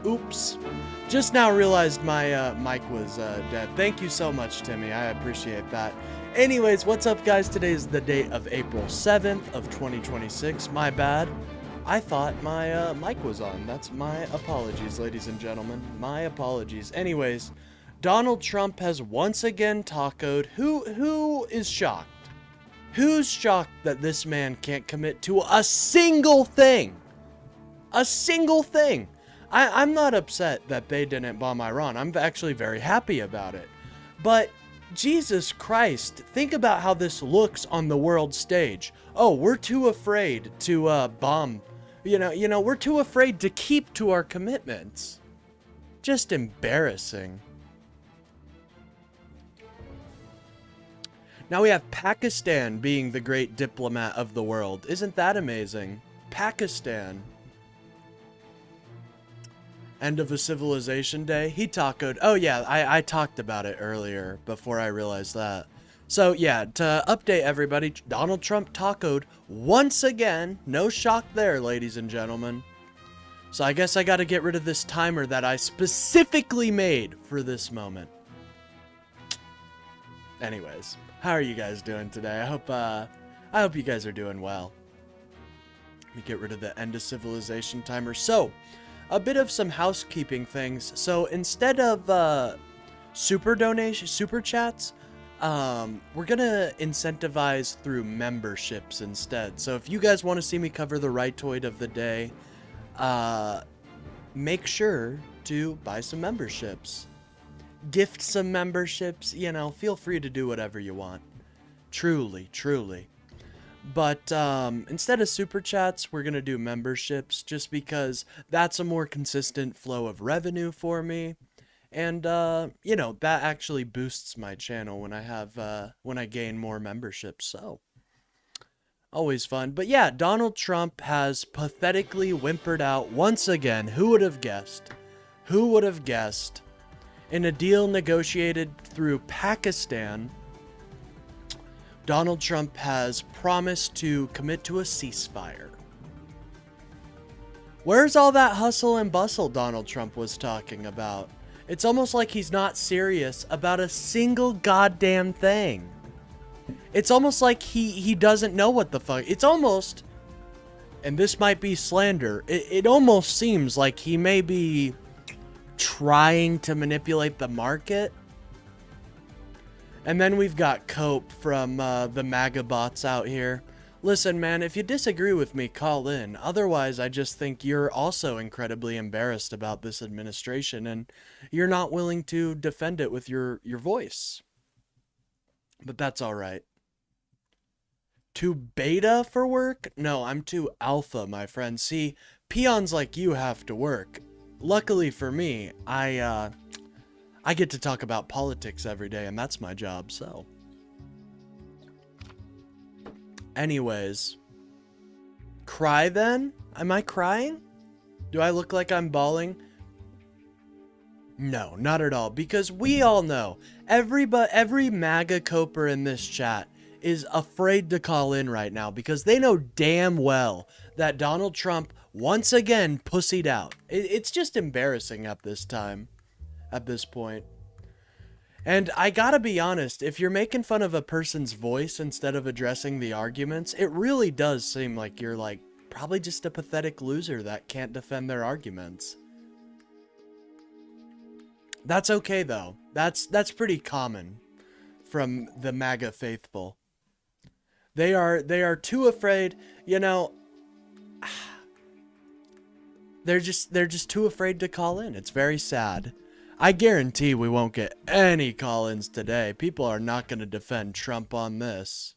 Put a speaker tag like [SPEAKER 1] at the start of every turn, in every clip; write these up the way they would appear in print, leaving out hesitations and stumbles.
[SPEAKER 1] Oops. Just now realized my mic was dead. Thank you so much, Timmy. I appreciate that. Anyways, what's up, guys? Today is the date of April 7th of 2026. My bad. I thought my mic was on. That's my apologies, ladies and gentlemen. My apologies. Anyways, Donald Trump has once again tacoed. Who is shocked? Who's shocked that this man can't commit to a single thing? A single thing. I'm not upset that they didn't bomb Iran. I'm actually very happy about it. But Jesus Christ, think about how this looks on the world stage. Oh, we're too afraid to bomb. You know, we're too afraid to keep to our commitments. Just embarrassing. Now we have Pakistan being the great diplomat of the world. Isn't that amazing? Pakistan. End of a civilization day. He tacoed. Oh yeah, I talked about it earlier before I realized that. So yeah, to update everybody, Donald Trump tacoed once again. No shock there, ladies and gentlemen. So I guess I gotta get rid of this timer that I specifically made for this moment. Anyways, how are you guys doing today? I hope you guys are doing well. Let me get rid of the end of civilization timer. So, a bit of some housekeeping things. So instead of super chats, we're gonna incentivize through memberships instead. So if you guys want to see me cover the Rightoid of the day, make sure to buy some memberships, gift some memberships. You know, feel free to do whatever you want. Truly. But instead of super chats, we're going to do memberships just because that's a more consistent flow of revenue for me. And, you know, that actually boosts my channel when I gain more memberships. So, always fun. But yeah, Donald Trump has pathetically whimpered out once again. Who would have guessed? Who would have guessed? In a deal negotiated through Pakistan, Donald Trump has promised to commit to a ceasefire. Where's all that hustle and bustle Donald Trump was talking about? It's almost like he's not serious about a single goddamn thing. It's almost like he doesn't know what the fuck. It's almost, and this might be slander, it almost seems like he may be trying to manipulate the market. And then we've got Cope from the MAGA bots out here. Listen, man, if you disagree with me, call in. Otherwise, I just think you're also incredibly embarrassed about this administration, and you're not willing to defend it with your voice. But that's all right. Too beta for work? No, I'm too alpha, my friend. See, peons like you have to work. Luckily for me, I get to talk about politics every day, and that's my job, so. Anyways. Cry then? Am I crying? Do I look like I'm bawling? No, not at all, because we all know, every MAGA coper in this chat is afraid to call in right now, because they know damn well that Donald Trump once again pussied out. It's just embarrassing at this time. At this point. And I gotta be honest, if you're making fun of a person's voice instead of addressing the arguments, it really does seem like you're like probably just a pathetic loser that can't defend their arguments. That's okay though. That's pretty common from the MAGA faithful. They are too afraid, you know. They're just too afraid to call in. It's very sad. I guarantee we won't get any call-ins today. People are not going to defend Trump on this.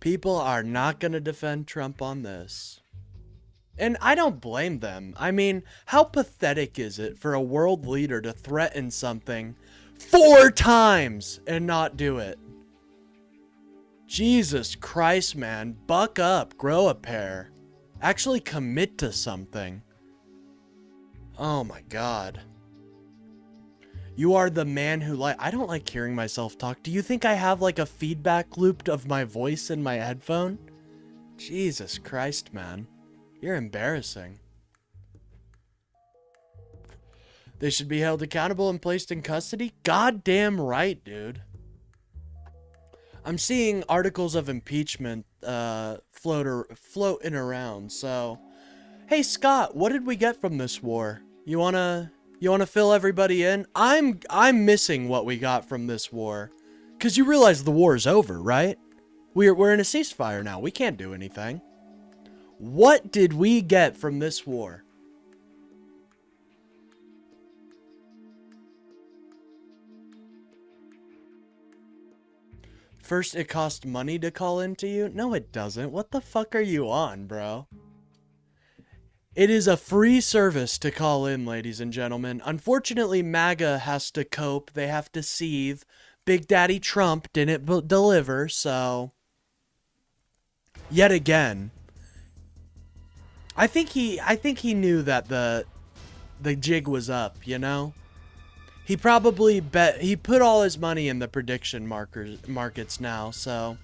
[SPEAKER 1] People are not going to defend Trump on this. And I don't blame them. I mean, how pathetic is it for a world leader to threaten something 4 times and not do it? Jesus Christ, man. Buck up. Grow a pair. Actually commit to something. Oh my God. You are the man who I don't like hearing myself talk. Do you think I have like a feedback loop of my voice in my headphone? Jesus Christ, man. You're embarrassing. They should be held accountable and placed in custody? Goddamn right, dude. I'm seeing articles of impeachment floating around, so... Hey, Scott, what did we get from this war? You wanna fill everybody in? I'm missing what we got from this war. Because you realize the war is over, right? We're in a ceasefire now. We can't do anything. What did we get from this war? First, it cost money to call into you? No, it doesn't. What the fuck are you on, bro? It is a free service to call in, ladies and gentlemen. Unfortunately, MAGA has to cope. They have to seethe. Big Daddy Trump didn't deliver, so... Yet again. I think he knew that the jig was up, you know? He probably he put all his money in the prediction markets now, so...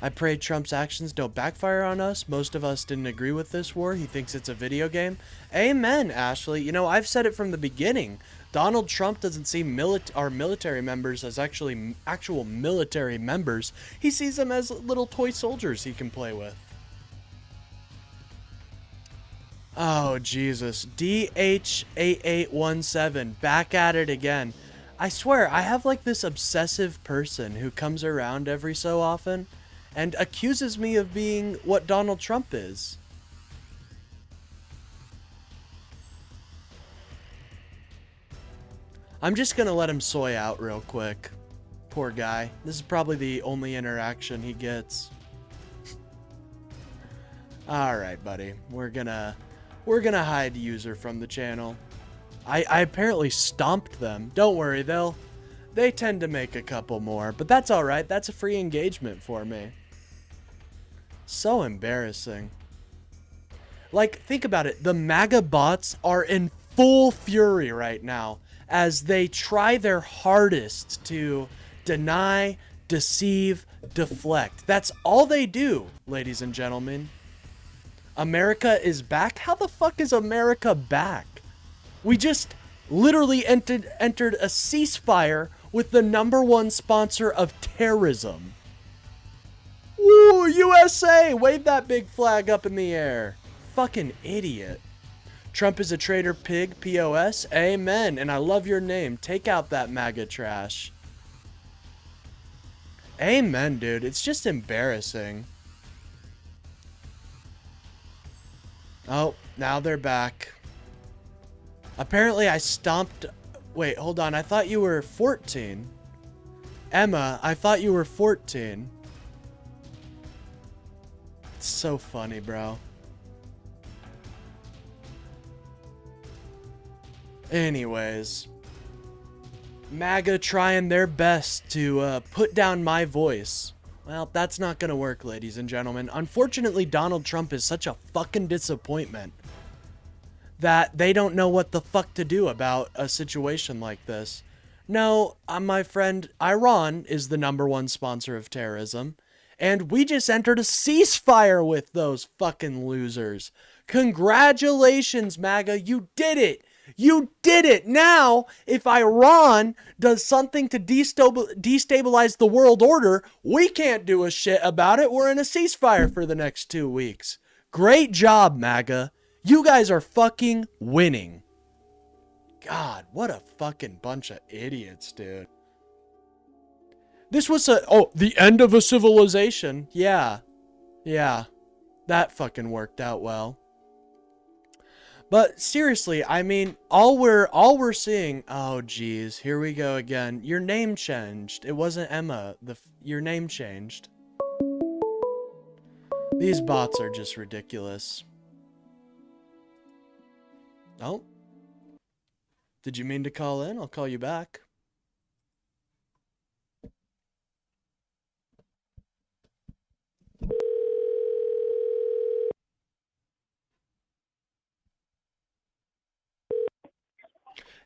[SPEAKER 1] I pray Trump's actions don't backfire on us. Most of us didn't agree with this war. He thinks it's a video game. Amen, Ashley. You know, I've said it from the beginning. Donald Trump doesn't see our military members as actual military members. He sees them as little toy soldiers he can play with. Oh, Jesus. DH8817. Back at it again. I swear, I have like this obsessive person who comes around every so often and accuses me of being what Donald Trump is. I'm just gonna let him soy out real quick. Poor guy. This is probably the only interaction he gets. Alright, buddy. We're gonna hide user from the channel. I apparently stomped them. Don't worry, they tend to make a couple more, but that's alright. That's a free engagement for me. So embarrassing. Like, think about it. The MAGA bots are in full fury right now as they try their hardest to deny, deceive, deflect. That's all they do, ladies and gentlemen. America is back? How the fuck is America back? We just literally entered a ceasefire with the #1 sponsor of terrorism. Woo, USA! Wave that big flag up in the air. Fucking idiot. Trump is a traitor pig, POS. Amen. And I love your name. Take out that MAGA trash. Amen, dude. It's just embarrassing. Oh, now they're back. Apparently I stomped... Wait, hold on. I thought you were 14. Emma, I thought you were 14. It's so funny, bro. Anyways. MAGA trying their best to put down my voice. Well, that's not gonna work, ladies and gentlemen. Unfortunately, Donald Trump is such a fucking disappointment that they don't know what the fuck to do about a situation like this. No, my friend, Iran is the #1 sponsor of terrorism, and we just entered a ceasefire with those fucking losers. Congratulations, MAGA, you did it! You did it! Now, if Iran does something to destabilize the world order, we can't do a shit about it. We're in a ceasefire for the next 2 weeks. Great job, MAGA. You guys are fucking winning. God, what a fucking bunch of idiots, dude. This was the end of a civilization. Yeah. Yeah. That fucking worked out well. But seriously, I mean, all we're seeing, oh geez, here we go again. Your name changed. It wasn't Emma. Your name changed. These bots are just ridiculous. Oh. Did you mean to call in? I'll call you back.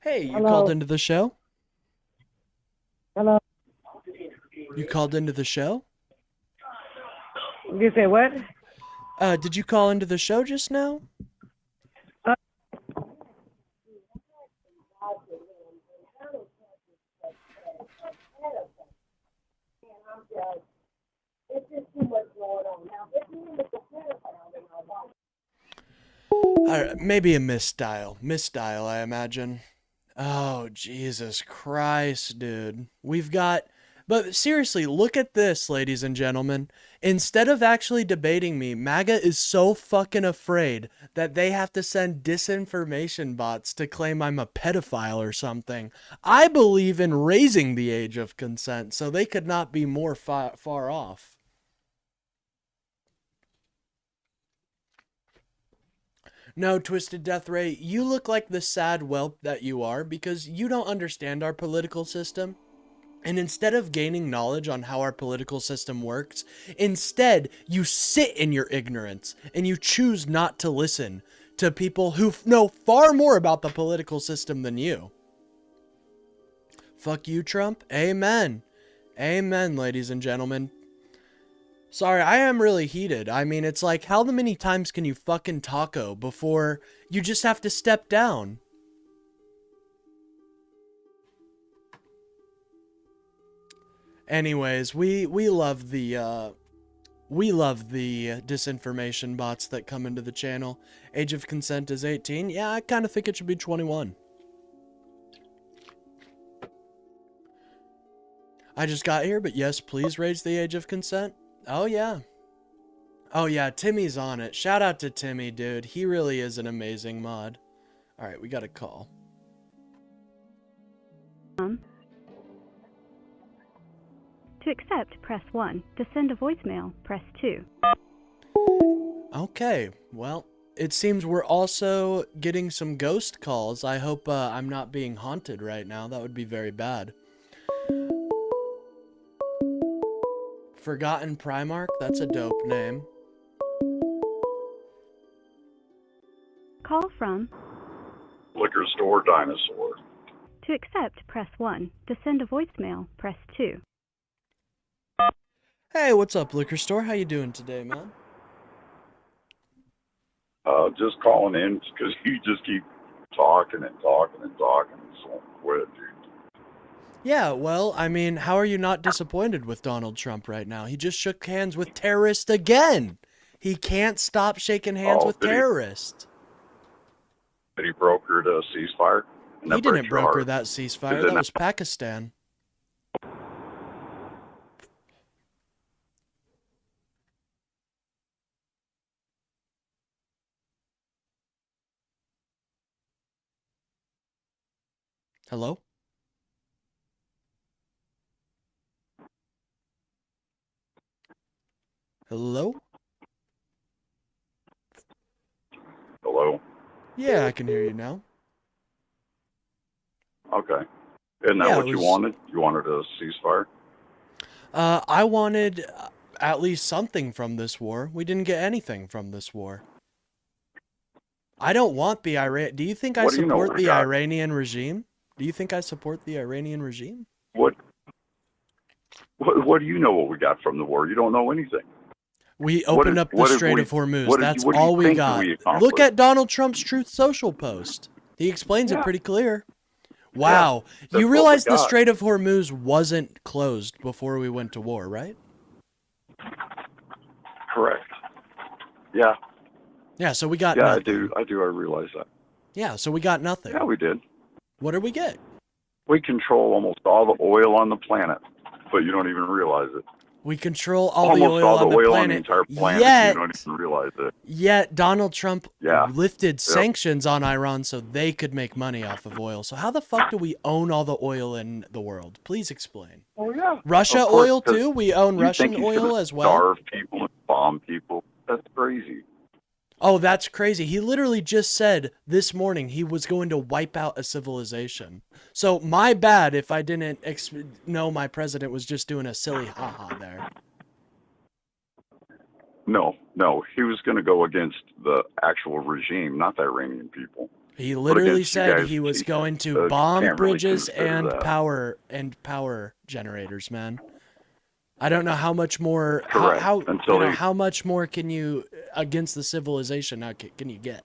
[SPEAKER 1] Hey, you
[SPEAKER 2] Hello.
[SPEAKER 1] called into the show?
[SPEAKER 2] Hello.
[SPEAKER 1] You called into the show?
[SPEAKER 2] You say what?
[SPEAKER 1] Did you call into the show just now? Maybe a misdial. Misdial, I imagine. Oh, Jesus Christ, dude. We've got. But seriously, look at this, ladies and gentlemen. Instead of actually debating me, MAGA is so fucking afraid that they have to send disinformation bots to claim I'm a pedophile or something. I believe in raising the age of consent, so they could not be more far off. No, Twisted Death Ray, you look like the sad whelp that you are because you don't understand our political system. And instead of gaining knowledge on how our political system works, instead you sit in your ignorance and you choose not to listen to people who know far more about the political system than you. Fuck you, Trump. Amen. Amen, ladies and gentlemen. Sorry, I am really heated. I mean, it's like, how many times can you fucking taco before you just have to step down? Anyways, we love the disinformation bots that come into the channel. Age of consent is 18. Yeah, I kind of think it should be 21. I just got here, but yes, please raise the age of consent. Oh yeah. Oh yeah, Timmy's on it. Shout out to Timmy, dude. He really is an amazing mod. All right, we got a call.
[SPEAKER 2] To accept, press 1. To send a voicemail, press 2.
[SPEAKER 1] Okay, well, it seems we're also getting some ghost calls. I hope I'm not being haunted right now. That would be very bad. Forgotten Primarch? That's a dope name.
[SPEAKER 2] Call from
[SPEAKER 3] Liquor Store Dinosaur.
[SPEAKER 2] To accept, press 1. To send a voicemail, press 2.
[SPEAKER 1] Hey, what's up, Liquor Store? How you doing today, man?
[SPEAKER 3] Just calling in because you just keep talking and talking and talking and so quit, dude.
[SPEAKER 1] Yeah, well, I mean, how are you not disappointed with Donald Trump right now? He just shook hands with terrorists again. He can't stop shaking hands with terrorists.
[SPEAKER 3] Did he broker a ceasefire?
[SPEAKER 1] He didn't broker that ceasefire. That was Pakistan. Hello? Hello?
[SPEAKER 3] Hello?
[SPEAKER 1] Yeah, I can hear you now.
[SPEAKER 3] Okay. Isn't that what you wanted? You wanted a ceasefire?
[SPEAKER 1] I wanted at least something from this war. We didn't get anything from this war. I don't want the Iran. Do you think I support the Iranian regime? Do you think I support the Iranian regime?
[SPEAKER 3] What do you know what we got from the war? You don't know anything.
[SPEAKER 1] We opened up the Strait of Hormuz. That's all we got. Look at Donald Trump's Truth Social post. He explains it pretty clear. Wow. Yeah, you realize the Strait of Hormuz wasn't closed before we went to war, right?
[SPEAKER 3] Correct. Yeah.
[SPEAKER 1] Yeah, so we got nothing.
[SPEAKER 3] I do. I realize that.
[SPEAKER 1] Yeah, so we got nothing.
[SPEAKER 3] Yeah, we did.
[SPEAKER 1] What did we get?
[SPEAKER 3] We control almost all the oil on the planet, but you don't even realize it.
[SPEAKER 1] We control all the oil on the planet. On the entire planet.
[SPEAKER 3] Yet, you don't even realize it.
[SPEAKER 1] Yet Donald Trump lifted sanctions on Iran so they could make money off of oil. So how the fuck do we own all the oil in the world? Please explain.
[SPEAKER 3] Oh yeah.
[SPEAKER 1] Russia oil too? We own Russian oil as well?
[SPEAKER 3] Starve people and bomb people. That's crazy.
[SPEAKER 1] Oh, that's crazy. He literally just said this morning he was going to wipe out a civilization. So my bad if I didn't know my president was just doing a silly haha there.
[SPEAKER 3] No. He was going to go against the actual regime, not the Iranian people.
[SPEAKER 1] He literally said he was going to bomb bridges and power generators, man. I don't know how much more. How much more can you against the civilization? How can you get?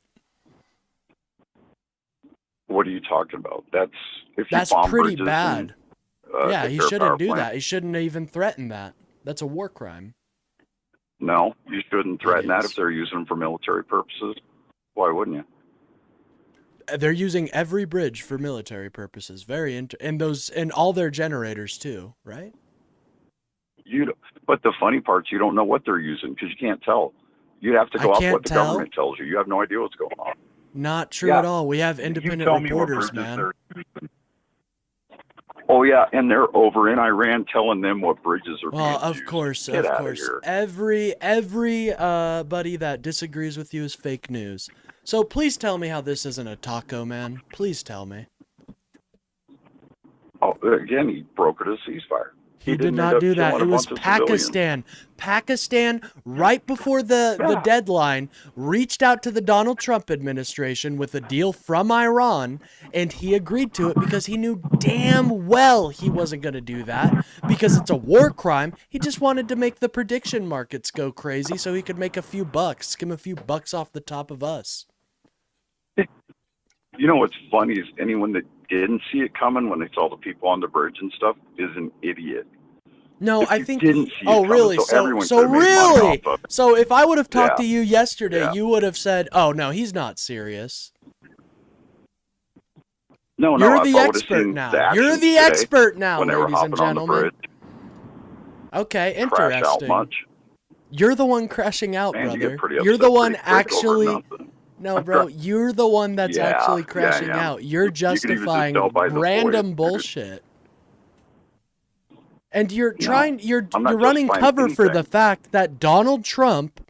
[SPEAKER 3] What are you talking about? That's
[SPEAKER 1] pretty bad. Yeah, he shouldn't do that. He shouldn't even threaten that. That's a war crime.
[SPEAKER 3] No, you shouldn't threaten that if they're using them for military purposes. Why wouldn't you?
[SPEAKER 1] they're using every bridge for military purposes. And all their generators too, right?
[SPEAKER 3] But the funny part is you don't know what they're using because you can't tell. You have to go off what the government tells you. You have no idea what's going on.
[SPEAKER 1] Not true at all. We have independent reporters, man.
[SPEAKER 3] Oh yeah, and they're over in Iran telling them what bridges are being used.
[SPEAKER 1] Of course.
[SPEAKER 3] Here.
[SPEAKER 1] Every buddy that disagrees with you is fake news. So please tell me how this isn't a taco, man. Please tell me.
[SPEAKER 3] Oh, again, he brokered a ceasefire.
[SPEAKER 1] He did not do that. It was Pakistan. Pakistan, right before the deadline, reached out to the Donald Trump administration with a deal from Iran, and he agreed to it because he knew damn well he wasn't going to do that because it's a war crime. He just wanted to make the prediction markets go crazy so he could make a few bucks, skim a few bucks off the top of us.
[SPEAKER 3] You know what's funny is anyone that didn't see it coming when they saw the people on the bridge and stuff is an idiot.
[SPEAKER 1] No, I think.
[SPEAKER 3] Didn't see
[SPEAKER 1] oh,
[SPEAKER 3] it
[SPEAKER 1] really?
[SPEAKER 3] coming,
[SPEAKER 1] So really? So if I would have talked to
[SPEAKER 3] Yeah.
[SPEAKER 1] you yesterday,
[SPEAKER 3] Yeah.
[SPEAKER 1] you would have said, "Oh no, he's not serious."
[SPEAKER 3] No,
[SPEAKER 1] You're
[SPEAKER 3] I
[SPEAKER 1] the
[SPEAKER 3] would've
[SPEAKER 1] expert
[SPEAKER 3] seen
[SPEAKER 1] now.
[SPEAKER 3] the
[SPEAKER 1] You're
[SPEAKER 3] actions
[SPEAKER 1] the
[SPEAKER 3] today
[SPEAKER 1] expert now,
[SPEAKER 3] when they were
[SPEAKER 1] ladies and
[SPEAKER 3] hopping on the
[SPEAKER 1] gentlemen.
[SPEAKER 3] bridge.
[SPEAKER 1] Okay,
[SPEAKER 3] Crash out
[SPEAKER 1] interesting.
[SPEAKER 3] much.
[SPEAKER 1] You're the one crashing out,
[SPEAKER 3] Man, you
[SPEAKER 1] brother.
[SPEAKER 3] get pretty
[SPEAKER 1] You're
[SPEAKER 3] upset
[SPEAKER 1] the one
[SPEAKER 3] pretty quick over
[SPEAKER 1] actually.
[SPEAKER 3] nothing.
[SPEAKER 1] No, bro, you're the one that's
[SPEAKER 3] Yeah,
[SPEAKER 1] actually
[SPEAKER 3] yeah,
[SPEAKER 1] crashing
[SPEAKER 3] yeah.
[SPEAKER 1] out. You're
[SPEAKER 3] You can even just
[SPEAKER 1] justifying
[SPEAKER 3] tell by the
[SPEAKER 1] random
[SPEAKER 3] voice, dude.
[SPEAKER 1] bullshit. And you're
[SPEAKER 3] No,
[SPEAKER 1] you're
[SPEAKER 3] I'm not
[SPEAKER 1] running
[SPEAKER 3] justifying
[SPEAKER 1] cover for the
[SPEAKER 3] anything.
[SPEAKER 1] fact that Donald Trump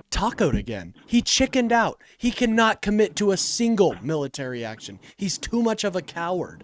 [SPEAKER 1] tacoed again. He chickened out. He cannot commit to a single military action. He's too much of a coward.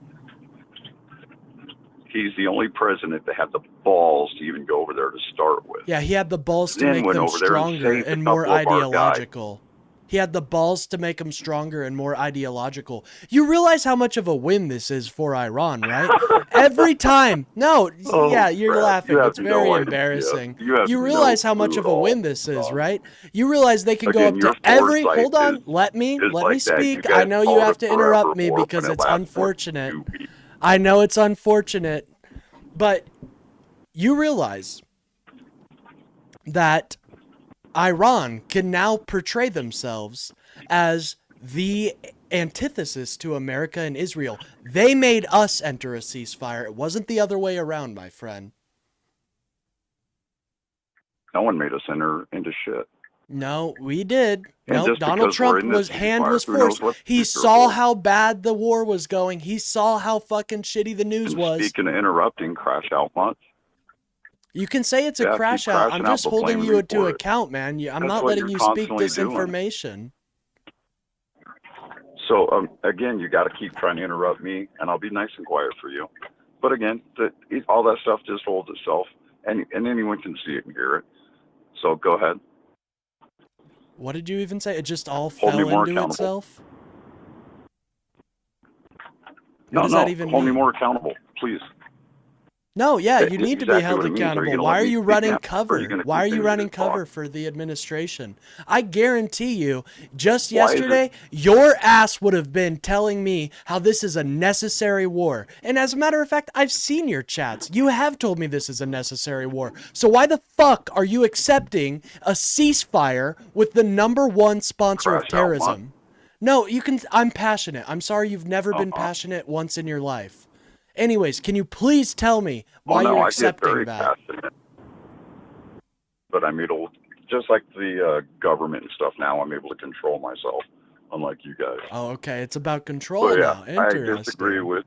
[SPEAKER 3] He's the only president that had the balls to even go over there to start with.
[SPEAKER 1] Yeah, he had the balls to
[SPEAKER 3] Then
[SPEAKER 1] make
[SPEAKER 3] went
[SPEAKER 1] them
[SPEAKER 3] over there and
[SPEAKER 1] stronger
[SPEAKER 3] saved a
[SPEAKER 1] and more
[SPEAKER 3] couple of our guys.
[SPEAKER 1] ideological. He had the balls to make them stronger and more ideological. You realize how much of a win this is for Iran, right? Every time. No,
[SPEAKER 3] Oh,
[SPEAKER 1] yeah, you're
[SPEAKER 3] crap.
[SPEAKER 1] laughing.
[SPEAKER 3] You have
[SPEAKER 1] It's
[SPEAKER 3] no
[SPEAKER 1] very
[SPEAKER 3] idea.
[SPEAKER 1] embarrassing.
[SPEAKER 3] You have
[SPEAKER 1] You realize
[SPEAKER 3] no
[SPEAKER 1] how much
[SPEAKER 3] clue
[SPEAKER 1] of
[SPEAKER 3] at
[SPEAKER 1] a
[SPEAKER 3] all.
[SPEAKER 1] win this is, right? You realize they can go
[SPEAKER 3] Again,
[SPEAKER 1] up
[SPEAKER 3] your
[SPEAKER 1] to every.
[SPEAKER 3] foresight
[SPEAKER 1] Hold on,
[SPEAKER 3] is
[SPEAKER 1] let me
[SPEAKER 3] like that.
[SPEAKER 1] speak.
[SPEAKER 3] You
[SPEAKER 1] I
[SPEAKER 3] guys
[SPEAKER 1] know you
[SPEAKER 3] called
[SPEAKER 1] have
[SPEAKER 3] it
[SPEAKER 1] to
[SPEAKER 3] forever
[SPEAKER 1] interrupt me
[SPEAKER 3] war
[SPEAKER 1] because
[SPEAKER 3] when it
[SPEAKER 1] it's
[SPEAKER 3] lasted
[SPEAKER 1] unfortunate.
[SPEAKER 3] 2 weeks.
[SPEAKER 1] I know it's unfortunate, but you realize that Iran can now portray themselves as the antithesis to America and Israel. They made us enter a ceasefire. It wasn't the other way around, my friend.
[SPEAKER 3] No one made us enter into shit.
[SPEAKER 1] No, we did.
[SPEAKER 3] And
[SPEAKER 1] No,
[SPEAKER 3] just
[SPEAKER 1] Donald
[SPEAKER 3] because we're
[SPEAKER 1] Trump
[SPEAKER 3] in this
[SPEAKER 1] hand
[SPEAKER 3] ceasefire,
[SPEAKER 1] was
[SPEAKER 3] who knows
[SPEAKER 1] forced.
[SPEAKER 3] what the
[SPEAKER 1] He
[SPEAKER 3] future
[SPEAKER 1] saw
[SPEAKER 3] holds.
[SPEAKER 1] how bad the war was going. He saw how fucking shitty the news
[SPEAKER 3] And
[SPEAKER 1] was.
[SPEAKER 3] speaking of interrupting, crash out much.
[SPEAKER 1] You can say it's a
[SPEAKER 3] Yeah, keep
[SPEAKER 1] crash out.
[SPEAKER 3] crashing
[SPEAKER 1] I'm
[SPEAKER 3] out,
[SPEAKER 1] just
[SPEAKER 3] but
[SPEAKER 1] holding
[SPEAKER 3] blame
[SPEAKER 1] you
[SPEAKER 3] me
[SPEAKER 1] to
[SPEAKER 3] for it.
[SPEAKER 1] account, man. I'm
[SPEAKER 3] That's
[SPEAKER 1] not
[SPEAKER 3] what
[SPEAKER 1] letting
[SPEAKER 3] you're
[SPEAKER 1] you speak
[SPEAKER 3] constantly doing.
[SPEAKER 1] disinformation.
[SPEAKER 3] So again, you got to keep trying to interrupt me, and I'll be nice and quiet for you. But again, all that stuff just holds itself, and anyone can see it and hear it. So go ahead.
[SPEAKER 1] What did you even say? It just all
[SPEAKER 3] Hold me
[SPEAKER 1] fell
[SPEAKER 3] more
[SPEAKER 1] into
[SPEAKER 3] accountable.
[SPEAKER 1] itself? What
[SPEAKER 3] No,
[SPEAKER 1] does
[SPEAKER 3] no,
[SPEAKER 1] that even
[SPEAKER 3] hold me
[SPEAKER 1] mean?
[SPEAKER 3] more accountable, please.
[SPEAKER 1] No, yeah,
[SPEAKER 3] That
[SPEAKER 1] you
[SPEAKER 3] is
[SPEAKER 1] need to be
[SPEAKER 3] exactly
[SPEAKER 1] held
[SPEAKER 3] what it means. Are you
[SPEAKER 1] accountable.
[SPEAKER 3] gonna
[SPEAKER 1] Why
[SPEAKER 3] let
[SPEAKER 1] are
[SPEAKER 3] me
[SPEAKER 1] you
[SPEAKER 3] speak
[SPEAKER 1] running
[SPEAKER 3] now, or are
[SPEAKER 1] cover?
[SPEAKER 3] you gonna
[SPEAKER 1] Why are you
[SPEAKER 3] continue
[SPEAKER 1] running
[SPEAKER 3] to talk?
[SPEAKER 1] cover for the administration? I guarantee you, just
[SPEAKER 3] Why is it-
[SPEAKER 1] yesterday, your ass would have been telling me how this is a necessary war. And as a matter of fact, I've seen your chats. You have told me this is a necessary war. So why the fuck are you accepting a ceasefire with the #1 sponsor of
[SPEAKER 3] Crash out, Mark.
[SPEAKER 1] terrorism? No, you can. I'm passionate. I'm sorry you've never been
[SPEAKER 3] Uh-huh.
[SPEAKER 1] passionate once in your life. Anyways, can you please tell me
[SPEAKER 3] Oh,
[SPEAKER 1] why
[SPEAKER 3] no,
[SPEAKER 1] you're
[SPEAKER 3] I get
[SPEAKER 1] accepting
[SPEAKER 3] very
[SPEAKER 1] that?
[SPEAKER 3] passionate. But I'm able, just like the government and stuff now, I'm able to control myself, unlike you guys.
[SPEAKER 1] Oh, okay. It's about control
[SPEAKER 3] So yeah,
[SPEAKER 1] now.
[SPEAKER 3] I
[SPEAKER 1] Interesting.
[SPEAKER 3] disagree with.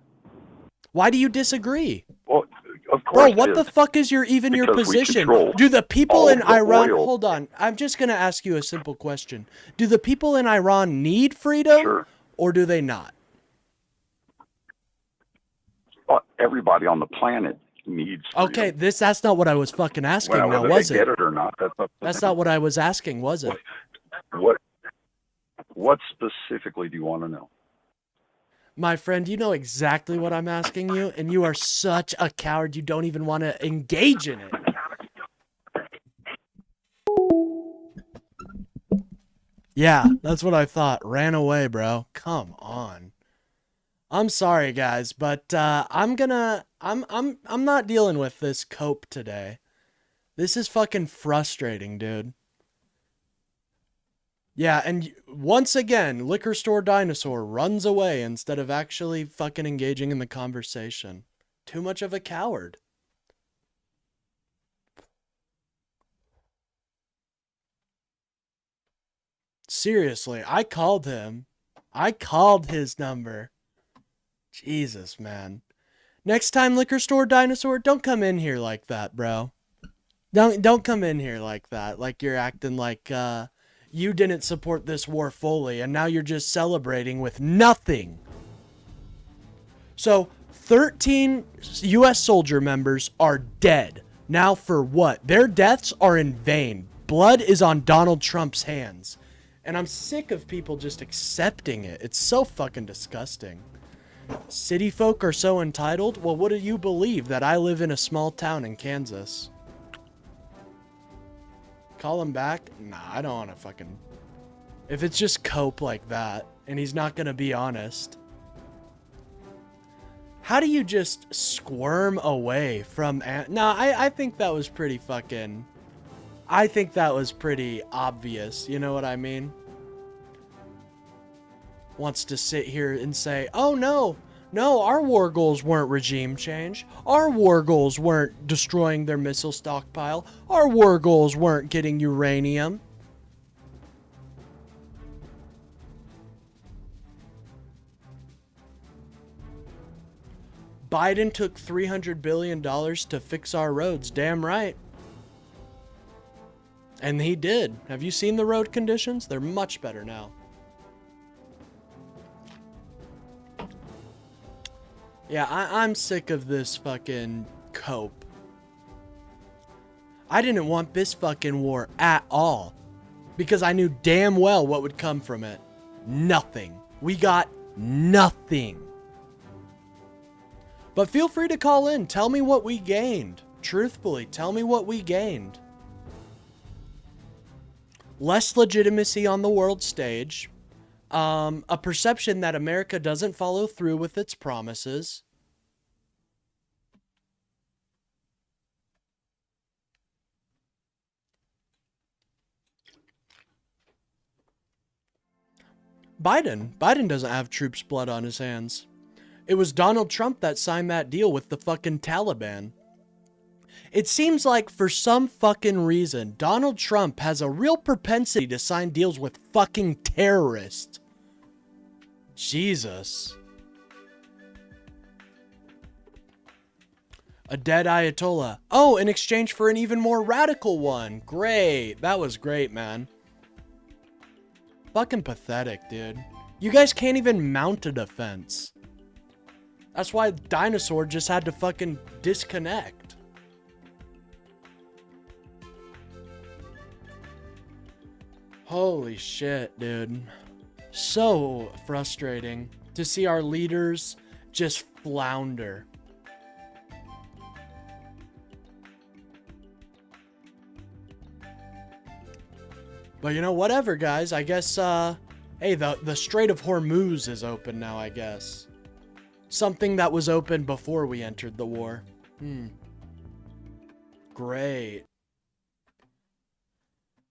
[SPEAKER 1] Why do you disagree?
[SPEAKER 3] Well, of
[SPEAKER 1] Bro,
[SPEAKER 3] course.
[SPEAKER 1] what
[SPEAKER 3] it
[SPEAKER 1] the
[SPEAKER 3] is.
[SPEAKER 1] fuck is your
[SPEAKER 3] Because we
[SPEAKER 1] position?
[SPEAKER 3] control
[SPEAKER 1] Do the people
[SPEAKER 3] all
[SPEAKER 1] in
[SPEAKER 3] of the
[SPEAKER 1] Iran
[SPEAKER 3] oil.
[SPEAKER 1] hold on. I'm just gonna ask you a simple question. Do the people in Iran need freedom
[SPEAKER 3] Sure.
[SPEAKER 1] or do they not?
[SPEAKER 3] Well, everybody on the planet needs freedom.
[SPEAKER 1] Okay, that's not what I was fucking asking now,
[SPEAKER 3] Whether
[SPEAKER 1] was
[SPEAKER 3] they
[SPEAKER 1] it?
[SPEAKER 3] get it or not, that's up to
[SPEAKER 1] That's
[SPEAKER 3] them.
[SPEAKER 1] not what I was asking, was it?
[SPEAKER 3] What specifically do you want to know?
[SPEAKER 1] My friend, you know exactly what I'm asking you, and you are such a coward you don't even want to engage in it. Yeah, that's what I thought. Ran away, bro. Come on. I'm sorry, guys, but I'm not dealing with this cope today. This is fucking frustrating, dude. Yeah, and once again, Liquor Store Dinosaur runs away instead of actually fucking engaging in the conversation. Too much of a coward. Seriously, I called him. I called his number. Jesus, man. Next time, Liquor Store Dinosaur, don't come in here like that, bro. Don't come in here like that. Like you're acting like you didn't support this war fully and now you're just celebrating with nothing. So, 13 US soldier members are dead. Now for what? Their deaths are in vain. Blood is on Donald Trump's hands. And I'm sick of people just accepting it. It's so fucking disgusting. City folk are so entitled? Well, what do you believe? That I live in a small town in Kansas? Call him back? Nah, I don't want to fucking... If it's just cope like that, and he's not going to be honest. How do you just squirm away from... Nah, I think that was pretty fucking... I think that was pretty obvious, you know what I mean? Wants to sit here and say, oh no, our war goals weren't regime change. Our war goals weren't destroying their missile stockpile. Our war goals weren't getting uranium. Biden took $300 billion to fix our roads, damn right. And he did. Have you seen the road conditions? They're much better now. Yeah, I'm sick of this fucking cope. I didn't want this fucking war at all. Because I knew damn well what would come from it. Nothing. We got nothing. But feel free to call in. Tell me what we gained. Truthfully, tell me what we gained. Less legitimacy on the world stage. A perception that America doesn't follow through with its promises. Biden doesn't have troops' blood on his hands. It was Donald Trump that signed that deal with the fucking Taliban. It seems like for some fucking reason, Donald Trump has a real propensity to sign deals with fucking terrorists. Jesus. A dead Ayatollah. Oh, in exchange for an even more radical one. Great. That was great, man. Fucking pathetic, dude. You guys can't even mount a defense. That's why Dinosaur just had to fucking disconnect. Holy shit, dude. So frustrating to see our leaders just flounder. But you know, whatever, guys. I guess, hey, the Strait of Hormuz is open now, I guess. Something that was open before we entered the war. Great.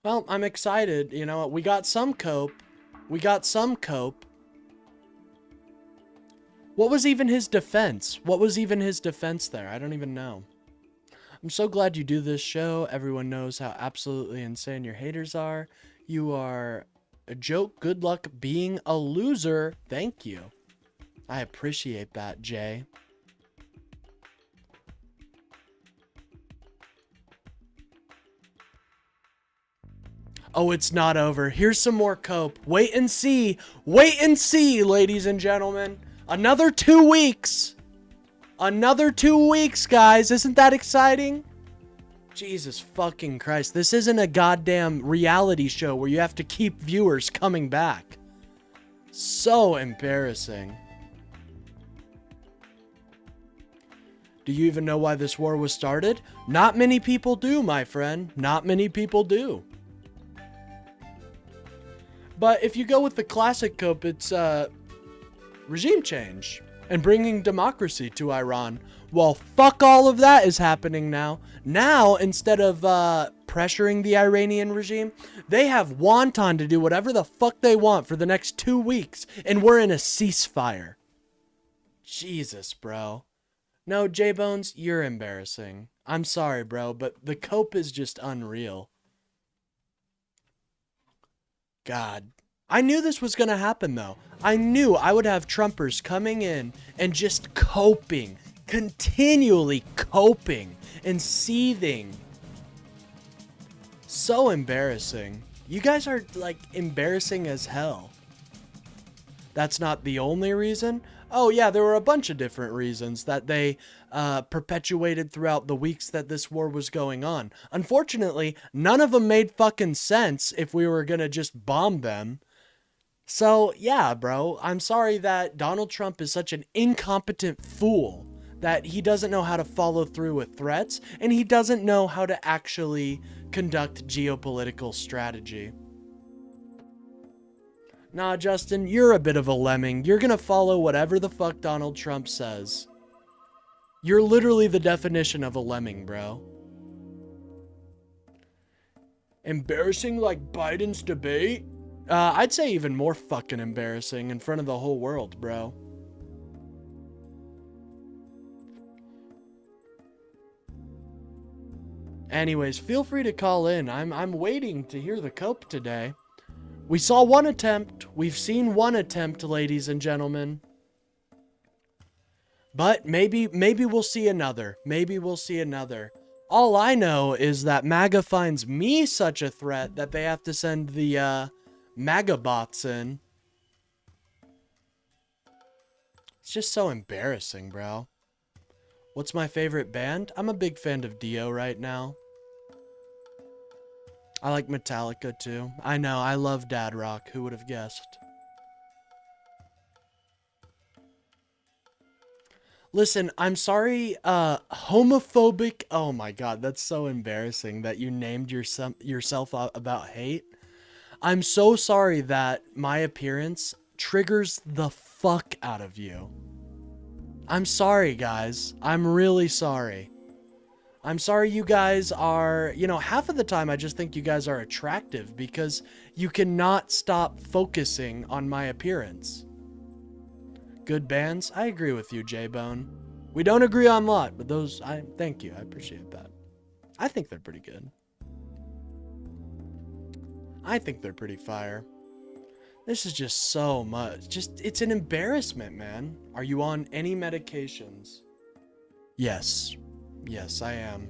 [SPEAKER 1] Well, I'm excited. You know, we got some cope. What was even his defense? What was even his defense there? I don't even know. I'm so glad you do this show. Everyone knows how absolutely insane your haters are. You are a joke. Good luck being a loser. Thank you. I appreciate that, Jay. Oh, it's not over. Here's some more cope. Wait and see. Wait and see, ladies and gentlemen. Another 2 weeks. Another 2 weeks, guys. Isn't that exciting? Jesus fucking Christ. This isn't a goddamn reality show where you have to keep viewers coming back. So embarrassing. Do you even know why this war was started? Not many people do, my friend. Not many people do. But if you go with the classic cope, it's regime change. and bringing democracy to Iran. Well, fuck all of that is happening now. Now, instead of pressuring the Iranian regime, they have wonton to do whatever the fuck they want for the next 2 weeks, and we're in a ceasefire. Jesus, bro. No, J-Bones, you're embarrassing. I'm sorry, bro, but the cope is just unreal. God. I knew this was going to happen, though. I knew I would have Trumpers coming in and just coping, continually coping and seething. So embarrassing. You guys are, like, embarrassing as hell. That's not the only reason. Oh, yeah, there were a bunch of different reasons that they perpetuated throughout the weeks that this war was going on. Unfortunately, none of them made fucking sense if we were going to just bomb them. So, yeah, bro, I'm sorry that Donald Trump is such an incompetent fool that he doesn't know how to follow through with threats, and he doesn't know how to actually conduct geopolitical strategy. Nah, Justin, you're a bit of a lemming. You're gonna follow whatever the fuck Donald Trump says. You're literally the definition of a lemming, bro. Embarrassing like Biden's debate? I'd say even more fucking embarrassing in front of the whole world, bro. Anyways, feel free to call in. I'm waiting to hear the cope today. We saw one attempt. We've seen one attempt, ladies and gentlemen. But maybe we'll see another. Maybe we'll see another. All I know is that MAGA finds me such a threat that they have to send the MAGA bots in. It's just so embarrassing, bro. What's my favorite band? I'm a big fan of Dio right now. I like Metallica too. I know, I love dad rock. Who would have guessed? Listen, I'm sorry, homophobic. Oh my god, that's so embarrassing that you named yourself about hate. I'm so sorry that my appearance triggers the fuck out of you. I'm sorry, guys. I'm really sorry. I'm sorry you guys are, you know, half of the time I just think you guys are attractive because you cannot stop focusing on my appearance. Good bands? I agree with you, J-Bone. We don't agree on a lot, but those, thank you. I appreciate that. I think they're pretty good. I think they're pretty fire. This is just so much. It's an embarrassment, man. Are you on any medications? Yes. Yes, I am.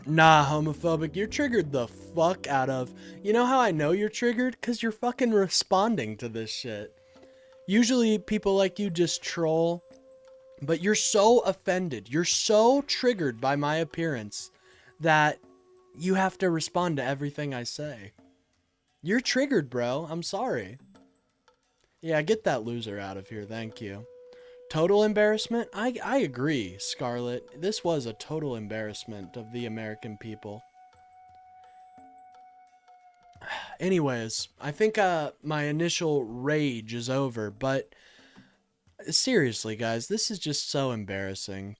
[SPEAKER 1] Nah, homophobic, you're triggered the fuck out of. You know how I know you're triggered? Because you're fucking responding to this shit. Usually people like you just troll, but you're so offended. You're so triggered by my appearance that you have to respond to everything I say. You're triggered, bro. I'm sorry. Yeah, get that loser out of here. Thank you. Total embarrassment? I agree, Scarlett. This was a total embarrassment of the American people. Anyways, I think my initial rage is over, but seriously, guys, this is just so embarrassing.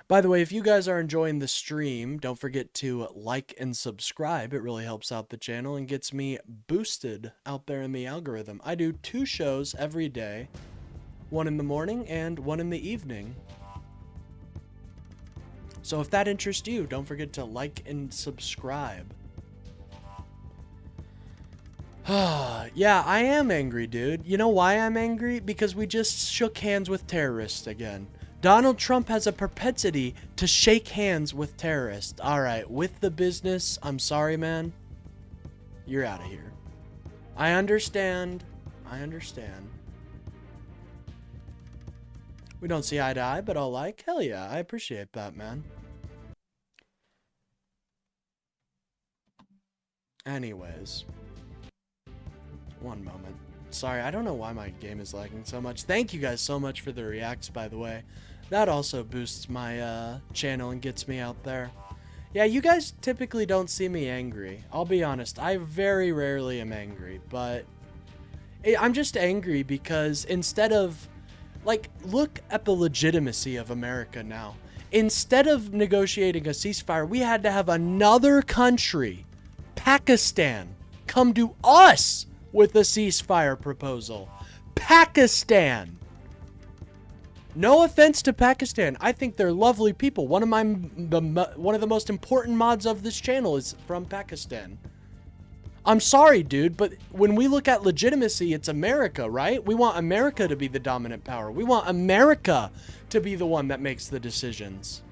[SPEAKER 1] By the way, if you guys are enjoying the stream, don't forget to like and subscribe. It really helps out the channel and gets me boosted out there in the algorithm. I do 2 shows every day. One in the morning and one in the evening. So if that interests you, don't forget to like and subscribe. Yeah, I am angry, dude. You know why I'm angry? Because we just shook hands with terrorists again. Donald Trump has a propensity to shake hands with terrorists. Alright, with the business, I'm sorry, man. You're out of here. I understand. I understand. We don't see eye to eye, but I'll like. Hell yeah, I appreciate that, man. Anyways. One moment. Sorry, I don't know why my game is lagging so much. Thank you guys so much for the reacts, by the way. That also boosts my channel and gets me out there. Yeah, you guys typically don't see me angry. I'll be honest, I very rarely am angry, but I'm just angry because instead of, like, look at the legitimacy of America now. Instead of negotiating a ceasefire, we had to have another country, Pakistan, come to us with a ceasefire proposal. Pakistan. No offense to Pakistan. I think they're lovely people. One of the most important mods of this channel is from Pakistan. I'm sorry, dude, but when we look at legitimacy, it's America, right? We want America to be the dominant power. We want America to be the one that makes the decisions.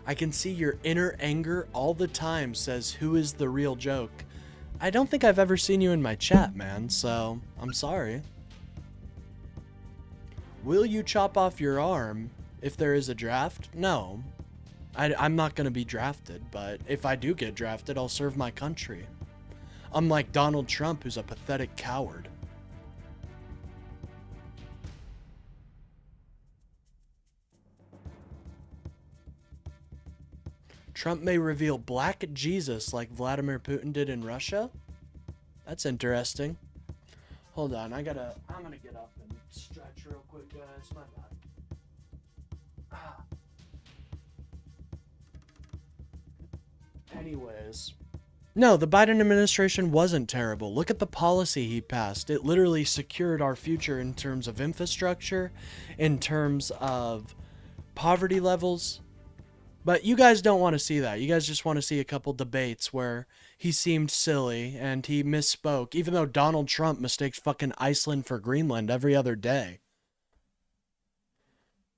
[SPEAKER 1] I can see your inner anger all the time, says who is the real joke. I don't think I've ever seen you in my chat, man, so I'm sorry. Will you chop off your arm if there is a draft? No. I'm not going to be drafted, but if I do get drafted, I'll serve my country. Unlike Donald Trump, who's a pathetic coward. Trump may reveal Black Jesus like Vladimir Putin did in Russia? That's interesting. Hold on, I'm gonna get up and stretch real quick, guys. My bad. Anyways. No, the Biden administration wasn't terrible. Look at the policy he passed. It literally secured our future in terms of infrastructure, in terms of poverty levels. But you guys don't want to see that. You guys just want to see a couple debates where he seemed silly and he misspoke, even though Donald Trump mistakes fucking Iceland for Greenland every other day.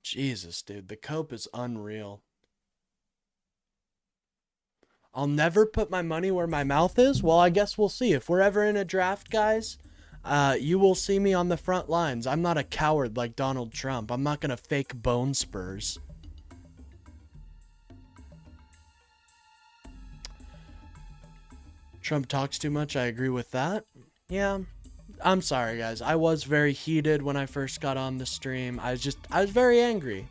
[SPEAKER 1] Jesus, dude, the cope is unreal. I'll never put my money where my mouth is? Well, I guess we'll see. If we're ever in a draft, guys, you will see me on the front lines. I'm not a coward like Donald Trump. I'm not going to fake bone spurs. Trump talks too much. I agree with that. Yeah. I'm sorry, guys. I was very heated when I first got on the stream. I was very angry.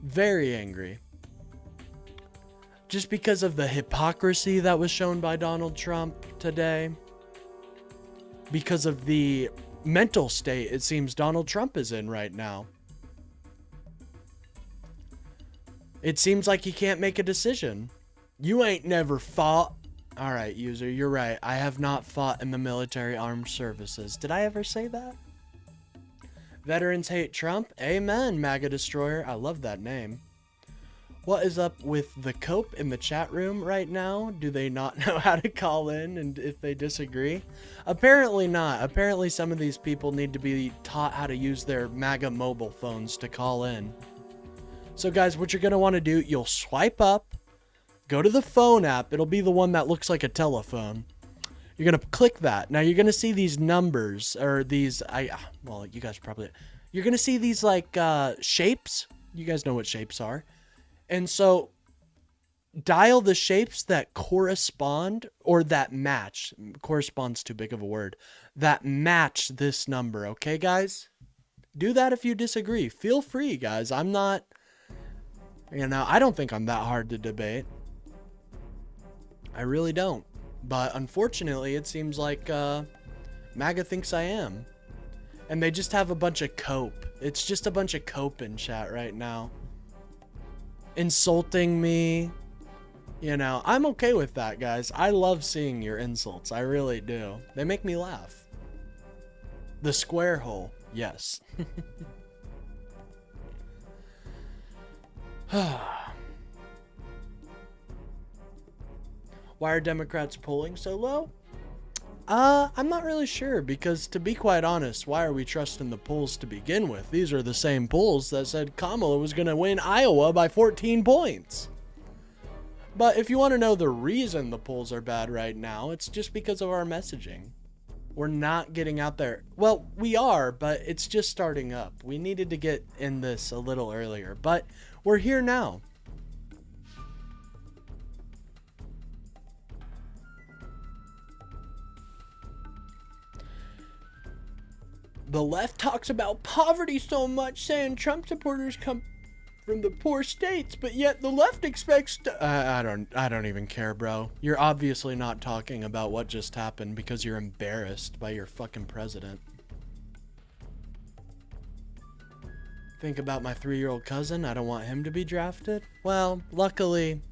[SPEAKER 1] Very angry. Just because of the hypocrisy that was shown by Donald Trump today. Because of the mental state it seems Donald Trump is in right now. It seems like he can't make a decision. You ain't never fought. Alright, user, you're right. I have not fought in the military armed services. Did I ever say that? Veterans hate Trump? Amen, MAGA Destroyer. I love that name. What is up with the cope in the chat room right now? Do they not know how to call in and if they disagree? Apparently not. Apparently some of these people need to be taught how to use their MAGA mobile phones to call in. So guys, what you're going to want to do, you'll swipe up, go to the phone app. It'll be the one that looks like a telephone. You're going to click that. Now you're going to see these numbers or these, well, you guys probably, you're going to see these like shapes. You guys know what shapes are. And so dial the shapes that correspond or that match. Correspond's too big of a word. That match this number. Okay, guys? Do that if you disagree. Feel free, guys. I'm not, I don't think I'm that hard to debate. I really don't. But unfortunately, it seems like MAGA thinks I am. And they just have a bunch of cope. It's just a bunch of cope in chat right now. Insulting me. I'm okay with that, guys. I love seeing your insults. I really do. They make me laugh. The square hole. Yes. Why are Democrats polling so low? I'm not really sure because, to be quite honest, why are we trusting the polls to begin with? These are the same polls that said Kamala was going to win Iowa by 14 points. But if you want to know the reason the polls are bad right now, it's just because of our messaging. We're not getting out there. Well, we are, but it's just starting up. We needed to get in this a little earlier, but we're here now. The left talks about poverty so much, saying Trump supporters come from the poor states, but yet the left expects to... I don't even care, bro. You're obviously not talking about what just happened because you're embarrassed by your fucking president. Think about my 3-year-old cousin. I don't want him to be drafted. Well, luckily,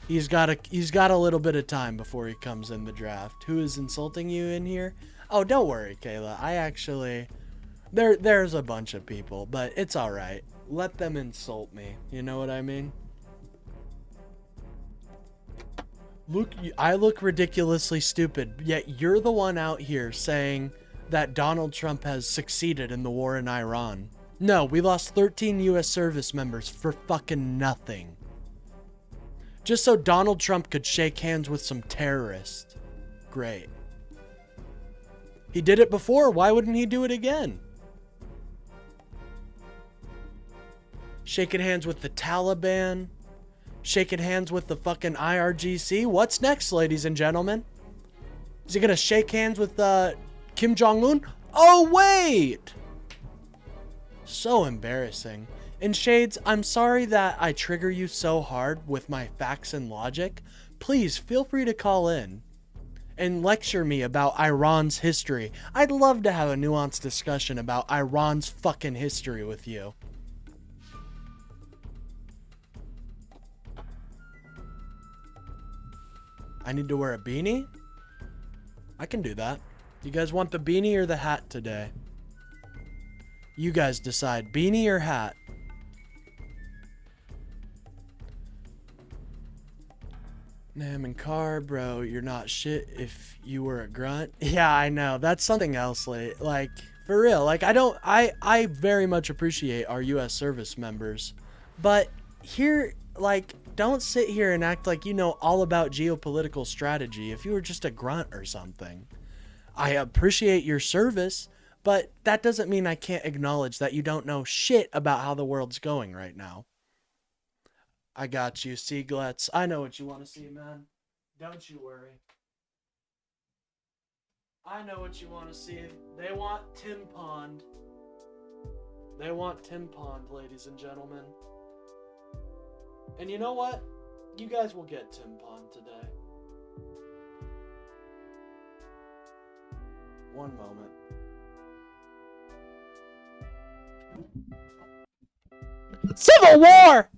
[SPEAKER 1] he's got a little bit of time before he comes in the draft. Who is insulting you in here? Oh, don't worry, Kayla. I actually... There's a bunch of people, but it's all right. Let them insult me. You know what I mean? Look, I look ridiculously stupid, yet you're the one out here saying that Donald Trump has succeeded in the war in Iran. No, we lost 13 U.S. service members for fucking nothing. Just so Donald Trump could shake hands with some terrorists. Great. He did it before. Why wouldn't he do it again? Shaking hands with the Taliban. Shaking hands with the fucking IRGC. What's next, ladies and gentlemen? Is he gonna shake hands with Kim Jong-un? Oh, wait! So embarrassing. And Shades, I'm sorry that I trigger you so hard with my facts and logic. Please feel free to call in and lecture me about Iran's history. I'd love to have a nuanced discussion about Iran's fucking history with you. I need to wear a beanie? I can do that. You guys want the beanie or the hat today? You guys decide. Beanie or hat? Nam and Car, bro, you're not shit if you were a grunt. Yeah, I know. That's something else, like, for real. Like, I very much appreciate our U.S. service members. But here, like, don't sit here and act like you know all about geopolitical strategy if you were just a grunt or something. I appreciate your service, but that doesn't mean I can't acknowledge that you don't know shit about how the world's going right now. I got you, Seaglets. I know what you want to see, man. Don't you worry. I know what you want to see. They want Tim Pond. They want Tim Pond, ladies and gentlemen. And you know what? You guys will get Tim Pond today. One moment. Civil War!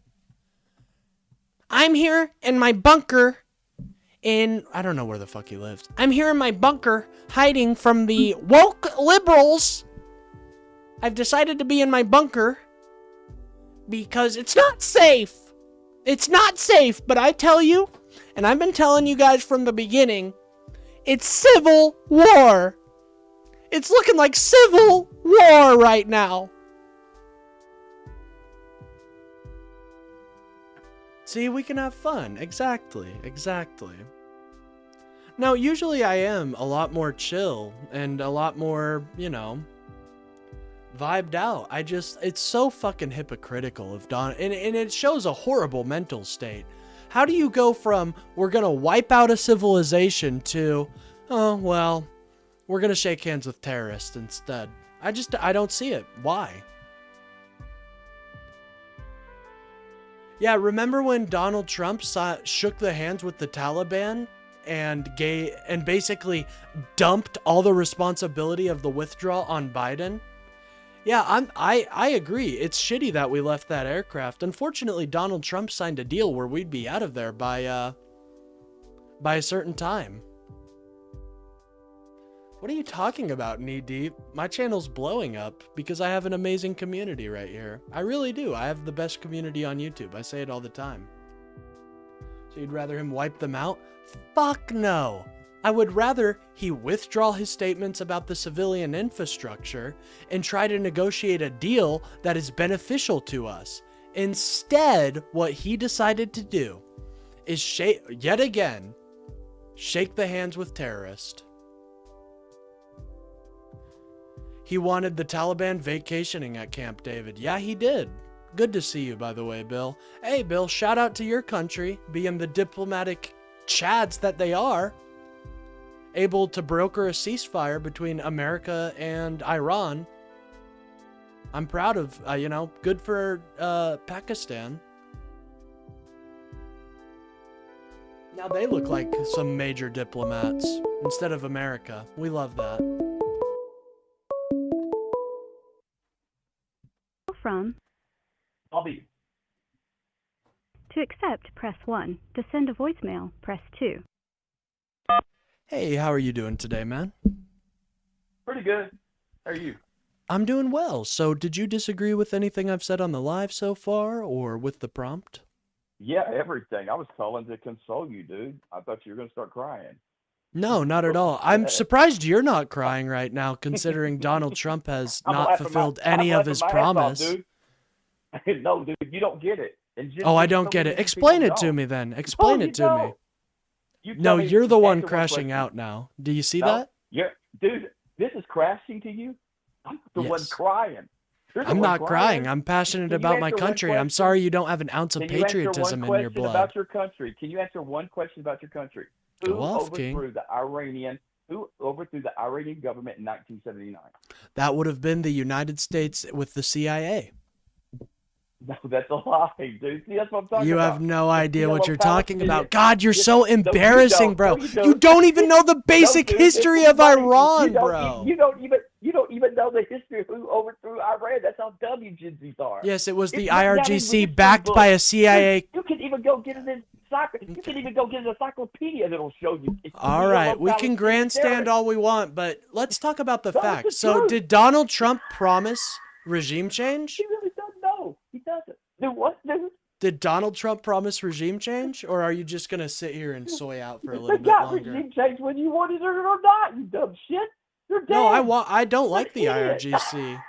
[SPEAKER 1] I'm here in my bunker in... I don't know where the fuck he lives. I'm here in my bunker hiding from the woke liberals. I've decided to be in my bunker because it's not safe. It's not safe, but I tell you, and I've been telling you guys from the beginning, it's civil war. It's looking like civil war right now. See, we can have fun. Exactly. Now, usually I am a lot more chill and a lot more, you know, vibed out. It's so fucking hypocritical of Don, and it shows a horrible mental state. How do you go from, we're gonna wipe out a civilization to, oh, well, we're gonna shake hands with terrorists instead? I don't see it. Why? Yeah, remember when Donald Trump shook the hands with the Taliban and basically dumped all the responsibility of the withdrawal on Biden? Yeah, I agree. It's shitty that we left that aircraft. Unfortunately, Donald Trump signed a deal where we'd be out of there by a certain time. What are you talking about, Knee Deep? My channel's blowing up because I have an amazing community right here. I really do. I have the best community on YouTube. I say it all the time. So you'd rather him wipe them out? Fuck no. I would rather he withdraw his statements about the civilian infrastructure and try to negotiate a deal that is beneficial to us. Instead, what he decided to do is yet again shake the hands with terrorists. He wanted the Taliban vacationing at Camp David. Yeah, he did. Good to see you, by the way, Bill. Hey, Bill, shout out to your country, being the diplomatic chads that they are, able to broker a ceasefire between America and Iran. I'm proud of, good for Pakistan. Now they look like some major diplomats instead of America. We love that.
[SPEAKER 2] From.
[SPEAKER 4] Bobby.
[SPEAKER 2] To accept, press 1. To send a voicemail, press 2.
[SPEAKER 1] Hey, how are you doing today, man?
[SPEAKER 4] Pretty good. How are you?
[SPEAKER 1] I'm doing well. So did you disagree with anything I've said on the live so far or with the prompt?
[SPEAKER 4] Yeah, everything. I was calling to console you, dude. I thought you were going to start crying.
[SPEAKER 1] No, not at all. I'm surprised you're not crying right now, considering Donald Trump has not fulfilled any of his promise.
[SPEAKER 4] Off, dude. No, dude, you don't get it.
[SPEAKER 1] Oh, I don't get it. Explain it to me then. Explain it to me. No, you're the one crashing out now. Do you see that?
[SPEAKER 4] Dude, this is crashing to you? I'm the one crying.
[SPEAKER 1] I'm not crying. I'm passionate about my country. I'm sorry you don't have an ounce of patriotism in your blood.
[SPEAKER 4] About your country. Can you answer one question about your country? Who overthrew the Iranian government in 1979?
[SPEAKER 1] That would have been the United States with the CIA.
[SPEAKER 4] No, that's a lie, dude. See, that's what I'm talking about.
[SPEAKER 1] You have no idea what you're talking about. God, you're so embarrassing, bro. You don't even know the basic history of Iran, bro.
[SPEAKER 4] You don't even know the history of who overthrew Iran. That's how dumb you Jinsies are.
[SPEAKER 1] Yes, it was the IRGC backed by a CIA.
[SPEAKER 4] You can even go get it in You can even go get an encyclopedia that'll show you.
[SPEAKER 1] All right, we can grandstand all we want, but let's talk about the facts. So, did Donald Trump promise regime change?
[SPEAKER 4] He really doesn't know. He doesn't. Dude, what?
[SPEAKER 1] Did Donald Trump promise regime change, or are you just gonna sit here and soy out for a little bit longer?
[SPEAKER 4] Regime change whether you wanted it or not, you dumb shit. You're dead.
[SPEAKER 1] No, I don't like the IRGC.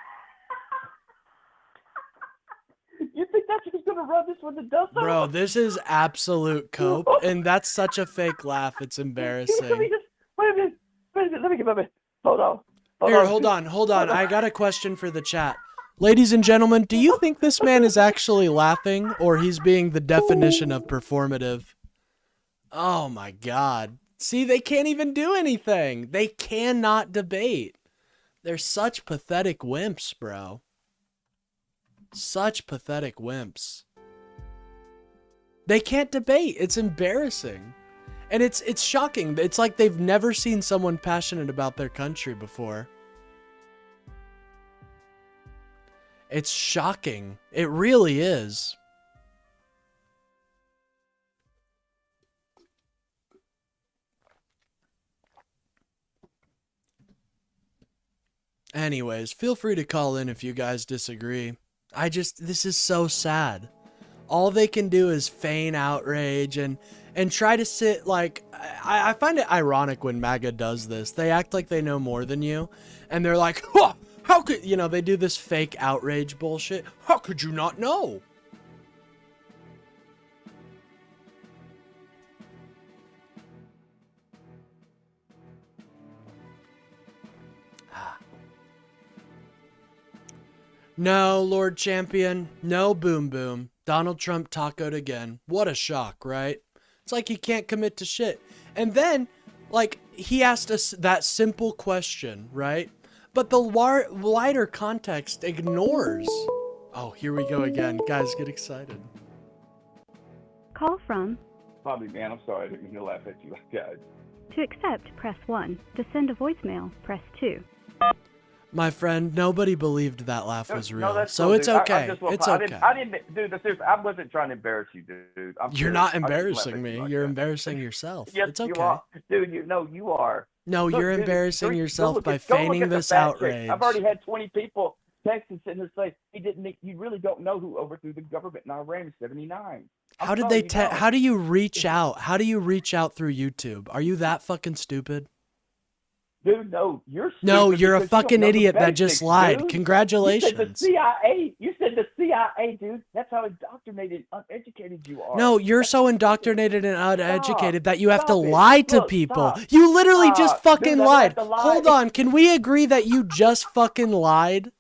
[SPEAKER 4] You think that's who's gonna run this when the dust settles?
[SPEAKER 1] Bro, this is absolute cope, and that's such a fake laugh. It's embarrassing.
[SPEAKER 4] Wait a minute. Let me give a minute. Hold on.
[SPEAKER 1] Hold on. I got a question for the chat. Ladies and gentlemen, do you think this man is actually laughing, or he's being the definition of performative? Oh my God. See, they can't even do anything. They cannot debate. They're such pathetic wimps, bro. Such pathetic wimps. They can't debate. It's embarrassing. And it's shocking. It's like they've never seen someone passionate about their country before. It's shocking. It really is. Anyways, feel free to call in if you guys disagree. This is so sad. All they can do is feign outrage and try to sit like, I find it ironic when MAGA does this. They act like they know more than you, and they're like, huh, how could, they do this fake outrage bullshit. How could you not know? No, Lord Champion. No, Boom Boom. Donald Trump tacoed again. What a shock, right? It's like he can't commit to shit. And then, like, he asked us that simple question, right? But the wider context ignores. Oh, here we go again. Guys, get excited.
[SPEAKER 2] Call from.
[SPEAKER 4] Bobby, man, I'm sorry. I didn't mean to laugh at you like that.
[SPEAKER 2] To accept, press 1. To send a voicemail, press 2.
[SPEAKER 1] My friend, nobody believed that laugh was real,
[SPEAKER 4] no,
[SPEAKER 1] so
[SPEAKER 4] cool,
[SPEAKER 1] it's okay. It's okay.
[SPEAKER 4] I didn't, dude. Seriously, I wasn't trying to embarrass you, dude.
[SPEAKER 1] You're not embarrassing me. You're embarrassing yourself.
[SPEAKER 4] Yes,
[SPEAKER 1] it's okay.
[SPEAKER 4] You are. Dude, you are.
[SPEAKER 1] No, you're embarrassing yourself by feigning this outrage.
[SPEAKER 4] I've already had 20 people text and sitting there say, you really don't know who overthrew the government in Iran in 79.
[SPEAKER 1] How did they how do you reach out? How do you reach out through YouTube? Are you that fucking stupid?
[SPEAKER 4] Dude, no, you're stupid.
[SPEAKER 1] No, you're a fucking idiot that just lied.
[SPEAKER 4] Dude.
[SPEAKER 1] Congratulations.
[SPEAKER 4] You said the CIA, dude. That's how indoctrinated, uneducated you are.
[SPEAKER 1] No, you're so indoctrinated and uneducated that you have to lie to people. You literally just fucking lied. Hold on, can we agree that you just fucking lied?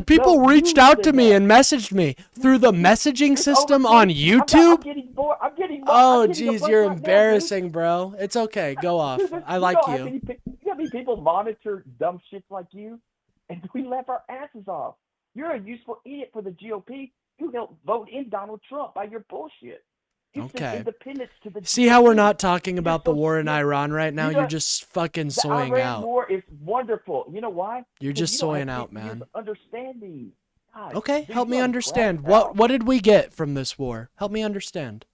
[SPEAKER 1] People reached out to me and messaged me through the messaging system on YouTube?
[SPEAKER 4] I'm getting bored.
[SPEAKER 1] Oh, jeez, you're embarrassing, bro. It's okay. Go off. I like you.
[SPEAKER 4] You got many people monitor dumb shit like you, and we laugh our asses off. You're a useful idiot for the GOP. You helped vote in Donald Trump by your bullshit. You sent
[SPEAKER 1] Okay.
[SPEAKER 4] independence to the
[SPEAKER 1] See how we're
[SPEAKER 4] GOP.
[SPEAKER 1] not talking about the
[SPEAKER 4] so
[SPEAKER 1] war in
[SPEAKER 4] stupid.
[SPEAKER 1] Iran right now?
[SPEAKER 4] You
[SPEAKER 1] You're
[SPEAKER 4] got-
[SPEAKER 1] just fucking
[SPEAKER 4] The
[SPEAKER 1] soying
[SPEAKER 4] Iran
[SPEAKER 1] out.
[SPEAKER 4] war is wonderful. You know why?
[SPEAKER 1] You're
[SPEAKER 4] 'Cause
[SPEAKER 1] just
[SPEAKER 4] you don't
[SPEAKER 1] soying
[SPEAKER 4] have
[SPEAKER 1] out,
[SPEAKER 4] 50 years
[SPEAKER 1] man.
[SPEAKER 4] of understanding. God,
[SPEAKER 1] Okay,
[SPEAKER 4] dude,
[SPEAKER 1] help
[SPEAKER 4] you
[SPEAKER 1] me
[SPEAKER 4] are
[SPEAKER 1] understand.
[SPEAKER 4] cracked out.
[SPEAKER 1] What did we get from this war? Help me understand.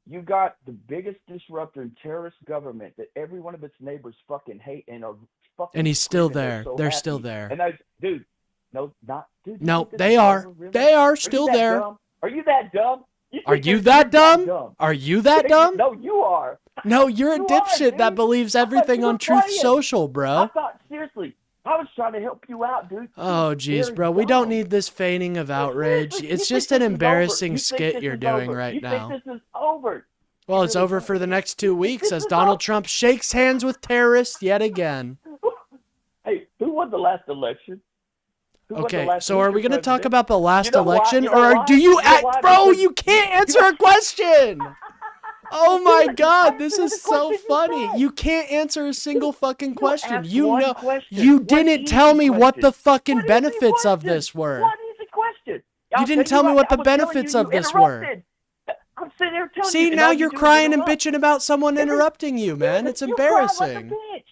[SPEAKER 4] You got the biggest disruptor and terrorist government that every one of its neighbors fucking hate and are fucking.
[SPEAKER 1] And he's still
[SPEAKER 4] screaming.
[SPEAKER 1] there.
[SPEAKER 4] So
[SPEAKER 1] They're
[SPEAKER 4] happy.
[SPEAKER 1] still there.
[SPEAKER 4] And I, dude, no, not dude. you
[SPEAKER 1] No,
[SPEAKER 4] think this
[SPEAKER 1] they
[SPEAKER 4] is
[SPEAKER 1] are.
[SPEAKER 4] over, really?
[SPEAKER 1] They are
[SPEAKER 4] Are
[SPEAKER 1] still
[SPEAKER 4] you that
[SPEAKER 1] there.
[SPEAKER 4] dumb? Are you that dumb?
[SPEAKER 1] Are
[SPEAKER 4] think
[SPEAKER 1] you
[SPEAKER 4] you're
[SPEAKER 1] that dumb?
[SPEAKER 4] dumb?
[SPEAKER 1] Are you that dumb?
[SPEAKER 4] No, you are.
[SPEAKER 1] No, you're a
[SPEAKER 4] You are,
[SPEAKER 1] dipshit that
[SPEAKER 4] dude.
[SPEAKER 1] believes
[SPEAKER 4] I thought
[SPEAKER 1] everything
[SPEAKER 4] you were
[SPEAKER 1] on Truth
[SPEAKER 4] playing.
[SPEAKER 1] Social,
[SPEAKER 4] I
[SPEAKER 1] bro.
[SPEAKER 4] thought seriously. I was trying to help you out, dude.
[SPEAKER 1] Oh, jeez,
[SPEAKER 4] Very
[SPEAKER 1] bro. We don't
[SPEAKER 4] dumb.
[SPEAKER 1] need this feigning of outrage.
[SPEAKER 4] Seriously,
[SPEAKER 1] It's
[SPEAKER 4] you
[SPEAKER 1] just
[SPEAKER 4] think
[SPEAKER 1] an
[SPEAKER 4] this is
[SPEAKER 1] embarrassing
[SPEAKER 4] over. You think
[SPEAKER 1] skit
[SPEAKER 4] this
[SPEAKER 1] you're
[SPEAKER 4] is
[SPEAKER 1] doing
[SPEAKER 4] over.
[SPEAKER 1] right
[SPEAKER 4] you
[SPEAKER 1] now.
[SPEAKER 4] think this is over.
[SPEAKER 1] Well,
[SPEAKER 4] You
[SPEAKER 1] it's
[SPEAKER 4] really
[SPEAKER 1] over
[SPEAKER 4] don't.
[SPEAKER 1] for the next 2 weeks
[SPEAKER 4] This
[SPEAKER 1] as
[SPEAKER 4] is
[SPEAKER 1] Donald
[SPEAKER 4] over.
[SPEAKER 1] Trump shakes hands with terrorists yet again.
[SPEAKER 4] Hey, who won the last election? Who won the
[SPEAKER 1] Okay,
[SPEAKER 4] last
[SPEAKER 1] so are we
[SPEAKER 4] election,
[SPEAKER 1] going to talk
[SPEAKER 4] President?
[SPEAKER 1] about the last
[SPEAKER 4] You know why?
[SPEAKER 1] election,
[SPEAKER 4] You know
[SPEAKER 1] or
[SPEAKER 4] why?
[SPEAKER 1] do you
[SPEAKER 4] You know
[SPEAKER 1] act,
[SPEAKER 4] why?
[SPEAKER 1] bro?
[SPEAKER 4] Because-
[SPEAKER 1] You can't answer a question. Oh my God, this
[SPEAKER 4] Answer
[SPEAKER 1] is
[SPEAKER 4] the
[SPEAKER 1] so
[SPEAKER 4] question you
[SPEAKER 1] funny.
[SPEAKER 4] said.
[SPEAKER 1] You can't answer a single fucking question.
[SPEAKER 4] asked
[SPEAKER 1] You
[SPEAKER 4] one
[SPEAKER 1] know,
[SPEAKER 4] question.
[SPEAKER 1] you
[SPEAKER 4] One
[SPEAKER 1] didn't
[SPEAKER 4] easy
[SPEAKER 1] tell me what
[SPEAKER 4] question.
[SPEAKER 1] the fucking
[SPEAKER 4] One easy
[SPEAKER 1] benefits of
[SPEAKER 4] question.
[SPEAKER 1] this were.
[SPEAKER 4] One easy question. I'll
[SPEAKER 1] didn't
[SPEAKER 4] tell
[SPEAKER 1] tell me
[SPEAKER 4] right
[SPEAKER 1] what
[SPEAKER 4] now.
[SPEAKER 1] the
[SPEAKER 4] I was telling
[SPEAKER 1] benefits
[SPEAKER 4] you,
[SPEAKER 1] of
[SPEAKER 4] you
[SPEAKER 1] this were.
[SPEAKER 4] interrupted. I'm sitting there telling you.
[SPEAKER 1] See,
[SPEAKER 4] and
[SPEAKER 1] now
[SPEAKER 4] you
[SPEAKER 1] you're
[SPEAKER 4] do is
[SPEAKER 1] crying and
[SPEAKER 4] interrupt.
[SPEAKER 1] bitching about someone interrupting you, man. It's
[SPEAKER 4] You cry like a
[SPEAKER 1] embarrassing.
[SPEAKER 4] bitch.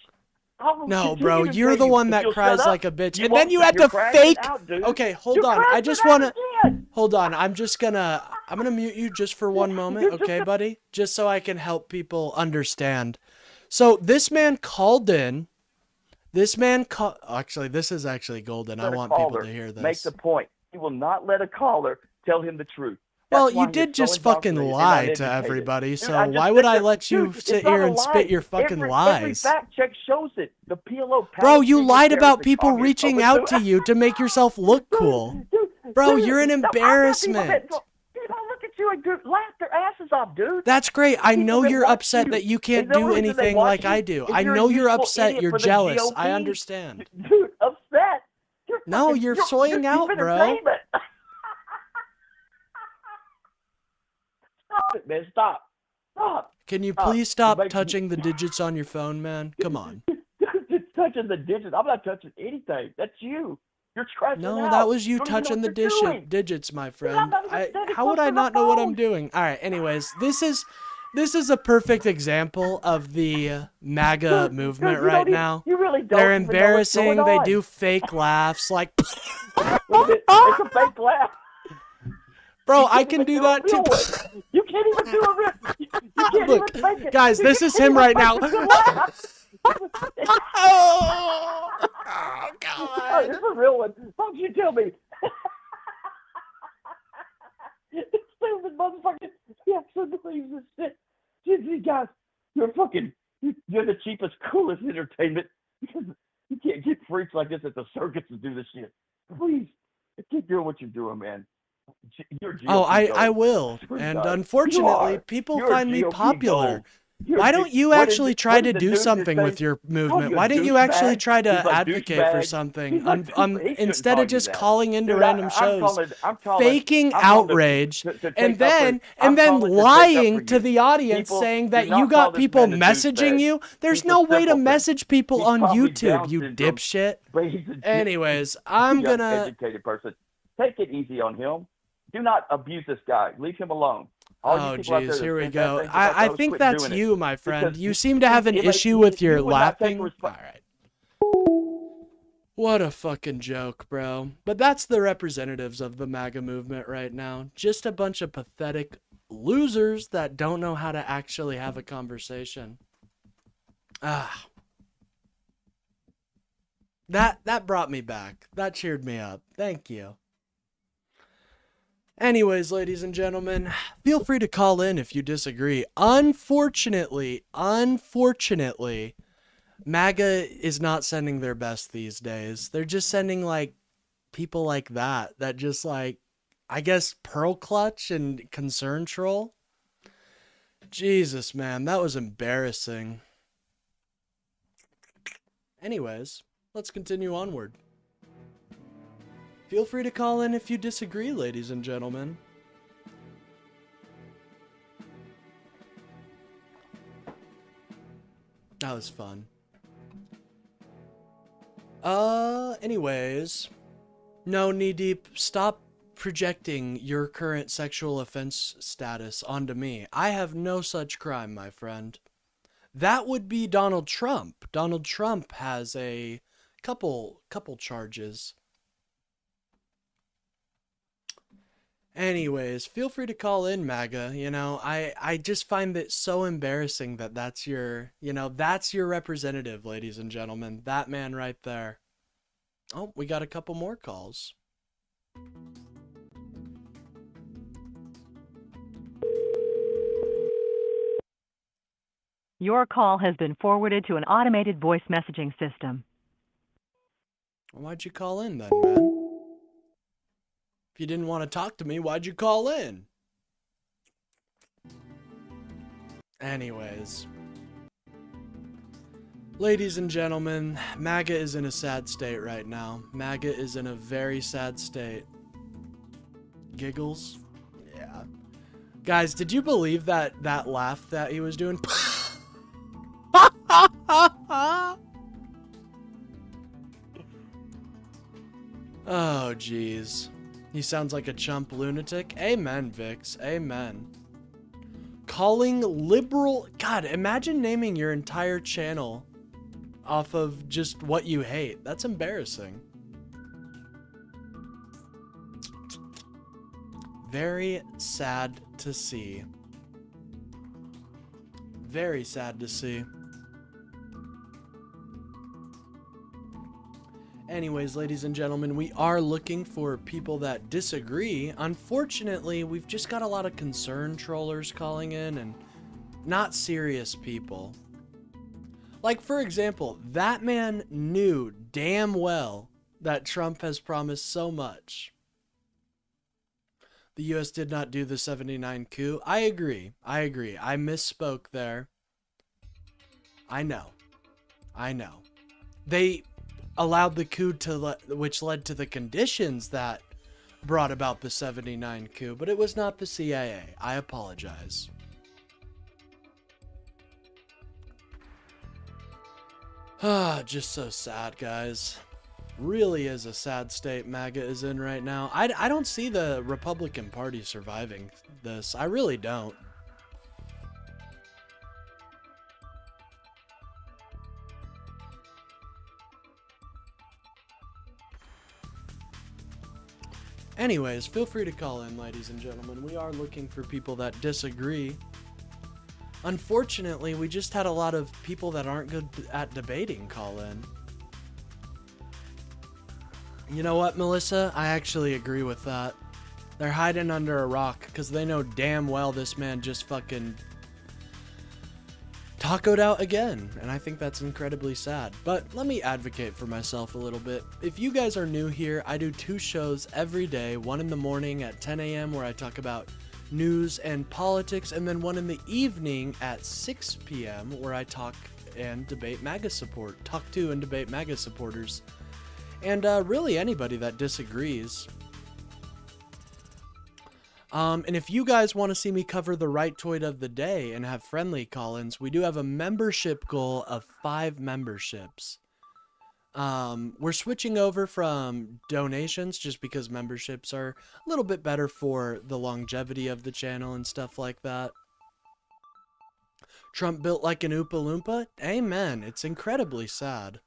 [SPEAKER 4] I will
[SPEAKER 1] No,
[SPEAKER 4] continue
[SPEAKER 1] bro,
[SPEAKER 4] to
[SPEAKER 1] you're
[SPEAKER 4] tell
[SPEAKER 1] the
[SPEAKER 4] you,
[SPEAKER 1] one
[SPEAKER 4] if
[SPEAKER 1] that
[SPEAKER 4] you'll
[SPEAKER 1] cries
[SPEAKER 4] shut
[SPEAKER 1] like
[SPEAKER 4] up,
[SPEAKER 1] a bitch.
[SPEAKER 4] you
[SPEAKER 1] And then
[SPEAKER 4] won't.
[SPEAKER 1] you had
[SPEAKER 4] You're
[SPEAKER 1] to
[SPEAKER 4] crashing
[SPEAKER 1] fake.
[SPEAKER 4] out, dude.
[SPEAKER 1] Okay, hold
[SPEAKER 4] You're
[SPEAKER 1] on. I
[SPEAKER 4] crashing
[SPEAKER 1] just
[SPEAKER 4] out
[SPEAKER 1] want to.
[SPEAKER 4] again.
[SPEAKER 1] Hold on. I'm gonna mute you just for one moment, okay, buddy? Just so I can help people understand. So this man called in. Actually, this is actually golden. I
[SPEAKER 4] Let a
[SPEAKER 1] want people
[SPEAKER 4] caller
[SPEAKER 1] to hear
[SPEAKER 4] Make
[SPEAKER 1] this.
[SPEAKER 4] the point. He will not let a caller tell him the truth.
[SPEAKER 1] Well,
[SPEAKER 4] That's why
[SPEAKER 1] you
[SPEAKER 4] he
[SPEAKER 1] did
[SPEAKER 4] is so
[SPEAKER 1] just fucking
[SPEAKER 4] indoctrinated and
[SPEAKER 1] lie to
[SPEAKER 4] uneducated.
[SPEAKER 1] everybody,
[SPEAKER 4] Dude,
[SPEAKER 1] so
[SPEAKER 4] I just
[SPEAKER 1] why would
[SPEAKER 4] said
[SPEAKER 1] I
[SPEAKER 4] that-
[SPEAKER 1] let you
[SPEAKER 4] dude,
[SPEAKER 1] sit
[SPEAKER 4] it's not
[SPEAKER 1] here
[SPEAKER 4] a
[SPEAKER 1] and
[SPEAKER 4] lie.
[SPEAKER 1] spit your fucking
[SPEAKER 4] Every
[SPEAKER 1] lies?
[SPEAKER 4] fact check shows it. The PLO.
[SPEAKER 1] Bro, you
[SPEAKER 4] Palestinian
[SPEAKER 1] lied about
[SPEAKER 4] terrorists and
[SPEAKER 1] people
[SPEAKER 4] communists
[SPEAKER 1] reaching
[SPEAKER 4] overthrew-
[SPEAKER 1] out to you to make yourself look cool. Bro, you're an
[SPEAKER 4] no, I've got
[SPEAKER 1] embarrassment.
[SPEAKER 4] People look at you and laugh their asses off, dude.
[SPEAKER 1] That's great. I
[SPEAKER 4] People
[SPEAKER 1] know
[SPEAKER 4] that
[SPEAKER 1] you're
[SPEAKER 4] watch
[SPEAKER 1] upset
[SPEAKER 4] you.
[SPEAKER 1] that you
[SPEAKER 4] Is
[SPEAKER 1] can't
[SPEAKER 4] the
[SPEAKER 1] do
[SPEAKER 4] reason they
[SPEAKER 1] anything
[SPEAKER 4] watch
[SPEAKER 1] like
[SPEAKER 4] you?
[SPEAKER 1] I do.
[SPEAKER 4] Is
[SPEAKER 1] I
[SPEAKER 4] you're a
[SPEAKER 1] know you're
[SPEAKER 4] useful
[SPEAKER 1] upset.
[SPEAKER 4] idiot
[SPEAKER 1] You're
[SPEAKER 4] for the
[SPEAKER 1] jealous.
[SPEAKER 4] GOP?
[SPEAKER 1] I understand.
[SPEAKER 4] Dude, upset?
[SPEAKER 1] No, you're soying out,
[SPEAKER 4] cheap
[SPEAKER 1] bro.
[SPEAKER 4] entertainment. Stop it, man. Stop.
[SPEAKER 1] Can you
[SPEAKER 4] Stop.
[SPEAKER 1] please stop
[SPEAKER 4] It makes me-
[SPEAKER 1] touching the digits on your phone, man? Come on.
[SPEAKER 4] Just touching the digits. I'm not touching anything. That's you. You're scratching
[SPEAKER 1] No,
[SPEAKER 4] out.
[SPEAKER 1] that was you
[SPEAKER 4] Don't even know
[SPEAKER 1] touching
[SPEAKER 4] what
[SPEAKER 1] the
[SPEAKER 4] you're doing.
[SPEAKER 1] digits, my
[SPEAKER 4] I'm
[SPEAKER 1] friend.
[SPEAKER 4] not even standing
[SPEAKER 1] How would
[SPEAKER 4] close
[SPEAKER 1] I
[SPEAKER 4] to the
[SPEAKER 1] not know what I'm
[SPEAKER 4] phone.
[SPEAKER 1] doing? All right. Anyways, this is a perfect example of the MAGA
[SPEAKER 4] Dude,
[SPEAKER 1] movement
[SPEAKER 4] you
[SPEAKER 1] right
[SPEAKER 4] don't even-
[SPEAKER 1] now.
[SPEAKER 4] You really don't
[SPEAKER 1] They're
[SPEAKER 4] even know what's
[SPEAKER 1] embarrassing.
[SPEAKER 4] going
[SPEAKER 1] They
[SPEAKER 4] on.
[SPEAKER 1] do fake laughs like,
[SPEAKER 4] It's a fake laugh.
[SPEAKER 1] bro,
[SPEAKER 4] You
[SPEAKER 1] I
[SPEAKER 4] can't
[SPEAKER 1] can
[SPEAKER 4] even
[SPEAKER 1] do
[SPEAKER 4] a
[SPEAKER 1] that too.
[SPEAKER 4] real one. You can't even do a real. You can't
[SPEAKER 1] Look,
[SPEAKER 4] even fake it.
[SPEAKER 1] guys,
[SPEAKER 4] You
[SPEAKER 1] this is
[SPEAKER 4] can't
[SPEAKER 1] him
[SPEAKER 4] even
[SPEAKER 1] right
[SPEAKER 4] fake
[SPEAKER 1] now.
[SPEAKER 4] a good laugh.
[SPEAKER 1] Oh,
[SPEAKER 4] Oh,
[SPEAKER 1] God.
[SPEAKER 4] here's a real one. Why don't you tell me? This stupid motherfucker. He actually believes this shit. You guys, you're the cheapest, coolest entertainment because you can't get freaks like this at the circus to do this shit. Please, keep doing what you're doing, man. You're GOP
[SPEAKER 1] Oh, I
[SPEAKER 4] gold.
[SPEAKER 1] will.
[SPEAKER 4] Swear to
[SPEAKER 1] And
[SPEAKER 4] God.
[SPEAKER 1] unfortunately,
[SPEAKER 4] You are.
[SPEAKER 1] people
[SPEAKER 4] You're
[SPEAKER 1] find me
[SPEAKER 4] GOP
[SPEAKER 1] popular.
[SPEAKER 4] gold. You're
[SPEAKER 1] Why
[SPEAKER 4] G-
[SPEAKER 1] don't you
[SPEAKER 4] what is
[SPEAKER 1] actually
[SPEAKER 4] it-
[SPEAKER 1] try
[SPEAKER 4] what
[SPEAKER 1] to
[SPEAKER 4] is the
[SPEAKER 1] do
[SPEAKER 4] dude that
[SPEAKER 1] something
[SPEAKER 4] say-
[SPEAKER 1] with your
[SPEAKER 4] Oh,
[SPEAKER 1] movement?
[SPEAKER 4] you
[SPEAKER 1] Why don't you actually
[SPEAKER 4] douchebag.
[SPEAKER 1] try to
[SPEAKER 4] He's a
[SPEAKER 1] advocate for
[SPEAKER 4] douchebag.
[SPEAKER 1] something
[SPEAKER 4] He's a douchebag. He shouldn't
[SPEAKER 1] instead
[SPEAKER 4] call
[SPEAKER 1] of
[SPEAKER 4] you
[SPEAKER 1] just
[SPEAKER 4] that.
[SPEAKER 1] calling into
[SPEAKER 4] Dude,
[SPEAKER 1] random
[SPEAKER 4] I'm
[SPEAKER 1] shows,
[SPEAKER 4] calling-
[SPEAKER 1] faking
[SPEAKER 4] I'm calling
[SPEAKER 1] outrage,
[SPEAKER 4] to take
[SPEAKER 1] and
[SPEAKER 4] up
[SPEAKER 1] then
[SPEAKER 4] for- I'm calling to take up
[SPEAKER 1] lying
[SPEAKER 4] for
[SPEAKER 1] to
[SPEAKER 4] you.
[SPEAKER 1] the audience
[SPEAKER 4] People
[SPEAKER 1] saying
[SPEAKER 4] do
[SPEAKER 1] that
[SPEAKER 4] not
[SPEAKER 1] you
[SPEAKER 4] call
[SPEAKER 1] got
[SPEAKER 4] this
[SPEAKER 1] people
[SPEAKER 4] man a
[SPEAKER 1] messaging
[SPEAKER 4] douchebag.
[SPEAKER 1] you. There's
[SPEAKER 4] He's a
[SPEAKER 1] no way to
[SPEAKER 4] simpleton.
[SPEAKER 1] message people
[SPEAKER 4] He's
[SPEAKER 1] on
[SPEAKER 4] probably
[SPEAKER 1] YouTube,
[SPEAKER 4] Down
[SPEAKER 1] you
[SPEAKER 4] syndrome.
[SPEAKER 1] dipshit.
[SPEAKER 4] But he's a
[SPEAKER 1] Anyways, I'm
[SPEAKER 4] young,
[SPEAKER 1] gonna.
[SPEAKER 4] educated person. Take it easy on him. Do not abuse this guy. Leave him alone. All you
[SPEAKER 1] Oh,
[SPEAKER 4] people out there
[SPEAKER 1] jeez,
[SPEAKER 4] that
[SPEAKER 1] here we
[SPEAKER 4] think bad
[SPEAKER 1] go.
[SPEAKER 4] things about
[SPEAKER 1] I
[SPEAKER 4] those,
[SPEAKER 1] think
[SPEAKER 4] quit
[SPEAKER 1] that's
[SPEAKER 4] doing it.
[SPEAKER 1] you, my friend.
[SPEAKER 4] Because
[SPEAKER 1] You seem to have an
[SPEAKER 4] if
[SPEAKER 1] issue with your
[SPEAKER 4] you would not take
[SPEAKER 1] laughing. All
[SPEAKER 4] resp-
[SPEAKER 1] right. What a fucking joke, bro. But that's the representatives of the MAGA movement right now. Just a bunch of pathetic losers that don't know how to actually have a conversation. Ah. That brought me back. That cheered me up. Thank you. Anyways, ladies and gentlemen, feel free to call in if you disagree. Unfortunately, MAGA is not sending their best these days. They're just sending like people like that just like, I guess, pearl clutch and concern troll. Jesus, man, that was embarrassing. Anyways, let's continue onward. Feel free to call in if you disagree, ladies and gentlemen. That was fun. Anyways, No, Knee Deep, stop projecting your current sexual offense status onto me. I have no such crime, my friend. That would be Donald Trump. Donald Trump has a couple charges. Anyways, feel free to call in, MAGA. You know, I just find it so embarrassing that that's your, that's your representative, ladies and gentlemen. That man right there. Oh, we got a couple more calls.
[SPEAKER 5] Your call has been forwarded to an automated voice messaging system.
[SPEAKER 1] Why'd you call in then, man? If you didn't want to talk to me, why'd you call in? Anyways. Ladies and gentlemen, MAGA is in a sad state right now. MAGA is in a very sad state. Giggles? Yeah. Guys, did you believe that laugh that he was doing? Oh, jeez. He sounds like a chump lunatic. Amen, Vix. Amen. Calling liberal... God, imagine naming your entire channel off of just what you hate. That's embarrassing. Very sad to see. Very sad to see. Anyways, ladies and gentlemen, we are looking for people that disagree. Unfortunately, we've just got a lot of concerned trollers calling in and not serious people. Like, for example, that man knew damn well that Trump has promised so much. The U.S. did not do the 79 coup. I agree. I misspoke there. I know. They allowed the coup which led to the conditions that brought about the 79 coup, but it was not the CIA. I apologize. Just so sad, guys. Really is a sad state MAGA is in right now. I don't see the Republican Party surviving this. I really don't. Anyways, feel free to call in, ladies and gentlemen. We are looking for people that disagree. Unfortunately, we just had a lot of people that aren't good at debating call in. You know what, Melissa? I actually agree with that. They're hiding under a rock because they know damn well this man just fucking tacoed out again, and I think that's incredibly sad. But let me advocate for myself a little bit. If you guys are new here, I do 2 shows every day, one in the morning at 10 a.m. where I talk about news and politics, and then one in the evening at 6 p.m. where I talk and debate MAGA support, talk to and debate MAGA supporters, and really anybody that disagrees. And if you guys want to see me cover the right toy of the day and have friendly call-ins, we do have a membership goal of 5 memberships. We're switching over from donations just because memberships are a little bit better for the longevity of the channel and stuff like that. Trump built like an Oompa Loompa? Amen. It's incredibly sad.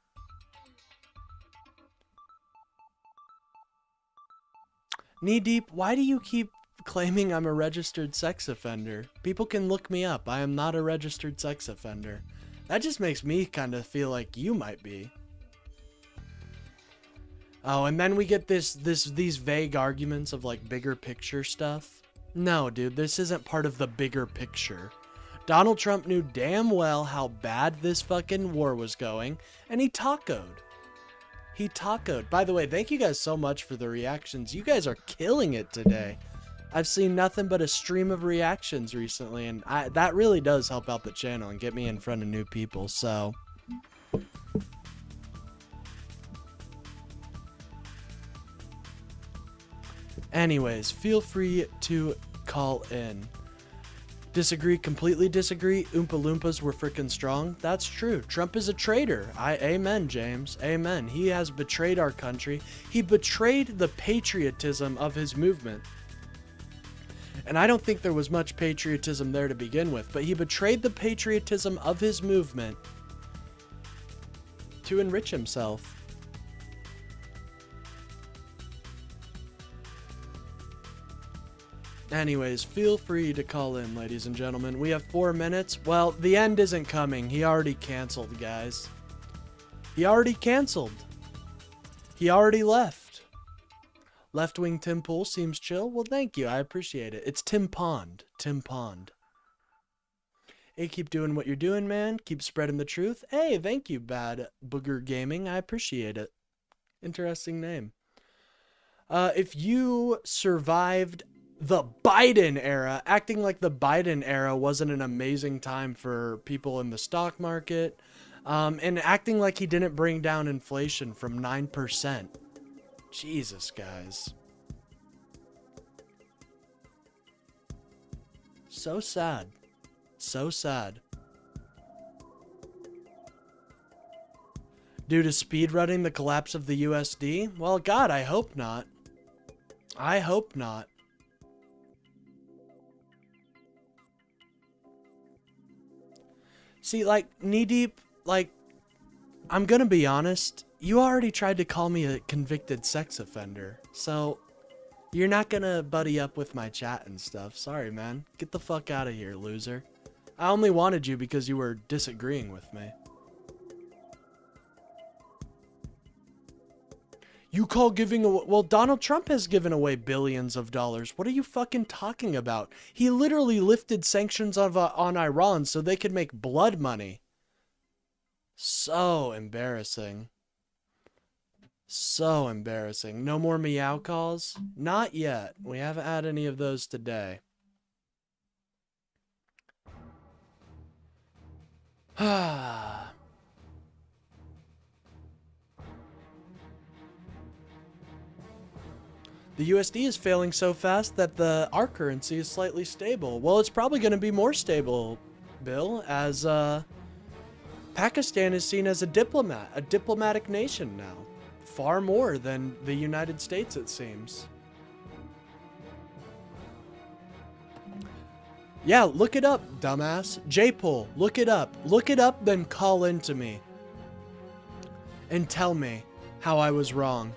[SPEAKER 1] Knee Deep, why do you keep claiming I'm a registered sex offender? People can look me up. I am not a registered sex offender. That just makes me kind of feel like you might be. Oh, and then we get these vague arguments of like bigger picture stuff. No, dude, this isn't part of the bigger picture. Donald Trump knew damn well how bad this fucking war was going, and he tacoed. He tacoed. By the way, thank you guys so much for the reactions. You guys are killing it today. I've seen nothing but a stream of reactions recently, and that really does help out the channel and get me in front of new people, so. Anyways, feel free to call in. Disagree, completely disagree. Oompa Loompas were freaking strong. That's true. Trump is a traitor. Amen, James. Amen. He has betrayed our country. He betrayed the patriotism of his movement. And I don't think there was much patriotism there to begin with, but he betrayed the patriotism of his movement to enrich himself. Anyways, feel free to call in, ladies and gentlemen. We have 4 minutes. Well, the end isn't coming. He already canceled, guys. He already canceled. He already left. Left-wing Tim Pool seems chill. Well, thank you. I appreciate it. It's Tim Pond. Tim Pond. Hey, keep doing what you're doing, man. Keep spreading the truth. Hey, thank you, Bad Booger Gaming. I appreciate it. Interesting name. If you survived the Biden era, acting like the Biden era wasn't an amazing time for people in the stock market, and acting like he didn't bring down inflation from 9%. Jesus, guys. So sad. So sad. Due to speedrunning the collapse of the USD? Well, God, I hope not. I hope not. See, like, Knee Deep, like, I'm gonna be honest, you already tried to call me a convicted sex offender, so you're not gonna buddy up with my chat and stuff. Sorry, man. Get the fuck out of here, loser. I only wanted you because you were disagreeing with me. You call giving away... Well, Donald Trump has given away billions of dollars. What are you fucking talking about? He literally lifted sanctions on Iran so they could make blood money. So embarrassing. So embarrassing. No more meow calls? Not yet. We haven't had any of those today. Ah. The USD is failing so fast that our currency is slightly stable. Well, it's probably going to be more stable, Bill, as Pakistan is seen as a diplomatic nation now. Far more than the United States, it seems. Yeah, look it up, dumbass. J-Pull, look it up. Look it up, then call into me. And tell me how I was wrong.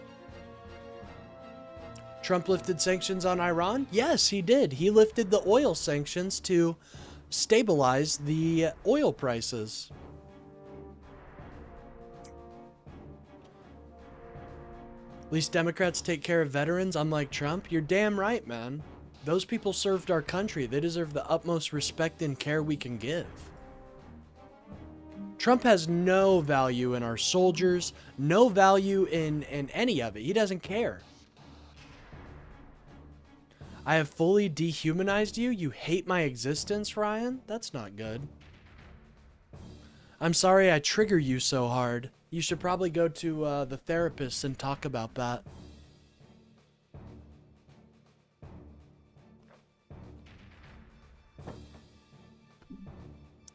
[SPEAKER 1] Trump lifted sanctions on Iran? Yes, he did. He lifted the oil sanctions to stabilize the oil prices. At least Democrats take care of veterans, unlike Trump. You're damn right, man. Those people served our country. They deserve the utmost respect and care we can give. Trump has no value in our soldiers, no value in any of it. He doesn't care. I have fully dehumanized you? You hate my existence, Ryan? That's not good. I'm sorry I trigger you so hard. You should probably go to the therapist and talk about that.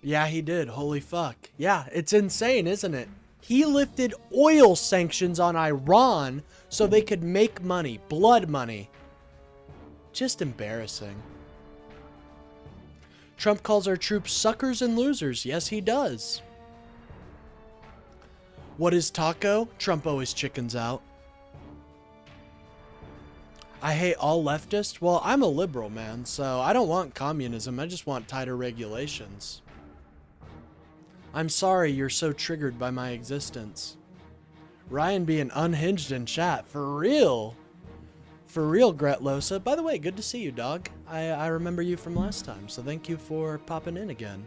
[SPEAKER 1] Yeah, he did. Holy fuck. Yeah, it's insane, isn't it? He lifted oil sanctions on Iran so they could make money, blood money. Just embarrassing. Trump calls our troops suckers and losers. Yes, he does. What is taco? Trump always chickens out. I hate all leftists. Well, I'm a liberal, man, so I don't want communism. I just want tighter regulations. I'm sorry you're so triggered by my existence. Ryan being unhinged in chat. For real. For real, Gretlosa. By the way, good to see you, dog. I remember you from last time, so thank you for popping in again.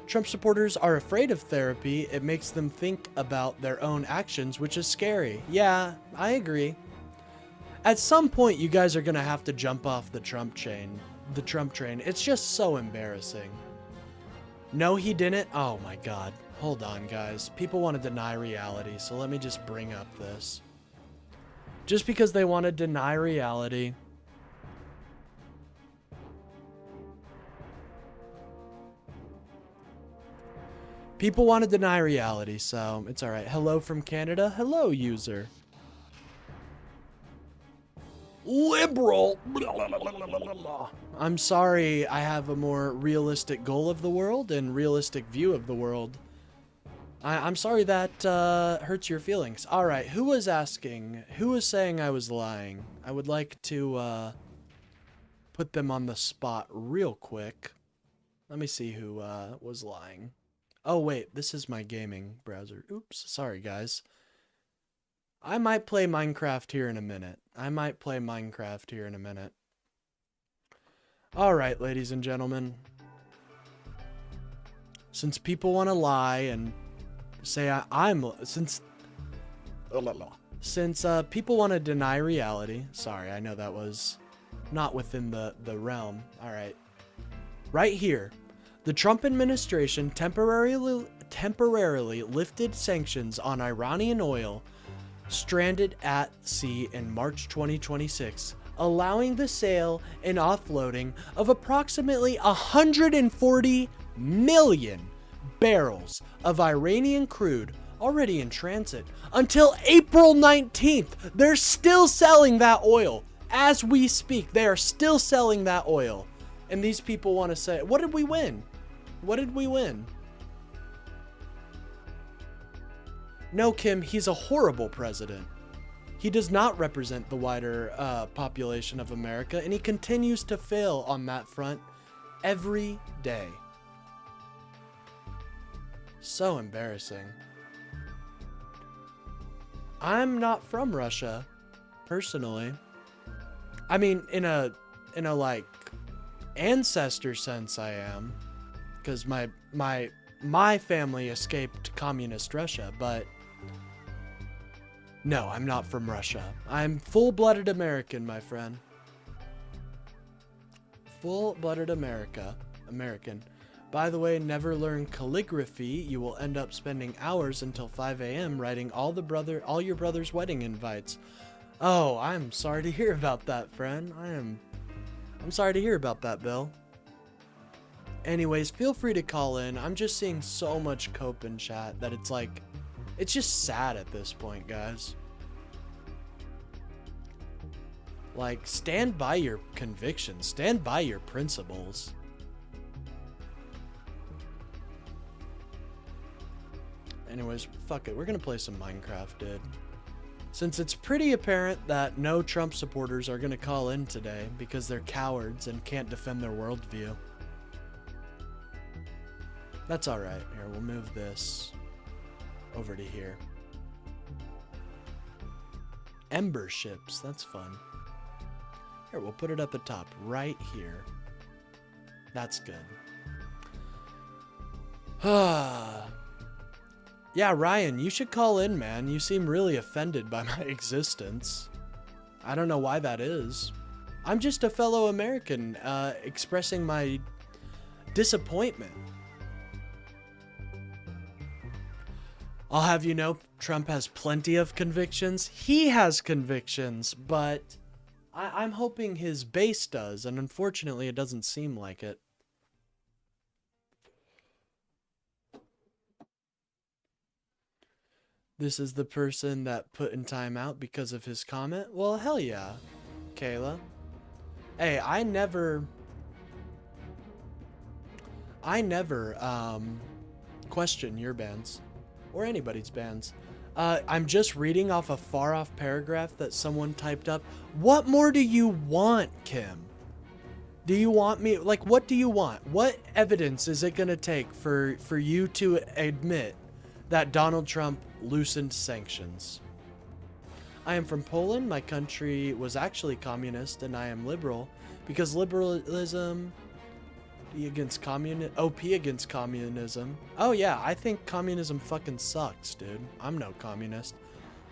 [SPEAKER 1] Trump supporters are afraid of therapy. It makes them think about their own actions, which is scary. Yeah, I agree. At some point, you guys are going to have to jump off the Trump train. It's just so embarrassing. No, he didn't. Oh my God. Hold on, guys. People want to deny reality, so let me just bring up this. Just because they want to deny reality. People want to deny reality, so it's all right. Hello from Canada. Hello, user. Liberal. I'm sorry, I have a more realistic goal of the world and realistic view of the world. I'm sorry that hurts your feelings. All right, who was asking? Who was saying I was lying? I would like to put them on the spot real quick. Let me see who was lying. Oh, wait, this is my gaming browser. Oops, sorry, guys. I might play Minecraft here in a minute. All right, ladies and gentlemen. Since people want to lie and say since people want to deny reality. Sorry, I know that was not within the realm. All right. Right here. The Trump administration temporarily lifted sanctions on Iranian oil stranded at sea in March 2026, allowing the sale and offloading of approximately 140 million barrels of Iranian crude already in transit until April 19th. They're still selling that oil as we speak. They are still selling that oil. And these people want to say, what did we win? What did we win? No, Kim, he's a horrible president. He does not represent the wider population of America, and he continues to fail on that front every day. So embarrassing. I'm not from Russia, personally. I mean, in a like ancestor sense, I am, because my family escaped communist Russia, but no, I'm not from Russia. I'm full-blooded American, my friend. Full-blooded American. By the way, never learn calligraphy. You will end up spending hours until 5 a.m. writing all your brother's wedding invites. Oh, I'm sorry to hear about that, friend. I'm sorry to hear about that, Bill. Anyways, feel free to call in. I'm just seeing so much cope in chat that it's like, it's just sad at this point, guys. Like, stand by your convictions. Stand by your principles. Anyways, fuck it. We're gonna play some Minecraft, dude. Since it's pretty apparent that no Trump supporters are gonna call in today because they're cowards and can't defend their worldview. That's alright. Here, we'll move this over to here. Ember ships. That's fun. Here, we'll put it at the top right here. That's good. Yeah, Ryan, you should call in, man. You seem really offended by my existence. I don't know why that is. I'm just a fellow American expressing my disappointment. I'll have you know, Trump has plenty of convictions. He has convictions, but I'm hoping his base does, and unfortunately it doesn't seem like it. This is the person that put in timeout because of his comment? Well, hell yeah, Kayla. Hey, I never question your bans or anybody's bans. I'm just reading off a far off paragraph that someone typed up. What more do you want, Kim? Do you want me, like, what do you want? What evidence is it gonna take for you to admit that Donald Trump loosened sanctions? I am from Poland. My country was actually communist, and I am liberal because liberalism against OP against communism. Oh yeah, I think communism fucking sucks, dude. I'm no communist.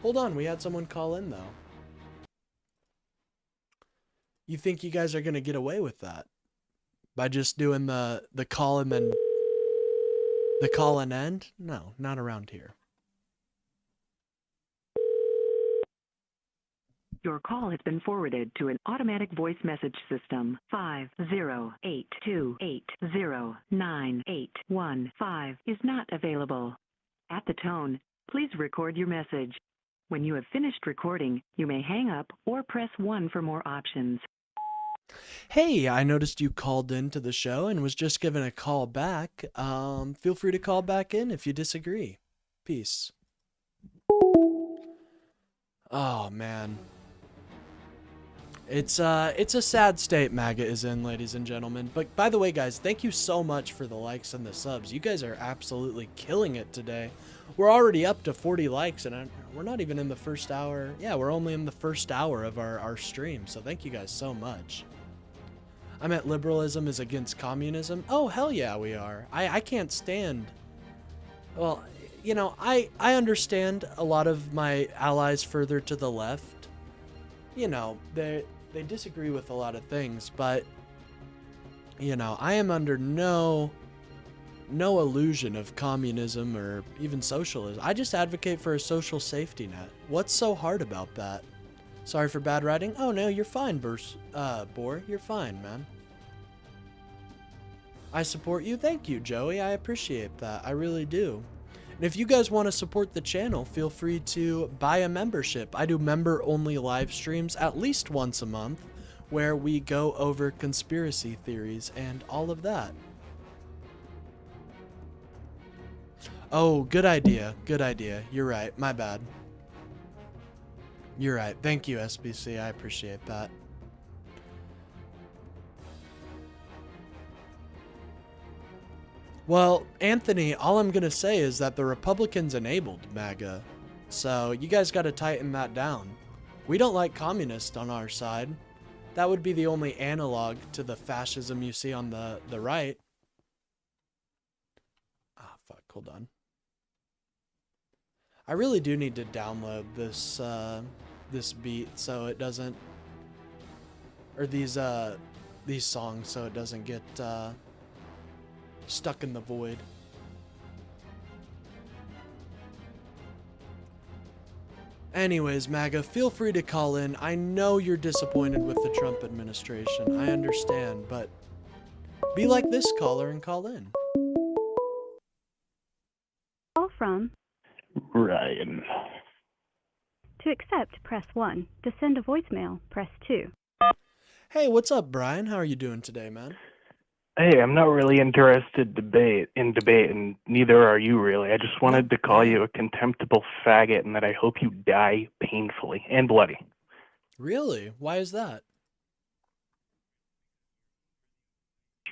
[SPEAKER 1] Hold on, we had someone call in though. You think you guys are gonna get away with that by just doing the call and then the call and end? No, not around here.
[SPEAKER 5] Your call has been forwarded to an automatic voice message system. 50828098115 is not available. At the tone, please record your message. When you have finished recording, you may hang up or press 1 for more options.
[SPEAKER 1] Hey, I noticed you called into the show and was just given a call back. Feel free to call back in if you disagree. Peace. Oh, man. It's a sad state MAGA is in, ladies and gentlemen. But by the way, guys, thank you so much for the likes and the subs. You guys are absolutely killing it today. We're already up to 40 likes, and we're not even in the first hour. Yeah, we're only in the first hour of our stream, so thank you guys so much. I meant liberalism is against communism. Oh, hell yeah, we are. I can't stand... Well, you know, I understand a lot of my allies further to the left. You know, they disagree with a lot of things, but, you know, I am under no illusion of communism or even socialism. I just advocate for a social safety net. What's so hard about that? Sorry for bad writing? Oh no, you're fine, Boar. You're fine, man. I support you. Thank you, Joey. I appreciate that. I really do. And if you guys want to support the channel, feel free to buy a membership. I do member-only live streams at least once a month where we go over conspiracy theories and all of that. Oh, good idea. Good idea. You're right. My bad. You're right. Thank you, SBC. I appreciate that. Well, Anthony, all I'm going to say is that the Republicans enabled MAGA. So you guys got to tighten that down. We don't like communists on our side. That would be the only analog to the fascism you see on the right. Ah, fuck. Hold on. I really do need to download this this beat so it doesn't, or these songs so it doesn't get stuck in the void. Anyways, MAGA, feel free to call in. I know you're disappointed with the Trump administration. I understand, but be like this caller and call in.
[SPEAKER 2] Call from.
[SPEAKER 4] Ryan.
[SPEAKER 2] To accept, press 1. To send a voicemail, press 2.
[SPEAKER 1] Hey, what's up, Brian? How are you doing today, man?
[SPEAKER 6] Hey, I'm not really interested in debate, and neither are you really. I just wanted to call you a contemptible faggot and that I hope you die painfully and bloody.
[SPEAKER 1] Really? Why is that?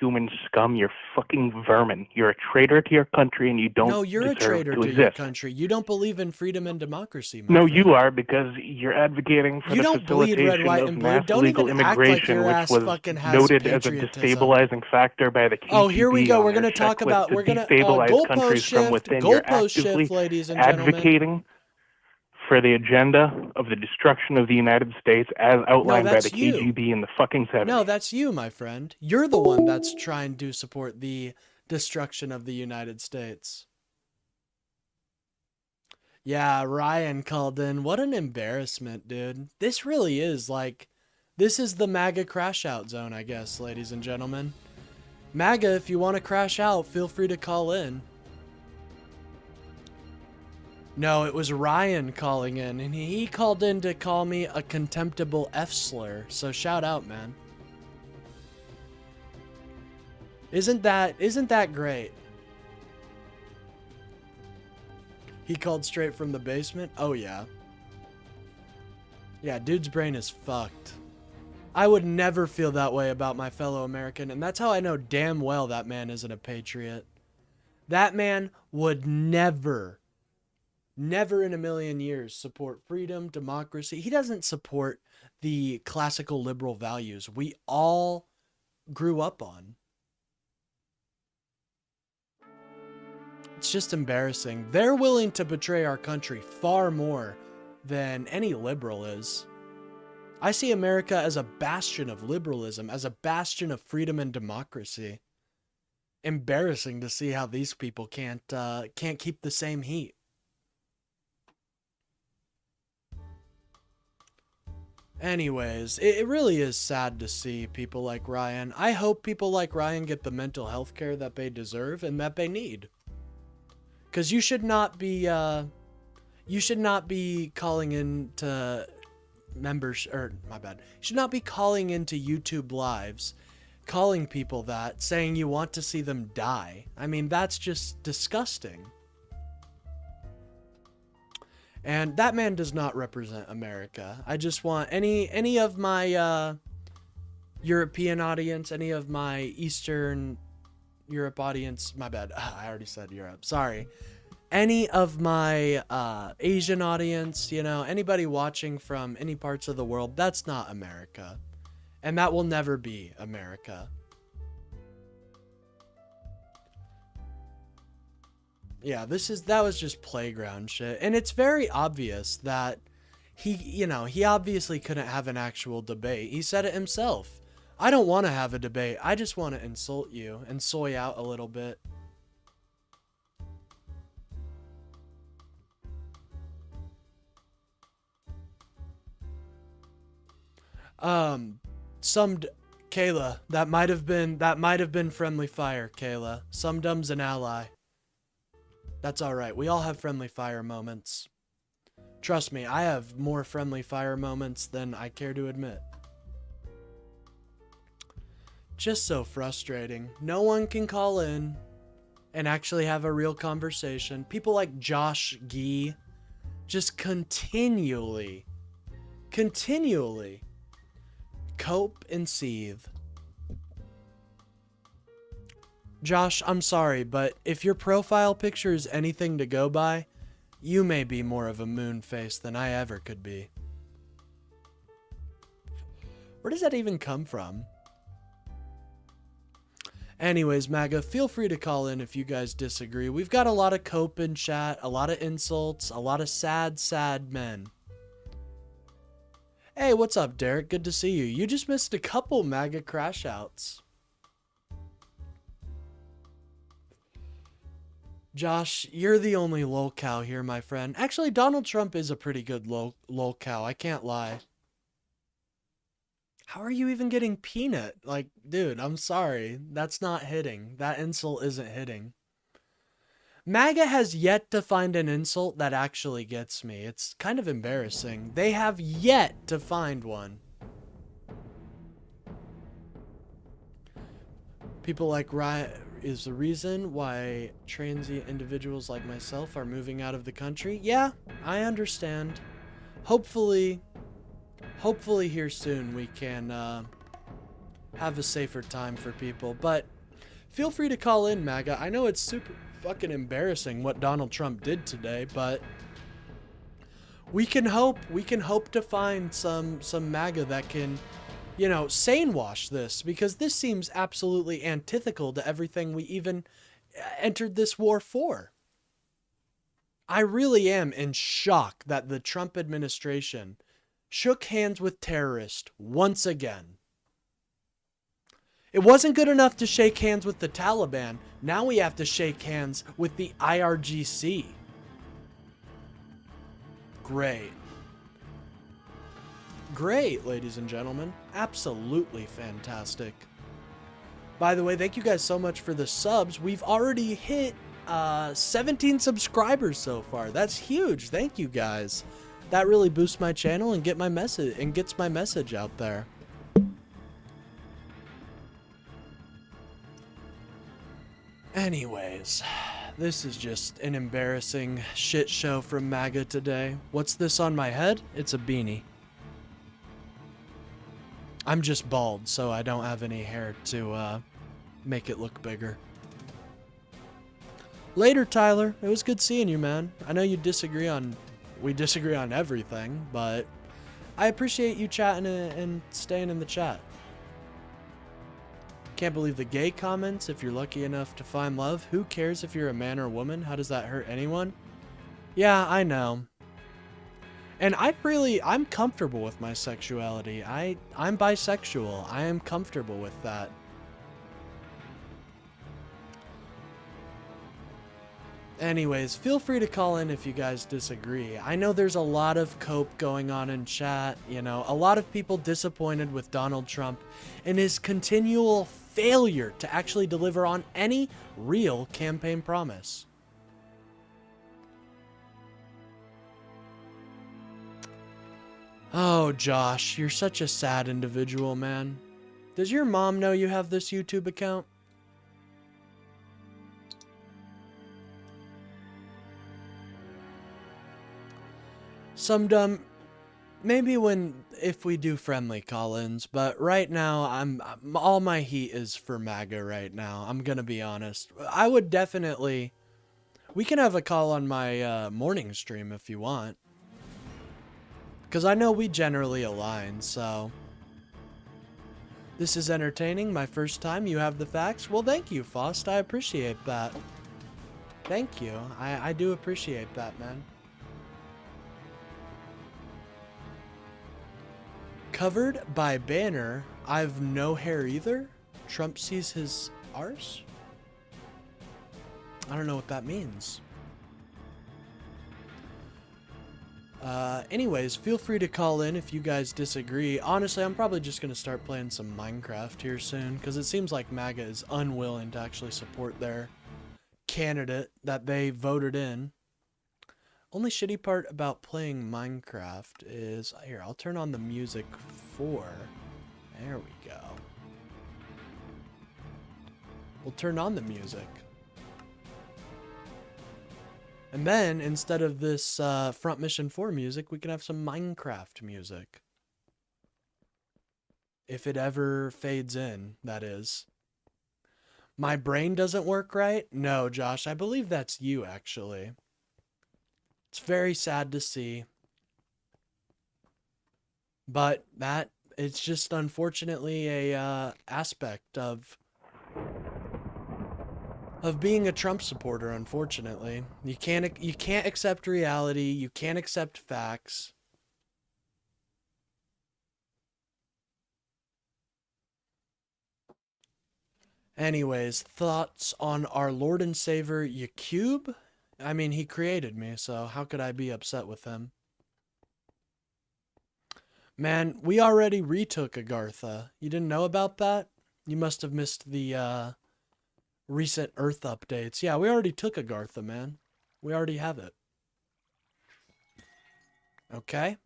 [SPEAKER 6] Human scum, you're fucking vermin. You're a traitor to your country and you don't
[SPEAKER 1] No, you're a
[SPEAKER 6] deserve
[SPEAKER 1] traitor
[SPEAKER 6] to
[SPEAKER 1] to
[SPEAKER 6] exist.
[SPEAKER 1] your country. You don't believe in freedom and democracy, my
[SPEAKER 6] No,
[SPEAKER 1] friend.
[SPEAKER 6] you are, because you're advocating for
[SPEAKER 1] You
[SPEAKER 6] the
[SPEAKER 1] don't bleed red,
[SPEAKER 6] facilitation
[SPEAKER 1] white,
[SPEAKER 6] of
[SPEAKER 1] and blue.
[SPEAKER 6] mass
[SPEAKER 1] Don't
[SPEAKER 6] illegal
[SPEAKER 1] even act like
[SPEAKER 6] immigration,
[SPEAKER 1] your
[SPEAKER 6] which
[SPEAKER 1] ass
[SPEAKER 6] was
[SPEAKER 1] fucking has
[SPEAKER 6] noted as a
[SPEAKER 1] patriotism.
[SPEAKER 6] destabilizing factor by the KGB.
[SPEAKER 1] Oh, here we go.
[SPEAKER 6] on
[SPEAKER 1] We're
[SPEAKER 6] their
[SPEAKER 1] going to talk
[SPEAKER 6] checklist
[SPEAKER 1] about,
[SPEAKER 6] to
[SPEAKER 1] we're going to,
[SPEAKER 6] destabilize
[SPEAKER 1] goalpost
[SPEAKER 6] countries from
[SPEAKER 1] shift,
[SPEAKER 6] within. You're
[SPEAKER 1] goalpost
[SPEAKER 6] actively
[SPEAKER 1] shift, ladies and gentlemen.
[SPEAKER 6] advocating for the agenda of the destruction of the United States as outlined by the
[SPEAKER 1] that's you.
[SPEAKER 6] KGB in the fucking 70s.
[SPEAKER 1] No, that's you, my friend. You're the one that's trying to support the destruction of the United States. Yeah, Ryan called in. What an embarrassment, dude. This really is like, this is the MAGA crash out zone, I guess, ladies and gentlemen. MAGA, if you want to crash out, feel free to call in. No, it was Ryan calling in, and he called in to call me a contemptible F-slur, so shout out, man. Isn't that great? He called straight from the basement? Oh, yeah. Yeah, dude's brain is fucked. I would never feel that way about my fellow American, and that's how I know damn well that man isn't a patriot. That man would never in a million years support freedom, democracy. He doesn't support the classical liberal values we all grew up on. It's just embarrassing. They're willing to betray our country far more than any liberal is. I see America as a bastion of liberalism, as a bastion of freedom and democracy. Embarrassing to see how these people can't keep the same heat. Anyways, it really is sad to see people like Ryan. I hope people like Ryan get the mental health care that they deserve and that they need. Because you should not be calling into members, or my bad. You should not be calling into YouTube lives, calling people that, saying you want to see them die. I mean, that's just disgusting. And that man does not represent America. I just want any of my European audience, any of my Eastern Europe audience, my bad, I already said Europe, sorry. Any of my Asian audience, you know, anybody watching from any parts of the world, that's not America. And that will never be America. Yeah, that was just playground shit. And it's very obvious that he obviously couldn't have an actual debate. He said it himself. I don't want to have a debate. I just want to insult you and soy out a little bit. Kayla, that might have been friendly fire, Kayla. Sumdum's an ally. That's alright. We all have friendly fire moments. Trust me, I have more friendly fire moments than I care to admit. Just so frustrating. No one can call in and actually have a real conversation. People like Josh Gee just continually cope and seethe. Josh, I'm sorry, but if your profile picture is anything to go by, you may be more of a moon face than I ever could be. Where does that even come from? Anyways, MAGA, feel free to call in if you guys disagree. We've got a lot of cope in chat, a lot of insults, a lot of sad men. Hey, what's up, Derek? Good to see you. You just missed a couple MAGA crash outs. Josh, you're the only lolcow here, my friend. Actually, Donald Trump is a pretty good lolcow. I can't lie. How are you even getting peanut? Like, dude, I'm sorry. That's not hitting. That insult isn't hitting. MAGA has yet to find an insult that actually gets me. It's kind of embarrassing. They have yet to find one. People like Riot is the reason why transient individuals like myself are moving out of the country. Yeah, I understand. Hopefully here soon we can have a safer time for people. But feel free to call in, MAGA. I know it's super fucking embarrassing what Donald Trump did today, but we can hope to find some MAGA that can, you know, sane wash this, because this seems absolutely antithetical to everything we even entered this war for. I really am in shock that the Trump administration shook hands with terrorists once again. It wasn't good enough to shake hands with the Taliban. Now we have to shake hands with the IRGC. Great. Great, ladies and gentlemen. Absolutely fantastic. By the way, thank you guys so much for the subs. We've already hit 17 subscribers so far. That's huge. Thank you guys. That really boosts my channel and gets my message out there. Anyways, this is just an embarrassing shit show from MAGA today. What's this on my head? It's a beanie. I'm just bald, so I don't have any hair to make it look bigger. Later, Tyler. It was good seeing you, man. I know we disagree on everything, but I appreciate you chatting and staying in the chat. Can't believe the gay comments. If you're lucky enough to find love, who cares if you're a man or a woman? How does that hurt anyone? Yeah, I know. And I'm comfortable with my sexuality. I'm bisexual. I am comfortable with that. Anyways, feel free to call in if you guys disagree. I know there's a lot of cope going on in chat, you know, a lot of people disappointed with Donald Trump and his continual failure to actually deliver on any real campaign promise. Oh, Josh, you're such a sad individual, man. Does your mom know you have this YouTube account? Some dumb, maybe if we do friendly call-ins, but right now I'm all my heat is for MAGA right now. I'm gonna be honest. I would definitely, we can have a call on my morning stream if you want, because I know we generally align. So this is entertaining. My first time. You have the facts. Well, thank you, Faust. I appreciate that. Thank you. I do appreciate that, man. Covered by banner, I've no hair either. Trump sees his arse? I don't know what that means. Anyways, feel free to call in if you guys disagree. Honestly, I'm probably just going to start playing some Minecraft here soon, because it seems like MAGA is unwilling to actually support their candidate that they voted in. Only shitty part about playing Minecraft is, here, I'll turn on the music for, there we go. We'll turn on the music. And then, instead of this Front Mission 4 music, we can have some Minecraft music. If it ever fades in, that is. My brain doesn't work right? No, Josh, I believe that's you, actually. It's very sad to see. But it's just unfortunately a aspect of being a Trump supporter, unfortunately. You can't accept reality, you can't accept facts. Anyways, thoughts on our Lord and Savior Yakub? I mean, he created me, so how could I be upset with him? Man, we already retook Agartha. You didn't know about that? You must have missed the recent Earth updates. Yeah, we already took Agartha, man. We already have it. Okay.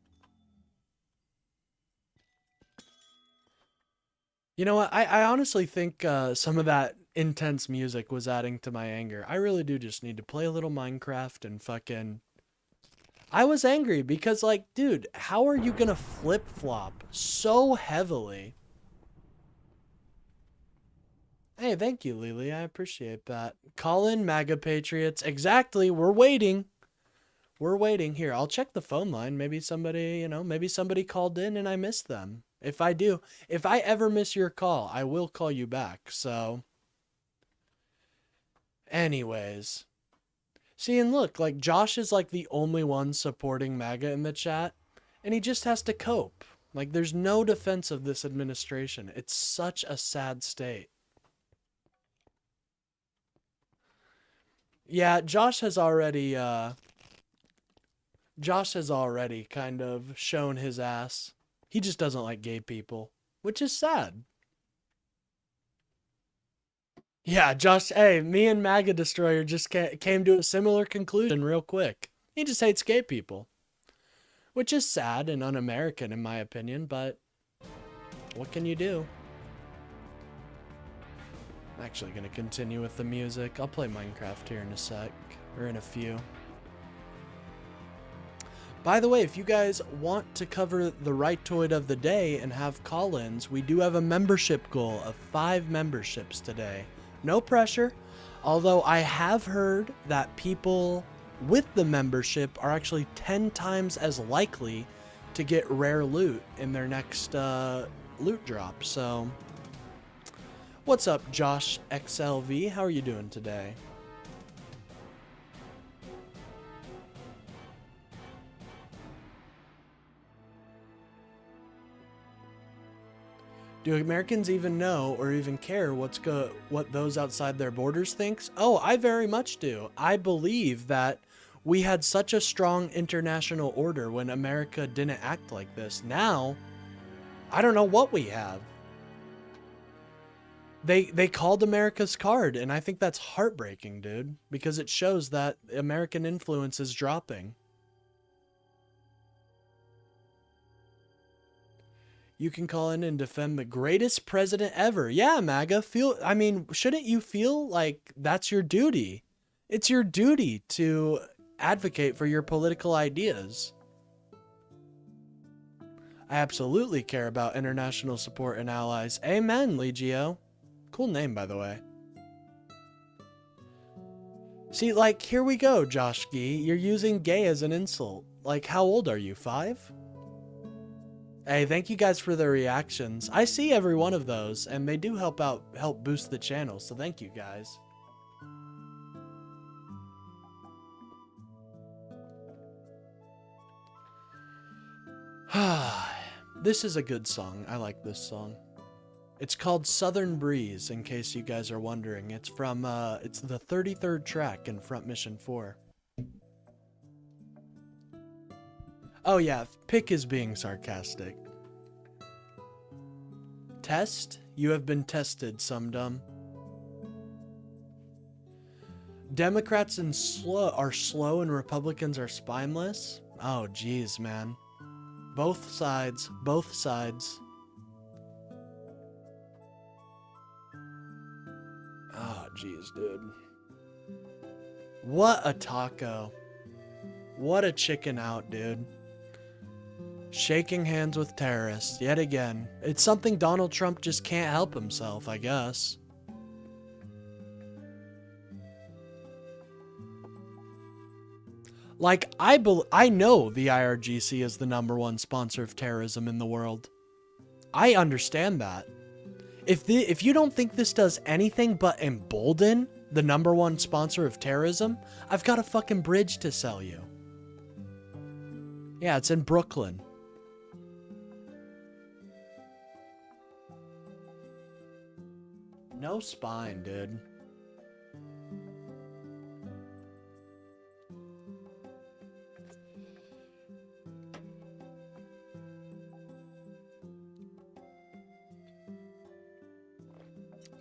[SPEAKER 1] You know what? I honestly think some of that intense music was adding to my anger. I really do just need to play a little Minecraft and fucking... I was angry because, like, dude, how are you gonna flip-flop so heavily? Hey, thank you, Lily. I appreciate that. Call in, MAGA Patriots. Exactly. We're waiting. We're waiting. Here, I'll check the phone line. Maybe somebody, maybe somebody called in and I missed them. If I do, if I ever miss your call, I will call you back. So, anyways. See, and look, like, Josh is like the only one supporting MAGA in the chat, and he just has to cope. Like, there's no defense of this administration. It's such a sad state. Yeah, Josh has already kind of shown his ass. He just doesn't like gay people, which is sad. Yeah, Josh, hey, me and MAGA Destroyer just came to a similar conclusion real quick. He just hates gay people, which is sad and un-American in my opinion, but what can you do? I'm actually going to continue with the music. I'll play Minecraft here in a sec, or in a few. By the way, if you guys want to cover the Rightoid of the day and have call-ins, we do have a membership goal of 5 memberships today. No pressure, although I have heard that people with the membership are actually 10 times as likely to get rare loot in their next loot drop. So, what's up, Josh XLV? How are you doing today? Do Americans even know or even care what those outside their borders thinks? Oh, I very much do. I believe that we had such a strong international order when America didn't act like this. Now, I don't know what we have. They called America's card, and I think that's heartbreaking, dude, because it shows that American influence is dropping. You can call in and defend the greatest president ever. Yeah, MAGA, shouldn't you feel like that's your duty? It's your duty to advocate for your political ideas. I absolutely care about international support and allies. Amen, Legio. Cool name, by the way. See, like, here we go, Josh Gee. You're using gay as an insult. Like, how old are you, 5? Hey, thank you guys for the reactions. I see every one of those, and they do help boost the channel, so thank you guys. This is a good song. I like this song. It's called Southern Breeze, in case you guys are wondering. It's from, it's the 33rd track in Front Mission 4. Oh yeah, Pick is being sarcastic. Test? You have been tested, Sumdum. Democrats are slow and Republicans are spineless? Oh geez, man. Both sides, both sides. Oh geez, dude. What a taco. What a chicken out, dude. Shaking hands with terrorists, yet again. It's something Donald Trump just can't help himself, I guess. Like, I know the IRGC is the #1 sponsor of terrorism in the world. I understand that. If you don't think this does anything but embolden the #1 sponsor of terrorism, I've got a fucking bridge to sell you. Yeah, it's in Brooklyn. No spine, dude.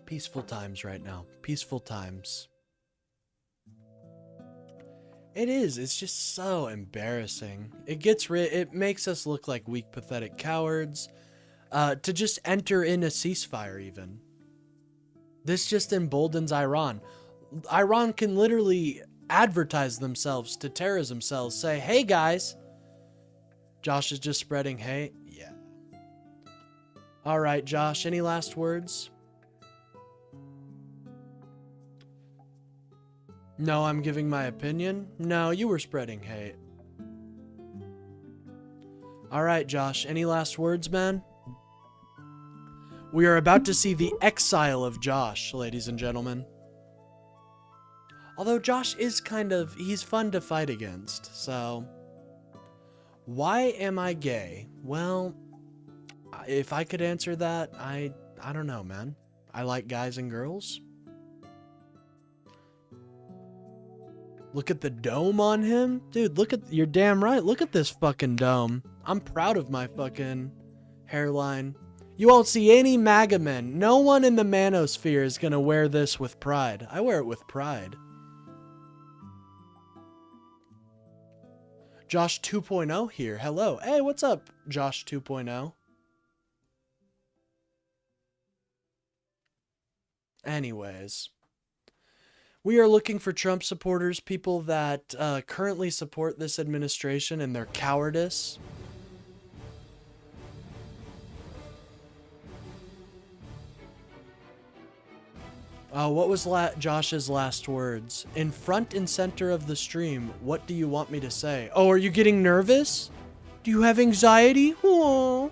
[SPEAKER 1] Peaceful times right now. Peaceful times. It is. It's just so embarrassing. It makes us look like weak, pathetic cowards. To just enter in a ceasefire even. This just emboldens Iran. Iran can literally advertise themselves to terrorism cells, say, hey guys. Josh is just spreading hate. Yeah. All right, Josh, any last words? No, I'm giving my opinion. No, you were spreading hate. All right, Josh, any last words, man? We are about to see the exile of Josh, ladies and gentlemen. Although Josh is he's fun to fight against, so. Why am I gay? Well, if I could answer that, I don't know, man. I like guys and girls. Look at the dome on him. Dude, you're damn right. Look at this fucking dome. I'm proud of my fucking hairline. You won't see any MAGA men. No one in the manosphere is gonna wear this with pride. I wear it with pride. Josh 2.0 here. Hello. Hey, what's up, Josh 2.0? Anyways. We are looking for Trump supporters, people that currently support this administration and their cowardice. What was Josh's last words? In front and center of the stream, what do you want me to say? Oh, are you getting nervous? Do you have anxiety? Oh.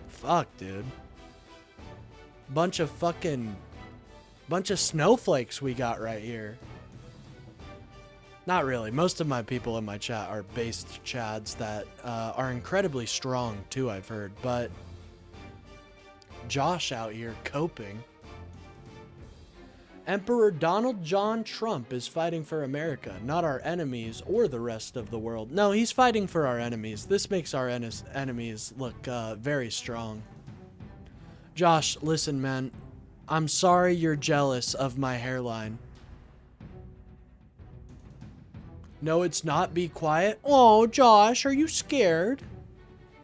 [SPEAKER 1] Fuck, dude. Bunch of snowflakes we got right here. Not really. Most of my people in my chat are based chads that are incredibly strong too, I've heard. But Josh out here coping. Emperor Donald John Trump is fighting for America, not our enemies or the rest of the world. No, he's fighting for our enemies. This makes our enemies look very strong. Josh, listen, man. I'm sorry you're jealous of my hairline. No, it's not. Be quiet. Oh, Josh, are you scared?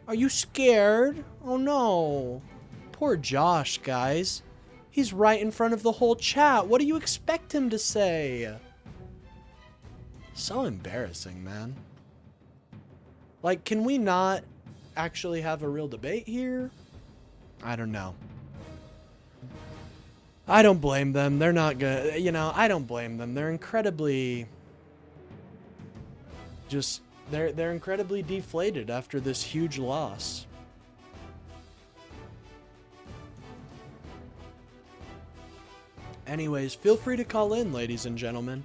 [SPEAKER 1] Are you scared? Oh, no. Poor Josh, guys. He's right in front of the whole chat. What do you expect him to say? So embarrassing, man. Like, can we not actually have a real debate here? I don't know. I don't blame them. They're not good. You know, I don't blame them. They're incredibly... just... They're incredibly deflated after this huge loss. Anyways, feel free to call in, ladies and gentlemen.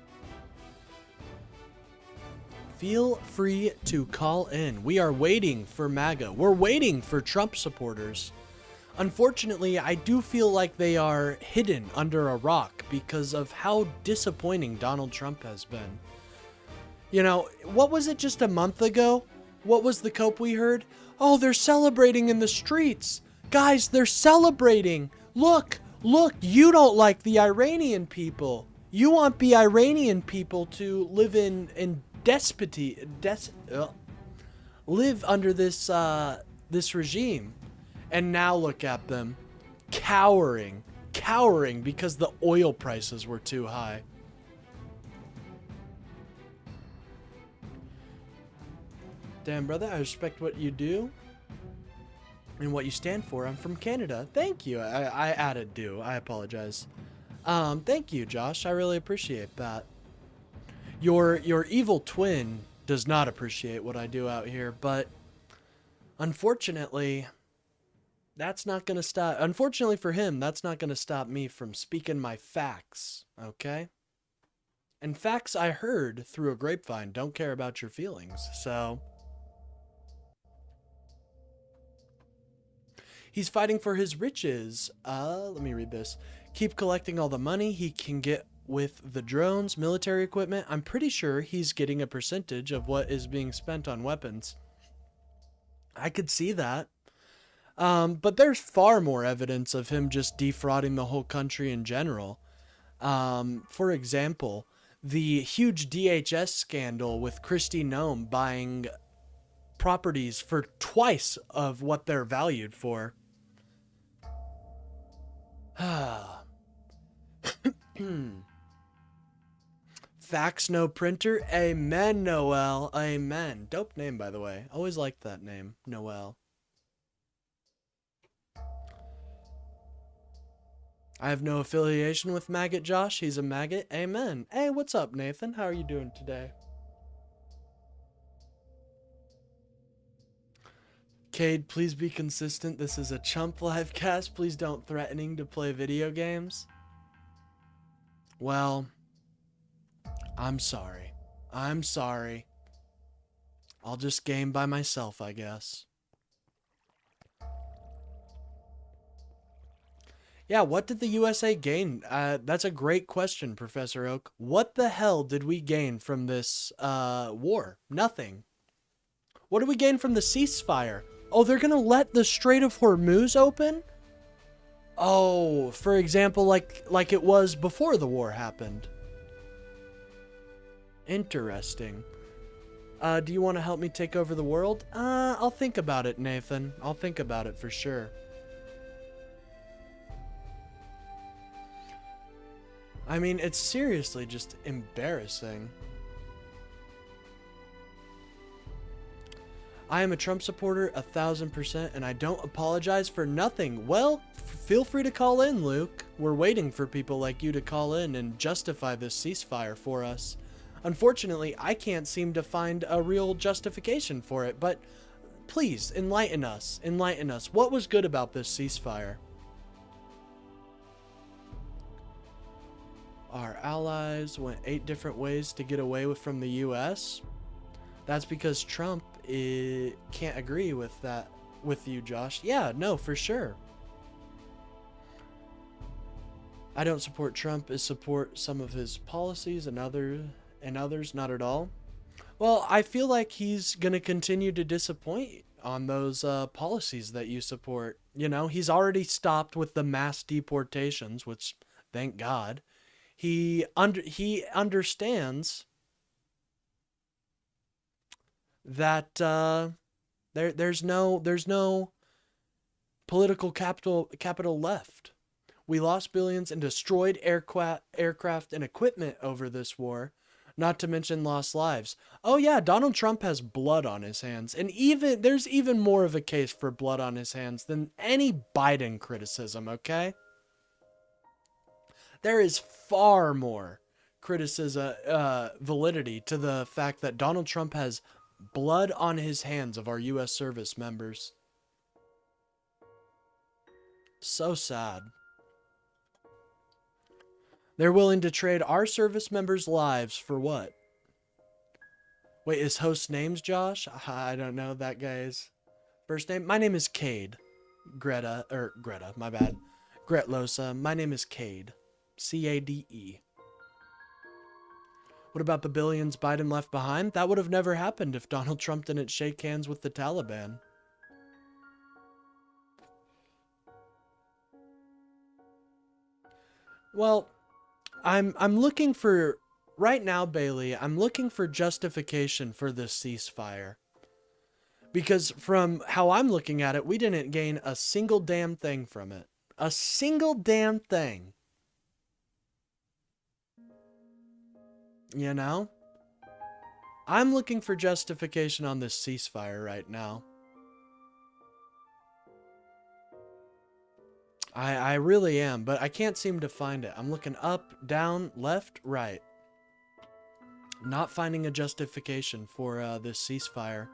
[SPEAKER 1] Feel free to call in. We are waiting for MAGA. We're waiting for Trump supporters. Unfortunately, I do feel like they are hidden under a rock because of how disappointing Donald Trump has been. You know, what was it just a month ago? What was the cope we heard? Oh, they're celebrating in the streets. Guys, they're celebrating. Look, you don't like the Iranian people. You want the Iranian people to live in despoty, live under this regime. And now look at them, cowering because the oil prices were too high. Damn, brother, I respect what you do and what you stand for. I'm from Canada. Thank you. I added do. I apologize. Thank you, Josh. I really appreciate that. Your evil twin does not appreciate what I do out here, but unfortunately, that's not going to stop. Unfortunately for him, that's not going to stop me from speaking my facts, okay? And facts I heard through a grapevine don't care about your feelings, so... He's fighting for his riches. Let me read this. Keep collecting all the money he can get with the drones, military equipment. I'm pretty sure he's getting a percentage of what is being spent on weapons. I could see that. But there's far more evidence of him just defrauding the whole country in general. For example, the huge DHS scandal with Kristi Noem buying properties for twice of what they're valued for. Fax no printer. Amen, Noel. Amen. Dope name, by the way. Always liked that name, Noel. I have no affiliation with Maggot Josh. He's a maggot. Amen. Hey, what's up, Nathan? How are you doing today? Cade, please be consistent. This is a chump live cast. Please don't threatening to play video games. Well, I'm sorry. I'm sorry. I'll just game by myself, I guess. Yeah, what did the USA gain? That's a great question, Professor Oak. What the hell did we gain from this war? Nothing. What did we gain from the ceasefire? Oh, they're gonna let the Strait of Hormuz open? Oh, for example, like it was before the war happened. Interesting. Do you want to help me take over the world? I'll think about it, Nathan. I'll think about it for sure. I mean, it's seriously just embarrassing. I am a Trump supporter 1000%, and I don't apologize for nothing. Well, feel free to call in, Luke. We're waiting for people like you to call in and justify this ceasefire for us. Unfortunately, I can't seem to find a real justification for it, but please, enlighten us. Enlighten us. What was good about this ceasefire? Our allies went 8 different ways to get away from the U.S. That's because Trump can't agree with that with you, Josh. Yeah, no, for sure. I don't support Trump, is support some of his policies and others not at all. Well, I feel like he's going to continue to disappoint on those policies that you support. You know, he's already stopped with the mass deportations, which, thank God. He understands that there's no political capital left. We lost billions and destroyed aircraft and equipment over this war, not to mention lost lives. Oh yeah, Donald Trump has blood on his hands, and there's even more of a case for blood on his hands than any Biden criticism, okay? There is far more validity to the fact that Donald Trump has blood on his hands of our U.S. service members. So sad. They're willing to trade our service members' lives for what? Wait, is host names Josh? I don't know that guy's first name. My name is Cade. Greta, my bad. Gretlosa. My name is Cade. C-A-D-E. What about the billions Biden left behind? That would have never happened if Donald Trump didn't shake hands with the Taliban. Well, I'm looking for, right now, Bailey, I'm looking for justification for this ceasefire. Because from how I'm looking at it, we didn't gain a single damn thing from it. A single damn thing. You know? I'm looking for justification on this ceasefire right now. I really am, but I can't seem to find it. I'm looking up, down, left, right. Not finding a justification for this ceasefire.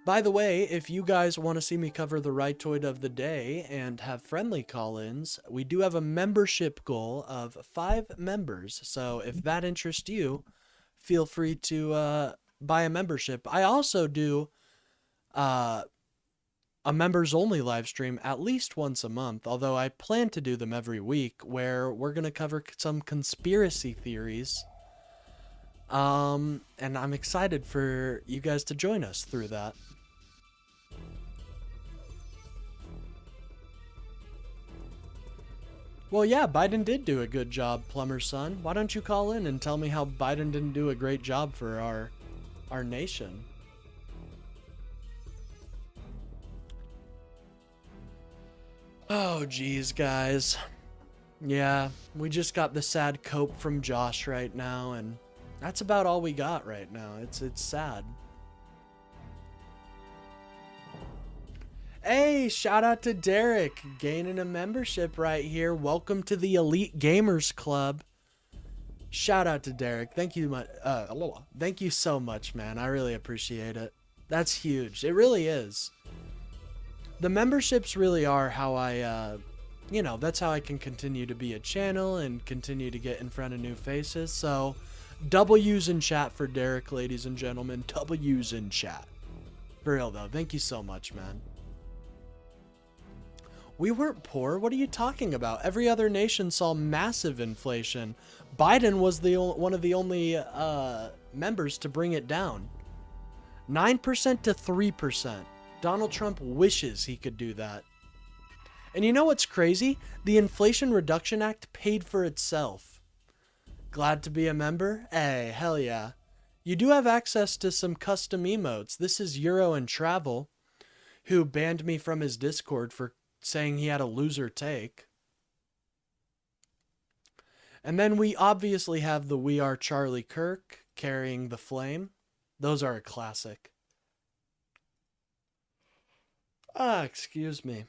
[SPEAKER 1] By the way, if you guys want to see me cover the Rightoid of the day and have friendly call-ins, we do have a membership goal of 5 members. So if that interests you, feel free to buy a membership. I also do a members only live stream at least once a month, although I plan to do them every week, where we're going to cover some conspiracy theories. And I'm excited for you guys to join us through that. Well, yeah, Biden did do a good job, Plumber's son. Why don't you call in and tell me how Biden didn't do a great job for our nation? Oh, geez, guys. Yeah, we just got the sad cope from Josh right now, and that's about all we got right now. It's sad. Hey, shout out to Derek, gaining a membership right here. Welcome to the Elite Gamers Club. Shout out to Derek. Thank you thank you so much, man. I really appreciate it. That's huge. It really is. The memberships really are how I, that's how I can continue to be a channel and continue to get in front of new faces. So, W's in chat for Derek, ladies and gentlemen. W's in chat. For real, though. Thank you so much, man. We weren't poor. What are you talking about? Every other nation saw massive inflation. Biden was one of the only members to bring it down. 9% to 3%. Donald Trump wishes he could do that. And you know what's crazy? The Inflation Reduction Act paid for itself. Glad to be a member? Hey, hell yeah. You do have access to some custom emotes. This is Euro and Travel, who banned me from his Discord for saying he had a loser take. And then we obviously have the We Are Charlie Kirk carrying the flame. Those are a classic. Excuse me.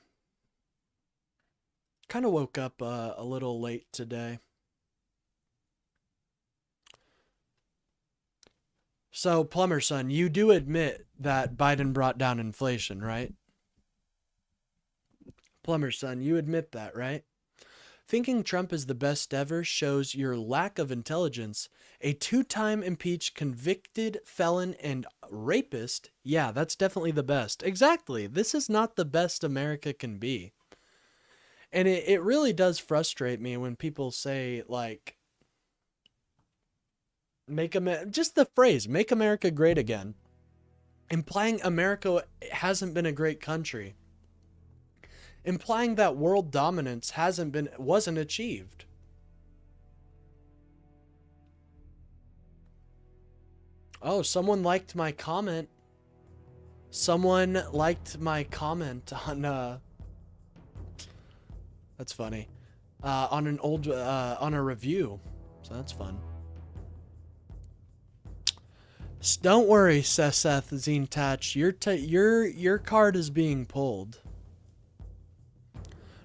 [SPEAKER 1] Kind of woke up a little late today. So, Plumber Son, you do admit that Biden brought down inflation, right? Plumber Son, you admit that, right? Thinking Trump is the best ever shows your lack of intelligence. A 2-time impeached convicted felon and rapist? Yeah, that's definitely the best. Exactly. This is not the best America can be. And it really does frustrate me when people say, like, just the phrase, make America great again, implying America hasn't been a great country, implying that world dominance wasn't achieved. Oh, someone liked my comment. Someone liked my comment on that's funny. On an old on a review. So that's fun. Don't worry, Seth Zintach. Your card is being pulled.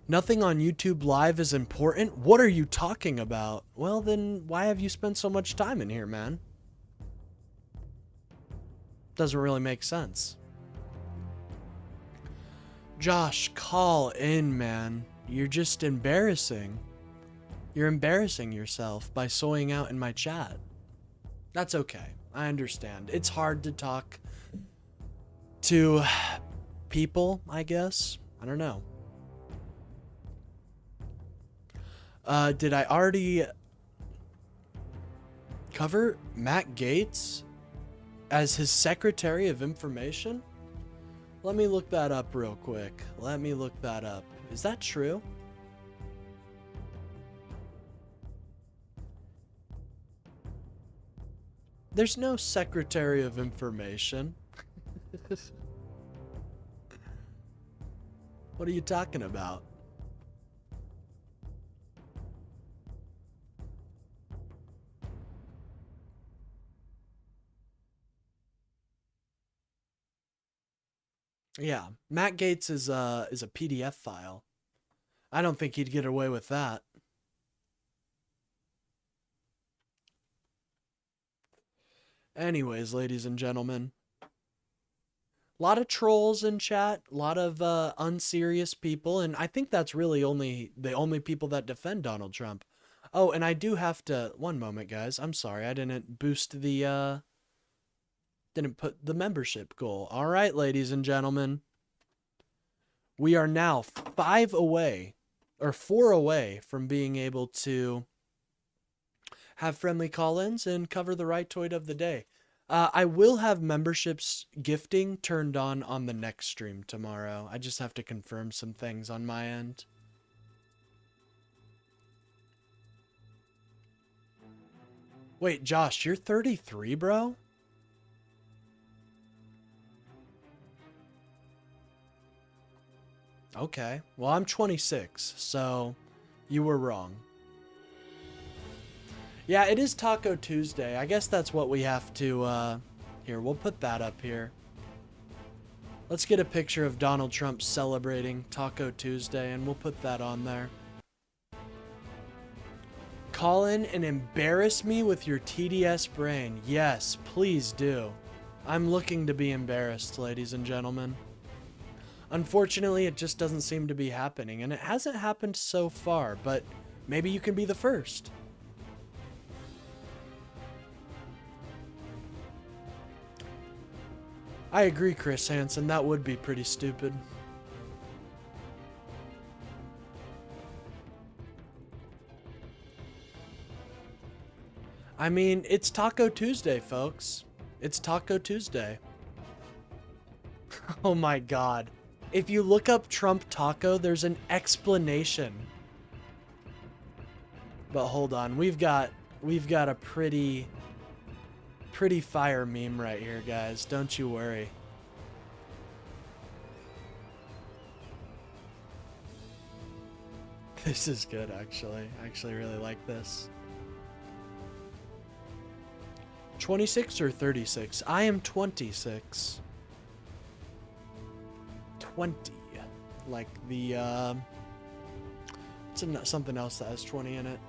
[SPEAKER 1] Nothing on YouTube Live is important? What are you talking about? Well, then why have you spent so much time in here, man? Doesn't really make sense. Josh, call in, man. You're just embarrassing. You're embarrassing yourself by soying out in my chat. That's okay. I understand. It's hard to talk to people, I guess. I don't know. Did I already cover Matt Gaetz as his Secretary of Information? Let me look that up real quick. Let me look that up. Is that true? There's no Secretary of Information. What are you talking about? Yeah, Matt Gaetz is a PDF file. I don't think he'd get away with that. Anyways, ladies and gentlemen, a lot of trolls in chat, a lot of unserious people, and I think that's really the only people that defend Donald Trump. Oh, and I do have to, one moment, guys. I'm sorry, I didn't boost the didn't put the membership goal. All right, ladies and gentlemen, we are now 4 away from being able to have friendly call-ins and cover the right toy of the day. I will have memberships gifting turned on the next stream tomorrow. I just have to confirm some things on my end. Wait, Josh, you're 33, bro? Okay, well, I'm 26, so you were wrong. Yeah, it is Taco Tuesday. I guess that's what we have to, here, we'll put that up here. Let's get a picture of Donald Trump celebrating Taco Tuesday, and we'll put that on there. Call in and embarrass me with your TDS brain. Yes, please do. I'm looking to be embarrassed, ladies and gentlemen. Unfortunately, it just doesn't seem to be happening, and it hasn't happened so far, but maybe you can be the first. I agree, Chris Hansen, that would be pretty stupid. I mean, it's Taco Tuesday, folks. It's Taco Tuesday. Oh my god. If you look up Trump Taco, there's an explanation. But hold on, we've got a pretty fire meme right here, guys. Don't you worry. This is good, actually. I actually really like this. 26 or 36? I am 26. 20. Like the, it's something else that has 20 in it.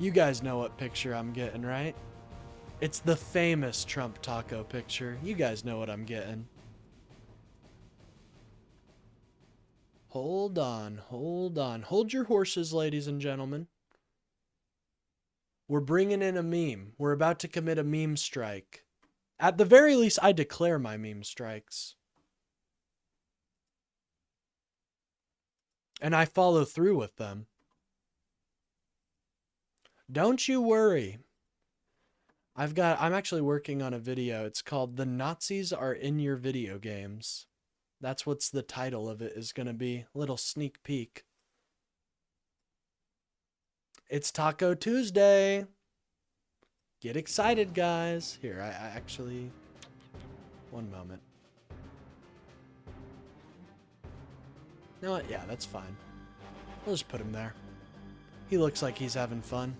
[SPEAKER 1] You guys know what picture I'm getting, right? It's the famous Trump Taco picture. You guys know what I'm getting. Hold on, hold on. Hold your horses, ladies and gentlemen. We're bringing in a meme. We're about to commit a meme strike. At the very least, I declare my meme strikes. And I follow through with them. Don't you worry. I'm actually working on a video. It's called The Nazis Are in Your Video Games. That's what's the title of it is going to be. A little sneak peek. It's Taco Tuesday. Get excited, guys. Here, I actually... One moment. You know what? Yeah, that's fine. We'll just put him there. He looks like he's having fun.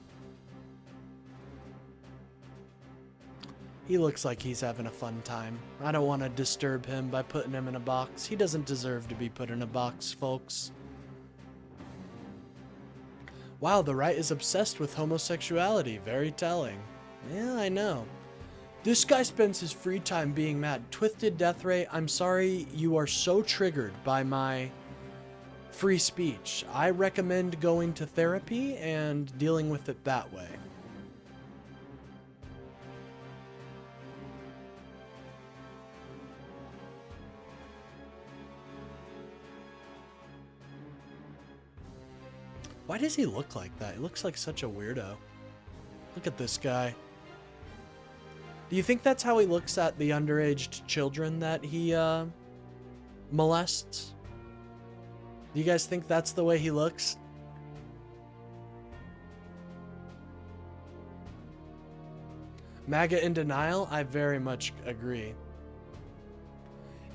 [SPEAKER 1] He looks like he's having a fun time. I don't want to disturb him by putting him in a box. He doesn't deserve to be put in a box, folks. Wow, the right is obsessed with homosexuality. Very telling. Yeah, I know. This guy spends his free time being mad. Twisted Death Ray, I'm sorry you are so triggered by my free speech. I recommend going to therapy and dealing with it that way. Why does he look like that? He looks like such a weirdo. Look at this guy. Do you think that's how he looks at the underage children that he molests? Do you guys think that's the way he looks? MAGA in denial? I very much agree.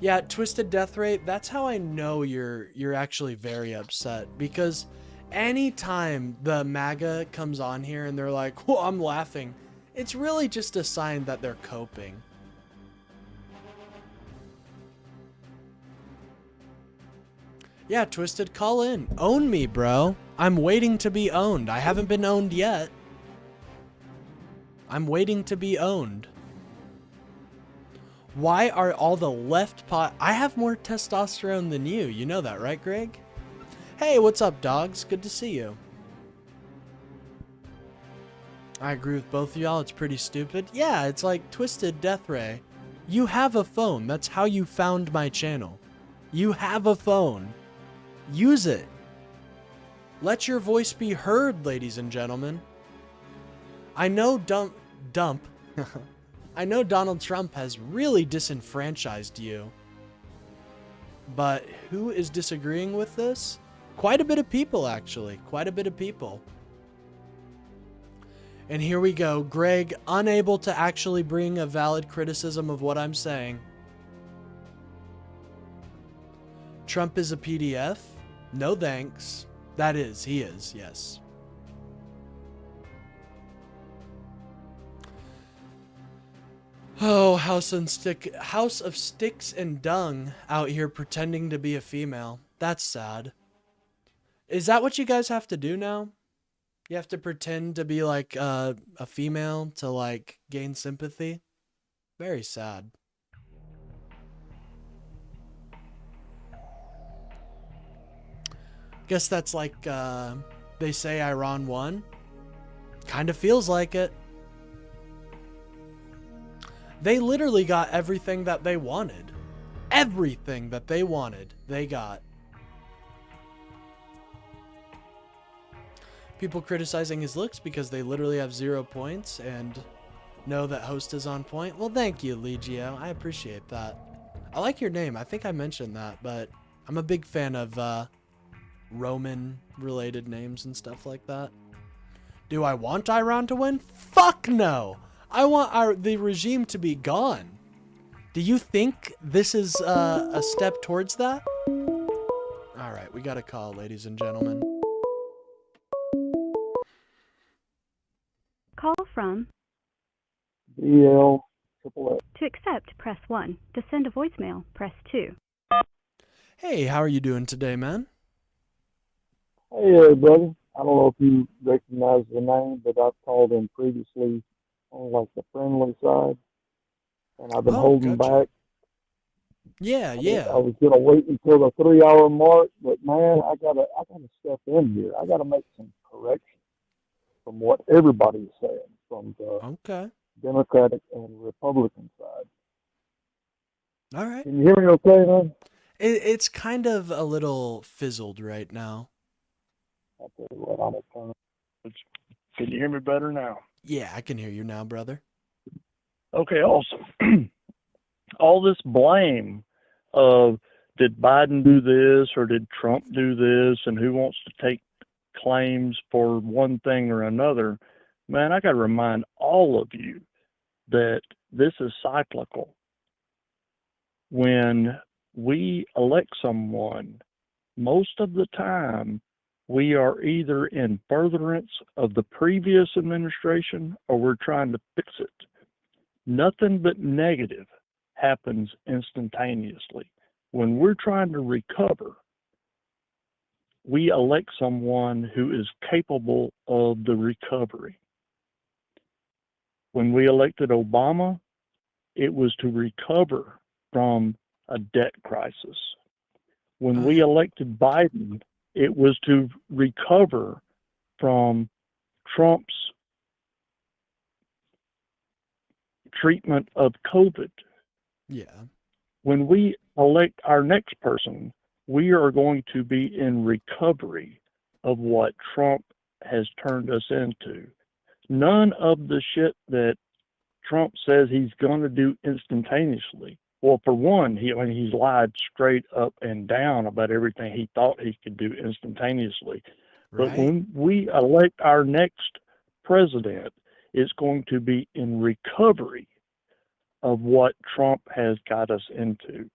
[SPEAKER 1] Yeah, Twisted Death Ray, that's how I know you're actually very upset, because anytime the MAGA comes on here and they're like, "Oh, I'm laughing," it's really just a sign that they're coping. Yeah, Twisted, call in. Own me, bro. I'm waiting to be owned. I haven't been owned yet. I'm waiting to be owned. Why are all the left pot... I have more testosterone than you. You know that, right, Greg? Hey, what's up, dogs? Good to see you. I agree with both of y'all. It's pretty stupid. Yeah, it's like Twisted Death Ray. You have a phone. That's how you found my channel. You have a phone. Use it. Let your voice be heard, ladies and gentlemen. I know I know Donald Trump has really disenfranchised you. But who is disagreeing with this? Quite a bit of people, actually. Quite a bit of people. And here we go. Greg, unable to actually bring a valid criticism of what I'm saying. Trump is a PDF? No thanks. That is, he is, yes. Oh, House of Sticks and Dung out here pretending to be a female. That's sad. Is that what you guys have to do now? You have to pretend to be like a female to like gain sympathy? Very sad. Guess that's like they say Iran won. Kind of feels like it. They literally got everything that they wanted. Everything that they wanted, they got. People criticizing his looks because they literally have 0 points and know that host is on point. Well, thank you, Legio. I appreciate that. I like your name. I think I mentioned that, but I'm a big fan of Roman-related names and stuff like that. Do I want Iran to win? Fuck no! I want the regime to be gone. Do you think this is a step towards that? All right, we got a call, ladies and gentlemen.
[SPEAKER 2] Call from
[SPEAKER 7] BL Triple.
[SPEAKER 2] To accept, press 1. To send a voicemail, press 2.
[SPEAKER 1] Hey, how are you doing today, man?
[SPEAKER 7] Hey, brother. I don't know if you recognize the name, but I've called in previously on like the friendly side, and I've been holding back.
[SPEAKER 1] Yeah.
[SPEAKER 7] I was gonna wait until the 3-hour mark, but man, I gotta step in here. I gotta make some corrections from what everybody's saying from the Democratic and Republican side.
[SPEAKER 1] All right.
[SPEAKER 7] Can you hear me okay, man?
[SPEAKER 1] It's kind of a little fizzled right now.
[SPEAKER 7] I'll tell you what, I'm gonna turn it. Can you hear me better now?
[SPEAKER 1] Yeah, I can hear you now, brother.
[SPEAKER 7] Okay, awesome. All this blame of did Biden do this or did Trump do this, and who wants to take claims for one thing or another, man, I got to remind all of you that this is cyclical. When we elect someone, most of the time we are either in furtherance of the previous administration or we're trying to fix it. Nothing but negative happens instantaneously. When we're trying to recover, we elect someone who is capable of the recovery. When we elected Obama, it was to recover from a debt crisis. When we elected Biden, it was to recover from Trump's treatment of COVID.
[SPEAKER 1] Yeah.
[SPEAKER 7] When we elect our next person, we are going to be in recovery of what Trump has turned us into. None of the shit that Trump says he's going to do instantaneously. Well, for one, he's lied straight up and down about everything he thought he could do instantaneously.
[SPEAKER 1] Right.
[SPEAKER 7] But when we elect our next president, it's going to be in recovery of what Trump has got us into.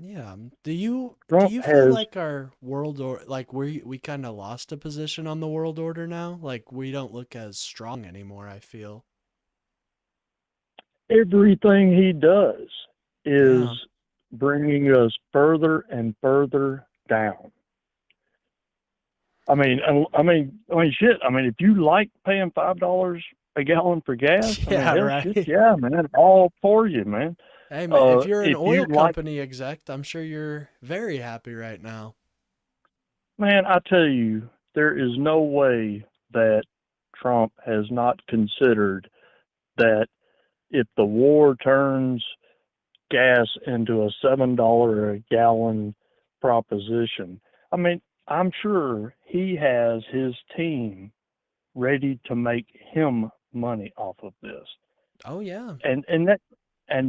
[SPEAKER 1] Yeah. Do you
[SPEAKER 7] Trump
[SPEAKER 1] feel
[SPEAKER 7] has,
[SPEAKER 1] like our world or like we kind of lost a position on the world order now? Like we don't look as strong anymore, I feel.
[SPEAKER 7] everything he does is
[SPEAKER 1] Yeah.
[SPEAKER 7] bringing us further and further down. I mean, shit. I mean, if you like paying $5 a gallon for gas,
[SPEAKER 1] Yeah,
[SPEAKER 7] hell,
[SPEAKER 1] right.
[SPEAKER 7] shit, yeah, man, all for you, man.
[SPEAKER 1] Hey, man, if you're an
[SPEAKER 7] If
[SPEAKER 1] oil
[SPEAKER 7] you like,
[SPEAKER 1] company exec, I'm sure you're very happy right now.
[SPEAKER 7] man, I tell you, there is no way that Trump has not considered that if the war turns gas into a $7 a gallon proposition, I mean, I'm sure he has his team ready to make him money off of this.
[SPEAKER 1] Oh, yeah.
[SPEAKER 7] And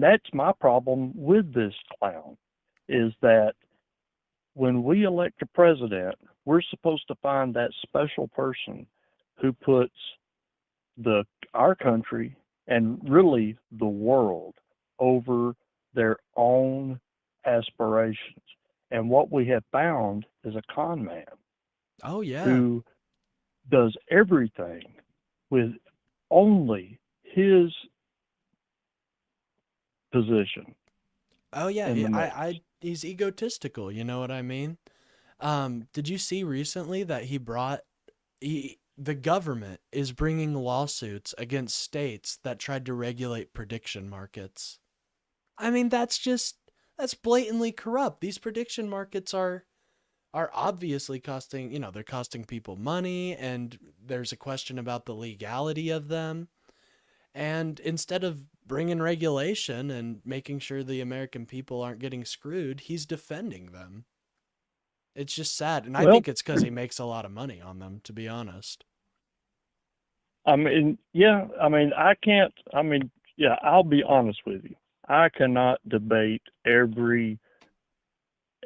[SPEAKER 7] that's my problem with this clown, is that when we elect a president, we're supposed to find that special person who puts our country and really the world over their own aspirations. And what we have found is a con man
[SPEAKER 1] Oh, yeah.
[SPEAKER 7] who does everything with only his position.
[SPEAKER 1] Oh, yeah.
[SPEAKER 7] in the mix.
[SPEAKER 1] He's egotistical. You know what I mean? Did you see recently that the government is bringing lawsuits against states that tried to regulate prediction markets? I mean, that's blatantly corrupt. These prediction markets are obviously costing, they're costing people money, and there's a question about the legality of them. And instead of bringing regulation and making sure the American people aren't getting screwed, he's defending them. It's just sad. And I
[SPEAKER 7] Well,
[SPEAKER 1] think it's because he makes a lot of money on them, to be honest.
[SPEAKER 7] I mean, yeah, I'll be honest with you. I cannot debate every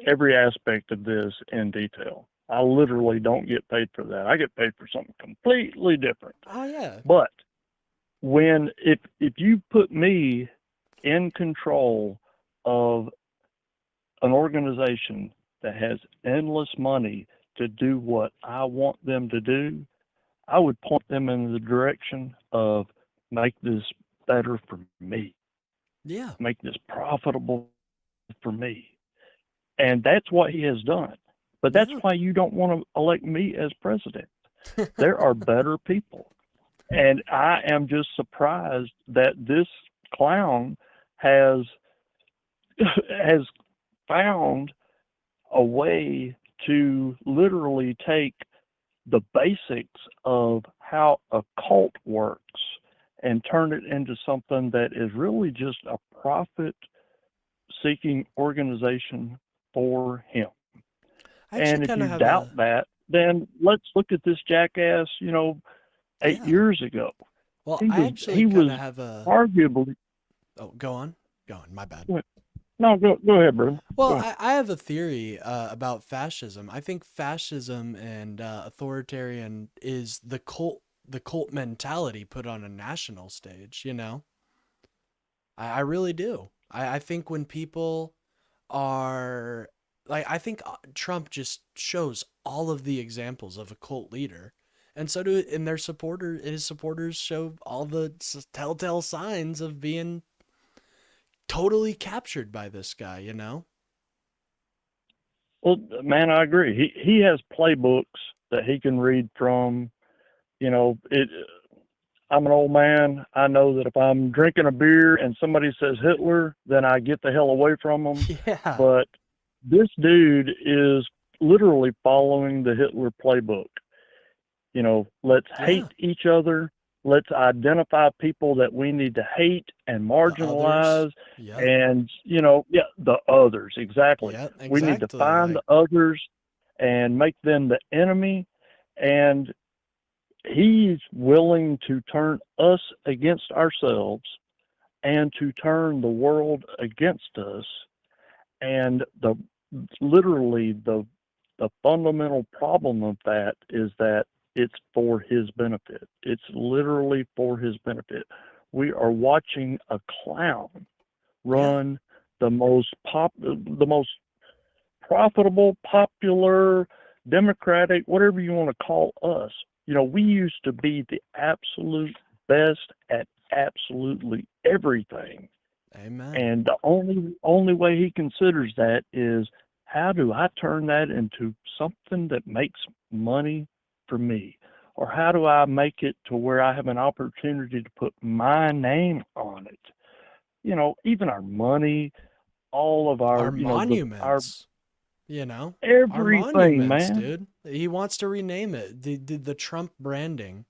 [SPEAKER 7] aspect of this in detail. I literally don't get paid for that. I get paid for something completely different.
[SPEAKER 1] Oh, yeah.
[SPEAKER 7] But if you put me in control of an organization that has endless money to do what I want them to do, I would point them in the direction of make this better for me.
[SPEAKER 1] Yeah.
[SPEAKER 7] Make this profitable for me. And that's what he has done. But that's why you don't want to elect me as president. There are better people. And I am just surprised that this clown has found a way to literally take the basics of how a cult works and turn it into something that is really just a profit-seeking organization for him.
[SPEAKER 1] I actually
[SPEAKER 7] And if
[SPEAKER 1] kind
[SPEAKER 7] you
[SPEAKER 1] of have
[SPEAKER 7] doubt
[SPEAKER 1] a
[SPEAKER 7] that, then let's look at this jackass, 8
[SPEAKER 1] yeah.
[SPEAKER 7] years ago.
[SPEAKER 1] Well,
[SPEAKER 7] He
[SPEAKER 1] I
[SPEAKER 7] was
[SPEAKER 1] actually
[SPEAKER 7] he
[SPEAKER 1] kind
[SPEAKER 7] was
[SPEAKER 1] of have a.
[SPEAKER 7] arguably.
[SPEAKER 1] Oh, go on. Go on. My bad.
[SPEAKER 7] No, go ahead, brother. Go
[SPEAKER 1] Well,
[SPEAKER 7] ahead.
[SPEAKER 1] I have a theory about fascism. I think fascism and authoritarian is the cult mentality put on a national stage. You know, I really do. I think when people are like, I think Trump just shows all of the examples of a cult leader, and so do and his supporters show all the telltale signs of being totally captured by this guy. You know.
[SPEAKER 7] Well, man, I agree. He has playbooks that he can read from. It. I'm an old man. I know that if I'm drinking a beer and somebody says Hitler, then I get the hell away from them.
[SPEAKER 1] Yeah.
[SPEAKER 7] But this dude is literally following the Hitler playbook. Let's hate
[SPEAKER 1] Yeah.
[SPEAKER 7] each other. Let's identify people that we need to hate and
[SPEAKER 1] The others.
[SPEAKER 7] marginalize.
[SPEAKER 1] Yep.
[SPEAKER 7] And, the others, exactly.
[SPEAKER 1] Yep.
[SPEAKER 7] We need to
[SPEAKER 1] Exactly.
[SPEAKER 7] find
[SPEAKER 1] Like,
[SPEAKER 7] the others and make them the enemy. And he's willing to turn us against ourselves and to turn the world against us. And literally the fundamental problem of that is that it's for his benefit. It's literally for his benefit. We are watching a clown
[SPEAKER 1] yeah.
[SPEAKER 7] run the most profitable, popular, democratic, whatever you want to call us. We used to be the absolute best at absolutely everything.
[SPEAKER 1] Amen.
[SPEAKER 7] And the only way he considers that is, how do I turn that into something that makes money for me? Or how do I make it to where I have an opportunity to put my name on it? Even our money, all of
[SPEAKER 1] Our
[SPEAKER 7] our
[SPEAKER 1] monuments. Our
[SPEAKER 7] everything,
[SPEAKER 1] monuments,
[SPEAKER 7] man.
[SPEAKER 1] dude. He wants to rename it. The Trump branding.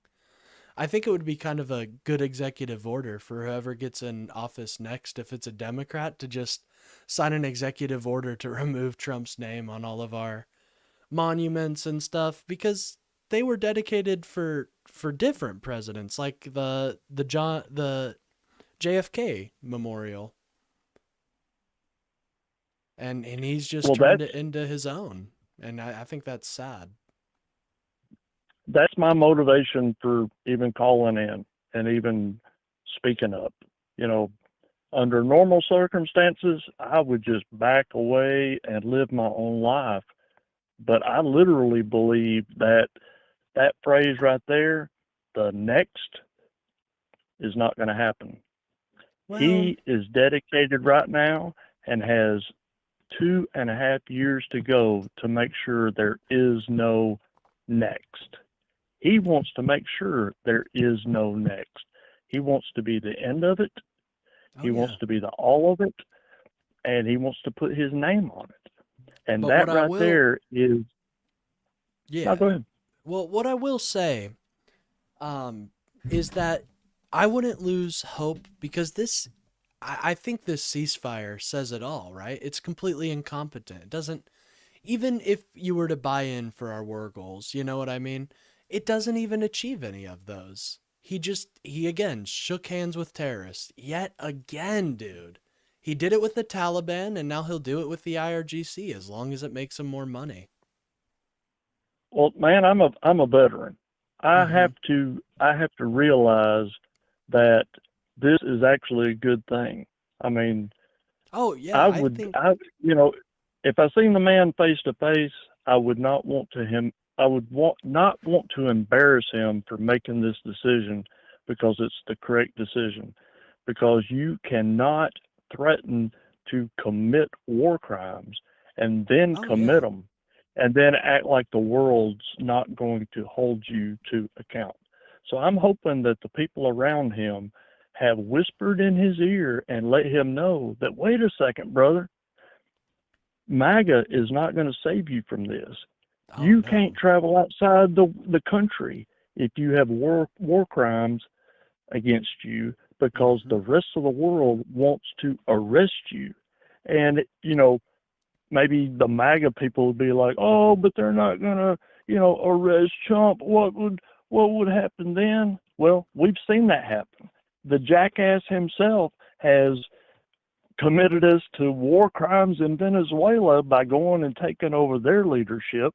[SPEAKER 1] I think it would be kind of a good executive order for whoever gets in office next, if it's a Democrat, to just sign an executive order to remove Trump's name on all of our monuments and stuff, because they were dedicated for different presidents, like the JFK memorial. And he's just
[SPEAKER 7] Well,
[SPEAKER 1] turned it into his own. And I think that's sad.
[SPEAKER 7] that's my motivation for even calling in and even speaking up. Under normal circumstances, I would just back away and live my own life. But I literally believe that phrase right there, the next, is not going to happen.
[SPEAKER 1] Well,
[SPEAKER 7] He is dedicated right now and has 2.5 years to go to make sure there is no next. He wants to make sure there is no next. He wants to be the end of it. He wants to be the all of it. And he wants to put his name on it. And
[SPEAKER 1] but
[SPEAKER 7] that
[SPEAKER 1] what I
[SPEAKER 7] right
[SPEAKER 1] will,
[SPEAKER 7] there is...
[SPEAKER 1] yeah.
[SPEAKER 7] No, go ahead.
[SPEAKER 1] Well, what I will say, is that I wouldn't lose hope, because I think this ceasefire says it all, right? It's completely incompetent. It doesn't, even if you were to buy in for our war goals, you know what I mean? It doesn't even achieve any of those. He again shook hands with terrorists. Yet again, dude. He did it with the Taliban, and now he'll do it with the IRGC, as long as it makes him more money.
[SPEAKER 7] Well, man, I'm a veteran. I
[SPEAKER 1] Mhm.
[SPEAKER 7] have to realize that this is actually a good thing. I mean,
[SPEAKER 1] Oh, yeah, I think,
[SPEAKER 7] if I seen the man face to face, I would not want to embarrass him for making this decision, because it's the correct decision. Because you cannot threaten to commit war crimes and then
[SPEAKER 1] oh,
[SPEAKER 7] commit
[SPEAKER 1] yeah.
[SPEAKER 7] them and then act like the world's not going to hold you to account. So I'm hoping that the people around him have whispered in his ear and let him know that, wait a second, brother, MAGA is not going to save you from this.
[SPEAKER 1] Oh,
[SPEAKER 7] You
[SPEAKER 1] no.
[SPEAKER 7] can't travel outside the country if you have war crimes against you, because
[SPEAKER 1] Mhm.
[SPEAKER 7] the rest of the world wants to arrest you. And, maybe the MAGA people would be like, oh, but they're not gonna, arrest Trump. What would happen then? Well, we've seen that happen. The jackass himself has committed us to war crimes in Venezuela by going and taking over their leadership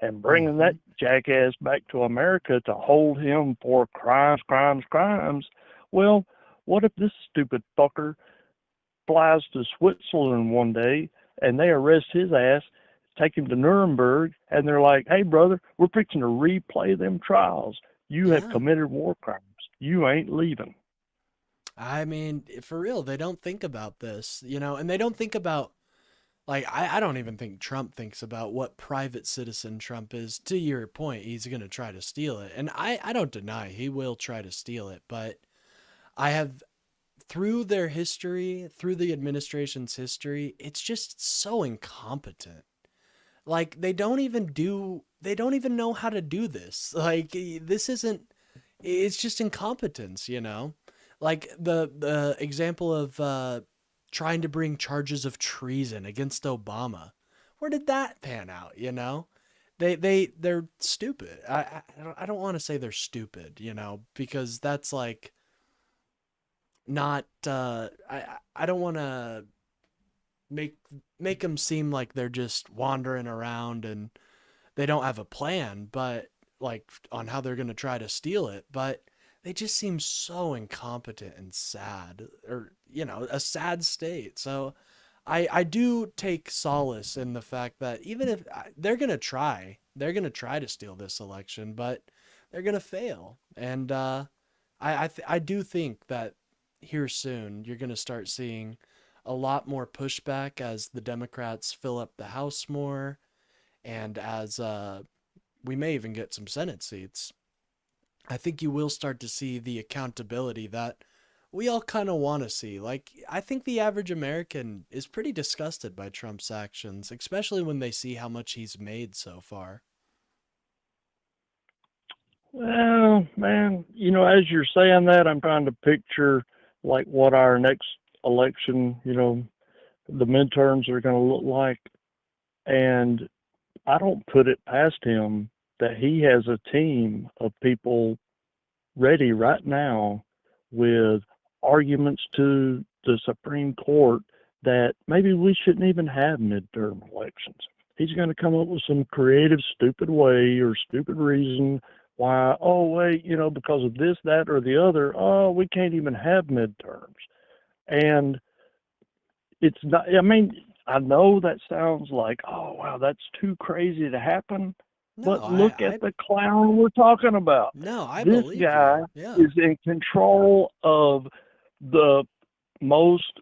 [SPEAKER 7] and bringing that jackass back to America to hold him for crimes. Well, what if this stupid fucker flies to Switzerland one day and they arrest his ass, take him to Nuremberg, and they're like, hey, brother, we're fixing to replay them trials. You have committed war crimes. You ain't leaving.
[SPEAKER 1] I mean, for real, they don't think about this, and they don't think about, like, I don't even think Trump thinks about what private citizen Trump is. To your point, he's going to try to steal it. And I don't deny he will try to steal it, but I have, through their history, through the administration's history, it's just so incompetent. Like, they don't even know how to do this. Like, it's just incompetence, Like the example of trying to bring charges of treason against Obama. Where did that pan out, They're stupid. I don't want to say they're stupid, because that's like not I don't want to make them seem like they're just wandering around and they don't have a plan, but like on how they're going to try to steal it, but they just seem so incompetent and sad, or, a sad state. So I do take solace in the fact that even if they're going to try to steal this election, but they're going to fail. And I do think that here soon you're going to start seeing a lot more pushback as the Democrats fill up the House more, and as we may even get some Senate seats. I think you will start to see the accountability that we all kind of want to see. Like, I think the average American is pretty disgusted by Trump's actions, especially when they see how much he's made so far.
[SPEAKER 7] Well, man, as you're saying that, I'm trying to picture like what our next election, the midterms are going to look like. And I don't put it past him that he has a team of people ready right now with arguments to the Supreme Court that maybe we shouldn't even have midterm elections. He's going to come up with some creative, stupid way or stupid reason why, oh, wait, because of this, that, or the other, oh, we can't even have midterms. And it's not, I know that sounds like, oh, wow, that's too crazy to happen.
[SPEAKER 1] No,
[SPEAKER 7] But look at the clown we're talking about.
[SPEAKER 1] No, I
[SPEAKER 7] This
[SPEAKER 1] believe
[SPEAKER 7] guy
[SPEAKER 1] you. Yeah.
[SPEAKER 7] is in control of the most,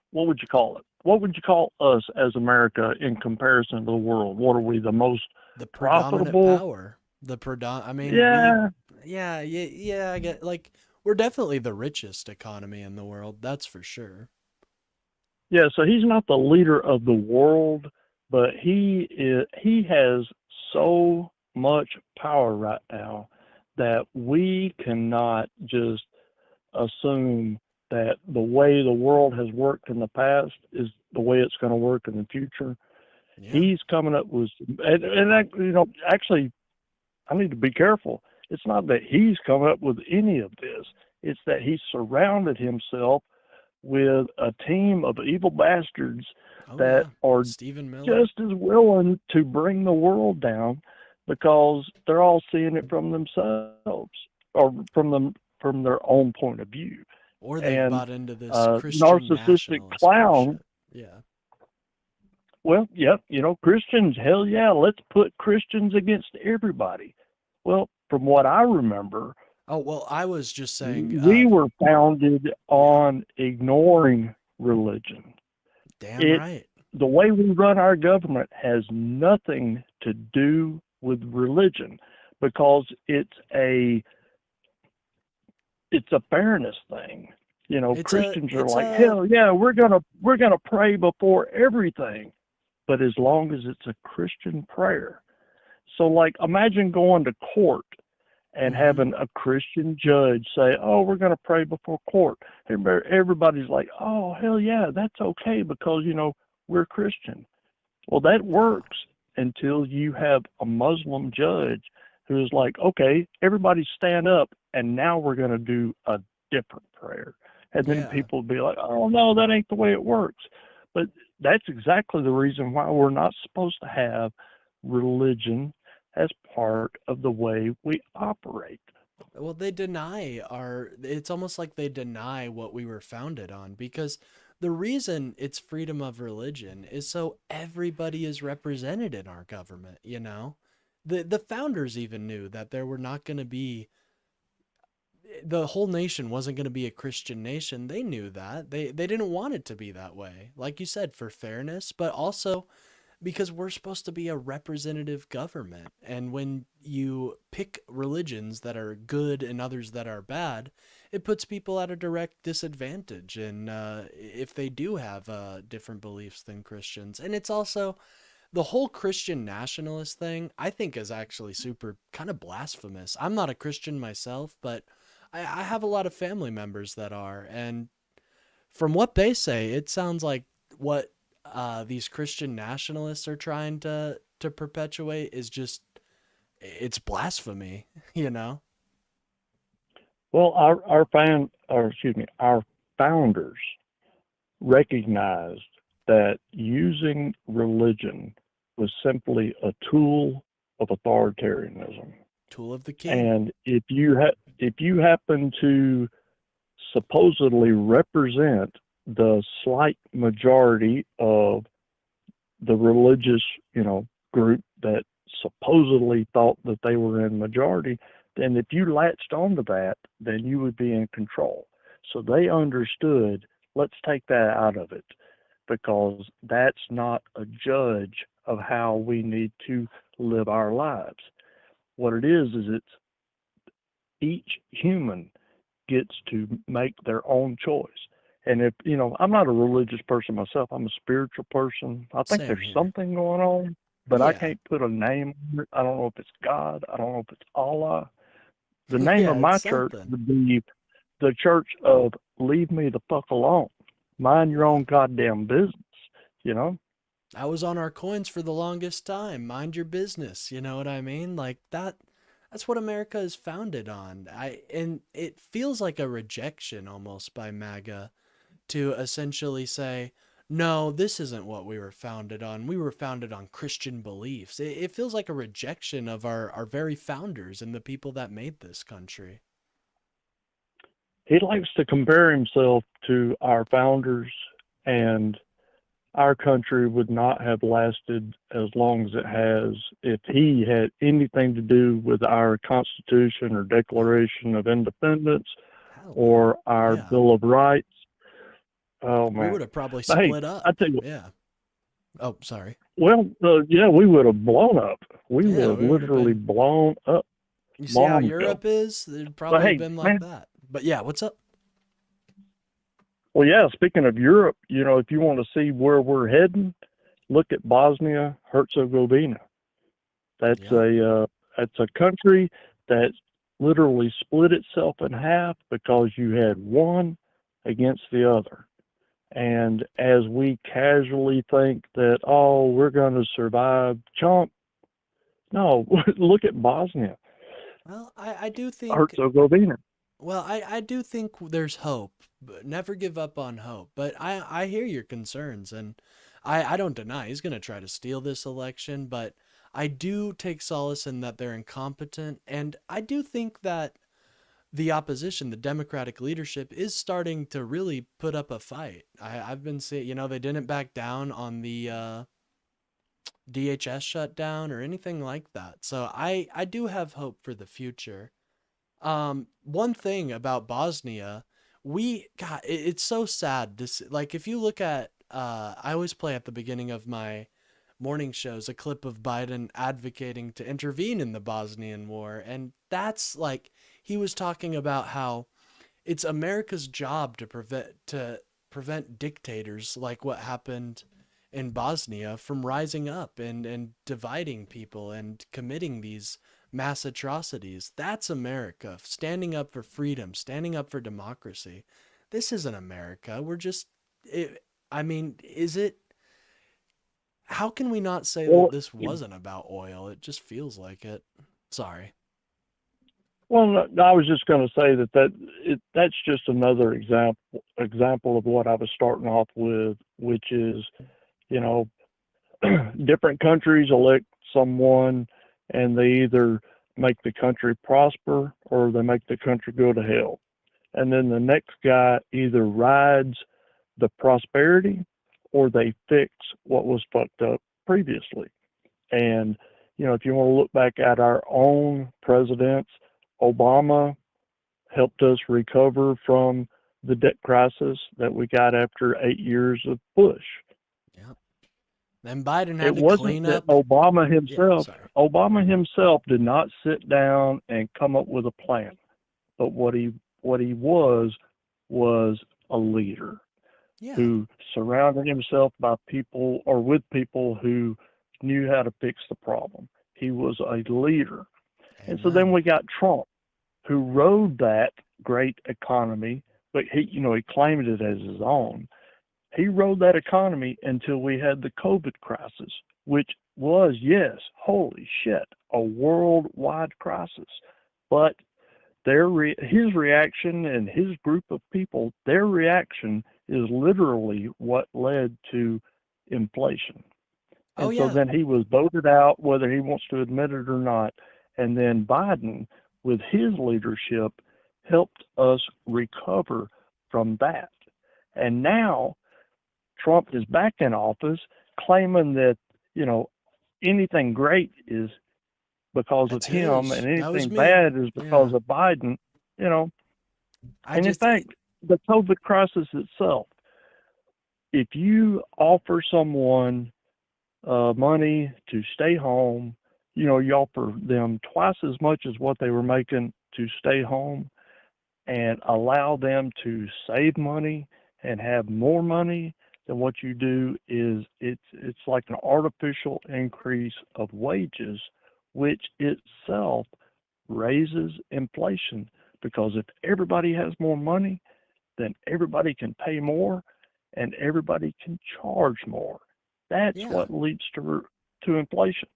[SPEAKER 7] what would you call it? What would you call us as America in comparison to the world? What are we, the most
[SPEAKER 1] The predominant
[SPEAKER 7] profitable?
[SPEAKER 1] power.
[SPEAKER 7] Yeah.
[SPEAKER 1] I get, like, we're definitely the richest economy in the world. That's for sure.
[SPEAKER 7] Yeah, so he's not the leader of the world, but he has so much power right now that we cannot just assume that the way the world has worked in the past is the way it's going to work in the future.
[SPEAKER 1] Yeah.
[SPEAKER 7] He's coming up with, actually, I need to be careful. It's not that he's coming up with any of this. It's that he's surrounded himself with a team of evil bastards that are
[SPEAKER 1] Stephen Miller.
[SPEAKER 7] just as willing to bring the world down because they're all seeing it from themselves or from their own point of view.
[SPEAKER 1] Or they bought into this Christian
[SPEAKER 7] narcissistic
[SPEAKER 1] nationalist
[SPEAKER 7] clown.
[SPEAKER 1] bullshit. Yeah.
[SPEAKER 7] Well, yep, Christians, hell yeah, let's put Christians against everybody. Well, from what I remember,
[SPEAKER 1] Oh, well, I was just saying.
[SPEAKER 7] we were founded on ignoring religion.
[SPEAKER 1] Damn right.
[SPEAKER 7] The way we run our government has nothing to do with religion because it's a fairness thing. Christians are like, hell yeah, we're gonna pray before everything, but as long as it's a Christian prayer. So like, imagine going to court and
[SPEAKER 1] Mm-hmm.
[SPEAKER 7] having a Christian judge say, "Oh, we're going to pray before court." Everybody's like, "Oh, hell yeah, that's okay because we're Christian." Well, that
[SPEAKER 1] Wow.
[SPEAKER 7] works until you have a Muslim judge who is like, "Okay, everybody stand up, and now we're going to do a different prayer." And then
[SPEAKER 1] Yeah.
[SPEAKER 7] people will be like, "Oh no, that ain't the way it works." But that's exactly the reason why we're not supposed to have religion as part of the way we operate.
[SPEAKER 1] Well, it's almost like they deny what we were founded on because the reason it's freedom of religion is so everybody is represented in our government, you know? The founders even knew that there were not going to be the whole nation wasn't going to be a Christian nation. They knew that. They didn't want it to be that way. Like you said, for fairness, but also because we're supposed to be a representative government. And when you pick religions that are good and others that are bad, it puts people at a direct disadvantage. And if they do have different beliefs than Christians, and it's also the whole Christian nationalist thing, I think is actually super kind of blasphemous. I'm not a Christian myself, but I have a lot of family members that are. And from what they say, it sounds like what these Christian nationalists are trying to perpetuate is just it's blasphemy, you know?
[SPEAKER 7] Well, our founders recognized that using religion was simply a tool of authoritarianism.
[SPEAKER 1] Tool of the king.
[SPEAKER 7] And if you happen to supposedly represent the slight majority of the religious, group that supposedly thought that they were in majority, then if you latched onto that, then you would be in control. So they understood, let's take that out of it because that's not a judge of how we need to live our lives. What it is it's each human gets to make their own choice. And if, I'm not a religious person myself, I'm a spiritual person. I think
[SPEAKER 1] Same
[SPEAKER 7] there's
[SPEAKER 1] here.
[SPEAKER 7] something going on, but I
[SPEAKER 1] Yeah.
[SPEAKER 7] can't put a name on it. I don't know if it's God. I don't know if it's Allah. The name
[SPEAKER 1] Yeah,
[SPEAKER 7] of
[SPEAKER 1] it's
[SPEAKER 7] my church
[SPEAKER 1] something.
[SPEAKER 7] would be the Church of Leave Me the Fuck Alone. Mind your own goddamn business, you know?
[SPEAKER 1] I was on our coins for the longest time. Mind your business. You know what I mean? Like that's what America is founded on. And it feels like a rejection almost by MAGA to essentially say, no, this isn't what we were founded on. We were founded on Christian beliefs. It feels like a rejection of our very founders and the people that made this country.
[SPEAKER 7] He likes to compare himself to our founders, and our country would not have lasted as long as it has if he had anything to do with our Constitution or Declaration of Independence
[SPEAKER 1] Hell no.
[SPEAKER 7] or our
[SPEAKER 1] Yeah.
[SPEAKER 7] Bill of Rights. Oh
[SPEAKER 1] We
[SPEAKER 7] man!
[SPEAKER 1] would have probably
[SPEAKER 7] But hey,
[SPEAKER 1] split
[SPEAKER 7] I
[SPEAKER 1] up.
[SPEAKER 7] tell you,
[SPEAKER 1] Yeah. Oh, sorry.
[SPEAKER 7] well, yeah, we would have blown up. We would
[SPEAKER 1] Yeah,
[SPEAKER 7] have
[SPEAKER 1] we would have
[SPEAKER 7] literally
[SPEAKER 1] been.
[SPEAKER 7] blown up,
[SPEAKER 1] You see how
[SPEAKER 7] bombshell.
[SPEAKER 1] Europe is? It'd
[SPEAKER 7] But
[SPEAKER 1] probably have
[SPEAKER 7] hey,
[SPEAKER 1] been like
[SPEAKER 7] man,
[SPEAKER 1] that. But yeah, what's up?
[SPEAKER 7] well, yeah. Speaking of Europe, if you want to see where we're heading, look at Bosnia Herzegovina. That's
[SPEAKER 1] Yeah.
[SPEAKER 7] that's a country that literally split itself in half because you had one against the other. And as we casually think that, oh, we're going to survive, chomp, no, look at Bosnia
[SPEAKER 1] Well, I do think
[SPEAKER 7] Herzegovina.
[SPEAKER 1] I do think there's hope. But never give up on hope. But I hear your concerns, and I don't deny he's going to try to steal this election, but I do take solace in that they're incompetent, and I do think that the opposition, the Democratic leadership, is starting to really put up a fight. I've been seeing, they didn't back down on the DHS shutdown or anything like that. So I do have hope for the future. One thing about Bosnia, God, it's so sad. Like, if you look at, I always play at the beginning of my morning shows a clip of Biden advocating to intervene in the Bosnian war. And that's like, he was talking about how it's America's job to prevent dictators like what happened in Bosnia from rising up and dividing people and committing these mass atrocities. That's America, standing up for freedom, standing up for democracy. This isn't America. We're just, I mean, is it? How can we not say that
[SPEAKER 7] Well,
[SPEAKER 1] this wasn't about oil? It just feels like it. Sorry.
[SPEAKER 7] well, no, I was just going to say that's just another example of what I was starting off with, which is, you know, different countries elect someone, and they either make the country prosper or they make the country go to hell. And then the next guy either rides the prosperity or they fix what was fucked up previously. And, you know, if you want to look back at our own presidents, Obama helped us recover from the debt crisis that we got after 8 years of Bush.
[SPEAKER 1] Yeah. Then Biden had
[SPEAKER 7] It
[SPEAKER 1] to
[SPEAKER 7] wasn't
[SPEAKER 1] clean
[SPEAKER 7] that
[SPEAKER 1] up.
[SPEAKER 7] Obama himself did not sit down and come up with a plan. But what he was a leader
[SPEAKER 1] Yeah.
[SPEAKER 7] who surrounded himself by people or with people who knew how to fix the problem. He was a leader. And so then we got Trump, who rode that great economy, but he claimed it as his own. He rode that economy until we had the COVID crisis, which was, yes, holy shit, a worldwide crisis. But his reaction and his group of people, their reaction is literally what led to inflation. And so then he was voted out, whether he wants to admit it or not. And then Biden, with his leadership, helped us recover from that. And now Trump is back in office claiming that, you know, anything great is because
[SPEAKER 1] That's
[SPEAKER 7] of him
[SPEAKER 1] his.
[SPEAKER 7] and
[SPEAKER 1] That was
[SPEAKER 7] anything
[SPEAKER 1] me.
[SPEAKER 7] bad is because
[SPEAKER 1] Yeah.
[SPEAKER 7] of Biden, you know.
[SPEAKER 1] I
[SPEAKER 7] And in
[SPEAKER 1] just,
[SPEAKER 7] fact, the COVID crisis itself, if you offer someone money to stay home, you know, you offer them twice as much as what they were making to stay home and allow them to save money and have more money, then what you do is it's like an artificial increase of wages, which itself raises inflation, because if everybody has more money, then everybody can pay more and everybody can charge more. That's
[SPEAKER 1] Yeah.
[SPEAKER 7] what leads to inflation.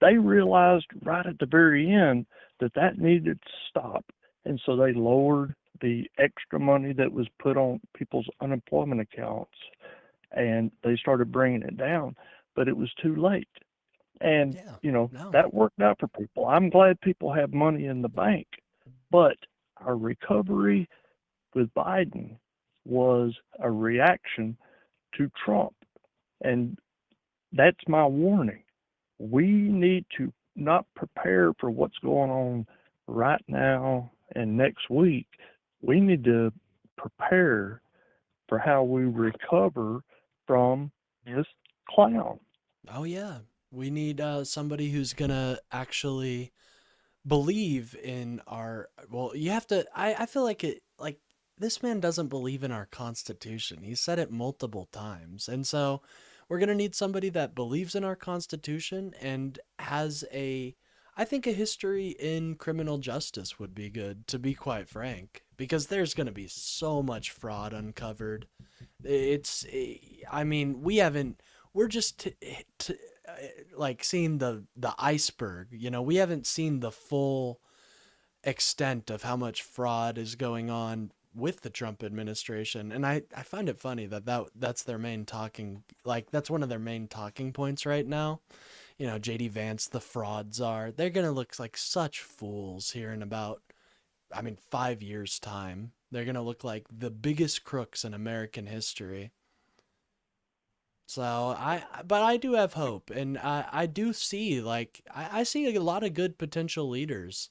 [SPEAKER 7] They realized right at the very end that needed to stop, and so they lowered the extra money that was put on people's unemployment accounts, and they started bringing it down, but it was too late. And,
[SPEAKER 1] Yeah.
[SPEAKER 7] you know,
[SPEAKER 1] No.
[SPEAKER 7] that worked out for people. I'm glad people have money in the bank, but our recovery with Biden was a reaction to Trump. And that's my warning. We need to not prepare for what's going on right now and next week. We need to prepare for how we recover from this clown.
[SPEAKER 1] Oh, yeah. We need somebody who's going to actually believe in our, well, you have to, I feel like this man doesn't believe in our Constitution. He said it multiple times. And so we're going to need somebody that believes in our Constitution and has I think a history in criminal justice would be good, to be quite frank, because there's going to be so much fraud uncovered. I mean, we're just like seeing the iceberg, you know. We haven't seen the full extent of how much fraud is going on with the Trump administration. And I find it funny that's their main that's one of their main talking points right now. You know, JD Vance, the fraud czar, they're going to look like such fools here in about, 5 years time. They're going to look like the biggest crooks in American history. So but I do have hope, and I do see I see a lot of good potential leaders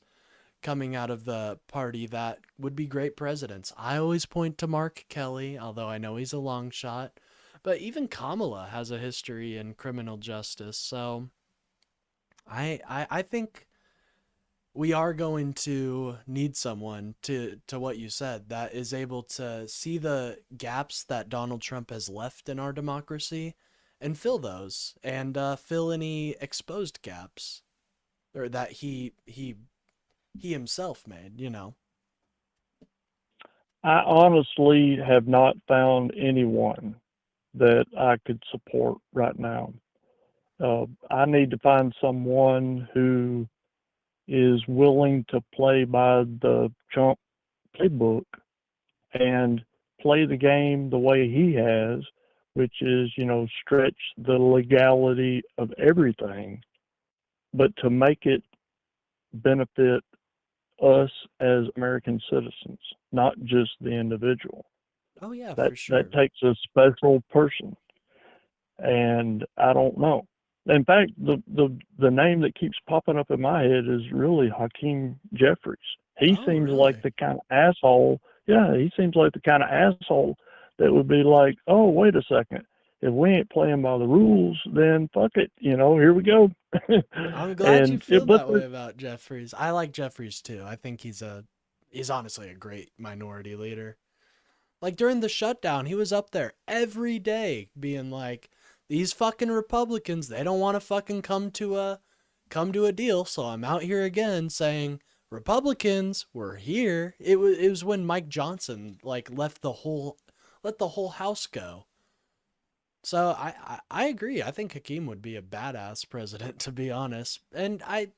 [SPEAKER 1] coming out of the party that would be great presidents. I always point to Mark Kelly, although I know he's a long shot, but even Kamala has a history in criminal justice. So I think we are going to need someone to what you said, that is able to see the gaps that Donald Trump has left in our democracy and fill those, and fill any exposed gaps. or that he himself made, you know.
[SPEAKER 7] I honestly have not found anyone that I could support right now. I need to find someone who is willing to play by the Trump playbook and play the game the way he has, which is, stretch the legality of everything, but to make it benefit us as American citizens, not just the individual.
[SPEAKER 1] Oh yeah,
[SPEAKER 7] That
[SPEAKER 1] for sure.
[SPEAKER 7] takes a special person, and I don't know. In fact, the name that keeps popping up in my head is really Hakeem Jeffries. He
[SPEAKER 1] Oh,
[SPEAKER 7] seems
[SPEAKER 1] really?
[SPEAKER 7] like the kind of asshole. Yeah, he seems like the kind of asshole that would be like, oh, wait a second. If we ain't playing by the rules, then fuck it. Here we go.
[SPEAKER 1] I'm glad you feel
[SPEAKER 7] but
[SPEAKER 1] that way about Jeffries. I like Jeffries too. I think he's honestly a great minority leader. Like during the shutdown, he was up there every day being like, these fucking Republicans, they don't want to fucking come to a deal, so I'm out here again saying, Republicans, we're here. It was when Mike Johnson like let the whole house go. So I agree. I think Hakeem would be a badass president, to be honest. And I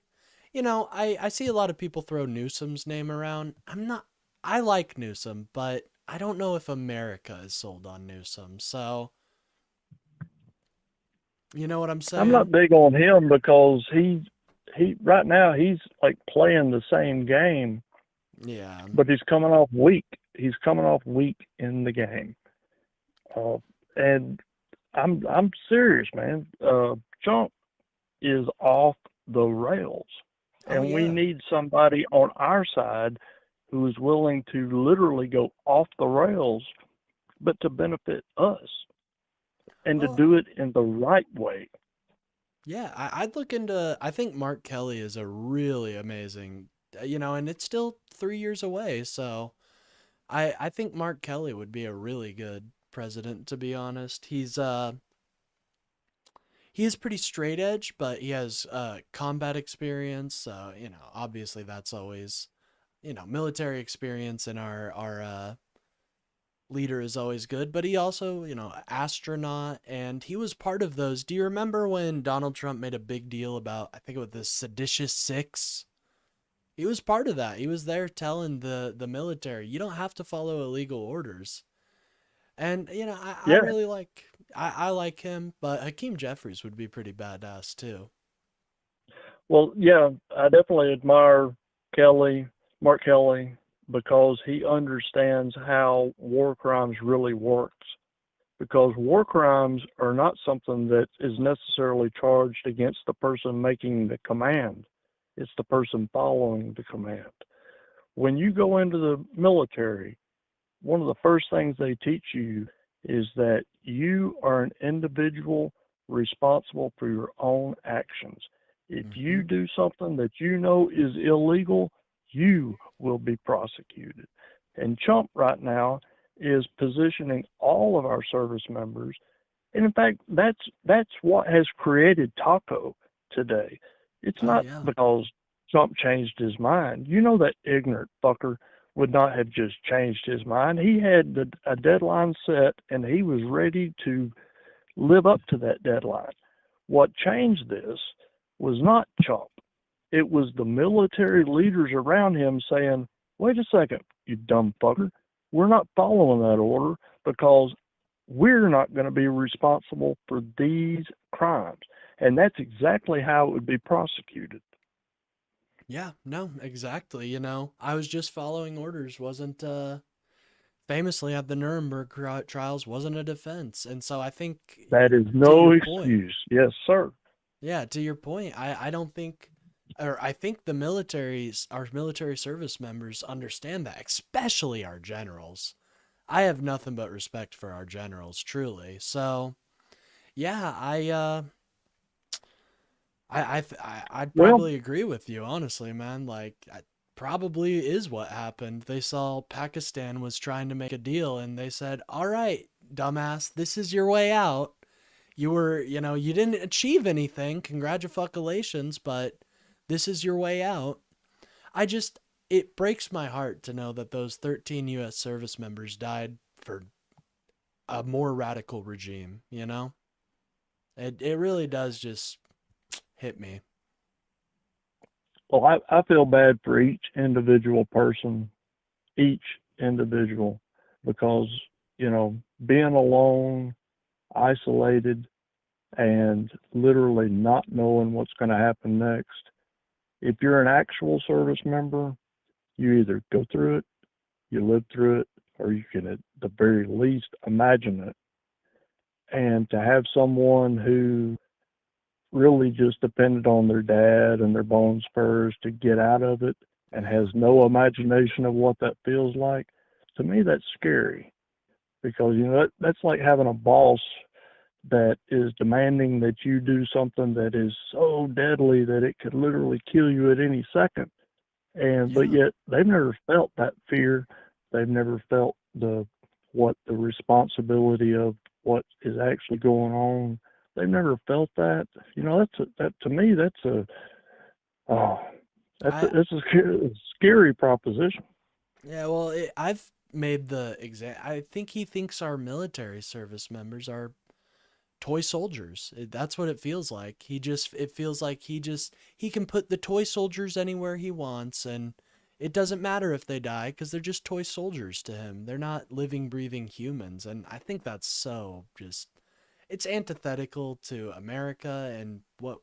[SPEAKER 1] see a lot of people throw Newsom's name around. I like Newsom, but I don't know if America is sold on Newsom. So, you know what I'm saying?
[SPEAKER 7] I'm not big on him because he right now he's like playing the same game,
[SPEAKER 1] Yeah.
[SPEAKER 7] but he's coming off weak. He's coming off weak in the game, and I'm serious, man. Trump is off the rails, and we
[SPEAKER 1] yeah.
[SPEAKER 7] need somebody on our side who is willing to literally go off the rails, but to benefit us and to do it in the right way.
[SPEAKER 1] Yeah, I'd look into. I think Mark Kelly is a really amazing, and it's still 3 years away. So, I think Mark Kelly would be a really good president. To be honest, he's pretty straight edge, but he has combat experience. So obviously that's always, military experience in our leader is always good, but he also, astronaut, and he was part of those. Do you remember when Donald Trump made a big deal about, I think it was the Seditious Six? He was part of that. He was there telling the military, you don't have to follow illegal orders. And, I really I like him, but Hakeem Jeffries would be pretty badass too.
[SPEAKER 7] Well, yeah, I definitely admire Mark Kelly, because he understands how war crimes really works. Because war crimes are not something that is necessarily charged against the person making the command. It's the person following the command. When you go into the military, one of the first things they teach you is that you are an individual responsible for your own actions. If you do something that you know is illegal, you will be prosecuted. And Trump right now is positioning all of our service members. And in fact, that's what has created Taco today. It's not because Trump changed his mind. That ignorant fucker would not have just changed his mind. He had a deadline set, and he was ready to live up to that deadline. What changed this was not Trump. It was the military leaders around him saying, wait a second, you dumb fucker. We're not following that order because we're not going to be responsible for these crimes. And that's exactly how it would be prosecuted.
[SPEAKER 1] Yeah, no, exactly. I was just following orders, wasn't famously at the Nuremberg trials wasn't a defense. And so I think
[SPEAKER 7] that is no excuse. Yes, sir.
[SPEAKER 1] Yeah, to your point, I don't think, or I think our military service members understand that, especially our generals. I have nothing but respect for our generals, truly. So, yeah, I'd probably agree with you, honestly, man. Like, probably is what happened. They saw Pakistan was trying to make a deal, and they said, all right, dumbass, this is your way out. You were, you didn't achieve anything. Congratulations, but this is your way out. It breaks my heart to know that those 13 U.S. service members died for a more radical regime, you know? It really does just hit me.
[SPEAKER 7] Well, I feel bad for each individual person, because, being alone, isolated, and literally not knowing what's going to happen next. If you're an actual service member, you either go through it, you live through it, or you can at the very least imagine it. And to have someone who really just depended on their dad and their bone spurs to get out of it and has no imagination of what that feels like, to me that's scary. Because, that's like having a boss that is demanding that you do something that is so deadly that it could literally kill you at any second. But yet they've never felt that fear. They've never felt the responsibility of what is actually going on. They've never felt that. To me, that's a scary proposition.
[SPEAKER 1] Yeah, well, I've made the I think he thinks our military service members are toy soldiers. That's what it feels like. It feels like he can put the toy soldiers anywhere he wants, and it doesn't matter if they die because they're just toy soldiers to him. They're not living, breathing humans. And I think that's it's antithetical to America and what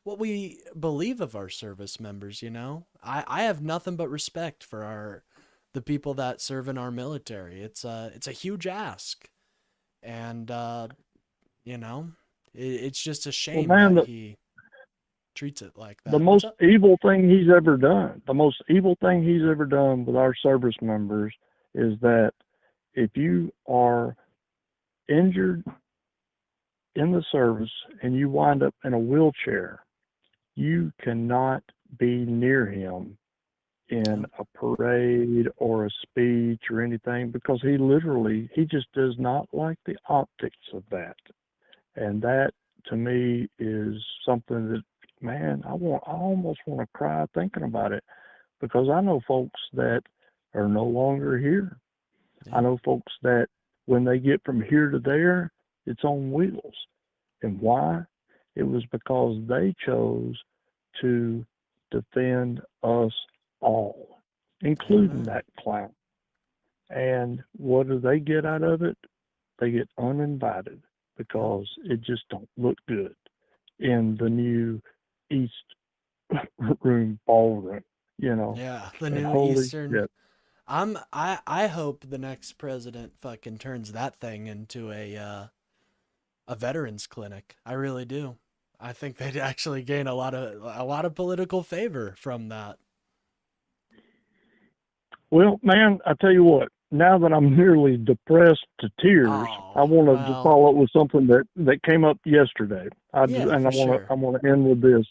[SPEAKER 1] we believe of our service members, I have nothing but respect for the people that serve in our military. It's a huge ask. And it's just a shame that he treats it like that.
[SPEAKER 7] The most evil thing he's ever done with our service members is that if you are injured in the service and you wind up in a wheelchair, you cannot be near him in a parade or a speech or anything, because he just does not like the optics of that. And that, to me, is something that, man, I almost want to cry thinking about it, because I know folks that are no longer here. Yeah. I know folks that when they get from here to there, it's on wheels. And why? It was because they chose to defend us all, including that clown. And what do they get out of it? They get uninvited, because it just don't look good in the new East Room ballroom,
[SPEAKER 1] Yeah, the new Eastern. Shit. I hope the next president fucking turns that thing into a veterans clinic. I really do. I think they'd actually gain a lot of political favor from that. Well,
[SPEAKER 7] man, I tell you what, now that I'm nearly depressed to tears, I want to just follow up with something that came up yesterday. I want to end with this.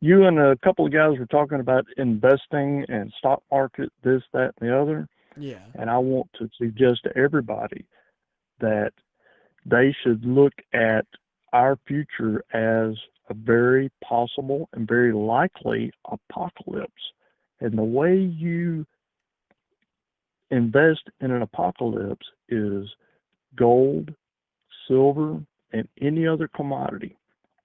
[SPEAKER 7] You and a couple of guys were talking about investing and stock market, this, that, and the other.
[SPEAKER 1] Yeah.
[SPEAKER 7] And I want to suggest to everybody that they should look at our future as a very possible and very likely apocalypse. And the way you invest in an apocalypse is gold, silver, and any other commodity,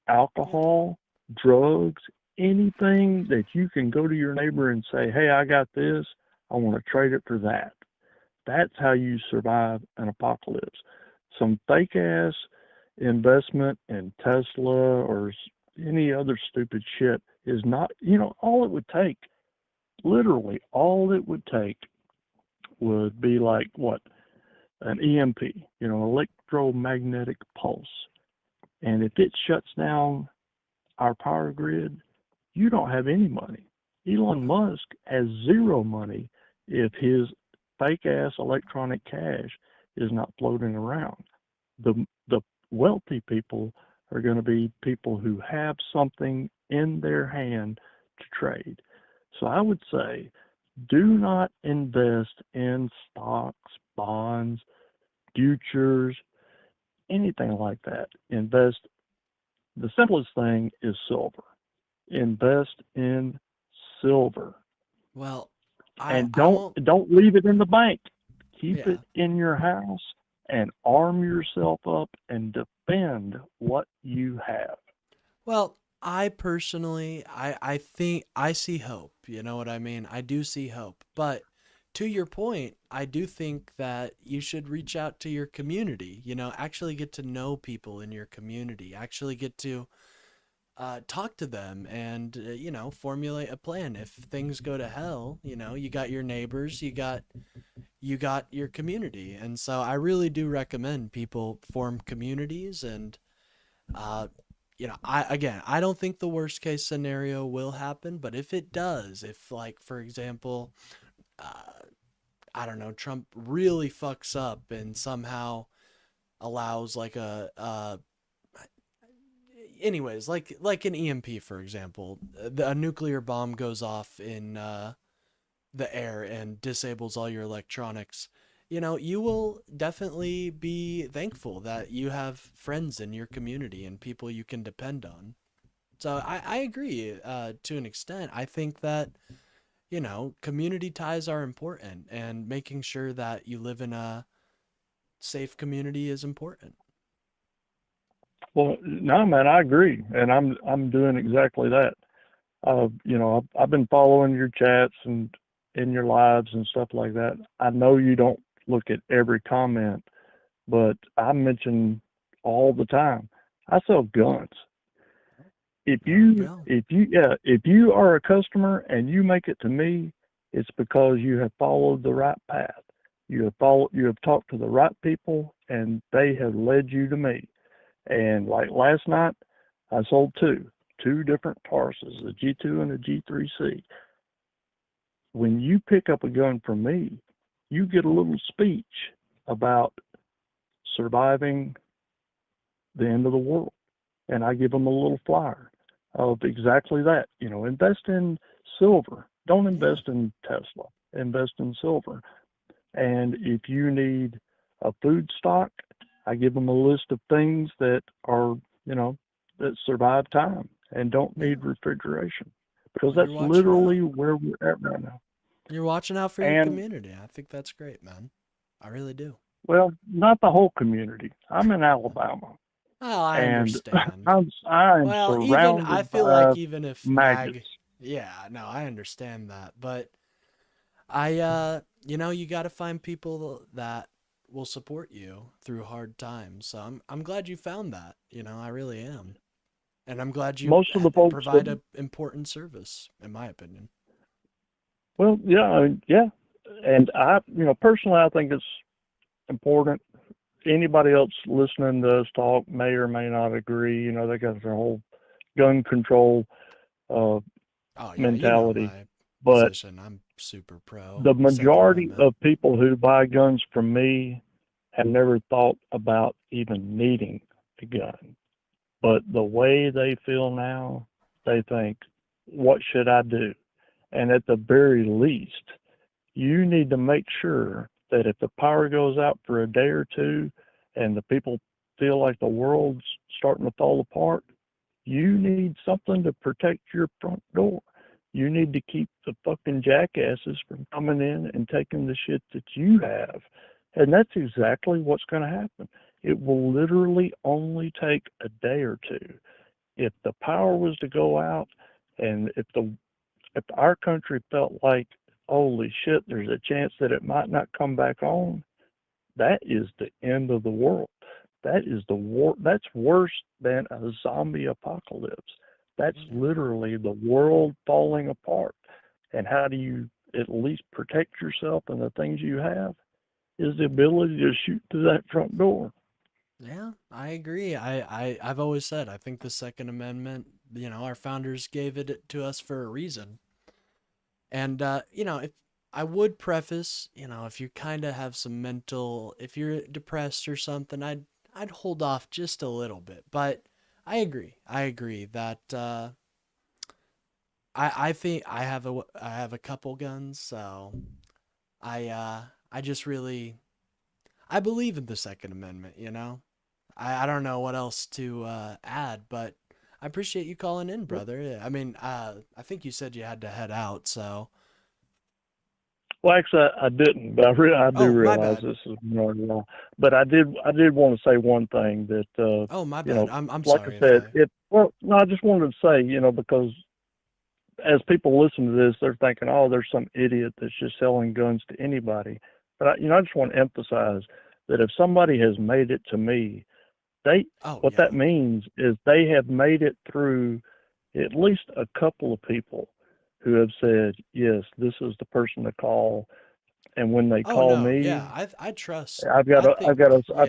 [SPEAKER 7] alcohol, drugs, anything that you can go to your neighbor and say, hey, I got this, I want to trade it for that. That's how you survive an apocalypse. Some fake ass investment in Tesla or any other stupid shit is not, all it would take, literally all it would take would be like an EMP, electromagnetic pulse. And if it shuts down our power grid, you don't have any money. Elon Musk has zero money if his fake ass electronic cash is not floating around. The wealthy people are going to be people who have something in their hand to trade. So I would say, do not invest in stocks, bonds, futures, anything like that. The simplest thing is silver. invest in silver.
[SPEAKER 1] Well,
[SPEAKER 7] And
[SPEAKER 1] I won't.
[SPEAKER 7] don't leave it in the bank. Keep
[SPEAKER 1] Yeah.
[SPEAKER 7] it in your house and arm yourself up and defend what you have.
[SPEAKER 1] Well, I personally, I think I see hope. You know what I mean? I do see hope. But to your point, I do think that you should reach out to your community. Actually get to know people in your community. Actually get to talk to them and formulate a plan. If things go to hell, you got your neighbors, you got your community, and so I really do recommend people form communities. And uh, I don't think the worst case scenario will happen, but if it does, if like for example, uh, I don't know, Trump really fucks up and somehow allows like anyways, like an EMP, for example, a nuclear bomb goes off in the air and disables all your electronics. You will definitely be thankful that you have friends in your community and people you can depend on. So I agree to an extent. I think that, community ties are important, and making sure that you live in a safe community is important.
[SPEAKER 7] Well, no, man, I agree, and I'm doing exactly that. I've been following your chats and in your lives and stuff like that. I know you don't look at every comment, but I mention all the time. I sell guns. If
[SPEAKER 1] There we
[SPEAKER 7] you
[SPEAKER 1] go.
[SPEAKER 7] if you are a customer and you make it to me, it's because you have followed the right path. You have talked to the right people and they have led you to me. And like last night, I sold two different Tarses, a G2 and a G3C. When you pick up a gun from me, you get a little speech about surviving the end of the world. And I give them a little flyer of exactly that. Invest in silver. Don't
[SPEAKER 1] Yeah.
[SPEAKER 7] invest in Tesla. Invest in silver. And if you need a food stock, I give them a list of things that are, that survive time and don't
[SPEAKER 1] Yeah.
[SPEAKER 7] need refrigeration. Because
[SPEAKER 1] Well, you're
[SPEAKER 7] that's
[SPEAKER 1] watching out.
[SPEAKER 7] literally where we're at right now.
[SPEAKER 1] You're watching out for your
[SPEAKER 7] And,
[SPEAKER 1] community. I think that's great, man. I really do.
[SPEAKER 7] well, not the whole community. I'm in Alabama,
[SPEAKER 1] Oh, I
[SPEAKER 7] and
[SPEAKER 1] understand.
[SPEAKER 7] I'm
[SPEAKER 1] Well, even I
[SPEAKER 7] surrounded
[SPEAKER 1] feel like
[SPEAKER 7] by
[SPEAKER 1] even if
[SPEAKER 7] maggots.
[SPEAKER 1] yeah, no, I understand that, but you got to find people that will support you through hard times. So I'm glad you found that. I really am, and I'm glad you
[SPEAKER 7] Most of the folks that,
[SPEAKER 1] provide a important service, in my opinion.
[SPEAKER 7] well, yeah, yeah. And personally, I think it's important. Anybody else listening to us talk may or may not agree. They got their whole gun control uh,
[SPEAKER 1] Oh yeah,
[SPEAKER 7] mentality.
[SPEAKER 1] my
[SPEAKER 7] But
[SPEAKER 1] position. I'm super pro
[SPEAKER 7] the
[SPEAKER 1] Second
[SPEAKER 7] majority
[SPEAKER 1] Amendment.
[SPEAKER 7] of people who buy guns from me have never thought about even needing a gun. But the way they feel now, they think, what should I do? And at the very least, you need to make sure that if the power goes out for a day or two and the people feel like the world's starting to fall apart, you need something to protect your front door. You need to keep the fucking jackasses from coming in and taking the shit that you have. And that's exactly what's going to happen. It will literally only take a day or two. If the power was to go out and if our country felt like, holy shit, there's a chance that it might not come back on, that is the end of the world. That is the war. That's worse than a zombie apocalypse. That's
[SPEAKER 1] Yeah.
[SPEAKER 7] literally the world falling apart. And how do you at least protect yourself and the things you have is the ability to shoot through that front door.
[SPEAKER 1] Yeah, I agree. I've always said I think the Second Amendment, our founders gave it to us for a reason. And if I would preface, if you kind of have some mental, if you're depressed or something, I'd hold off just a little bit. But I agree. I agree that I think I have a couple guns, so I just really I believe in the Second Amendment. I don't know what else to add, but I appreciate you calling in, brother. Yeah, I mean, I think you said you had to head out, so.
[SPEAKER 7] Well, actually, I didn't, but I do
[SPEAKER 1] Oh, my
[SPEAKER 7] realize
[SPEAKER 1] bad.
[SPEAKER 7] this is more long. But I did want to say one thing that
[SPEAKER 1] Oh, my
[SPEAKER 7] you
[SPEAKER 1] bad.
[SPEAKER 7] know,
[SPEAKER 1] I'm
[SPEAKER 7] like I
[SPEAKER 1] sorry if
[SPEAKER 7] said,
[SPEAKER 1] I.
[SPEAKER 7] no, I just wanted to say, because as people listen to this, they're thinking, oh, there's some idiot that's just selling guns to anybody. But I just want to emphasize that if somebody has made it to me,
[SPEAKER 1] Oh,
[SPEAKER 7] what
[SPEAKER 1] yeah.
[SPEAKER 7] that means is they have made it through at least a couple of people who have said, yes, this is the person to call. And when they
[SPEAKER 1] Oh,
[SPEAKER 7] call
[SPEAKER 1] no.
[SPEAKER 7] me,
[SPEAKER 1] Yeah, I trust.
[SPEAKER 7] I've
[SPEAKER 1] I
[SPEAKER 7] got
[SPEAKER 1] think,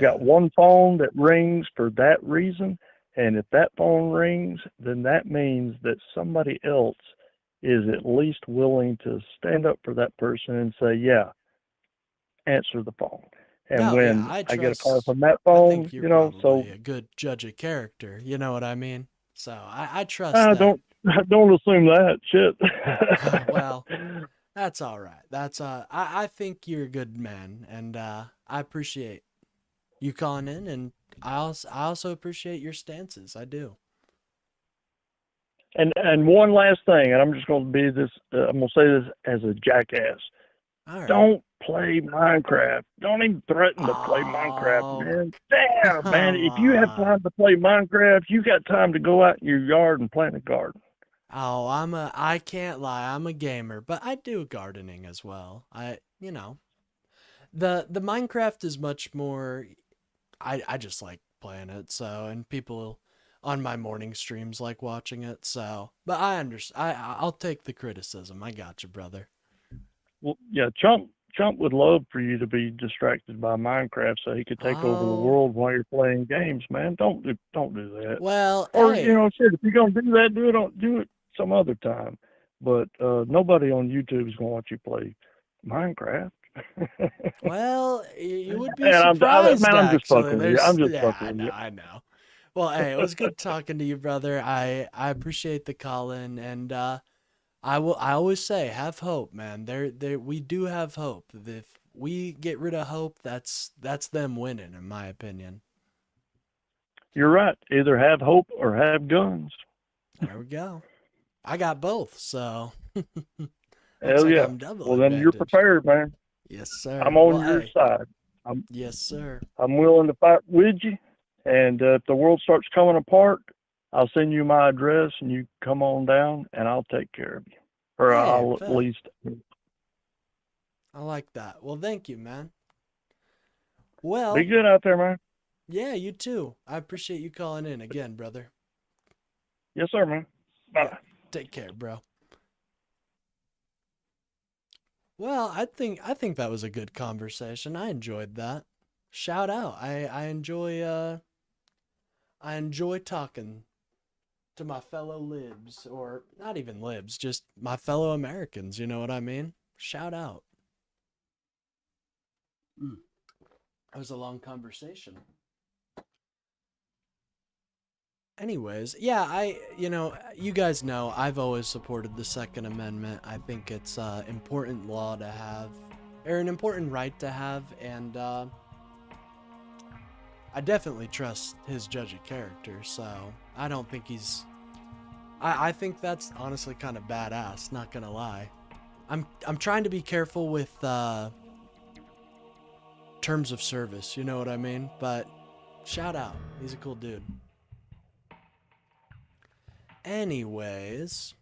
[SPEAKER 1] yeah.
[SPEAKER 7] one phone that rings for that reason. And if that phone rings, then that means that somebody else is at least willing to stand up for that person and say, yeah, answer the phone. And
[SPEAKER 1] No, yeah,
[SPEAKER 7] when
[SPEAKER 1] I
[SPEAKER 7] I get a call
[SPEAKER 1] trust.
[SPEAKER 7] from that
[SPEAKER 1] I
[SPEAKER 7] phone,
[SPEAKER 1] think you're
[SPEAKER 7] so
[SPEAKER 1] probably a good judge of character. You know what I mean? So I trust
[SPEAKER 7] I
[SPEAKER 1] that.
[SPEAKER 7] don't assume that shit.
[SPEAKER 1] Well, that's all right. I think you're a good man, and I appreciate you calling in, and I also appreciate your stances. I do.
[SPEAKER 7] And one last thing, and I'm just going to be this. I'm going to say this as a jackass.
[SPEAKER 1] All right.
[SPEAKER 7] Don't play Minecraft. Don't even threaten to play Minecraft,
[SPEAKER 1] Oh,
[SPEAKER 7] man. Damn, man.
[SPEAKER 1] come
[SPEAKER 7] If you have
[SPEAKER 1] on.
[SPEAKER 7] time to play Minecraft, you got time to go out in your yard and plant a garden.
[SPEAKER 1] Oh, I can't lie. I'm a gamer, but I do gardening as well. The Minecraft is much more. I just like playing it, so, and people on my morning streams like watching it, so, but I understand. I'll take the criticism. I got you, brother.
[SPEAKER 7] Well, yeah, Chump would love for you to be distracted by Minecraft so he could take over the
[SPEAKER 1] Oh,
[SPEAKER 7] world while you're playing games, man. Don't do that.
[SPEAKER 1] well,
[SPEAKER 7] Or
[SPEAKER 1] hey.
[SPEAKER 7] shit, if you're gonna do that, do it some other time. But nobody on YouTube is gonna watch you play Minecraft.
[SPEAKER 1] Well, you would be
[SPEAKER 7] And
[SPEAKER 1] surprised,
[SPEAKER 7] man, I'm just
[SPEAKER 1] actually.
[SPEAKER 7] fucking with you. I'm just
[SPEAKER 1] Yeah,
[SPEAKER 7] fucking
[SPEAKER 1] I
[SPEAKER 7] with
[SPEAKER 1] know,
[SPEAKER 7] you.
[SPEAKER 1] I know. Well, hey, it was good talking to you, brother. I appreciate the call in, and I always say, have hope, man. We do have hope. If we get rid of hope, that's them winning, in my opinion.
[SPEAKER 7] You're right. Either have hope or have guns.
[SPEAKER 1] There we go. I got both, so looks
[SPEAKER 7] Hell
[SPEAKER 1] like
[SPEAKER 7] yeah.
[SPEAKER 1] I'm double
[SPEAKER 7] Well, then you're
[SPEAKER 1] advantage.
[SPEAKER 7] prepared, man.
[SPEAKER 1] Yes,
[SPEAKER 7] I'm
[SPEAKER 1] sir.
[SPEAKER 7] on
[SPEAKER 1] Well,
[SPEAKER 7] your
[SPEAKER 1] hey,
[SPEAKER 7] side. I'm
[SPEAKER 1] yes, sir.
[SPEAKER 7] I'm willing to fight with you. And if the world starts coming apart, I'll send you my address and you come on down and I'll take care of you. Or
[SPEAKER 1] Hey,
[SPEAKER 7] I'll at
[SPEAKER 1] bet.
[SPEAKER 7] least.
[SPEAKER 1] I like that. Well, thank you, man.
[SPEAKER 7] Be
[SPEAKER 1] Well,
[SPEAKER 7] good out there, man.
[SPEAKER 1] yeah, you too. I appreciate you calling in again, brother.
[SPEAKER 7] Yes, sir, man. Bye.
[SPEAKER 1] Yeah, take care, bro. Well, I think that was a good conversation. I enjoyed that. Shout out. I enjoy talking to my fellow libs, or not even libs, just my fellow Americans, you know what I mean? Shout out. That was a long conversation. Anyways, yeah, you guys know I've always supported the Second Amendment. I think it's an important law to have, or an important right to have, and I definitely trust his judge of character, so I don't think I think that's honestly kind of badass, not gonna lie. I'm trying to be careful with terms of service, you know what I mean? But shout out, he's a cool dude. Anyways,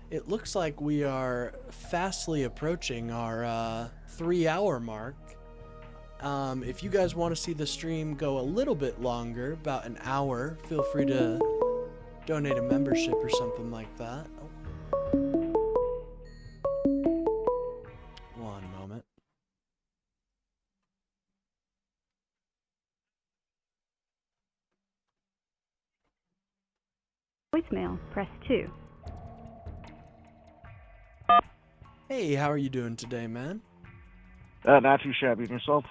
[SPEAKER 1] it looks like we are fastly approaching our 3-hour mark. If you guys want to see the stream go a little bit longer, about an hour, feel free to donate a membership or something like that. One moment.
[SPEAKER 2] Voicemail, press 2.
[SPEAKER 1] Hey, how are you doing today, man?
[SPEAKER 8] Not too shabby. And yourself?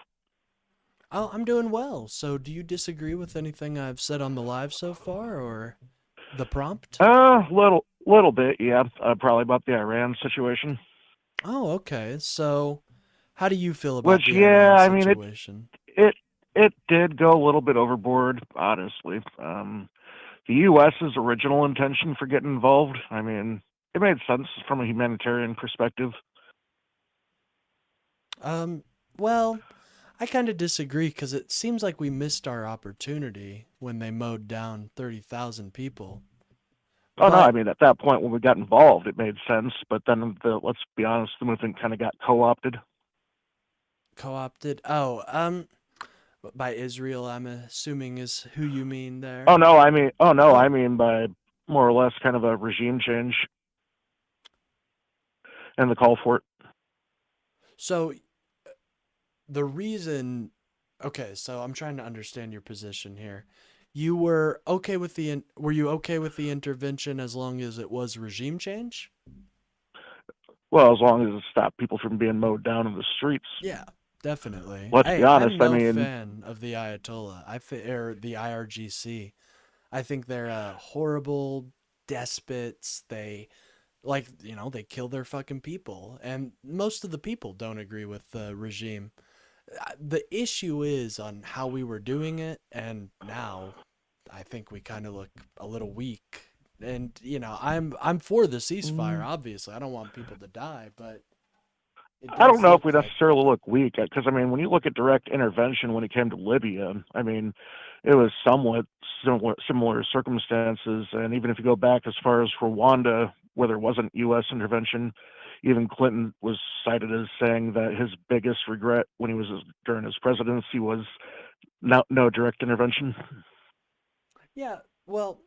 [SPEAKER 1] Oh, I'm doing well. So, do you disagree with anything I've said on the live so far, or the prompt?
[SPEAKER 8] Little bit, yeah. Probably about the Iran situation.
[SPEAKER 1] Oh, okay. So, how do you feel about
[SPEAKER 8] Which,
[SPEAKER 1] the
[SPEAKER 8] yeah,
[SPEAKER 1] Iran
[SPEAKER 8] I mean,
[SPEAKER 1] situation?
[SPEAKER 8] it it did go a little bit overboard, honestly. The U.S.'s original intention for getting involved, I mean, it made sense from a humanitarian perspective.
[SPEAKER 1] Well, I kind of disagree because it seems like we missed our opportunity when they mowed down 30,000 people.
[SPEAKER 8] Oh no, I
[SPEAKER 1] But
[SPEAKER 8] mean at that point when we got involved, it made sense. But then let's be honest, the movement kind of got co-opted.
[SPEAKER 1] co-opted. Oh, by Israel, I'm assuming is who you mean there.
[SPEAKER 8] Oh no,
[SPEAKER 1] Oh,
[SPEAKER 8] I mean by more or less kind of a regime change and the call for it.
[SPEAKER 1] so the reason. Okay, so I'm trying to understand your position here. You were okay with were you okay with the intervention as long as it was regime change?
[SPEAKER 8] Well, as long as it stopped people from being mowed down in the streets.
[SPEAKER 1] Yeah, definitely.
[SPEAKER 8] Let's be
[SPEAKER 1] Hey, I'm
[SPEAKER 8] honest. I
[SPEAKER 1] no
[SPEAKER 8] mean,
[SPEAKER 1] fan of the Ayatollah. Or the IRGC. I think they're horrible despots. They they kill their fucking people, and most of the people don't agree with the regime. The issue is on how we were doing it, and now I think we kind of look a little weak. And I'm for the ceasefire. Obviously, I don't want people to die, but it
[SPEAKER 8] I don't
[SPEAKER 1] does
[SPEAKER 8] know if
[SPEAKER 1] look
[SPEAKER 8] we
[SPEAKER 1] like
[SPEAKER 8] necessarily look weak because I mean, when you look at direct intervention when it came to Libya, I mean, it was somewhat similar circumstances, and even if you go back as far as Rwanda, where there wasn't U.S. intervention, even Clinton was cited as saying that his biggest regret when he was during his presidency was no direct intervention.
[SPEAKER 1] yeah. Well,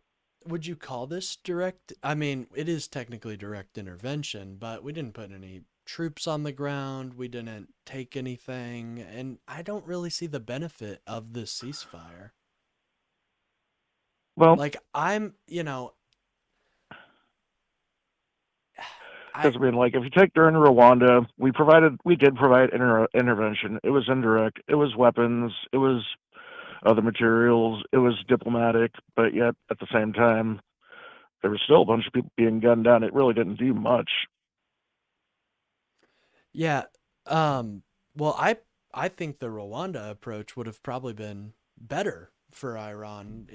[SPEAKER 1] would you call this direct? I mean, it is technically direct intervention, but we didn't put any troops on the ground. We didn't take anything, and I don't really see the benefit of this ceasefire.
[SPEAKER 8] Well,
[SPEAKER 1] Like
[SPEAKER 8] because
[SPEAKER 1] I
[SPEAKER 8] I mean, like if you take during Rwanda, we did provide intervention. It was indirect. It was weapons. It was other materials. It was diplomatic, but yet at the same time, there was still a bunch of people being gunned down. It really didn't do much.
[SPEAKER 1] yeah. Well, I think the Rwanda approach would have probably been better for Iran.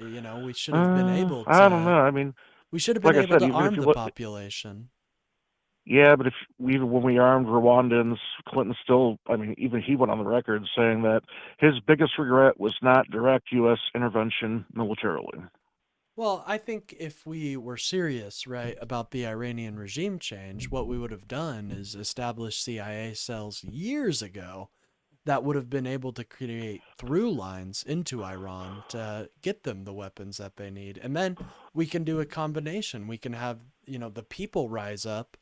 [SPEAKER 1] We should have been able
[SPEAKER 8] I don't know.
[SPEAKER 1] to
[SPEAKER 8] I mean,
[SPEAKER 1] we should have been
[SPEAKER 8] like I
[SPEAKER 1] able
[SPEAKER 8] said,
[SPEAKER 1] to
[SPEAKER 8] even if
[SPEAKER 1] arm
[SPEAKER 8] you
[SPEAKER 1] the
[SPEAKER 8] look,
[SPEAKER 1] population.
[SPEAKER 8] yeah, but if even when we armed Rwandans, Clinton still, I mean, even he went on the record saying that his biggest regret was not direct U.S. intervention militarily.
[SPEAKER 1] Well, I think if we were serious, right, about the Iranian regime change, what we would have done is establish CIA cells years ago that would have been able to create through lines into Iran to get them the weapons that they need. And then we can do a combination. We can have, the people rise up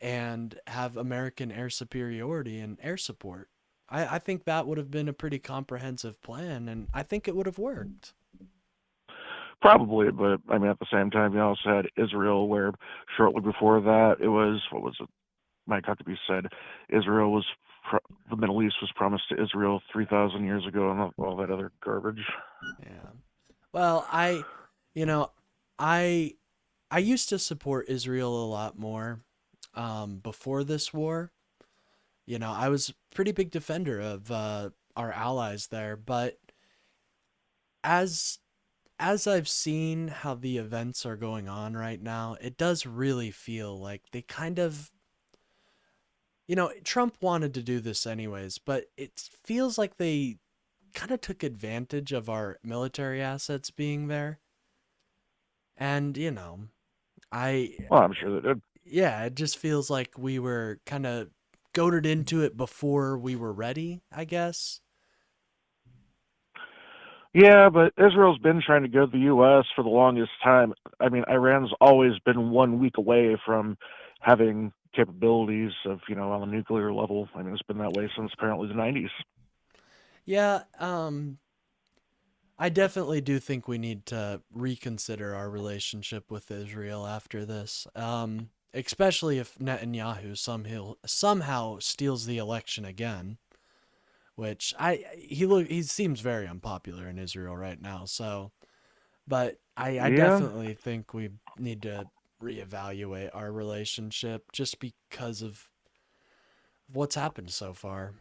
[SPEAKER 1] and have American air superiority and air support. I think that would have been a pretty comprehensive plan, and I think it would have worked.
[SPEAKER 8] Probably, but I mean, at the same time, you also had Israel, where shortly before that, it was what was it? Mike Huckabee said Israel was the Middle East was promised to Israel 3,000 years ago, and all that other garbage.
[SPEAKER 1] Yeah. Well, you know, I I used to support Israel a lot more before this war. I was a pretty big defender of our allies there, but as as I've seen how the events are going on right now, it does really feel like they kind of, Trump wanted to do this anyways, but it feels like they kind of took advantage of our military assets being there. And, I,
[SPEAKER 8] Well, I'm sure they did.
[SPEAKER 1] yeah, it just feels like we were kind of goaded into it before we were ready, I guess.
[SPEAKER 8] Yeah, but Israel's been trying to go to the U.S. for the longest time. I mean, Iran's always been 1 week away from having capabilities of, on the nuclear level. I mean, it's been that way since apparently the 90s.
[SPEAKER 1] Yeah, I definitely do think we need to reconsider our relationship with Israel after this. Especially if Netanyahu somehow steals the election again, which he seems very unpopular in Israel right now. So, but I
[SPEAKER 8] Yeah,
[SPEAKER 1] definitely think we need to reevaluate our relationship just because of what's happened so far.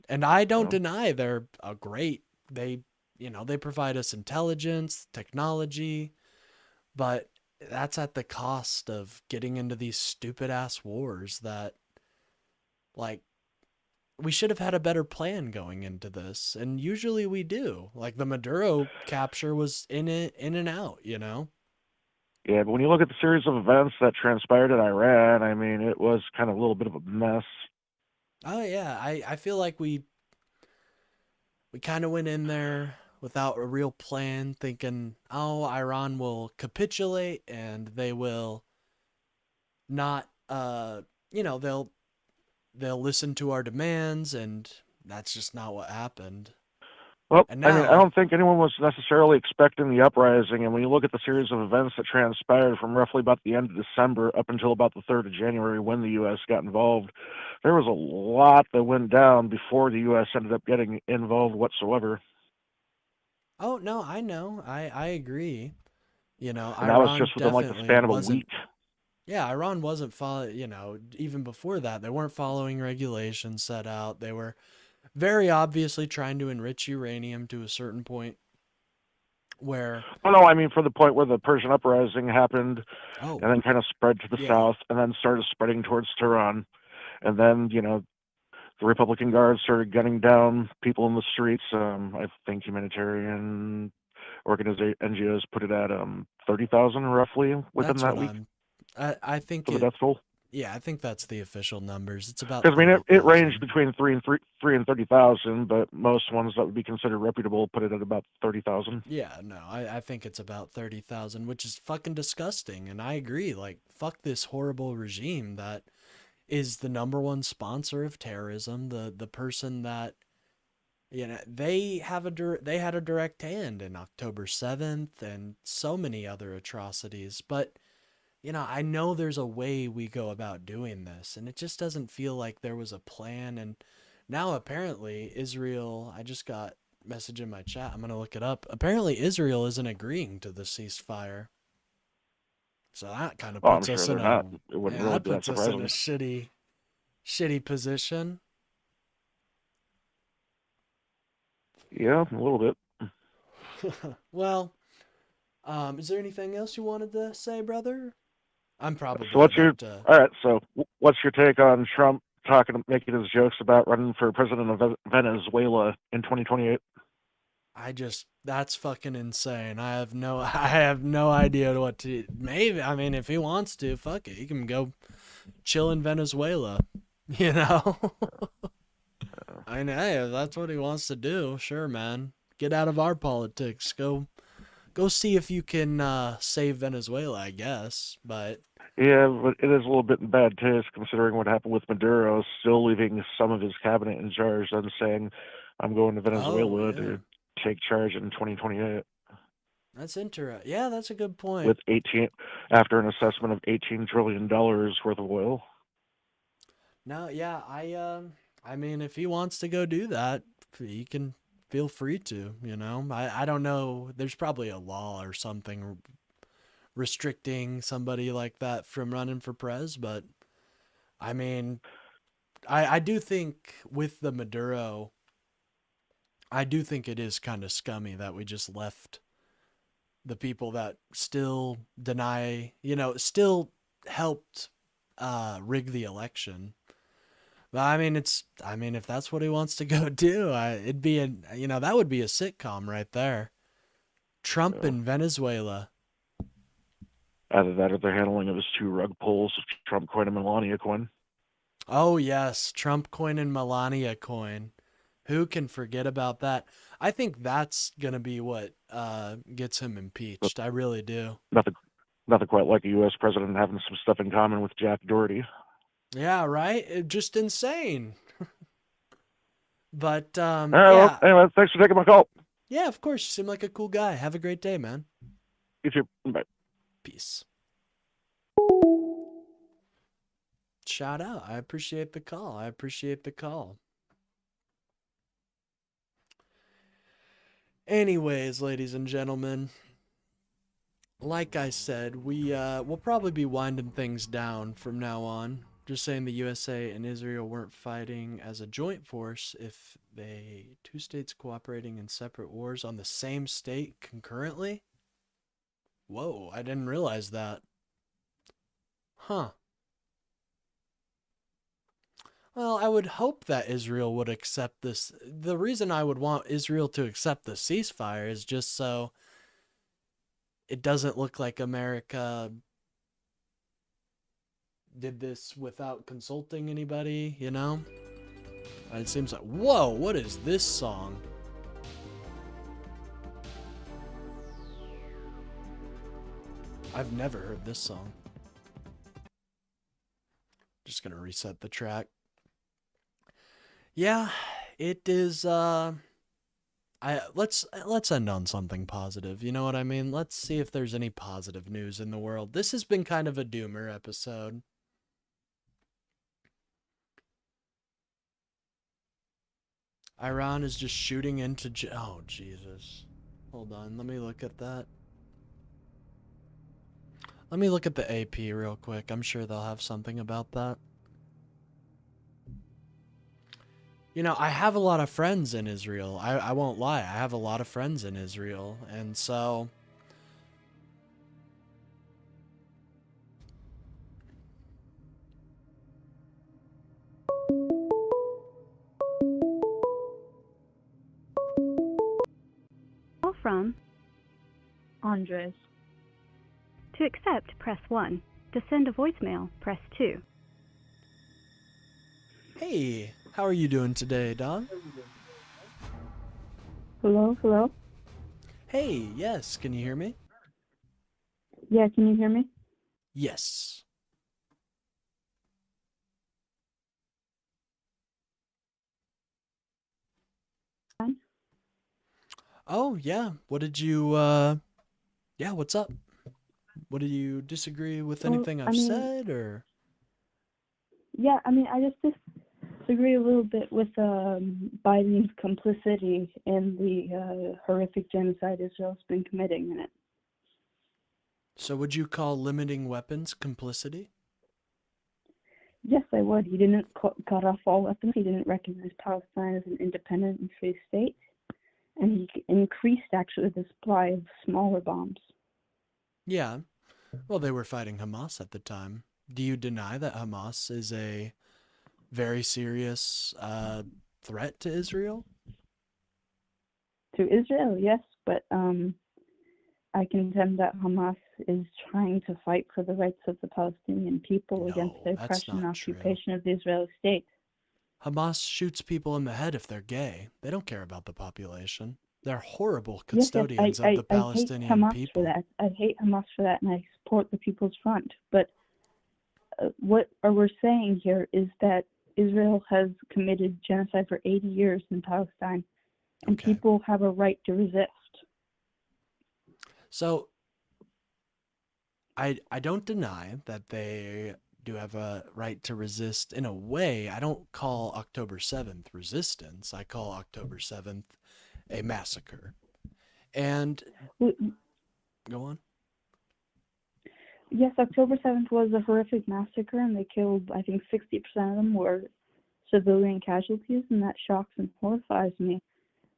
[SPEAKER 1] And I don't
[SPEAKER 8] Yeah.
[SPEAKER 1] deny they're great. They, they provide us intelligence, technology, but that's at the cost of getting into these stupid ass wars that, like, we should have had a better plan going into this. And usually we do. Like the Maduro capture was in and out,
[SPEAKER 8] Yeah, but when you look at the series of events that transpired in Iran, I mean, it was kind of a little bit of a mess.
[SPEAKER 1] Oh yeah, I feel like we kind of went in there without a real plan, thinking, oh, Iran will capitulate and they will not, they'll listen to our demands, and that's just not what happened.
[SPEAKER 8] Well,
[SPEAKER 1] And
[SPEAKER 8] I mean, I
[SPEAKER 1] now,
[SPEAKER 8] don't think anyone was necessarily expecting the uprising. And when you look at the series of events that transpired from roughly about the end of December up until about the 3rd of January when the U.S. got involved, there was a lot that went down before the U.S. ended up getting involved whatsoever.
[SPEAKER 1] oh no, I know, I agree.
[SPEAKER 8] And that was
[SPEAKER 1] Iran
[SPEAKER 8] just within like the
[SPEAKER 1] definitely
[SPEAKER 8] span of a
[SPEAKER 1] wasn't.
[SPEAKER 8] week.
[SPEAKER 1] Yeah, Iran wasn't following. Even before that, they weren't following regulations set out. They were very obviously trying to enrich uranium to a certain point where,
[SPEAKER 8] Oh, no, I mean, for the point where the Persian uprising happened
[SPEAKER 1] oh,
[SPEAKER 8] and then kind of spread to the
[SPEAKER 1] yeah,
[SPEAKER 8] south and then started spreading towards Tehran. And then, the Republican Guard started gunning down people in the streets. I think humanitarian NGOs put it at 30,000 roughly within
[SPEAKER 1] that's
[SPEAKER 8] that
[SPEAKER 1] what
[SPEAKER 8] week
[SPEAKER 1] I think
[SPEAKER 8] for the death toll.
[SPEAKER 1] yeah, I think that's the official numbers. It's about
[SPEAKER 8] Because I mean, it ranged
[SPEAKER 1] 30,000.
[SPEAKER 8] between 3 and 30,000, but most ones that would be considered reputable put it at about 30,000.
[SPEAKER 1] Yeah, no, I think it's about 30,000, which is fucking disgusting. And I agree. Like, fuck this horrible regime that is the number one sponsor of terrorism. The person that, they had a direct hand in October 7th and so many other atrocities. But, I know there's a way we go about doing this, and it just doesn't feel like there was a plan. And now apparently Israel, I just got message in my chat. I'm going to look it up. Apparently Israel isn't agreeing to the ceasefire. So that kind of
[SPEAKER 8] Oh, I'm
[SPEAKER 1] puts
[SPEAKER 8] sure
[SPEAKER 1] us
[SPEAKER 8] they're
[SPEAKER 1] in
[SPEAKER 8] not. It wouldn't really
[SPEAKER 1] that
[SPEAKER 8] be that
[SPEAKER 1] puts us in a
[SPEAKER 8] surprising.
[SPEAKER 1] shitty position.
[SPEAKER 8] Yeah, a little bit.
[SPEAKER 1] Well, is there anything else you wanted to say, brother? I'm probably
[SPEAKER 8] So what's your
[SPEAKER 1] about to.
[SPEAKER 8] all right? So what's your take on Trump making his jokes about running for president of Venezuela in 2028?
[SPEAKER 1] That's fucking insane. I have no idea what to. Maybe, I mean, if he wants to, fuck it, he can go chill in Venezuela. I know, hey, if that's what he wants to do. Sure, man. Get out of our politics. Go see if you can save Venezuela, I guess. But
[SPEAKER 8] Yeah, but it is a little bit in bad taste considering what happened with Maduro, still leaving some of his cabinet in charge, then saying, "I'm going to
[SPEAKER 1] oh
[SPEAKER 8] Venezuela
[SPEAKER 1] yeah,
[SPEAKER 8] to take charge in 2028."
[SPEAKER 1] that's interesting. Yeah, that's a good point.
[SPEAKER 8] With 18 after an assessment of $18 trillion worth of oil.
[SPEAKER 1] No, yeah, I mean, if he wants to go do that, he can feel free to. I don't know. There's probably a law or something restricting somebody like that from running for pres, but I mean, I do think with the Maduro, I do think it is kind of scummy that we just left the people that still deny, still helped rig the election. But I mean, if that's what he wants to go do, it'd be that would be a sitcom right there. Trump in Venezuela.
[SPEAKER 8] Either that or the handling of his 2 rug pulls of Trump coin and Melania coin.
[SPEAKER 1] Oh yes, Trump coin and Melania coin. Who can forget about that? I think that's gonna be what gets him impeached. I really do.
[SPEAKER 8] Nothing quite like a U.S. president having some stuff in common with Jack Doherty.
[SPEAKER 1] Yeah, right? Just insane. But
[SPEAKER 8] All right,
[SPEAKER 1] yeah.
[SPEAKER 8] well, anyway, thanks for taking my call.
[SPEAKER 1] Yeah, of course. You seem like a cool guy. Have a great day, man.
[SPEAKER 8] You too. Bye.
[SPEAKER 1] Peace. Shout out. I appreciate the call. Anyways, ladies and gentlemen, like I said, we'll probably be winding things down from now on. Just saying the USA and Israel weren't fighting as a joint force if two states cooperating in separate wars on the same state concurrently? Whoa, I didn't realize that. Huh. Well, I would hope that Israel would accept this. The reason I would want Israel to accept the ceasefire is just so it doesn't look like America did this without consulting anybody, you know? It seems like, whoa, what is this song? I've never heard this song. Just gonna reset the track. Yeah, it is, let's end on something positive, you know what I mean? Let's see if there's any positive news in the world. This has been kind of a doomer episode. Iran is just shooting into... Oh, Jesus. Hold on, let me look at that. Let me look at the AP real quick. I'm sure they'll have something about that. You know, I have a lot of friends in Israel. I won't lie. I have a lot of friends in Israel. And so...
[SPEAKER 2] Call from
[SPEAKER 9] Andres.
[SPEAKER 2] To accept, press 1. To send a voicemail, press 2.
[SPEAKER 1] Hey, how are you doing today, Don?
[SPEAKER 9] Hello, hello?
[SPEAKER 1] Hey, yes, can you hear me?
[SPEAKER 9] Yeah, can you hear me?
[SPEAKER 1] Yes. Oh, yeah. What did you, yeah, what's up? What, do you disagree with anything I've said, or?
[SPEAKER 9] Yeah, I mean, I just disagree a little bit with Biden's complicity in the horrific genocide Israel's been committing in it.
[SPEAKER 1] So would you call limiting weapons complicity?
[SPEAKER 9] Yes, I would. He didn't cut off all weapons. He didn't recognize Palestine as an independent and free state. And he increased, actually, the supply of smaller bombs.
[SPEAKER 1] Yeah. Well, they were fighting Hamas at the time. Do you deny that Hamas is a very serious threat to Israel?
[SPEAKER 9] To Israel, yes, but I contend that Hamas is trying to fight for the rights of the Palestinian people against the oppression and occupation of the Israeli state.
[SPEAKER 1] Hamas shoots people in the head if they're gay. They don't care about the population. They're horrible custodians of the Palestinian people.
[SPEAKER 9] I hate Hamas for that, and I support the People's Front. But what we're saying here is that Israel has committed genocide for 80 years in Palestine, and people have a right to resist.
[SPEAKER 1] So, I don't deny that they do have a right to resist in a way. I don't call October 7th resistance. I call October 7th a massacre. And go on.
[SPEAKER 9] Yes, October 7th was a horrific massacre, and they killed, I think 60% of them were civilian casualties, and that shocks and horrifies me.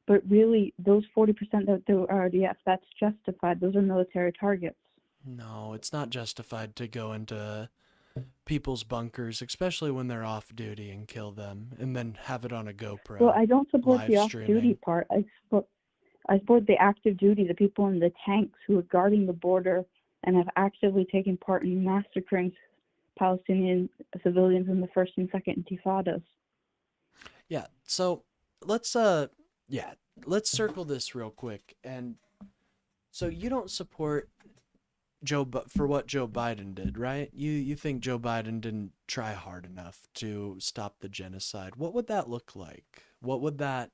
[SPEAKER 9] But really, those 40% that were RDF, that's justified. Those are military targets.
[SPEAKER 1] No, it's not justified to go into people's bunkers, especially when they're off duty, and kill them, and then have it on a GoPro.
[SPEAKER 9] Well, I don't support the off-duty part. I support the active duty, the people in the tanks who are guarding the border and have actively taken part in massacring Palestinian civilians in the first and second intifadas.
[SPEAKER 1] Yeah, so let's circle this real quick. And so you don't support for what Joe Biden did, right? You think Joe Biden didn't try hard enough to stop the genocide. What would that look like? What would that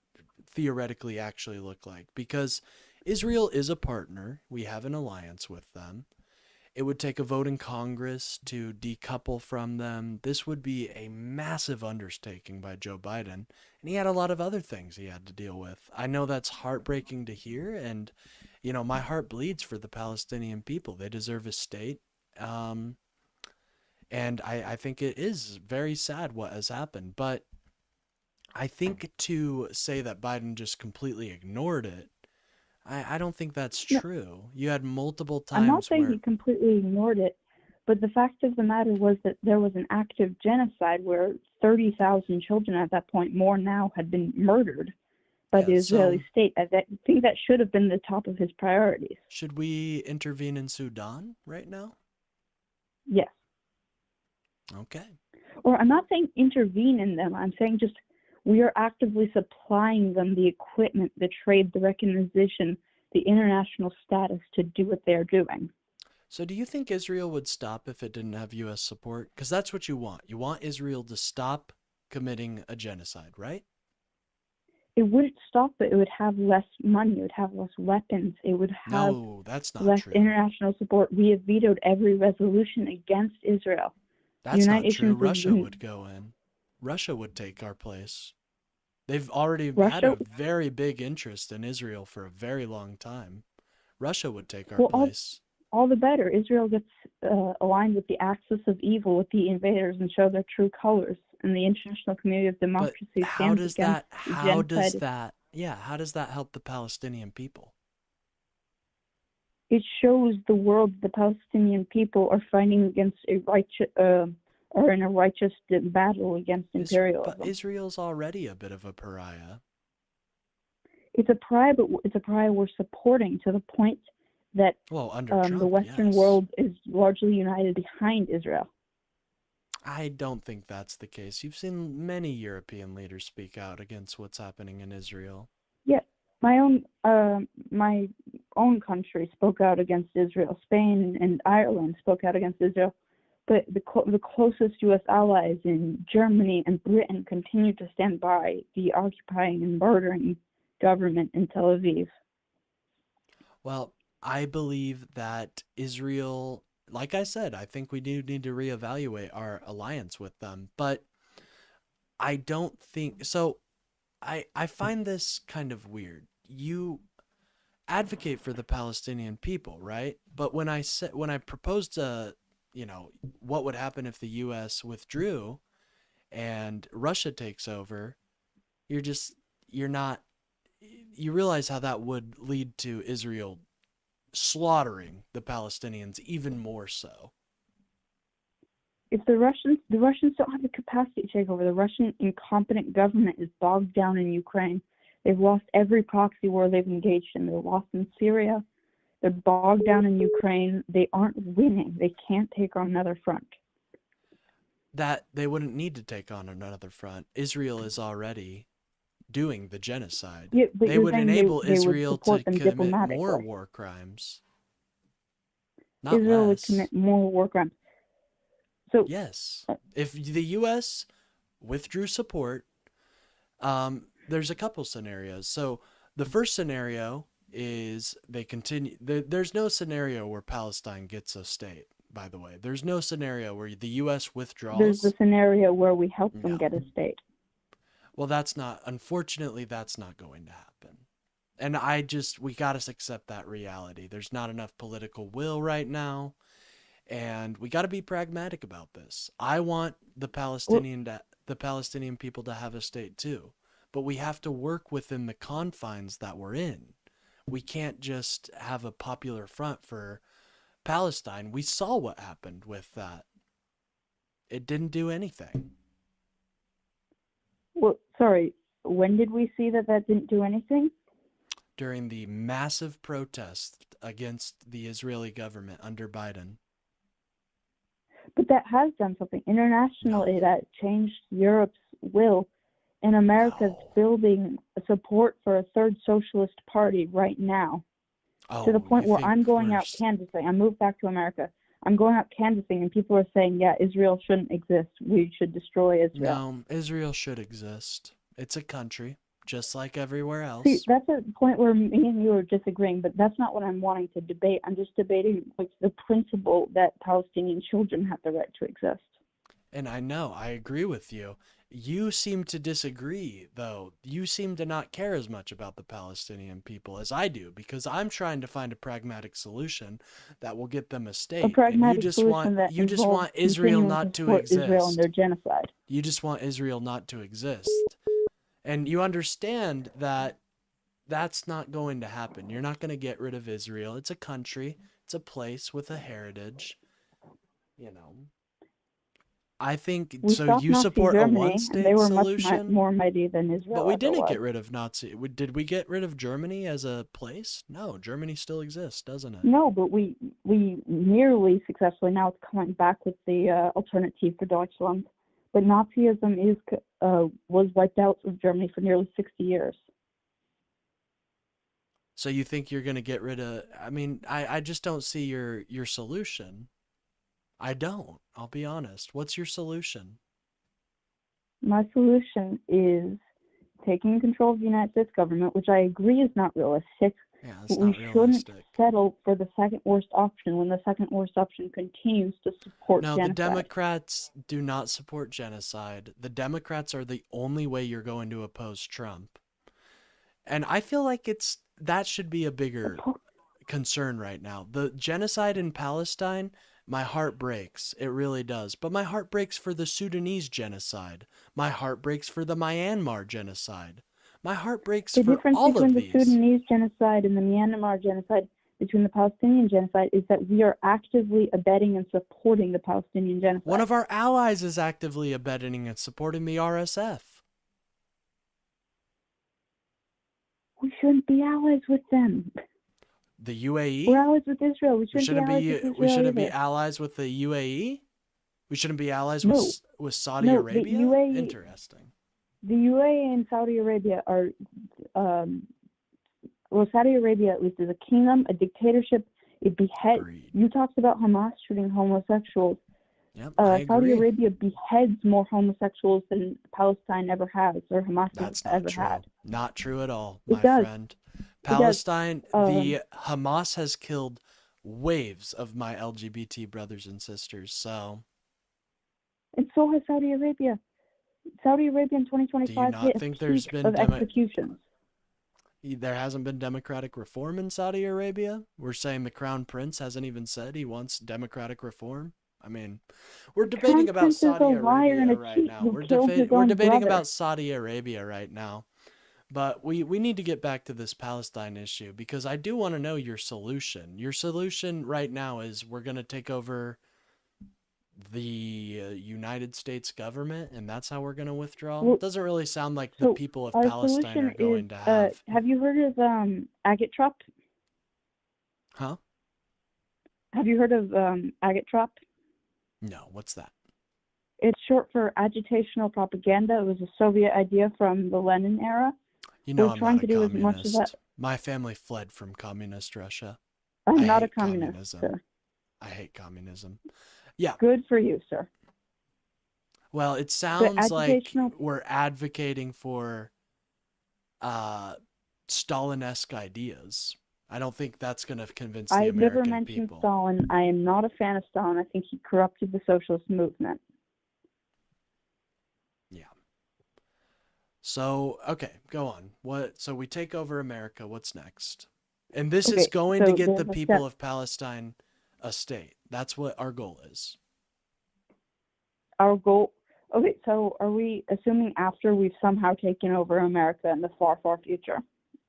[SPEAKER 1] theoretically actually look like? Because Israel is a partner. We have an alliance with them. It would take a vote in Congress to decouple from them. This would be a massive undertaking by Joe Biden. And he had a lot of other things he had to deal with. I know that's heartbreaking to hear. And, you know, my heart bleeds for the Palestinian people. They deserve a state. And I think it is very sad what has happened. But I think to say that Biden just completely ignored it, I don't think that's
[SPEAKER 9] No,
[SPEAKER 1] true. You had multiple
[SPEAKER 9] I'm not
[SPEAKER 1] times
[SPEAKER 9] saying he
[SPEAKER 1] where,
[SPEAKER 9] completely ignored it, but the fact of the matter was that there was an active genocide where 30,000 children at that point, more now, had been murdered by the
[SPEAKER 1] yeah,
[SPEAKER 9] Israeli
[SPEAKER 1] so
[SPEAKER 9] state. I think that should have been the top of his priorities.
[SPEAKER 1] should we intervene in Sudan right now?
[SPEAKER 9] Yes.
[SPEAKER 1] Okay.
[SPEAKER 9] Or I'm not saying intervene in them. I'm saying just we are actively supplying them the equipment, the trade, the recognition, the international status to do what they're doing.
[SPEAKER 1] So do you think Israel would stop if it didn't have U.S. support? Because that's what you want. You want Israel to stop committing a genocide, right?
[SPEAKER 9] It wouldn't stop, but it would have less money, it would have less weapons, it would have
[SPEAKER 1] No, that's not
[SPEAKER 9] less
[SPEAKER 1] true.
[SPEAKER 9] international support. We have vetoed every resolution against Israel. The
[SPEAKER 1] That's not
[SPEAKER 9] United
[SPEAKER 1] true.
[SPEAKER 9] Nations has
[SPEAKER 1] Russia
[SPEAKER 9] been,
[SPEAKER 1] would go in. Russia would take our place. They've already had
[SPEAKER 9] Russia,
[SPEAKER 1] a very big interest in Israel for a very long time. Russia would take our
[SPEAKER 9] well,
[SPEAKER 1] place.
[SPEAKER 9] all the better. Israel gets aligned with the axis of evil, with the invaders, and show their true colors. And the international community of
[SPEAKER 1] But
[SPEAKER 9] democracy
[SPEAKER 1] how
[SPEAKER 9] stands
[SPEAKER 1] does
[SPEAKER 9] against
[SPEAKER 1] how does
[SPEAKER 9] genocide.
[SPEAKER 1] how does that help the Palestinian people?
[SPEAKER 9] It shows the world the Palestinian people are fighting against a righteous, or in a righteous battle against
[SPEAKER 1] But
[SPEAKER 9] imperialism.
[SPEAKER 1] Israel's already a bit of a pariah.
[SPEAKER 9] It's a pariah, but it's a pariah we're supporting to the point that
[SPEAKER 1] Well, under
[SPEAKER 9] the
[SPEAKER 1] Trump,
[SPEAKER 9] Western
[SPEAKER 1] yes.
[SPEAKER 9] world is largely united behind Israel.
[SPEAKER 1] I don't think that's the case. You've seen many European leaders speak out against what's happening in Israel.
[SPEAKER 9] Yeah, my own country spoke out against Israel. Spain and Ireland spoke out against Israel, but the closest U.S. allies in Germany and Britain continue to stand by the occupying and murdering government in Tel Aviv.
[SPEAKER 1] Well, I believe that Israel, like I said, I think we do need to reevaluate our alliance with them, but I don't think so. I find this kind of weird. You advocate for the Palestinian people, right? But when I proposed what would happen if the US withdrew and Russia takes over, you're not you realize how that would lead to Israel slaughtering the Palestinians even more so.
[SPEAKER 9] If the Russians don't have the capacity to take over. The Russian incompetent government is bogged down in Ukraine. They've lost every proxy war they've engaged in. They're lost in Syria. They're bogged down in Ukraine. They aren't winning. They can't take on another front.
[SPEAKER 1] That they wouldn't need to take on another front. Israel is already doing the genocide.
[SPEAKER 9] Yeah, but
[SPEAKER 1] They
[SPEAKER 9] you're
[SPEAKER 1] would
[SPEAKER 9] saying
[SPEAKER 1] enable
[SPEAKER 9] they would
[SPEAKER 1] Israel to
[SPEAKER 9] support them
[SPEAKER 1] commit more
[SPEAKER 9] diplomatically.
[SPEAKER 1] war crimes, not
[SPEAKER 9] Israel would
[SPEAKER 1] less.
[SPEAKER 9] commit more war crimes. So
[SPEAKER 1] Yes. If the U.S. withdrew support, there's a couple scenarios. So the first scenario is they continue. There's no scenario where Palestine gets a state, by the way. There's no scenario where the U.S.
[SPEAKER 9] there's
[SPEAKER 1] withdraws.
[SPEAKER 9] the scenario where we help them
[SPEAKER 1] No.
[SPEAKER 9] get a state.
[SPEAKER 1] Well, unfortunately, that's not going to happen. And we got to accept that reality. There's not enough political will right now. And we got to be pragmatic about this. I want the Palestinian people to have a state too, but we have to work within the confines that we're in. We can't just have a popular front for Palestine. We saw what happened with that. It didn't do anything.
[SPEAKER 9] Well, sorry, when did we see that didn't do anything?
[SPEAKER 1] During the massive protest against the Israeli government under Biden.
[SPEAKER 9] But that has done something. Internationally,
[SPEAKER 1] No.
[SPEAKER 9] that changed Europe's will. And America's
[SPEAKER 1] No.
[SPEAKER 9] building support for a third socialist party right now, to the point
[SPEAKER 1] you
[SPEAKER 9] where
[SPEAKER 1] think
[SPEAKER 9] I'm going
[SPEAKER 1] we're
[SPEAKER 9] out canvassing. I moved back to America. I'm going out canvassing, and people are saying, yeah, Israel shouldn't exist. We should destroy Israel.
[SPEAKER 1] No, Israel should exist. It's a country, just like everywhere else.
[SPEAKER 9] See, that's a point where me and you are disagreeing, but that's not what I'm wanting to debate. I'm just debating the principle that Palestinian children have the right to exist.
[SPEAKER 1] And I know, I agree with you. You seem to disagree, though. You seem to not care as much about the Palestinian people as I do, because I'm trying to find a pragmatic solution that will get them a
[SPEAKER 9] A
[SPEAKER 1] state, and you
[SPEAKER 9] pragmatic
[SPEAKER 1] just
[SPEAKER 9] solution that
[SPEAKER 1] want
[SPEAKER 9] involves
[SPEAKER 1] Israel
[SPEAKER 9] continuing to
[SPEAKER 1] not to
[SPEAKER 9] support Israel in their
[SPEAKER 1] exist.
[SPEAKER 9] genocide.
[SPEAKER 1] You just want Israel not to exist. And you understand that that's not going to happen. You're not going to get rid of Israel. It's a country, it's a place with a heritage, you know. I think
[SPEAKER 9] We
[SPEAKER 1] so.
[SPEAKER 9] stopped
[SPEAKER 1] You
[SPEAKER 9] Nazi
[SPEAKER 1] support a
[SPEAKER 9] Germany, and
[SPEAKER 1] one-state
[SPEAKER 9] they were
[SPEAKER 1] solution,
[SPEAKER 9] more mighty than
[SPEAKER 1] but
[SPEAKER 9] Israel
[SPEAKER 1] we
[SPEAKER 9] ever
[SPEAKER 1] didn't
[SPEAKER 9] was.
[SPEAKER 1] get rid of Nazi. Did we get rid of Germany as a place? No, Germany still exists, doesn't it?
[SPEAKER 9] No, but we nearly successfully, now it's coming back with the Alternative for Deutschland. But Nazism was wiped out of Germany for nearly 60 years.
[SPEAKER 1] So you think you're going to get rid of? I mean, I just don't see your solution. I don't. I'll be honest. What's your solution?
[SPEAKER 9] My solution is taking control of the United States government, which I agree is not realistic.
[SPEAKER 1] Yeah,
[SPEAKER 9] But
[SPEAKER 1] it's
[SPEAKER 9] we
[SPEAKER 1] not
[SPEAKER 9] shouldn't
[SPEAKER 1] realistic.
[SPEAKER 9] settle for the second worst option when the second worst option continues to support
[SPEAKER 1] No, the
[SPEAKER 9] genocide.
[SPEAKER 1] Democrats do not support genocide. The Democrats are the only way you're going to oppose Trump. And I feel like that should be a bigger concern right now. The genocide in Palestine, my heart breaks. It really does. But my heart breaks for the Sudanese genocide. My heart breaks for the Myanmar genocide. My heart breaks
[SPEAKER 9] The
[SPEAKER 1] for
[SPEAKER 9] difference
[SPEAKER 1] all
[SPEAKER 9] between
[SPEAKER 1] of
[SPEAKER 9] the
[SPEAKER 1] these.
[SPEAKER 9] Sudanese genocide and the Myanmar genocide, between the Palestinian genocide, is that we are actively abetting and supporting the Palestinian genocide.
[SPEAKER 1] One of our allies is actively abetting and supporting the RSF.
[SPEAKER 9] We shouldn't be allies with them.
[SPEAKER 1] The UAE?
[SPEAKER 9] We're allies with Israel. We
[SPEAKER 1] We
[SPEAKER 9] shouldn't be allies with Israel
[SPEAKER 1] shouldn't be
[SPEAKER 9] either.
[SPEAKER 1] allies with the UAE? We shouldn't be allies
[SPEAKER 9] No.
[SPEAKER 1] with Saudi
[SPEAKER 9] No, the
[SPEAKER 1] Arabia?
[SPEAKER 9] UAE
[SPEAKER 1] Interesting.
[SPEAKER 9] The UAE and Saudi Arabia are, well, Saudi Arabia at least is a kingdom, a dictatorship. It beheads.
[SPEAKER 1] Agreed.
[SPEAKER 9] You talked about Hamas shooting homosexuals.
[SPEAKER 1] Yep, I
[SPEAKER 9] Saudi
[SPEAKER 1] agree.
[SPEAKER 9] Arabia beheads more homosexuals than Palestine ever has, or Hamas
[SPEAKER 1] That's
[SPEAKER 9] has
[SPEAKER 1] not
[SPEAKER 9] ever
[SPEAKER 1] true.
[SPEAKER 9] had.
[SPEAKER 1] Not true at all,
[SPEAKER 9] It
[SPEAKER 1] my
[SPEAKER 9] does.
[SPEAKER 1] friend.
[SPEAKER 9] does.
[SPEAKER 1] Palestine, the Hamas has killed waves of my LGBT brothers and sisters, so
[SPEAKER 9] And so has Saudi Arabia. Saudi Arabia in
[SPEAKER 1] do you
[SPEAKER 9] 2025
[SPEAKER 1] not
[SPEAKER 9] hit a
[SPEAKER 1] think there's
[SPEAKER 9] peak
[SPEAKER 1] been
[SPEAKER 9] of executions.
[SPEAKER 1] there hasn't been democratic reform in Saudi Arabia? We're saying the Crown Prince hasn't even said he wants democratic reform? I mean, we're debating about
[SPEAKER 9] Prince is
[SPEAKER 1] Saudi
[SPEAKER 9] a liar and
[SPEAKER 1] Arabia
[SPEAKER 9] a
[SPEAKER 1] right
[SPEAKER 9] cheat
[SPEAKER 1] now.
[SPEAKER 9] who
[SPEAKER 1] We're
[SPEAKER 9] killed his
[SPEAKER 1] we're
[SPEAKER 9] own
[SPEAKER 1] debating
[SPEAKER 9] brother.
[SPEAKER 1] about Saudi Arabia right now. But we need to get back to this Palestine issue because I do want to know your solution. Your solution right now is we're going to take over the United States government and that's how we're going to withdraw.
[SPEAKER 9] Well,
[SPEAKER 1] Doesn't really sound like the
[SPEAKER 9] So
[SPEAKER 1] people of
[SPEAKER 9] our
[SPEAKER 1] Palestine
[SPEAKER 9] solution
[SPEAKER 1] are going
[SPEAKER 9] is,
[SPEAKER 1] to
[SPEAKER 9] have you heard of Agatrop?
[SPEAKER 1] Huh?
[SPEAKER 9] Have you heard of Agatrop?
[SPEAKER 1] No, what's that?
[SPEAKER 9] It's short for agitational propaganda. It was a Soviet idea from the Lenin era.
[SPEAKER 1] You know
[SPEAKER 9] We're
[SPEAKER 1] I'm
[SPEAKER 9] trying
[SPEAKER 1] not a
[SPEAKER 9] to do as much of
[SPEAKER 1] communist.
[SPEAKER 9] that.
[SPEAKER 1] My family fled from communist Russia.
[SPEAKER 9] I'm
[SPEAKER 1] I
[SPEAKER 9] not a
[SPEAKER 1] hate
[SPEAKER 9] communist,
[SPEAKER 1] communism.
[SPEAKER 9] sir.
[SPEAKER 1] I hate communism. Yeah.
[SPEAKER 9] Good for you, sir.
[SPEAKER 1] Well, it sounds like
[SPEAKER 9] agitational-
[SPEAKER 1] we're advocating for Stalin-esque ideas. I don't think that's going to convince the
[SPEAKER 9] I've never
[SPEAKER 1] American
[SPEAKER 9] mentioned
[SPEAKER 1] people.
[SPEAKER 9] Stalin. I am not a fan of Stalin. I think he corrupted the socialist movement.
[SPEAKER 1] Yeah. So, okay, go on. So we take over America. What's next? And this is
[SPEAKER 9] Okay,
[SPEAKER 1] going to
[SPEAKER 9] so
[SPEAKER 1] get the
[SPEAKER 9] there's a
[SPEAKER 1] people
[SPEAKER 9] step.
[SPEAKER 1] of Palestine a state. That's what our goal is.
[SPEAKER 9] Our goal. Okay, so are we assuming after we've somehow taken over America in the far, far future?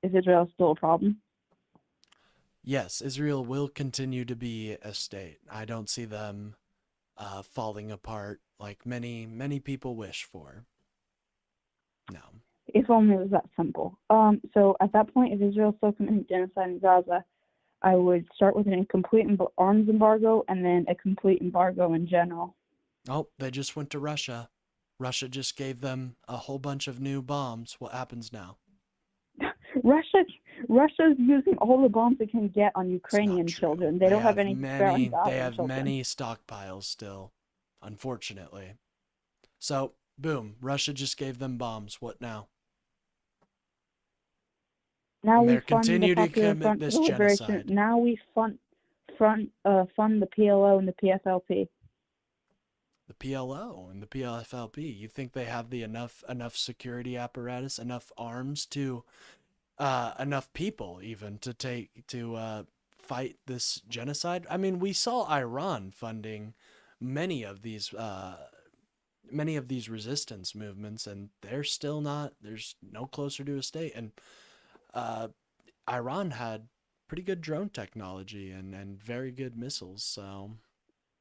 [SPEAKER 9] Is Israel still a problem?
[SPEAKER 1] Yes, Israel will continue to be a state. I don't see them falling apart like many, many people wish for. No.
[SPEAKER 9] If only it was that simple. So at that point, if Israel's still committing genocide in Gaza, I would start with an incomplete arms embargo and then a complete embargo in general.
[SPEAKER 1] Oh, they just went to Russia. Russia just gave them a whole bunch of new bombs. What happens now?
[SPEAKER 9] Russia's using all the bombs it can get on
[SPEAKER 1] It's not
[SPEAKER 9] Ukrainian
[SPEAKER 1] true.
[SPEAKER 9] children. They don't have any spare on
[SPEAKER 1] They
[SPEAKER 9] Gaza
[SPEAKER 1] have
[SPEAKER 9] children.
[SPEAKER 1] many stockpiles still, unfortunately. So, boom, Russia just gave them bombs. What now?
[SPEAKER 9] Now
[SPEAKER 1] And
[SPEAKER 9] we
[SPEAKER 1] they're
[SPEAKER 9] fund the
[SPEAKER 1] continue to
[SPEAKER 9] Popular
[SPEAKER 1] commit
[SPEAKER 9] Front
[SPEAKER 1] this
[SPEAKER 9] for Liberation.
[SPEAKER 1] genocide.
[SPEAKER 9] Now we fund the PLO and the PFLP.
[SPEAKER 1] The PLO and the PFLP. You think they have the enough security apparatus, enough arms to enough people even to fight this genocide? I mean, we saw Iran funding many of these resistance movements, and they're still not. There's no closer to a state. And Iran had pretty good drone technology and very good missiles. So,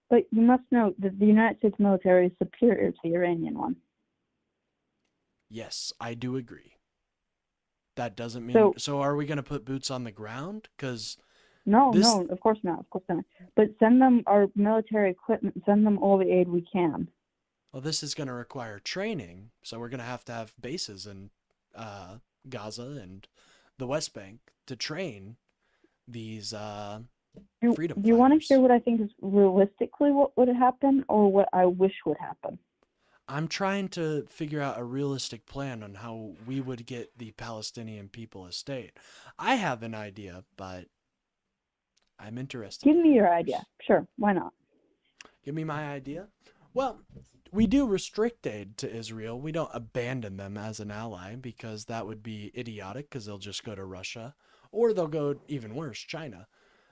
[SPEAKER 9] But you must know that the United States military is superior to the Iranian one.
[SPEAKER 1] yes, I do agree. That doesn't mean.
[SPEAKER 9] So-
[SPEAKER 1] So are we going to put boots on the ground? Because
[SPEAKER 9] No,
[SPEAKER 1] This-
[SPEAKER 9] no, of course not, of course not. But send them our military equipment, send them all the aid we can.
[SPEAKER 1] well, this is going to require training. So we're going to have bases in Gaza and the West Bank to train these freedom
[SPEAKER 9] Do you want to
[SPEAKER 1] fighters.
[SPEAKER 9] hear what I think is realistically what would happen, or what I wish would happen?
[SPEAKER 1] I'm trying to figure out a realistic plan on how we would get the Palestinian people a state. I have an idea, but I'm interested.
[SPEAKER 9] Give me your idea. Sure, why not?
[SPEAKER 1] Give me my idea. Well, we do restrict aid to Israel. We don't abandon them as an ally, because that would be idiotic, because they'll just go to Russia, or they'll go even worse, China.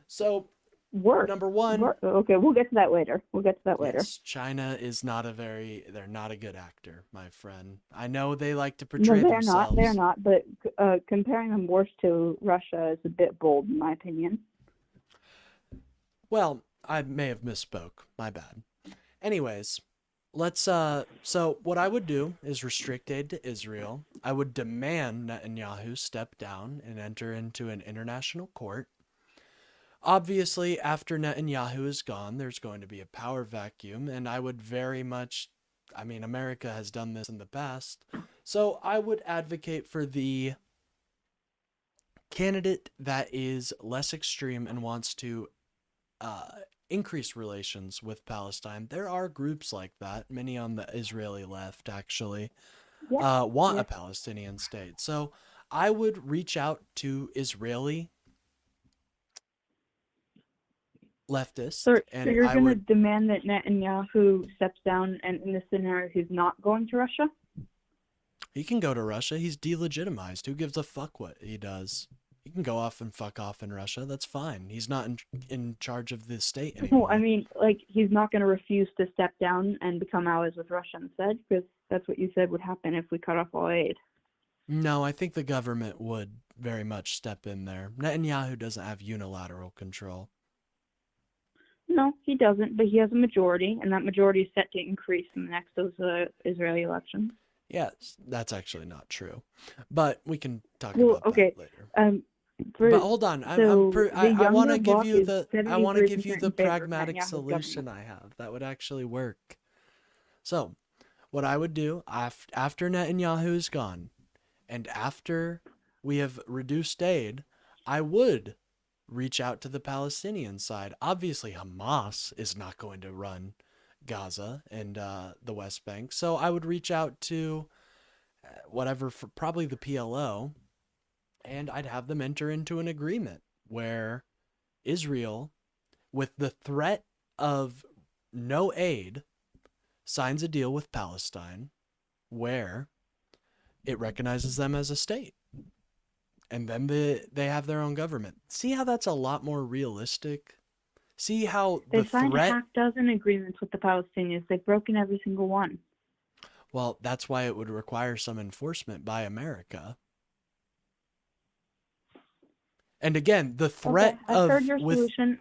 [SPEAKER 1] So,
[SPEAKER 9] Worse.
[SPEAKER 1] number one,
[SPEAKER 9] Okay, we'll get to that later.
[SPEAKER 1] yes, China is they're not a good actor, my friend. I know they like to
[SPEAKER 9] No,
[SPEAKER 1] portray
[SPEAKER 9] they're
[SPEAKER 1] themselves.
[SPEAKER 9] not. They're not. But comparing them worse to Russia is a bit bold, in my opinion.
[SPEAKER 1] Well, I may have misspoke. My bad. Anyways, let's so what I would do is restrict aid to Israel. I would demand Netanyahu step down and enter into an international court. Obviously, after Netanyahu is gone, there's going to be a power vacuum, and I would very much, I mean, America has done this in the past, so I would advocate for the candidate that is less extreme and wants to increase relations with Palestine. There are groups like that, many on the Israeli left actually, want a Palestinian state. So I would reach out to Israeli leftists,
[SPEAKER 9] So
[SPEAKER 1] and
[SPEAKER 9] you're
[SPEAKER 1] I
[SPEAKER 9] going to
[SPEAKER 1] would.
[SPEAKER 9] demand that Netanyahu steps down, and in this scenario, he's not going to Russia?
[SPEAKER 1] He can go to Russia. He's delegitimized. Who gives a fuck what he does? He can go off and fuck off in Russia. That's fine. He's not in charge of the state anymore.
[SPEAKER 9] No, I mean, like, he's not going to refuse to step down and become allies with Russia instead, because that's what you said would happen if we cut off all aid.
[SPEAKER 1] No, I think the government would very much step in there. Netanyahu doesn't have unilateral control.
[SPEAKER 9] No, he doesn't, but he has a majority, and that majority is set to increase in the next Israeli elections.
[SPEAKER 1] Yes, that's actually not true, but we can talk
[SPEAKER 9] Well,
[SPEAKER 1] about
[SPEAKER 9] okay.
[SPEAKER 1] that later.
[SPEAKER 9] But
[SPEAKER 1] hold on,
[SPEAKER 9] so
[SPEAKER 1] I want to
[SPEAKER 9] the
[SPEAKER 1] give
[SPEAKER 9] younger
[SPEAKER 1] you
[SPEAKER 9] bloc
[SPEAKER 1] the
[SPEAKER 9] is
[SPEAKER 1] I want to give
[SPEAKER 9] 73%
[SPEAKER 1] you
[SPEAKER 9] in
[SPEAKER 1] the
[SPEAKER 9] favor of
[SPEAKER 1] pragmatic
[SPEAKER 9] Netanyahu's
[SPEAKER 1] solution
[SPEAKER 9] government.
[SPEAKER 1] I have that would actually work. So, what I would do after Netanyahu is gone, and after we have reduced aid, I would reach out to the Palestinian side. Obviously, Hamas is not going to run Gaza and the West Bank, so I would reach out to probably the PLO, and I'd have them enter into an agreement where Israel, with the threat of no aid, signs a deal with Palestine where it recognizes them as a state. And then they have their own government. See how that's a lot more realistic? See how
[SPEAKER 9] They
[SPEAKER 1] the
[SPEAKER 9] signed
[SPEAKER 1] threat...
[SPEAKER 9] a half dozen agreements with the Palestinians. They've broken every single one.
[SPEAKER 1] Well, that's why it would require some enforcement by America. And again, the threat
[SPEAKER 9] Okay, I've heard your
[SPEAKER 1] with
[SPEAKER 9] solution.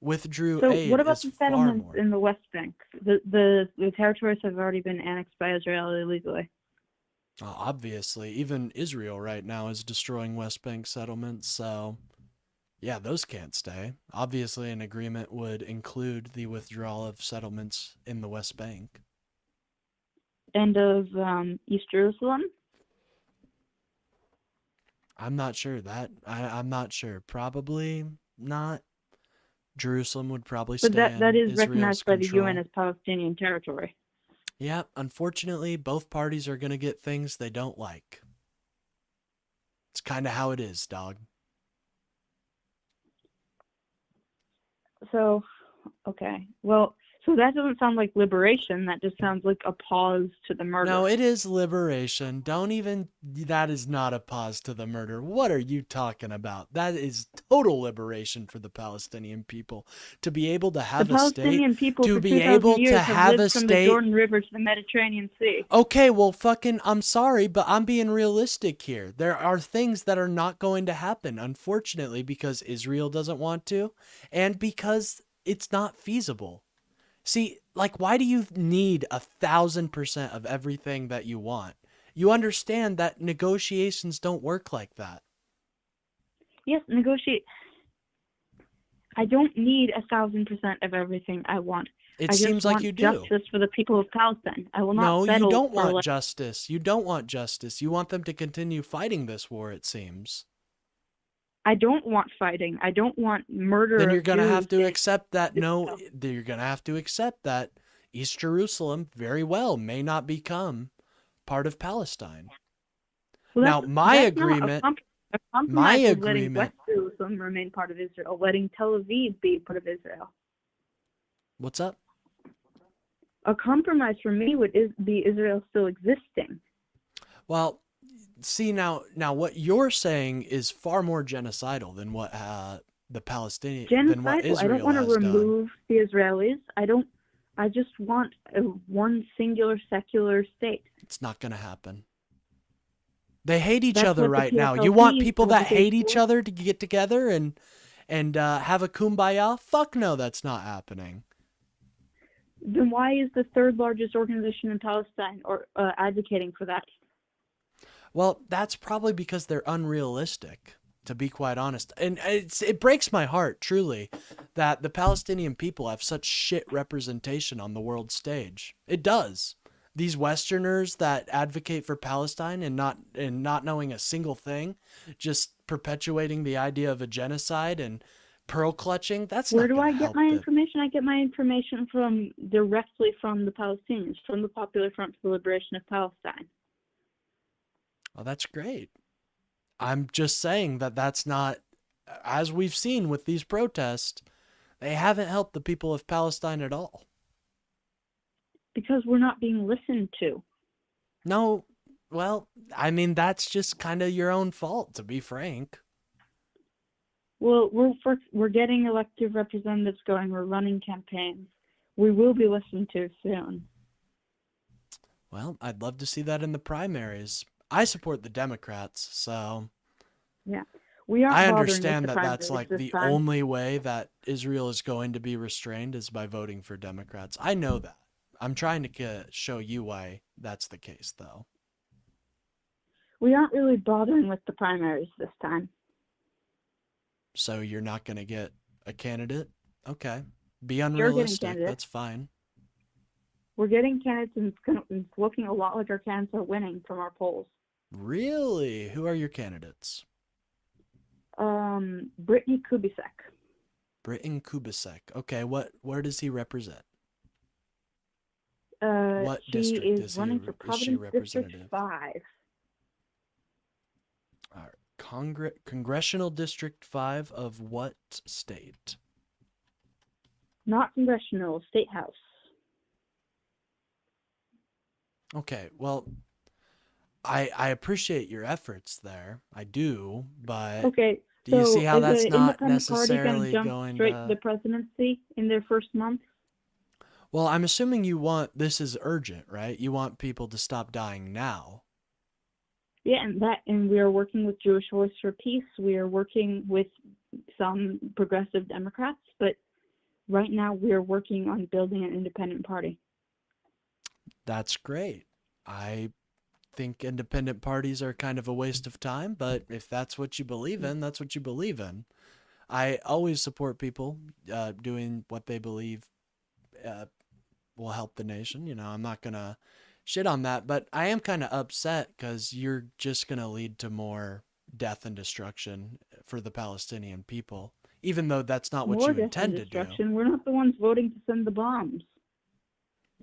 [SPEAKER 1] withdrew
[SPEAKER 9] So
[SPEAKER 1] aid
[SPEAKER 9] what about
[SPEAKER 1] is
[SPEAKER 9] the
[SPEAKER 1] far
[SPEAKER 9] settlements
[SPEAKER 1] more.
[SPEAKER 9] in the West Bank? The territories have already been annexed by Israel illegally.
[SPEAKER 1] Obviously, even Israel right now is destroying West Bank settlements, so yeah, those can't stay. Obviously, an agreement would include the withdrawal of settlements in the West Bank.
[SPEAKER 9] And of East Jerusalem?
[SPEAKER 1] I'm not sure that. I'm not sure. Probably not. Jerusalem would probably stay
[SPEAKER 9] But that
[SPEAKER 1] in
[SPEAKER 9] is
[SPEAKER 1] Israel's
[SPEAKER 9] recognized by the
[SPEAKER 1] control.
[SPEAKER 9] UN as Palestinian territory.
[SPEAKER 1] Yeah, unfortunately, both parties are going to get things they don't like. It's kind of how it is, dog.
[SPEAKER 9] So, okay. Well, So that doesn't sound like liberation. That just sounds like a pause to the murder.
[SPEAKER 1] No, it is liberation. That is not a pause to the murder. What are you talking about? That is total liberation for the Palestinian people to be able to have
[SPEAKER 9] the
[SPEAKER 1] a
[SPEAKER 9] Palestinian
[SPEAKER 1] state,
[SPEAKER 9] people
[SPEAKER 1] to
[SPEAKER 9] for
[SPEAKER 1] be
[SPEAKER 9] 2,000
[SPEAKER 1] able
[SPEAKER 9] years
[SPEAKER 1] to
[SPEAKER 9] have
[SPEAKER 1] have
[SPEAKER 9] lived
[SPEAKER 1] a
[SPEAKER 9] from the
[SPEAKER 1] state.
[SPEAKER 9] Jordan River to the Mediterranean Sea.
[SPEAKER 1] Okay, well, I'm sorry, but I'm being realistic here. There are things that are not going to happen, unfortunately, because Israel doesn't want to, and because it's not feasible. See, like, why do you need 1,000% of everything that you want? You understand that negotiations don't work like that.
[SPEAKER 9] Yes, negotiate. I don't need 1,000% of everything I want.
[SPEAKER 1] It
[SPEAKER 9] I just
[SPEAKER 1] seems like
[SPEAKER 9] want
[SPEAKER 1] you do.
[SPEAKER 9] justice for the people of Palestine. I will not
[SPEAKER 1] No,
[SPEAKER 9] settle
[SPEAKER 1] you don't
[SPEAKER 9] for
[SPEAKER 1] want
[SPEAKER 9] less.
[SPEAKER 1] justice. You don't want justice. You want them to continue fighting this war, it seems.
[SPEAKER 9] I don't want fighting. I don't want murder.
[SPEAKER 1] Then you're
[SPEAKER 9] of
[SPEAKER 1] going to have
[SPEAKER 9] Jews.
[SPEAKER 1] to accept that. No, you're going to have to accept that East Jerusalem very well may not become part of Palestine.
[SPEAKER 9] Well,
[SPEAKER 1] Now, my agreement,
[SPEAKER 9] a compromise is letting West Jerusalem remain part of Israel, letting Tel Aviv be part of Israel.
[SPEAKER 1] What's up?
[SPEAKER 9] A compromise for me would be Israel still existing.
[SPEAKER 1] Well, see, now what you're saying is far more genocidal than what the Palestinian, than what Israel has done.
[SPEAKER 9] I don't want to remove the Israelis. I just want one singular secular state.
[SPEAKER 1] It's not going to happen. They hate each
[SPEAKER 9] That's
[SPEAKER 1] other
[SPEAKER 9] what the
[SPEAKER 1] right now.
[SPEAKER 9] PFLP
[SPEAKER 1] You want people that
[SPEAKER 9] advocates
[SPEAKER 1] hate each
[SPEAKER 9] for?
[SPEAKER 1] other to get together and have a kumbaya? Fuck no, that's not happening.
[SPEAKER 9] Then why is the third largest organization in Palestine advocating for that?
[SPEAKER 1] Well, that's probably because they're unrealistic, to be quite honest. And it breaks my heart, truly, that the Palestinian people have such shit representation on the world stage. It does. These Westerners that advocate for Palestine and not knowing a single thing, just perpetuating the idea of a genocide and pearl clutching, that's
[SPEAKER 9] Where
[SPEAKER 1] not
[SPEAKER 9] do
[SPEAKER 1] going
[SPEAKER 9] I
[SPEAKER 1] to
[SPEAKER 9] get
[SPEAKER 1] help
[SPEAKER 9] my
[SPEAKER 1] it.
[SPEAKER 9] information? I get my information directly from the Palestinians, from the Popular Front for the Liberation of Palestine.
[SPEAKER 1] Well, that's great. I'm just saying that that's not, as we've seen with these protests, they haven't helped the people of Palestine at all.
[SPEAKER 9] Because we're not being listened to.
[SPEAKER 1] No, well, I mean, that's just kind of your own fault, to be frank.
[SPEAKER 9] Well, we're getting elected representatives going. We're running campaigns. We will be listened to soon.
[SPEAKER 1] Well, I'd love to see that in the primaries. I support the Democrats, so
[SPEAKER 9] Yeah, we are.
[SPEAKER 1] I
[SPEAKER 9] bothering
[SPEAKER 1] understand
[SPEAKER 9] with
[SPEAKER 1] that
[SPEAKER 9] the
[SPEAKER 1] that's
[SPEAKER 9] primaries
[SPEAKER 1] like
[SPEAKER 9] this
[SPEAKER 1] the
[SPEAKER 9] time.
[SPEAKER 1] only way that Israel is going to be restrained is by voting for Democrats. I know that. I'm trying to show you why that's the case, though.
[SPEAKER 9] We aren't really bothering with the primaries this time.
[SPEAKER 1] So you're not going to get a candidate? Okay. Be
[SPEAKER 9] You're getting
[SPEAKER 1] unrealistic.
[SPEAKER 9] candidates.
[SPEAKER 1] That's fine.
[SPEAKER 9] We're getting candidates, and it's looking a lot like our candidates are winning from our polls.
[SPEAKER 1] Really? Who are your candidates?
[SPEAKER 9] Brittany Kubicek.
[SPEAKER 1] Britton Kubicek. Okay, where does he represent? What
[SPEAKER 9] She
[SPEAKER 1] district
[SPEAKER 9] is running for
[SPEAKER 1] is she
[SPEAKER 9] Providence
[SPEAKER 1] representative?
[SPEAKER 9] District 5.
[SPEAKER 1] All right. Congressional District 5 of what state?
[SPEAKER 9] Not congressional, state house.
[SPEAKER 1] Okay, well, I appreciate your efforts there. I do, but
[SPEAKER 9] Okay,
[SPEAKER 1] do you
[SPEAKER 9] so
[SPEAKER 1] see how
[SPEAKER 9] is
[SPEAKER 1] that's
[SPEAKER 9] the
[SPEAKER 1] not
[SPEAKER 9] Independent Party
[SPEAKER 1] necessarily
[SPEAKER 9] gonna jump
[SPEAKER 1] going
[SPEAKER 9] straight
[SPEAKER 1] to...
[SPEAKER 9] to the presidency in their first month?
[SPEAKER 1] Well, I'm assuming you want, this is urgent, right? You want people to stop dying now.
[SPEAKER 9] Yeah, and we are working with Jewish Voice for Peace. We are working with some progressive Democrats, but right now we are working on building an independent party.
[SPEAKER 1] That's great. I think independent parties are kind of a waste of time, but if that's what you believe in, that's what you believe in. I always support people doing what they believe will help the nation. You know, I'm not going to shit on that, but I am kind of upset because you're just going to lead to more death and destruction for the Palestinian people, even though that's not what
[SPEAKER 9] More
[SPEAKER 1] you
[SPEAKER 9] death
[SPEAKER 1] intend
[SPEAKER 9] and
[SPEAKER 1] to do.
[SPEAKER 9] destruction. We're not the ones voting to send the bombs.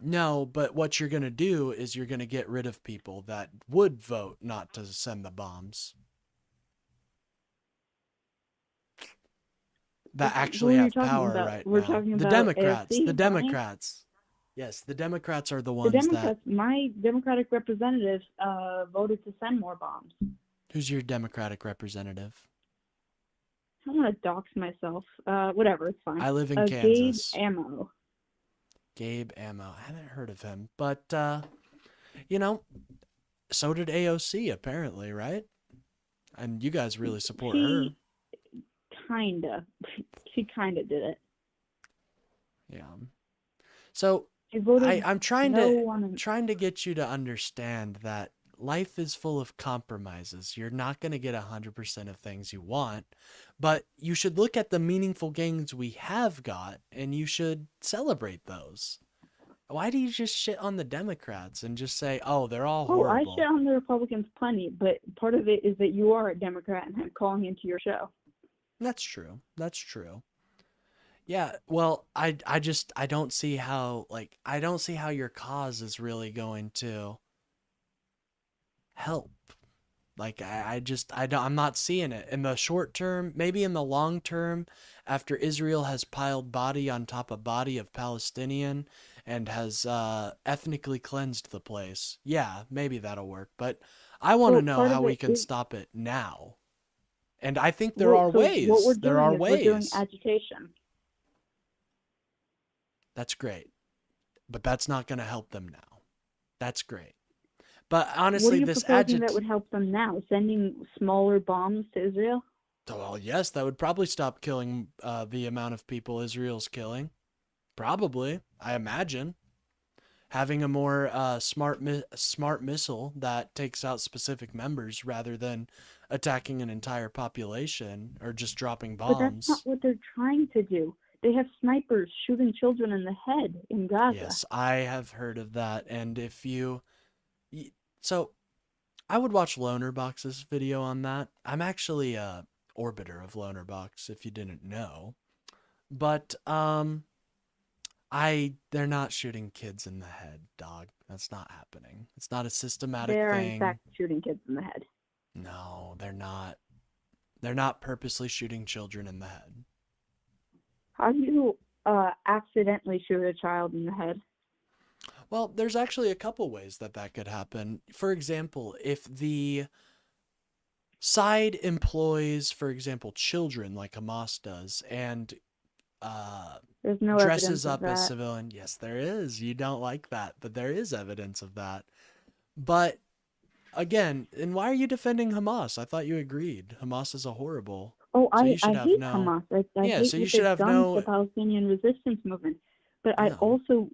[SPEAKER 1] No, but what you're going to do is you're going to get rid of people that would vote not to send the bombs. that
[SPEAKER 9] Who
[SPEAKER 1] actually
[SPEAKER 9] are you
[SPEAKER 1] have
[SPEAKER 9] talking
[SPEAKER 1] power
[SPEAKER 9] about?
[SPEAKER 1] right
[SPEAKER 9] We're
[SPEAKER 1] now.
[SPEAKER 9] talking
[SPEAKER 1] The
[SPEAKER 9] about
[SPEAKER 1] Democrats.
[SPEAKER 9] AOC,
[SPEAKER 1] The
[SPEAKER 9] Donnie.
[SPEAKER 1] Democrats. Yes, the Democrats are the
[SPEAKER 9] The
[SPEAKER 1] ones that.
[SPEAKER 9] Democrats, my Democratic representatives voted to send more bombs.
[SPEAKER 1] Who's your Democratic representative?
[SPEAKER 9] I don't want to dox myself. Whatever, it's fine.
[SPEAKER 1] I live in
[SPEAKER 9] Gabe
[SPEAKER 1] Kansas.
[SPEAKER 9] Ammo.
[SPEAKER 1] Gabe Ammo. I haven't heard of him, but you know, so did AOC apparently, right? And you guys really support her.
[SPEAKER 9] Kinda. She kinda did it.
[SPEAKER 1] Yeah. So
[SPEAKER 9] She voted
[SPEAKER 1] I'm trying
[SPEAKER 9] no
[SPEAKER 1] to
[SPEAKER 9] on
[SPEAKER 1] trying to get you to understand that life is full of compromises. You're not going to get 100% of things you want, but you should look at the meaningful gains we have got and you should celebrate those. Why do you just shit on the Democrats and just say, "Oh, they're all
[SPEAKER 9] Oh, I
[SPEAKER 1] horrible"?
[SPEAKER 9] shit on the Republicans plenty, but part of it is that you are a Democrat and I'm calling into your show.
[SPEAKER 1] That's true. That's true. Yeah, well, I don't see how I don't see how your cause is really going to help. Like I'm not seeing it in the short term, maybe in the long term, after Israel has piled body on top of body of Palestinian and has ethnically cleansed the place. Yeah, maybe that'll work, but I want to
[SPEAKER 9] Well,
[SPEAKER 1] know
[SPEAKER 9] part
[SPEAKER 1] how
[SPEAKER 9] of
[SPEAKER 1] we
[SPEAKER 9] it
[SPEAKER 1] can
[SPEAKER 9] is-
[SPEAKER 1] stop it now. And I think there are
[SPEAKER 9] so
[SPEAKER 1] ways.
[SPEAKER 9] What we're
[SPEAKER 1] There
[SPEAKER 9] doing
[SPEAKER 1] are
[SPEAKER 9] is
[SPEAKER 1] ways.
[SPEAKER 9] we're doing agitation.
[SPEAKER 1] That's great. But that's not going to help them now. That's great. But honestly,
[SPEAKER 9] what are you
[SPEAKER 1] this
[SPEAKER 9] proposing that would help them now? Sending smaller bombs to Israel?
[SPEAKER 1] Well, yes, that would probably stop killing the amount of people Israel's killing. Probably, I imagine. Having a more smart missile that takes out specific members rather than attacking an entire population or just dropping bombs.
[SPEAKER 9] But that's not what they're trying to do. They have snipers shooting children in the head in Gaza.
[SPEAKER 1] Yes, I have heard of that. And if so I would watch Lonerbox's video on that. I'm actually a orbiter of Lonerbox, if you didn't know. But they're not shooting kids in the head, dog. That's not happening. It's not a systematic
[SPEAKER 9] They're
[SPEAKER 1] thing.
[SPEAKER 9] in fact shooting kids in the head.
[SPEAKER 1] No, they're not. They're not purposely shooting children in the head.
[SPEAKER 9] How do you accidentally shoot a child in the head?
[SPEAKER 1] Well, there's actually a couple ways that could happen. For example, if the side employs, for example, children like Hamas does and
[SPEAKER 9] There's no
[SPEAKER 1] dresses
[SPEAKER 9] evidence of
[SPEAKER 1] up as
[SPEAKER 9] that.
[SPEAKER 1] civilian. Yes, there is. You don't like that, but there is evidence of that. But again, and why are you defending Hamas? I thought you agreed. Hamas is a horrible.
[SPEAKER 9] Oh,
[SPEAKER 1] So
[SPEAKER 9] I
[SPEAKER 1] you should have
[SPEAKER 9] hate
[SPEAKER 1] no-
[SPEAKER 9] Hamas. I
[SPEAKER 1] Yeah,
[SPEAKER 9] hate
[SPEAKER 1] so you
[SPEAKER 9] what
[SPEAKER 1] should
[SPEAKER 9] they've
[SPEAKER 1] have
[SPEAKER 9] done
[SPEAKER 1] no-
[SPEAKER 9] to the Palestinian resistance movement. But I
[SPEAKER 1] No.
[SPEAKER 9] also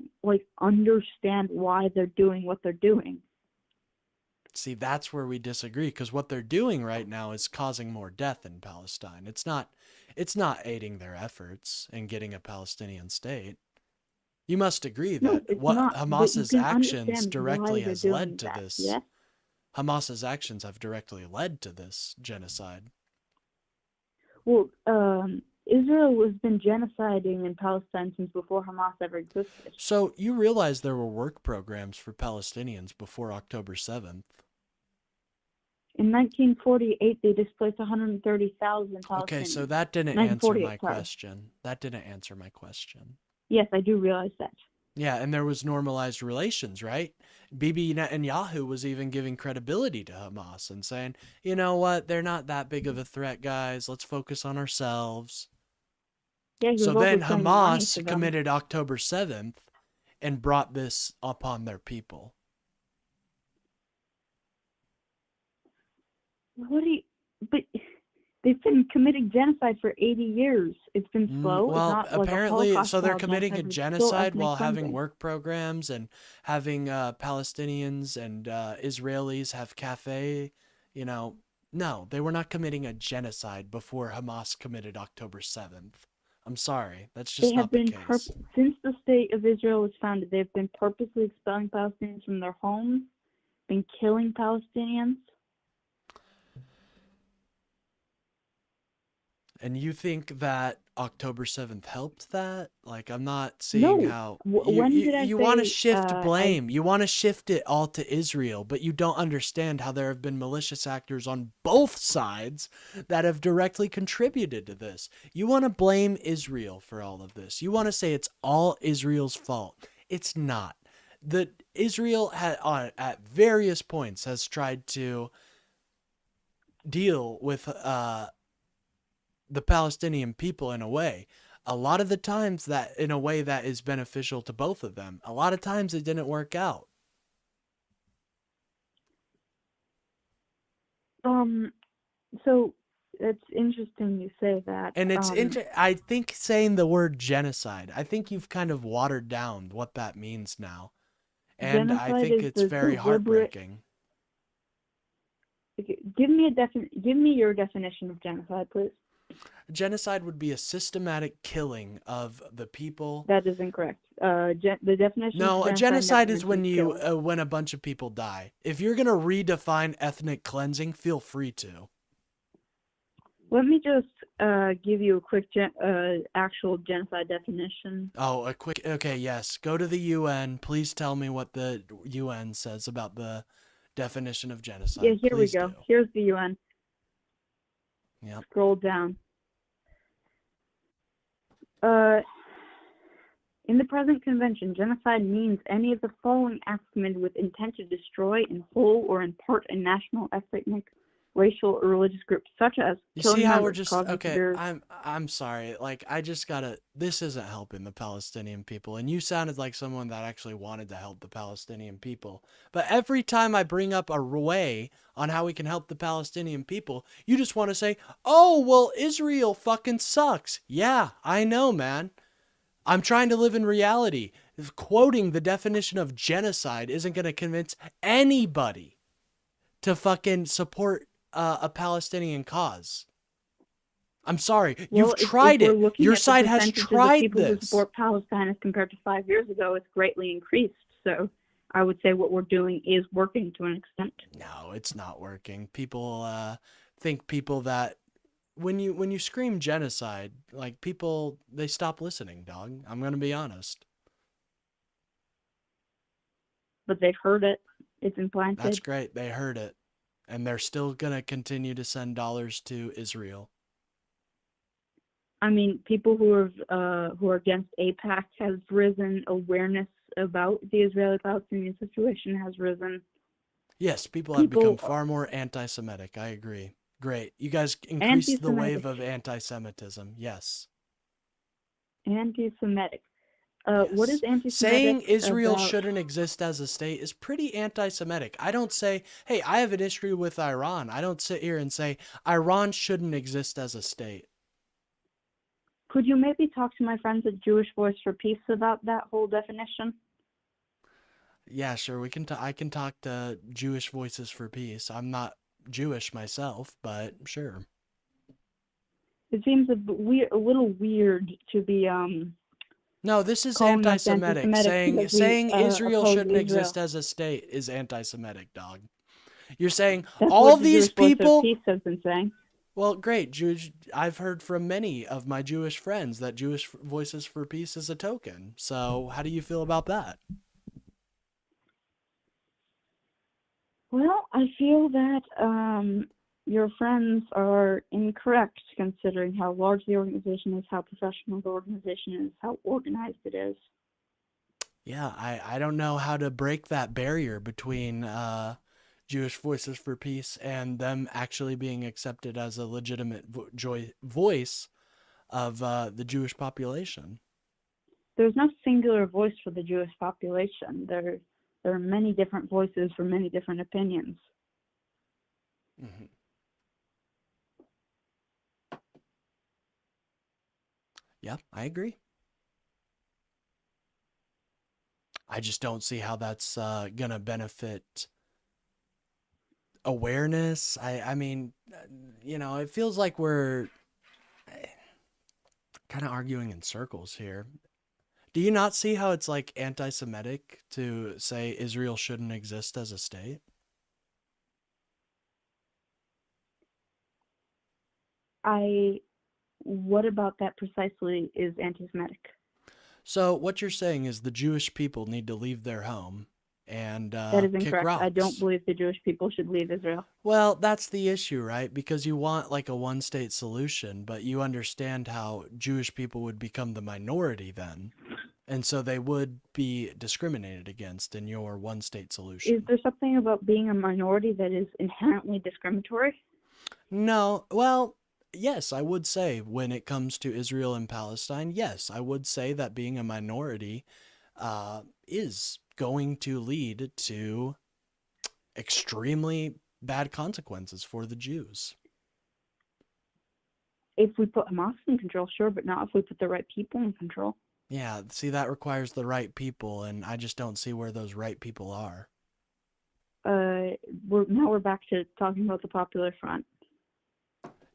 [SPEAKER 9] understand why they're doing what they're doing.
[SPEAKER 1] See, that's where we disagree, because what they're doing right now is causing more death in Palestine. It's not aiding their efforts in getting a Palestinian state. You must agree
[SPEAKER 9] No,
[SPEAKER 1] that
[SPEAKER 9] it's
[SPEAKER 1] what
[SPEAKER 9] not, but you
[SPEAKER 1] Hamas's
[SPEAKER 9] can
[SPEAKER 1] actions
[SPEAKER 9] understand
[SPEAKER 1] directly
[SPEAKER 9] why they're
[SPEAKER 1] has
[SPEAKER 9] doing
[SPEAKER 1] led to
[SPEAKER 9] that,
[SPEAKER 1] this.
[SPEAKER 9] yes?
[SPEAKER 1] Hamas's actions have directly led to this genocide.
[SPEAKER 9] Well, Israel has been genociding in Palestine since before Hamas ever existed.
[SPEAKER 1] So you realize there were work programs for Palestinians before October 7th.
[SPEAKER 9] In 1948, they displaced 130,000 Palestinians.
[SPEAKER 1] Okay, so that didn't answer
[SPEAKER 9] 1948,
[SPEAKER 1] my
[SPEAKER 9] sorry.
[SPEAKER 1] question. That didn't answer my question.
[SPEAKER 9] Yes, I do realize that.
[SPEAKER 1] Yeah, and there was normalized relations, right? Bibi Netanyahu was even giving credibility to Hamas and saying, you know what, they're not that big of a threat, guys. Let's focus on ourselves.
[SPEAKER 9] Yeah, he was
[SPEAKER 1] So
[SPEAKER 9] also
[SPEAKER 1] then
[SPEAKER 9] sending money to
[SPEAKER 1] Hamas
[SPEAKER 9] them.
[SPEAKER 1] committed October 7th and brought this upon their people.
[SPEAKER 9] What do you... But they've been committing genocide for 80 years. It's been slow.
[SPEAKER 1] Well,
[SPEAKER 9] it's not
[SPEAKER 1] apparently,
[SPEAKER 9] like a
[SPEAKER 1] so they're
[SPEAKER 9] Holocaust-style
[SPEAKER 1] committing a
[SPEAKER 9] but it's still
[SPEAKER 1] genocide
[SPEAKER 9] ethnic
[SPEAKER 1] while having
[SPEAKER 9] cleansing.
[SPEAKER 1] work programs and having Palestinians and Israelis have cafe. You know, no, they were not committing a genocide before Hamas committed October 7th. I'm sorry, that's just
[SPEAKER 9] They have
[SPEAKER 1] not the
[SPEAKER 9] been
[SPEAKER 1] case.
[SPEAKER 9] since the state of Israel was founded, they've been purposely expelling Palestinians from their homes, been killing Palestinians.
[SPEAKER 1] And you think that October 7th helped that? Like, I'm not seeing
[SPEAKER 9] No.
[SPEAKER 1] how
[SPEAKER 9] When did I
[SPEAKER 1] you want to
[SPEAKER 9] say
[SPEAKER 1] shift blame. You want to shift it all to Israel, but you don't understand how there have been malicious actors on both sides that have directly contributed to this. You want to blame Israel for all of this. You want to say it's all Israel's fault. It's not. The Israel at various points has tried to deal with the Palestinian people in a way. A lot of the times that in a way that is beneficial to both of them. A lot of times it didn't work out.
[SPEAKER 9] So it's interesting you say that.
[SPEAKER 1] And it's I think saying the word genocide, I think you've kind of watered down what that means now. And I
[SPEAKER 9] Genocide
[SPEAKER 1] think
[SPEAKER 9] is
[SPEAKER 1] it's
[SPEAKER 9] the
[SPEAKER 1] very
[SPEAKER 9] deliberate-
[SPEAKER 1] heartbreaking.
[SPEAKER 9] Okay, give me your definition of genocide, please.
[SPEAKER 1] Genocide would be a systematic killing of the people.
[SPEAKER 9] That is incorrect. The definition.
[SPEAKER 1] No,
[SPEAKER 9] of
[SPEAKER 1] a genocide is when
[SPEAKER 9] definition
[SPEAKER 1] you when a bunch of people die. If you're gonna redefine ethnic cleansing, feel free to.
[SPEAKER 9] Let me just give you a quick actual genocide definition.
[SPEAKER 1] Oh, a quick. Okay, yes. Go to the UN. Please tell me what the UN says about the definition of genocide.
[SPEAKER 9] Yeah, here
[SPEAKER 1] Please
[SPEAKER 9] we go.
[SPEAKER 1] do.
[SPEAKER 9] Here's the UN.
[SPEAKER 1] Yep.
[SPEAKER 9] Scroll down. In the present convention, genocide means any of the following acts committed with intent to destroy in whole or in part a national, ethnic, racial, or religious group, such as
[SPEAKER 1] You
[SPEAKER 9] killing
[SPEAKER 1] see how we're
[SPEAKER 9] members,
[SPEAKER 1] just
[SPEAKER 9] causing
[SPEAKER 1] okay?
[SPEAKER 9] severe-
[SPEAKER 1] I'm sorry. Like I just gotta. This isn't helping the Palestinian people, and you sounded like someone that actually wanted to help the Palestinian people. But every time I bring up a way on how we can help the Palestinian people, you just want to say, "Oh, well, Israel fucking sucks." Yeah, I know, man. I'm trying to live in reality. Quoting the definition of genocide isn't gonna convince anybody to fucking support a Palestinian cause. I'm sorry. You've tried
[SPEAKER 9] if we're
[SPEAKER 1] it.
[SPEAKER 9] looking
[SPEAKER 1] Your
[SPEAKER 9] at the
[SPEAKER 1] side has
[SPEAKER 9] percentage of the
[SPEAKER 1] tried
[SPEAKER 9] people who
[SPEAKER 1] this.
[SPEAKER 9] support Palestine as compared to 5 years ago, it's greatly increased. So I would say what we're doing is working to an extent.
[SPEAKER 1] No, it's not working. People think people that when you scream genocide, like people they stop listening, dog. I'm gonna be honest.
[SPEAKER 9] But they've heard it. It's implanted.
[SPEAKER 1] That's great. They heard it. And they're still gonna continue to send dollars to Israel.
[SPEAKER 9] I mean, people who are against AIPAC has risen. Awareness about the Israeli-Palestinian situation has risen.
[SPEAKER 1] Yes, people have become far more anti-Semitic. I agree. Great. You guys increased the wave of anti-Semitism. Yes.
[SPEAKER 9] Anti-Semitic.
[SPEAKER 1] Yes.
[SPEAKER 9] What is anti-Semitic?
[SPEAKER 1] Saying Israel
[SPEAKER 9] about...
[SPEAKER 1] shouldn't exist as a state is pretty anti-Semitic. I don't say, hey, I have an issue with Iran. I don't sit here and say Iran shouldn't exist as a state.
[SPEAKER 9] Could you maybe talk to my friends at Jewish Voice for Peace about that whole definition?
[SPEAKER 1] Yeah, sure. We can. I can talk to Jewish Voices for Peace. I'm not Jewish myself, but sure.
[SPEAKER 9] It seems a little weird to be
[SPEAKER 1] No, this is
[SPEAKER 9] calling us
[SPEAKER 1] anti-Semitic.
[SPEAKER 9] anti-Semitic
[SPEAKER 1] Saying Israel
[SPEAKER 9] oppose
[SPEAKER 1] shouldn't
[SPEAKER 9] Israel.
[SPEAKER 1] exist as a state is anti-Semitic, dog. You're saying
[SPEAKER 9] That's
[SPEAKER 1] all
[SPEAKER 9] what the
[SPEAKER 1] these
[SPEAKER 9] Jewish Voice for
[SPEAKER 1] people.
[SPEAKER 9] Peace has been saying.
[SPEAKER 1] Well, great. I've heard from many of my Jewish friends that Jewish Voices for Peace is a token. So, how do you feel about that?
[SPEAKER 9] Well, I feel that your friends are incorrect considering how large the organization is, how professional the organization is, how organized it is.
[SPEAKER 1] Yeah, I don't know how to break that barrier between Jewish Voices for Peace and them actually being accepted as a legitimate voice of the Jewish population.
[SPEAKER 9] There's no singular voice for the Jewish population. There are many different voices for many different opinions.
[SPEAKER 1] Mm-hmm. Yeah, I agree. I just don't see how that's gonna benefit awareness. I mean, it feels like we're kind of arguing in circles here. Do you not see how it's like anti-Semitic to say Israel shouldn't exist as a state?
[SPEAKER 9] I what about that precisely is anti-Semitic?
[SPEAKER 1] So what you're saying is the Jewish people need to leave their home and
[SPEAKER 9] That is
[SPEAKER 1] kick
[SPEAKER 9] incorrect. I don't
[SPEAKER 1] rocks.
[SPEAKER 9] believe the Jewish people should leave Israel.
[SPEAKER 1] Well, that's the issue, right? Because you want like a one-state solution, but you understand how Jewish people would become the minority then. And so they would be discriminated against in your one-state
[SPEAKER 9] Is
[SPEAKER 1] solution.
[SPEAKER 9] there something about being a minority that is inherently discriminatory?
[SPEAKER 1] No, well, yes, I would say when it comes to Israel and Palestine, yes, I would say that being a minority is going to lead to extremely bad consequences for the Jews.
[SPEAKER 9] If we put Hamas in control, sure, but not if we put the right people in control.
[SPEAKER 1] Yeah, see, that requires the right people, and I just don't see where those right people are.
[SPEAKER 9] We're back to talking about the Popular Front.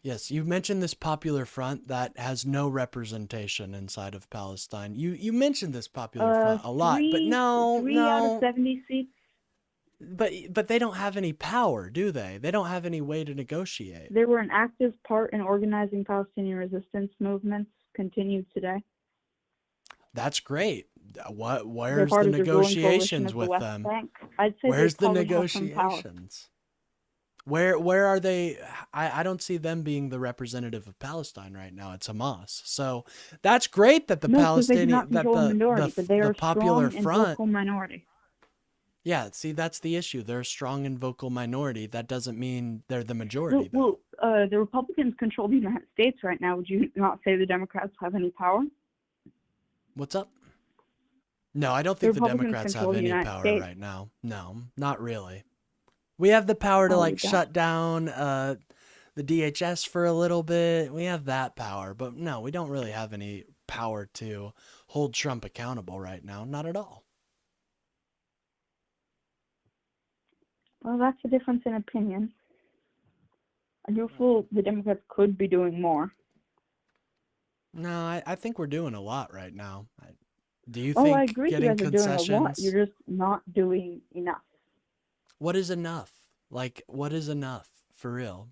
[SPEAKER 1] Yes, you mentioned this Popular Front that has no representation inside of Palestine. You mentioned this Popular Front a lot, but no,
[SPEAKER 9] three out of
[SPEAKER 1] no.
[SPEAKER 9] 70 seats.
[SPEAKER 1] But they don't have any power, do they? They don't have any way to negotiate.
[SPEAKER 9] They were an active part in organizing Palestinian resistance movements. Continued today.
[SPEAKER 1] That's great.
[SPEAKER 9] They're
[SPEAKER 1] Where's
[SPEAKER 9] part
[SPEAKER 1] the
[SPEAKER 9] of the ruling coalition
[SPEAKER 1] negotiations
[SPEAKER 9] of the
[SPEAKER 1] with
[SPEAKER 9] West
[SPEAKER 1] them?
[SPEAKER 9] Bank. I'd say
[SPEAKER 1] Where's
[SPEAKER 9] they
[SPEAKER 1] the
[SPEAKER 9] probably have some power.
[SPEAKER 1] negotiations? Where are they? I don't see them being the representative of Palestine right now. It's Hamas. So that's great that the
[SPEAKER 9] No, because they do
[SPEAKER 1] Palestinian
[SPEAKER 9] not control the minority, but they are
[SPEAKER 1] the
[SPEAKER 9] a
[SPEAKER 1] Popular
[SPEAKER 9] strong and
[SPEAKER 1] Front.
[SPEAKER 9] vocal minority.
[SPEAKER 1] Yeah, see, that's the issue. They're a strong and vocal minority. That doesn't mean they're the majority, though.
[SPEAKER 9] Well, the Republicans control the United States right now. Would you not say the Democrats have any power?
[SPEAKER 1] What's up? No, I don't think the
[SPEAKER 9] Republicans
[SPEAKER 1] Democrats have
[SPEAKER 9] control the
[SPEAKER 1] any
[SPEAKER 9] United
[SPEAKER 1] power
[SPEAKER 9] States.
[SPEAKER 1] right now. No, not really. We have the power to
[SPEAKER 9] Oh,
[SPEAKER 1] like
[SPEAKER 9] we don't.
[SPEAKER 1] shut down the DHS for a little bit. We have that power, but no, we don't really have any power to hold Trump accountable right now. Not at all.
[SPEAKER 9] Well, that's a difference in opinion. I do feel the Democrats could be doing more.
[SPEAKER 1] No, I think we're doing a lot right now. Do you
[SPEAKER 9] Oh,
[SPEAKER 1] think
[SPEAKER 9] I agree. You
[SPEAKER 1] getting
[SPEAKER 9] guys are doing a lot.
[SPEAKER 1] concessions?
[SPEAKER 9] You're just not doing enough.
[SPEAKER 1] What is enough? Like, what is enough for real?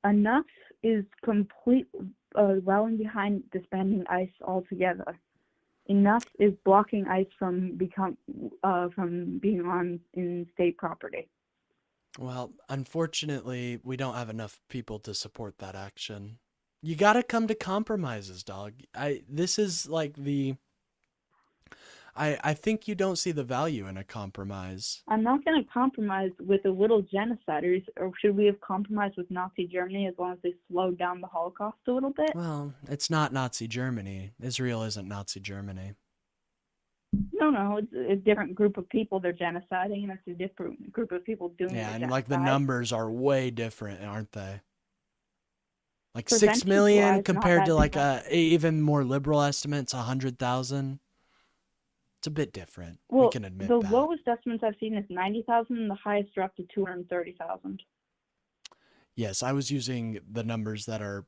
[SPEAKER 9] Enough is complete rallying behind disbanding ICE altogether. Enough is blocking ICE from being on in state property.
[SPEAKER 1] Well, unfortunately, we don't have enough people to support that action. You gotta come to compromises, dog. This is like I think you don't see the value in a compromise.
[SPEAKER 9] I'm not going to compromise with a little genocide, or should we have compromised with Nazi Germany as long as they slowed down the Holocaust a little bit?
[SPEAKER 1] Well, it's not Nazi Germany. Israel isn't Nazi Germany.
[SPEAKER 9] No, it's a different group of people they're genociding, and it's a different group of people doing the
[SPEAKER 1] Yeah, and
[SPEAKER 9] genocide.
[SPEAKER 1] like the numbers are way different, aren't they? Like 6 million
[SPEAKER 9] Percentage-wise, not
[SPEAKER 1] compared
[SPEAKER 9] that
[SPEAKER 1] to like
[SPEAKER 9] different.
[SPEAKER 1] even more liberal estimates, 100,000. It's a bit different.
[SPEAKER 9] Well,
[SPEAKER 1] We can admit
[SPEAKER 9] the
[SPEAKER 1] that.
[SPEAKER 9] lowest estimates I've seen is 90,000, and the highest dropped to 230,000.
[SPEAKER 1] Yes, I was using the numbers that are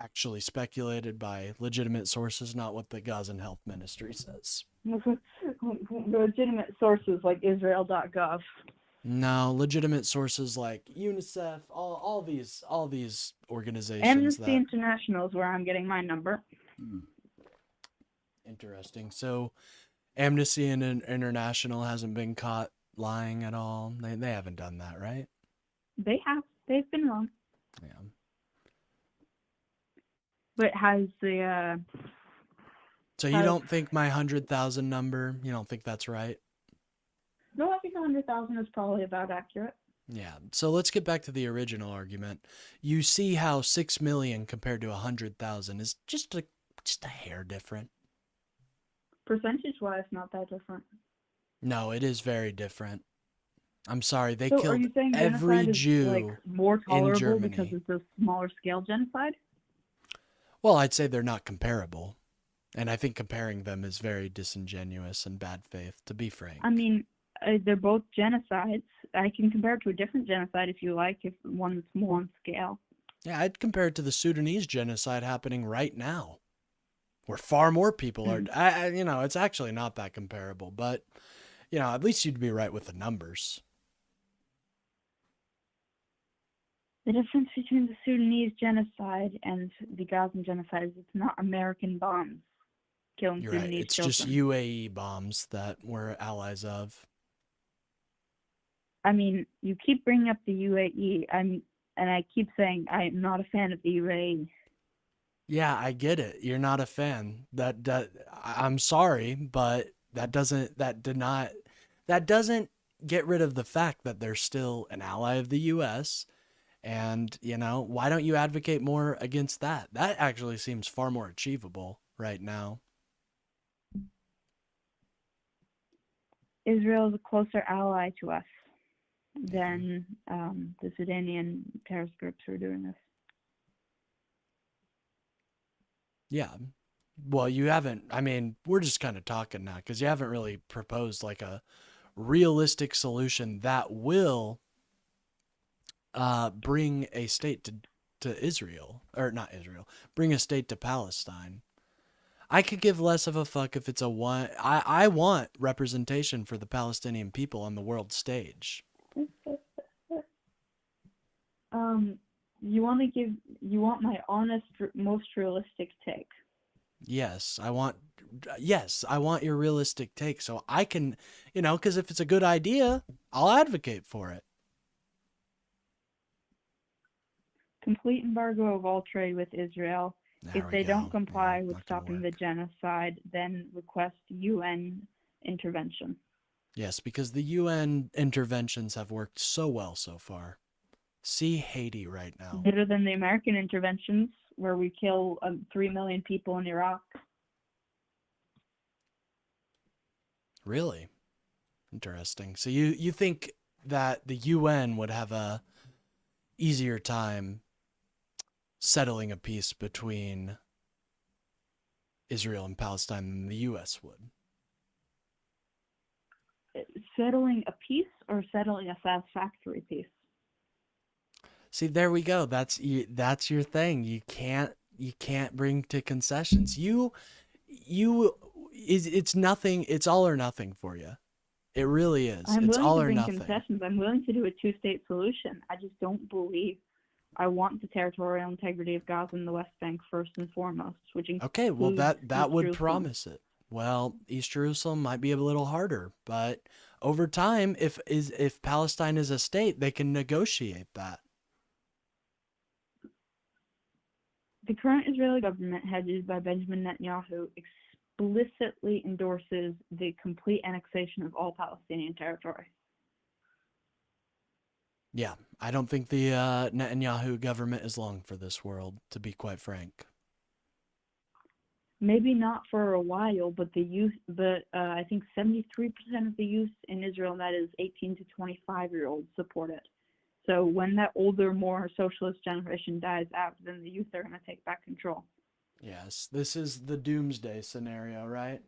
[SPEAKER 1] actually speculated by legitimate sources, not what the Gazan Health Ministry says.
[SPEAKER 9] Legitimate sources like Israel.gov.
[SPEAKER 1] No, legitimate sources like UNICEF, all these organizations
[SPEAKER 9] Amnesty
[SPEAKER 1] that
[SPEAKER 9] International is where I'm getting my number.
[SPEAKER 1] interesting. So Amnesty International hasn't been caught lying at all. They haven't done that, right?
[SPEAKER 9] They have. They've been wrong.
[SPEAKER 1] Yeah.
[SPEAKER 9] But has the
[SPEAKER 1] So you don't think my 100,000 number, you don't think that's right?
[SPEAKER 9] no, I think 100,000 is probably about accurate.
[SPEAKER 1] Yeah. So let's get back to the original argument. You see how 6 million compared to 100,000 is just a hair different.
[SPEAKER 9] Percentage-wise, not that different.
[SPEAKER 1] No, it is very different. I'm sorry, they
[SPEAKER 9] So are
[SPEAKER 1] killed
[SPEAKER 9] you saying
[SPEAKER 1] every
[SPEAKER 9] genocide is
[SPEAKER 1] Jew
[SPEAKER 9] like more
[SPEAKER 1] in
[SPEAKER 9] tolerable
[SPEAKER 1] Germany.
[SPEAKER 9] because it's a smaller scale genocide?
[SPEAKER 1] Well, I'd say they're not comparable. And I think comparing them is very disingenuous and bad faith, to be frank.
[SPEAKER 9] I mean, they're both genocides. I can compare it to a different genocide if you like, if one's more on scale.
[SPEAKER 1] Yeah, I'd compare it to the Sudanese genocide happening right now, where far more people are. It's actually not that comparable, but at least you'd be right with the numbers.
[SPEAKER 9] The difference between the Sudanese genocide and the Gazan genocide is it's not American bombs killing
[SPEAKER 1] You're right.
[SPEAKER 9] Sudanese
[SPEAKER 1] It's
[SPEAKER 9] children.
[SPEAKER 1] just UAE bombs that we're allies of.
[SPEAKER 9] I mean, you keep bringing up the UAE, and I keep saying I'm not a fan of the UAE.
[SPEAKER 1] Yeah, I get it. You're not a fan. I'm sorry, but that doesn't get rid of the fact that they're still an ally of the US. And, why don't you advocate more against that? That actually seems far more achievable right now.
[SPEAKER 9] Israel is a closer ally to us than the Sudanian terrorist groups who are doing this.
[SPEAKER 1] Yeah. Well, you haven't, we're just kind of talking now because you haven't really proposed like a realistic solution that will bring a state to Israel, or not Israel, bring a state to Palestine. I could give less of a fuck if it's a one. I want representation for the Palestinian people on the world stage.
[SPEAKER 9] You want my honest, most realistic take.
[SPEAKER 1] Yes, I want your realistic take so I can, because if it's a good idea, I'll advocate for it.
[SPEAKER 9] Complete embargo of all trade with Israel. If they don't comply with stopping the genocide, then request UN intervention.
[SPEAKER 1] Yes, because the UN interventions have worked so well so far. See Haiti right now.
[SPEAKER 9] Better than the American interventions, where we kill 3 million people in Iraq.
[SPEAKER 1] Really? Interesting. So you think that the UN would have a easier time settling a peace between Israel and Palestine than the US would?
[SPEAKER 9] Settling a peace or settling a satisfactory peace?
[SPEAKER 1] See, there we go. That's your thing. You can't bring to concessions. It's nothing. It's all or nothing for you. It really is. It's all or nothing.
[SPEAKER 9] Concessions. I'm willing to do a two-state solution. I just don't believe. I want the territorial integrity of Gaza and the West Bank first and foremost, which includes
[SPEAKER 1] okay. Well, that would
[SPEAKER 9] Jerusalem.
[SPEAKER 1] promise it. Well, East Jerusalem might be a little harder, but over time, if Palestine is a state, they can negotiate that.
[SPEAKER 9] The current Israeli government, headed by Benjamin Netanyahu, explicitly endorses the complete annexation of all Palestinian territory.
[SPEAKER 1] Yeah, I don't think the Netanyahu government is long for this world, to be quite frank.
[SPEAKER 9] Maybe not for a while, but I think 73% of the youth in Israel, that is 18 to 25-year-olds, support it. So when that older, more socialist generation dies out, then the youth are going to take back control.
[SPEAKER 1] Yes, this is the doomsday scenario, right?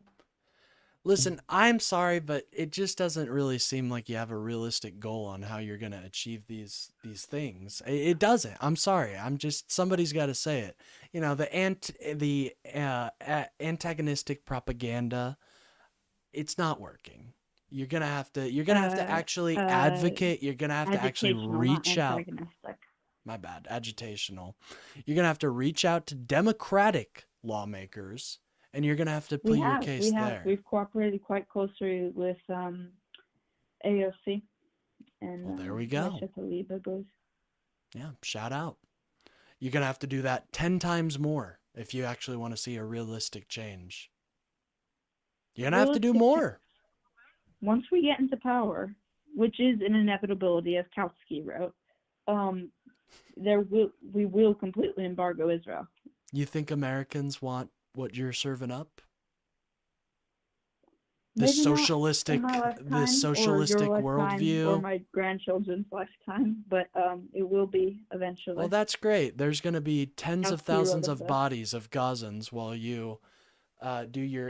[SPEAKER 1] Listen, I'm sorry, but it just doesn't really seem like you have a realistic goal on how you're going to achieve these things. It doesn't. I'm sorry. Somebody's got to say it. The antagonistic propaganda, it's not working. You're gonna have to actually advocate. You're gonna have to actually reach out. My bad, agitational. You're gonna have to reach out to democratic lawmakers, and you're gonna have to put your case there.
[SPEAKER 9] We've cooperated quite closely with AOC, and
[SPEAKER 1] well, there we go. Yeah, shout out. You're gonna have to do that 10 times more if you actually want to see a realistic change. You're gonna have to do more.
[SPEAKER 9] Once we get into power, which is an inevitability, as Kautsky wrote, we will completely embargo Israel.
[SPEAKER 1] You think Americans want what you're serving up?
[SPEAKER 9] Maybe
[SPEAKER 1] this socialistic worldview,
[SPEAKER 9] or my grandchildren's lifetime, but it will be eventually.
[SPEAKER 1] Well, that's great. There's going to be tens of thousands of bodies of Gazans while you do your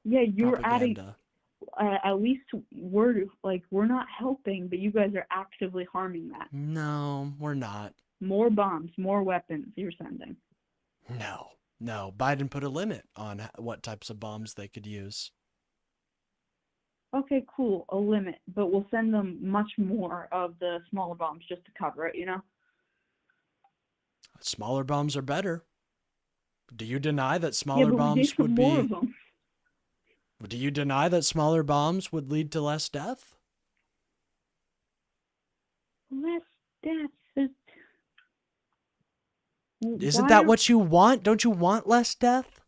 [SPEAKER 9] you're
[SPEAKER 1] propaganda.
[SPEAKER 9] Adding. At least we're not helping, but you guys are actively harming that.
[SPEAKER 1] No, we're not.
[SPEAKER 9] More bombs, more weapons you're sending.
[SPEAKER 1] No. Biden put a limit on what types of bombs they could use.
[SPEAKER 9] Okay, cool, a limit, but we'll send them much more of the smaller bombs just to cover it,
[SPEAKER 1] Smaller bombs are better. Do you deny that
[SPEAKER 9] Yeah,
[SPEAKER 1] smaller
[SPEAKER 9] but we need
[SPEAKER 1] bombs
[SPEAKER 9] some
[SPEAKER 1] would
[SPEAKER 9] more
[SPEAKER 1] be?
[SPEAKER 9] of them.
[SPEAKER 1] Do you deny that smaller bombs would lead to less death?
[SPEAKER 9] Less deaths.
[SPEAKER 1] Isn't
[SPEAKER 9] Why
[SPEAKER 1] that
[SPEAKER 9] are
[SPEAKER 1] what you want? Don't you want less death?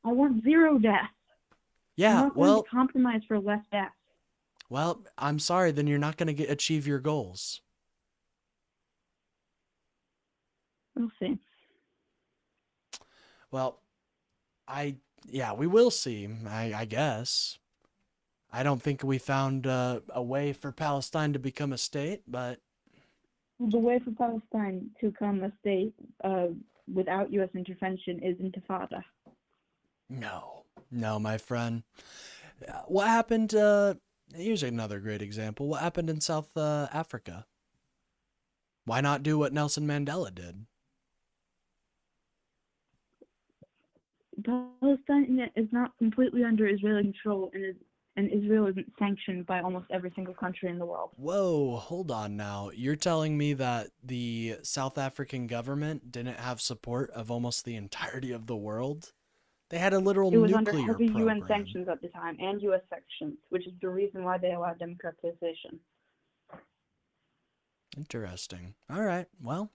[SPEAKER 9] I want 0 deaths. I'm
[SPEAKER 1] Yeah,
[SPEAKER 9] not going
[SPEAKER 1] well,
[SPEAKER 9] to compromise for less deaths.
[SPEAKER 1] I'm sorry, then you're not going to achieve your goals.
[SPEAKER 9] We'll see.
[SPEAKER 1] Well, we will see, I guess. I don't think we found a way for Palestine to become a state, but
[SPEAKER 9] The way for Palestine to become a state without U.S. intervention is intifada.
[SPEAKER 1] no, my friend. What happened, here's another great example. What happened in South Africa? Why not do what Nelson Mandela did?
[SPEAKER 9] Palestine is not completely under Israeli control, and Israel isn't sanctioned by almost every single country in the world.
[SPEAKER 1] Whoa, hold on now. You're telling me that the South African government didn't have support of almost the entirety of the world? They had a literal
[SPEAKER 9] It was under
[SPEAKER 1] nuclear
[SPEAKER 9] heavy
[SPEAKER 1] program.
[SPEAKER 9] UN sanctions at the time, and U.S. sanctions, which is the reason why they allowed democratization.
[SPEAKER 1] Interesting. All right. Well,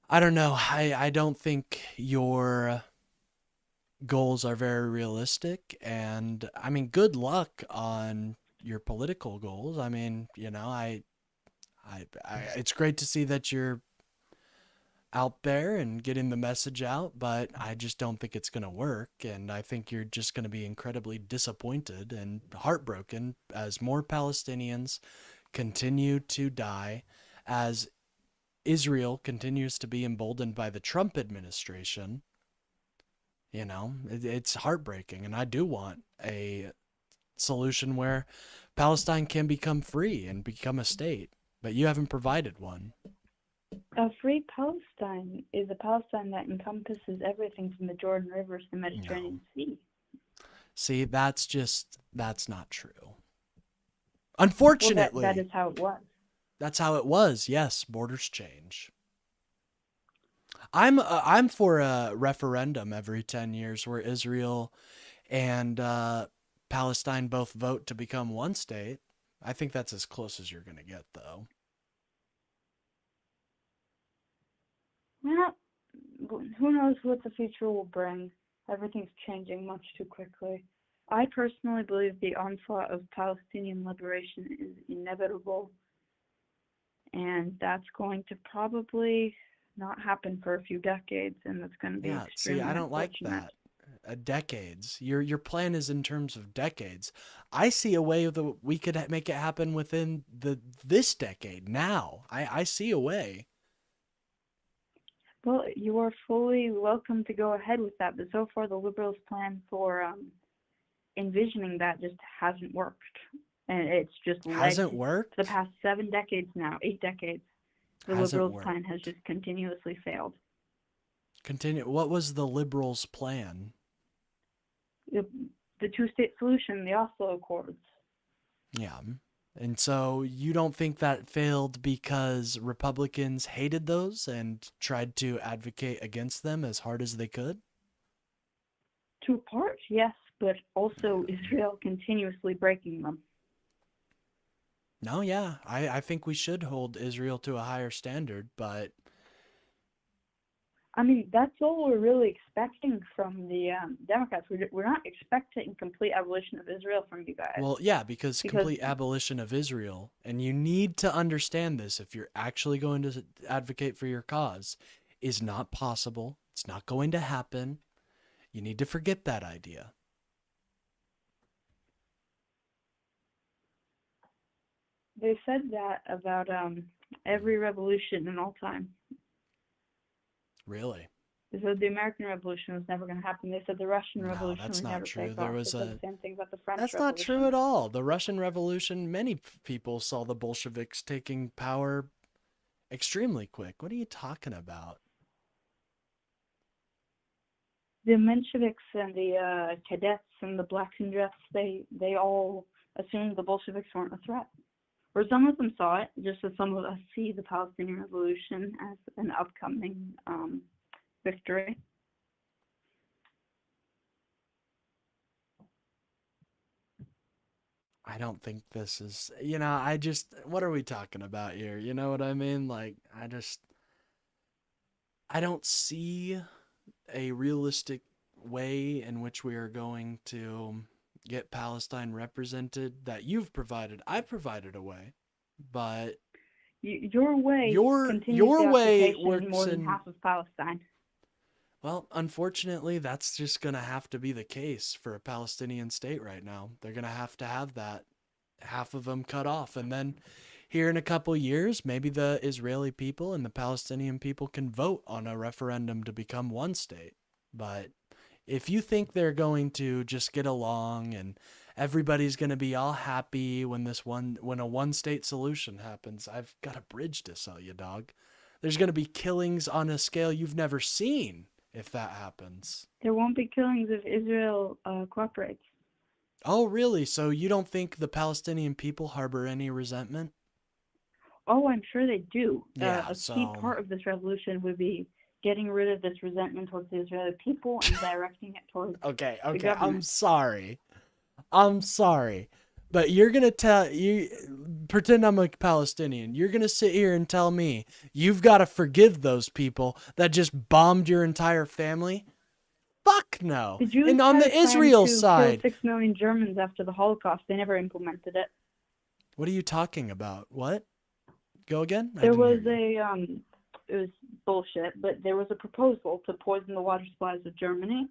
[SPEAKER 1] I don't know. I don't think your goals are very realistic, and I mean, good luck on your political goals. I mean, it's great to see that you're out there and getting the message out, but I just don't think it's going to work, and I think you're just going to be incredibly disappointed and heartbroken as more Palestinians continue to die, as Israel continues to be emboldened by the Trump administration. It's heartbreaking, and I do want a solution where Palestine can become free and become a state, but you haven't provided one.
[SPEAKER 9] A free Palestine is a Palestine that encompasses everything from the Jordan River to the Mediterranean Sea.
[SPEAKER 1] See, that's not true. Unfortunately.
[SPEAKER 9] Well, that is how it was.
[SPEAKER 1] That's how it was. Yes, borders change. I'm for a referendum every 10 years where Israel and Palestine both vote to become one state. I think that's as close as you're going to get, though.
[SPEAKER 9] Well, who knows what the future will bring? Everything's changing much too quickly. I personally believe the onslaught of Palestinian liberation is inevitable, and that's going to probably not happen for a few decades, and that's going to be extremely
[SPEAKER 1] I don't like
[SPEAKER 9] unfortunate.
[SPEAKER 1] that. Decades. Your plan is in terms of decades. I see a way that we could make it happen within this decade. Now, I see a way.
[SPEAKER 9] Well, you are fully welcome to go ahead with that, but so far the Liberals' plan for envisioning that just hasn't worked, and it's just
[SPEAKER 1] Hasn't worked?
[SPEAKER 9] for the past 7 decades now, 8 decades. The
[SPEAKER 1] Hasn't
[SPEAKER 9] Liberals' plan
[SPEAKER 1] worked.
[SPEAKER 9] has just continuously failed.
[SPEAKER 1] What was the Liberals' plan?
[SPEAKER 9] The two-state solution, the Oslo Accords.
[SPEAKER 1] Yeah. And so you don't think that failed because Republicans hated those and tried to advocate against them as hard as they could?
[SPEAKER 9] To a part, yes, but also Israel continuously breaking them.
[SPEAKER 1] No, yeah. I think we should hold Israel to a higher standard, but
[SPEAKER 9] I mean, that's all we're really expecting from the Democrats. We're not expecting complete abolition of Israel from you guys.
[SPEAKER 1] well, yeah, because complete abolition of Israel, and you need to understand this if you're actually going to advocate for your cause, is not possible. It's not going to happen. You need to forget that idea.
[SPEAKER 9] They said that about every revolution in all time.
[SPEAKER 1] Really?
[SPEAKER 9] They said the American Revolution was never going to happen. They said the Russian Revolution
[SPEAKER 1] that's
[SPEAKER 9] would
[SPEAKER 1] not
[SPEAKER 9] never
[SPEAKER 1] true.
[SPEAKER 9] take
[SPEAKER 1] There
[SPEAKER 9] off.
[SPEAKER 1] was
[SPEAKER 9] They said
[SPEAKER 1] a-
[SPEAKER 9] the same thing about the French
[SPEAKER 1] That's
[SPEAKER 9] Revolution.
[SPEAKER 1] not true at all. The Russian Revolution, many people saw the Bolsheviks taking power extremely quick. What are you talking about?
[SPEAKER 9] The Mensheviks and the cadets and the blacks in dress, they all assumed the Bolsheviks weren't a threat. Or some of them saw it, just as some of us see the Palestinian Revolution as an upcoming victory.
[SPEAKER 1] I don't think this is, I just, what are we talking about here? You know what I mean? Like, I don't see a realistic way in which we are going to get Palestine represented that you've provided. I've provided a way, but
[SPEAKER 9] Your way
[SPEAKER 1] your
[SPEAKER 9] continues the
[SPEAKER 1] way
[SPEAKER 9] occupation
[SPEAKER 1] works
[SPEAKER 9] in more than
[SPEAKER 1] in,
[SPEAKER 9] half of Palestine.
[SPEAKER 1] well, unfortunately, that's just going to have to be the case for a Palestinian state right now. They're going to have that half of them cut off. And then here in a couple years, maybe the Israeli people and the Palestinian people can vote on a referendum to become one state. But if you think they're going to just get along and everybody's going to be all happy when a one state solution happens, I've got a bridge to sell you, dog. There's going to be killings on a scale you've never seen if that happens.
[SPEAKER 9] There won't be killings if Israel cooperates.
[SPEAKER 1] Oh, really? So you don't think the Palestinian people harbor any resentment?
[SPEAKER 9] Oh, I'm sure they do.
[SPEAKER 1] Yeah,
[SPEAKER 9] A key part of this revolution would be getting rid of this resentment towards the Israeli people and directing it towards
[SPEAKER 1] Okay,
[SPEAKER 9] the government.
[SPEAKER 1] I'm sorry. But you're going to pretend I'm a Palestinian. You're going to sit here and tell me you've got to forgive those people that just bombed your entire family? Fuck no.
[SPEAKER 9] The Jews
[SPEAKER 1] And on
[SPEAKER 9] had
[SPEAKER 1] the
[SPEAKER 9] a plan
[SPEAKER 1] Israel
[SPEAKER 9] to
[SPEAKER 1] side,
[SPEAKER 9] kill 6 million Germans after the Holocaust. They never implemented it.
[SPEAKER 1] what are you talking about? What? Go again?
[SPEAKER 9] There was it was bullshit, but there was a proposal to poison the water supplies of Germany,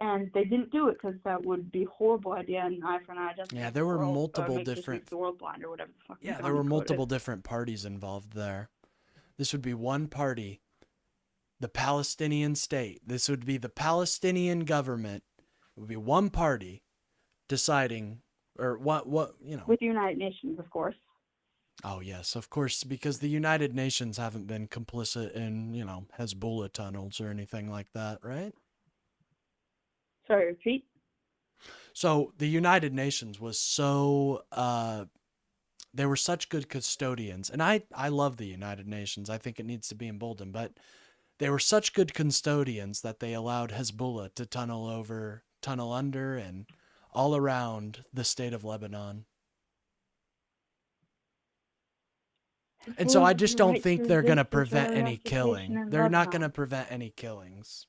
[SPEAKER 9] and they didn't do it because that would be a horrible idea, and eye for an eye doesn't
[SPEAKER 1] Yeah,
[SPEAKER 9] make
[SPEAKER 1] there
[SPEAKER 9] the
[SPEAKER 1] were
[SPEAKER 9] world,
[SPEAKER 1] multiple
[SPEAKER 9] make
[SPEAKER 1] different
[SPEAKER 9] the world blind or whatever the fuck.
[SPEAKER 1] Yeah, there were multiple different parties involved there. This would be one party, the Palestinian state. This would be the Palestinian government. It would be one party deciding, or what,
[SPEAKER 9] With the United Nations, of course.
[SPEAKER 1] Oh, yes, of course, because the United Nations haven't been complicit in, Hezbollah tunnels or anything like that, right?
[SPEAKER 9] Sorry, repeat?
[SPEAKER 1] So the United Nations was so, they were such good custodians. And I love the United Nations. I think it needs to be emboldened. But they were such good custodians that they allowed Hezbollah to tunnel under, and all around the state of Lebanon. And so I just don't think they're going to prevent any killing. They're not going to prevent any killings.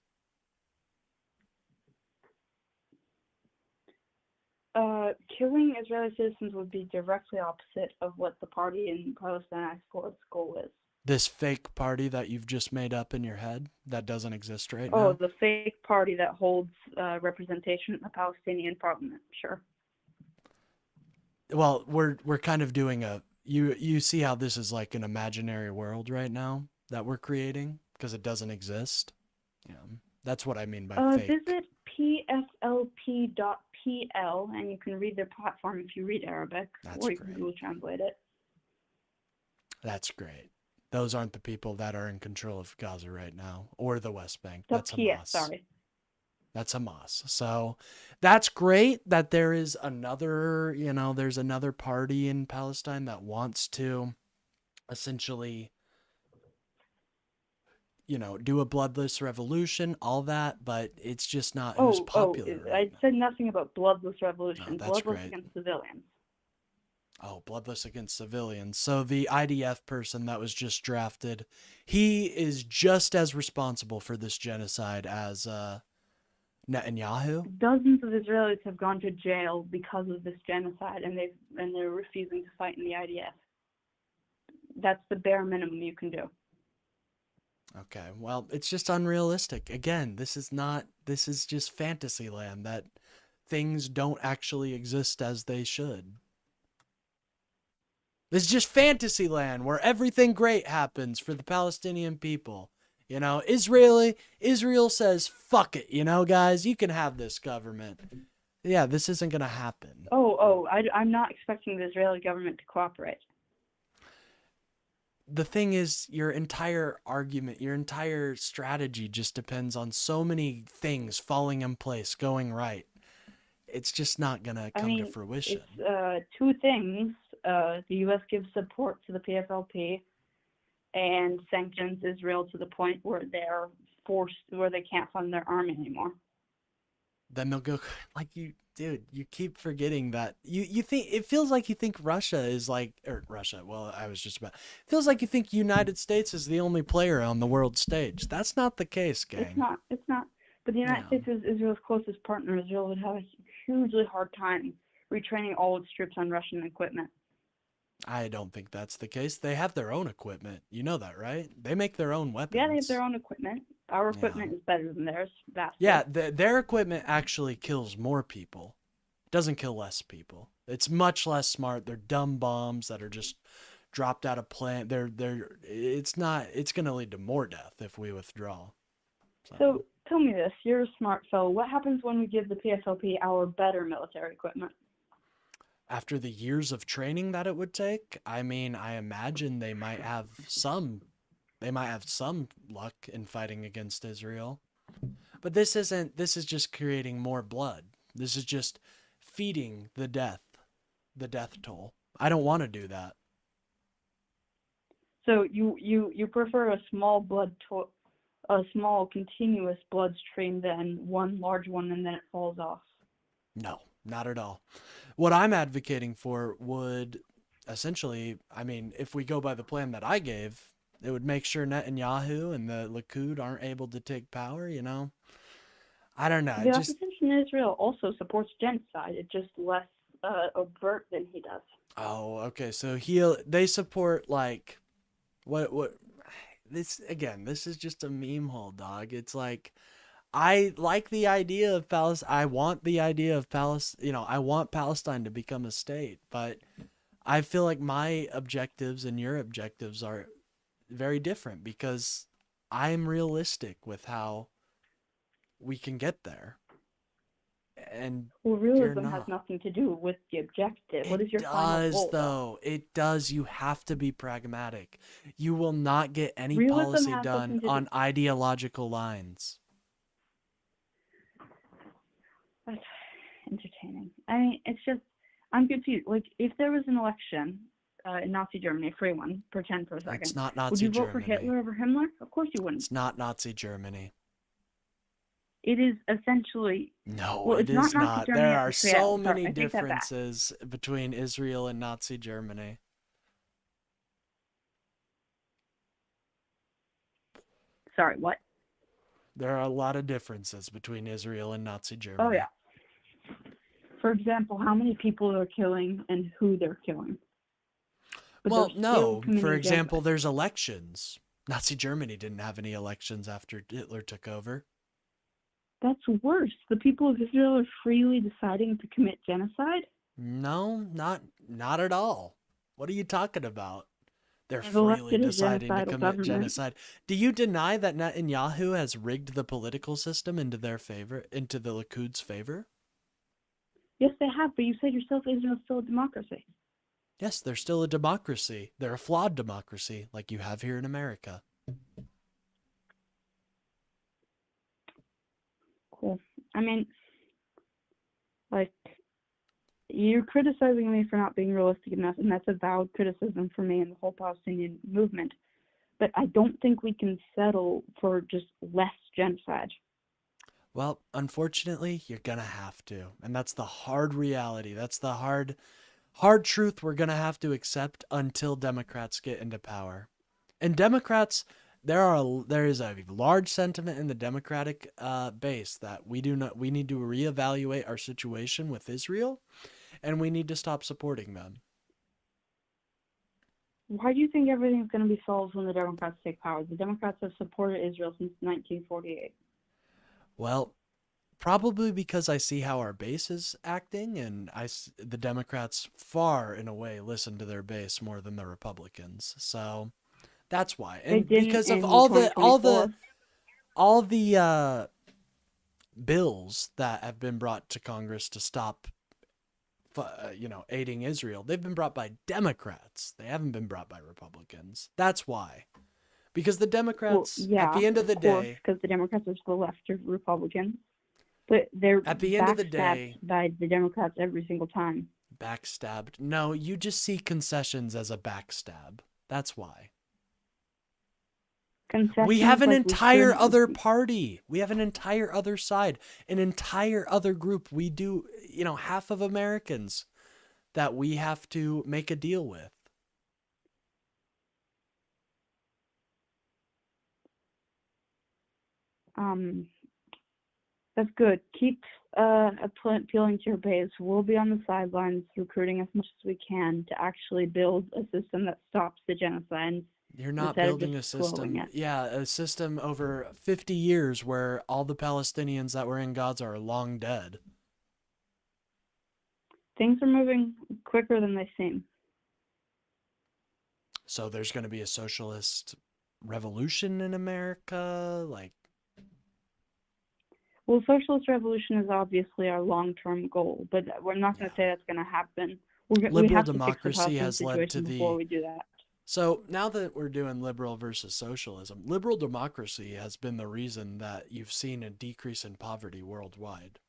[SPEAKER 9] Killing Israeli citizens would be directly opposite of what the party in Palestine asks for its goal is.
[SPEAKER 1] This fake party that you've just made up in your head that doesn't exist right
[SPEAKER 9] now? Oh,
[SPEAKER 1] now?
[SPEAKER 9] the fake party that holds representation in the Palestinian parliament, sure.
[SPEAKER 1] Well, we're kind of doing you see how this is like an imaginary world right now that we're creating because it doesn't exist. Yeah, that's what I mean by fake.
[SPEAKER 9] Visit pslp.pl and you can read their platform if you read Arabic, or you can Google Translate it.
[SPEAKER 1] That's great. Those aren't the people that are in control of Gaza right now or the West Bank. That's Hamas.
[SPEAKER 9] Sorry.
[SPEAKER 1] That's Hamas. So that's great that there is another, there's another party in Palestine that wants to essentially, do a bloodless revolution, all that, but it's just not who's popular.
[SPEAKER 9] I said nothing about bloodless revolution.
[SPEAKER 1] No, that's
[SPEAKER 9] bloodless
[SPEAKER 1] great.
[SPEAKER 9] Against civilians.
[SPEAKER 1] Oh, bloodless against civilians. So the IDF person that was just drafted, he is just as responsible for this genocide as Netanyahu.
[SPEAKER 9] Dozens of Israelis have gone to jail because of this genocide, and they're refusing to fight in the IDF. That's the bare minimum you can do.
[SPEAKER 1] Okay, well, it's just unrealistic. Again, this is just fantasy land, that things don't actually exist as they should. It's just fantasy land where everything great happens for the Palestinian people. Israel says, fuck it, guys, you can have this government. Yeah, this isn't going to happen.
[SPEAKER 9] I'm not expecting the Israeli government to cooperate.
[SPEAKER 1] The thing is, your entire argument, your entire strategy just depends on so many things falling in place, going right. It's just not going to come to fruition.
[SPEAKER 9] It's two things. the U.S. gives support to the PFLP and sanctions Israel to the point where they're forced, where they can't fund their army anymore.
[SPEAKER 1] Then they'll go like dude, you keep forgetting that you think it feels like you think Russia is like, or Russia, well, I was just about, feels like you think United States is the only player on the world stage. That's not the case, gang.
[SPEAKER 9] It's not. But the United
[SPEAKER 1] No.
[SPEAKER 9] States is Israel's closest partner. Israel would have a hugely hard time retraining all its troops on Russian equipment.
[SPEAKER 1] I don't think that's the case. They have their own equipment. You know that, right? They make their own weapons.
[SPEAKER 9] Yeah, they have their own equipment. Our equipment is better than theirs, vastly.
[SPEAKER 1] Yeah, their equipment actually kills more people. It doesn't kill less people. It's much less smart. They're dumb bombs that are just dropped out of plant. It's going to lead to more death if we withdraw.
[SPEAKER 9] So tell me this, you're a smart fellow. What happens when we give the PFLP our better military equipment?
[SPEAKER 1] After the years of training that it would take, I mean, I imagine they might have some luck in fighting against Israel. But this is just creating more blood. This is just feeding the death toll. I don't want to do that.
[SPEAKER 9] So you prefer a small a small continuous bloodstream than one large one and then it falls off?
[SPEAKER 1] No, not at all. What I'm advocating for would essentially, I mean, if we go by the plan that I gave, it would make sure Netanyahu and the Likud aren't able to take power, you know? I don't know.
[SPEAKER 9] The opposition in Israel also supports genocide. It's just less overt than he does.
[SPEAKER 1] Oh, okay. So they support like what this is just a meme hole, dog. It's like I like the idea of Palestine. I want the idea of Palestine, I want Palestine to become a state, but I feel like my objectives and your objectives are very different because I'm realistic with how we can get there. And
[SPEAKER 9] well, realism has nothing to do with the objective. What is your final goal?
[SPEAKER 1] It does, though. It does. You have to be pragmatic. You will not get any
[SPEAKER 9] Realism
[SPEAKER 1] policy done on ideological lines.
[SPEAKER 9] That's entertaining. I mean, it's just, I'm confused. Like, if there was an election in Nazi Germany, a free one, pretend for a second.
[SPEAKER 1] It's not Nazi
[SPEAKER 9] would you
[SPEAKER 1] Germany.
[SPEAKER 9] vote for Hitler over Himmler? Of course you wouldn't.
[SPEAKER 1] It's not Nazi Germany.
[SPEAKER 9] It is essentially...
[SPEAKER 1] No,
[SPEAKER 9] well,
[SPEAKER 1] it is not. There are so many
[SPEAKER 9] Sorry,
[SPEAKER 1] differences between Israel and Nazi Germany.
[SPEAKER 9] Sorry, what?
[SPEAKER 1] There are a lot of differences between Israel and Nazi Germany.
[SPEAKER 9] Oh, yeah. For example, how many people they're killing and who they're killing. But
[SPEAKER 1] well, no. For example,
[SPEAKER 9] genocide.
[SPEAKER 1] There's elections. Nazi Germany didn't have any elections after Hitler took over.
[SPEAKER 9] That's worse. The people of Israel are freely deciding to commit genocide?
[SPEAKER 1] No, not at all. What are you talking about? They're
[SPEAKER 9] They've
[SPEAKER 1] freely
[SPEAKER 9] elected a
[SPEAKER 1] deciding to
[SPEAKER 9] genocidal
[SPEAKER 1] commit
[SPEAKER 9] government.
[SPEAKER 1] genocide. Do you deny that Netanyahu has rigged the political system into their favor, into the Likud's favor?
[SPEAKER 9] Yes, they have, but you said yourself Israel's still a democracy.
[SPEAKER 1] Yes, they're still a democracy. They're a flawed democracy, like you have here in America.
[SPEAKER 9] Cool. I mean, like, you're criticizing me for not being realistic enough, and that's a valid criticism for me and the whole Palestinian movement. But I don't think we can settle for just less genocide.
[SPEAKER 1] Well, unfortunately, you're gonna have to. And that's the hard reality. That's the hard truth we're gonna have to accept until Democrats get into power. And Democrats, there is a large sentiment in the Democratic base that we need to reevaluate our situation with Israel, and we need to stop supporting them.
[SPEAKER 9] Why do you think everything's going to be solved when the Democrats take power? The Democrats have supported Israel since 1948.
[SPEAKER 1] Well, probably because I see how our base is acting, and the Democrats far and away listen to their base more than the Republicans. So that's why. And because of all the bills that have been brought to Congress to stop aiding Israel, they've been brought by Democrats. They haven't been brought by Republicans. That's why. Because the Democrats, at the end of the day,
[SPEAKER 9] because the Democrats are to the left of Republicans, but they're
[SPEAKER 1] at the end of the day,
[SPEAKER 9] by the Democrats every single time.
[SPEAKER 1] Backstabbed. No, you just see concessions as a backstab. That's why. We have an entire other party. We have an entire other side, an entire other group. We do, half of Americans that we have to make a deal with.
[SPEAKER 9] That's good. Keep appealing to your base. We'll be on the sidelines recruiting as much as we can to actually build a system that stops the genocide.
[SPEAKER 1] You're not building a system. Yeah, a system over 50 years where all the Palestinians that were in Gaza are long dead.
[SPEAKER 9] Things are moving quicker than they seem.
[SPEAKER 1] So there's going to be a socialist revolution in America?
[SPEAKER 9] Well, socialist revolution is obviously our long-term goal, but we're not going to say that's going to happen.
[SPEAKER 1] Liberal democracy has led to
[SPEAKER 9] before we do that.
[SPEAKER 1] So now that we're doing liberal versus socialism, liberal democracy has been the reason that you've seen a decrease in poverty worldwide.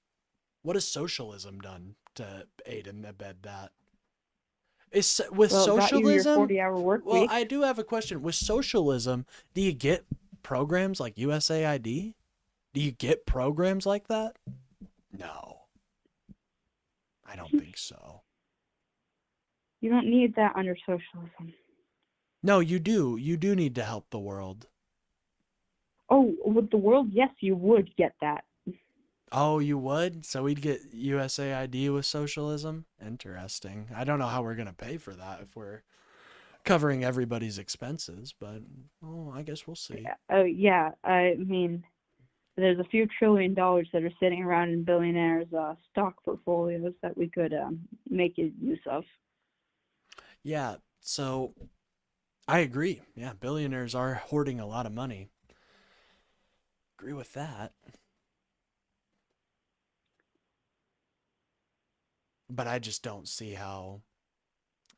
[SPEAKER 1] What has socialism done to aid and abet that? Socialism?
[SPEAKER 9] 40-hour work week.
[SPEAKER 1] Well, I do have a question. With socialism, do you get programs like USAID? Do you get programs like that? No. I don't think so.
[SPEAKER 9] You don't need that under socialism.
[SPEAKER 1] No, you do. You do need to help the world.
[SPEAKER 9] Oh, with the world, yes, you would get that.
[SPEAKER 1] Oh, you would? So we'd get USAID with socialism? Interesting. I don't know how we're going to pay for that if we're covering everybody's expenses, but I guess we'll see.
[SPEAKER 9] Yeah. I mean, there's a few $1 trillion that are sitting around in billionaires' stock portfolios that we could make use of.
[SPEAKER 1] Yeah, so I agree. Yeah, billionaires are hoarding a lot of money. Agree with that. But I just don't see how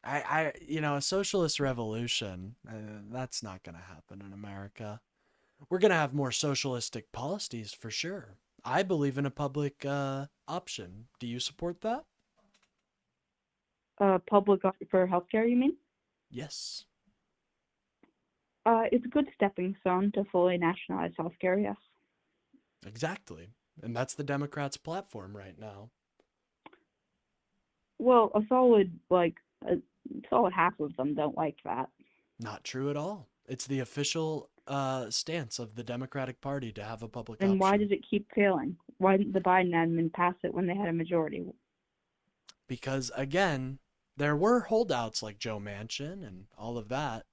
[SPEAKER 1] a socialist revolution, that's not going to happen in America. We're going to have more socialistic policies for sure. I believe in a public option. Do you support that?
[SPEAKER 9] Public for healthcare, you mean?
[SPEAKER 1] Yes.
[SPEAKER 9] It's a good stepping stone to fully nationalize healthcare, yes.
[SPEAKER 1] Exactly. And that's the Democrats' platform right now.
[SPEAKER 9] Well, a solid half of them don't like that.
[SPEAKER 1] Not true at all. It's the official stance of the Democratic Party to have a public
[SPEAKER 9] option.
[SPEAKER 1] And
[SPEAKER 9] why did it keep failing? Why didn't the Biden admin pass it when they had a majority?
[SPEAKER 1] Because, again, there were holdouts like Joe Manchin and all of that.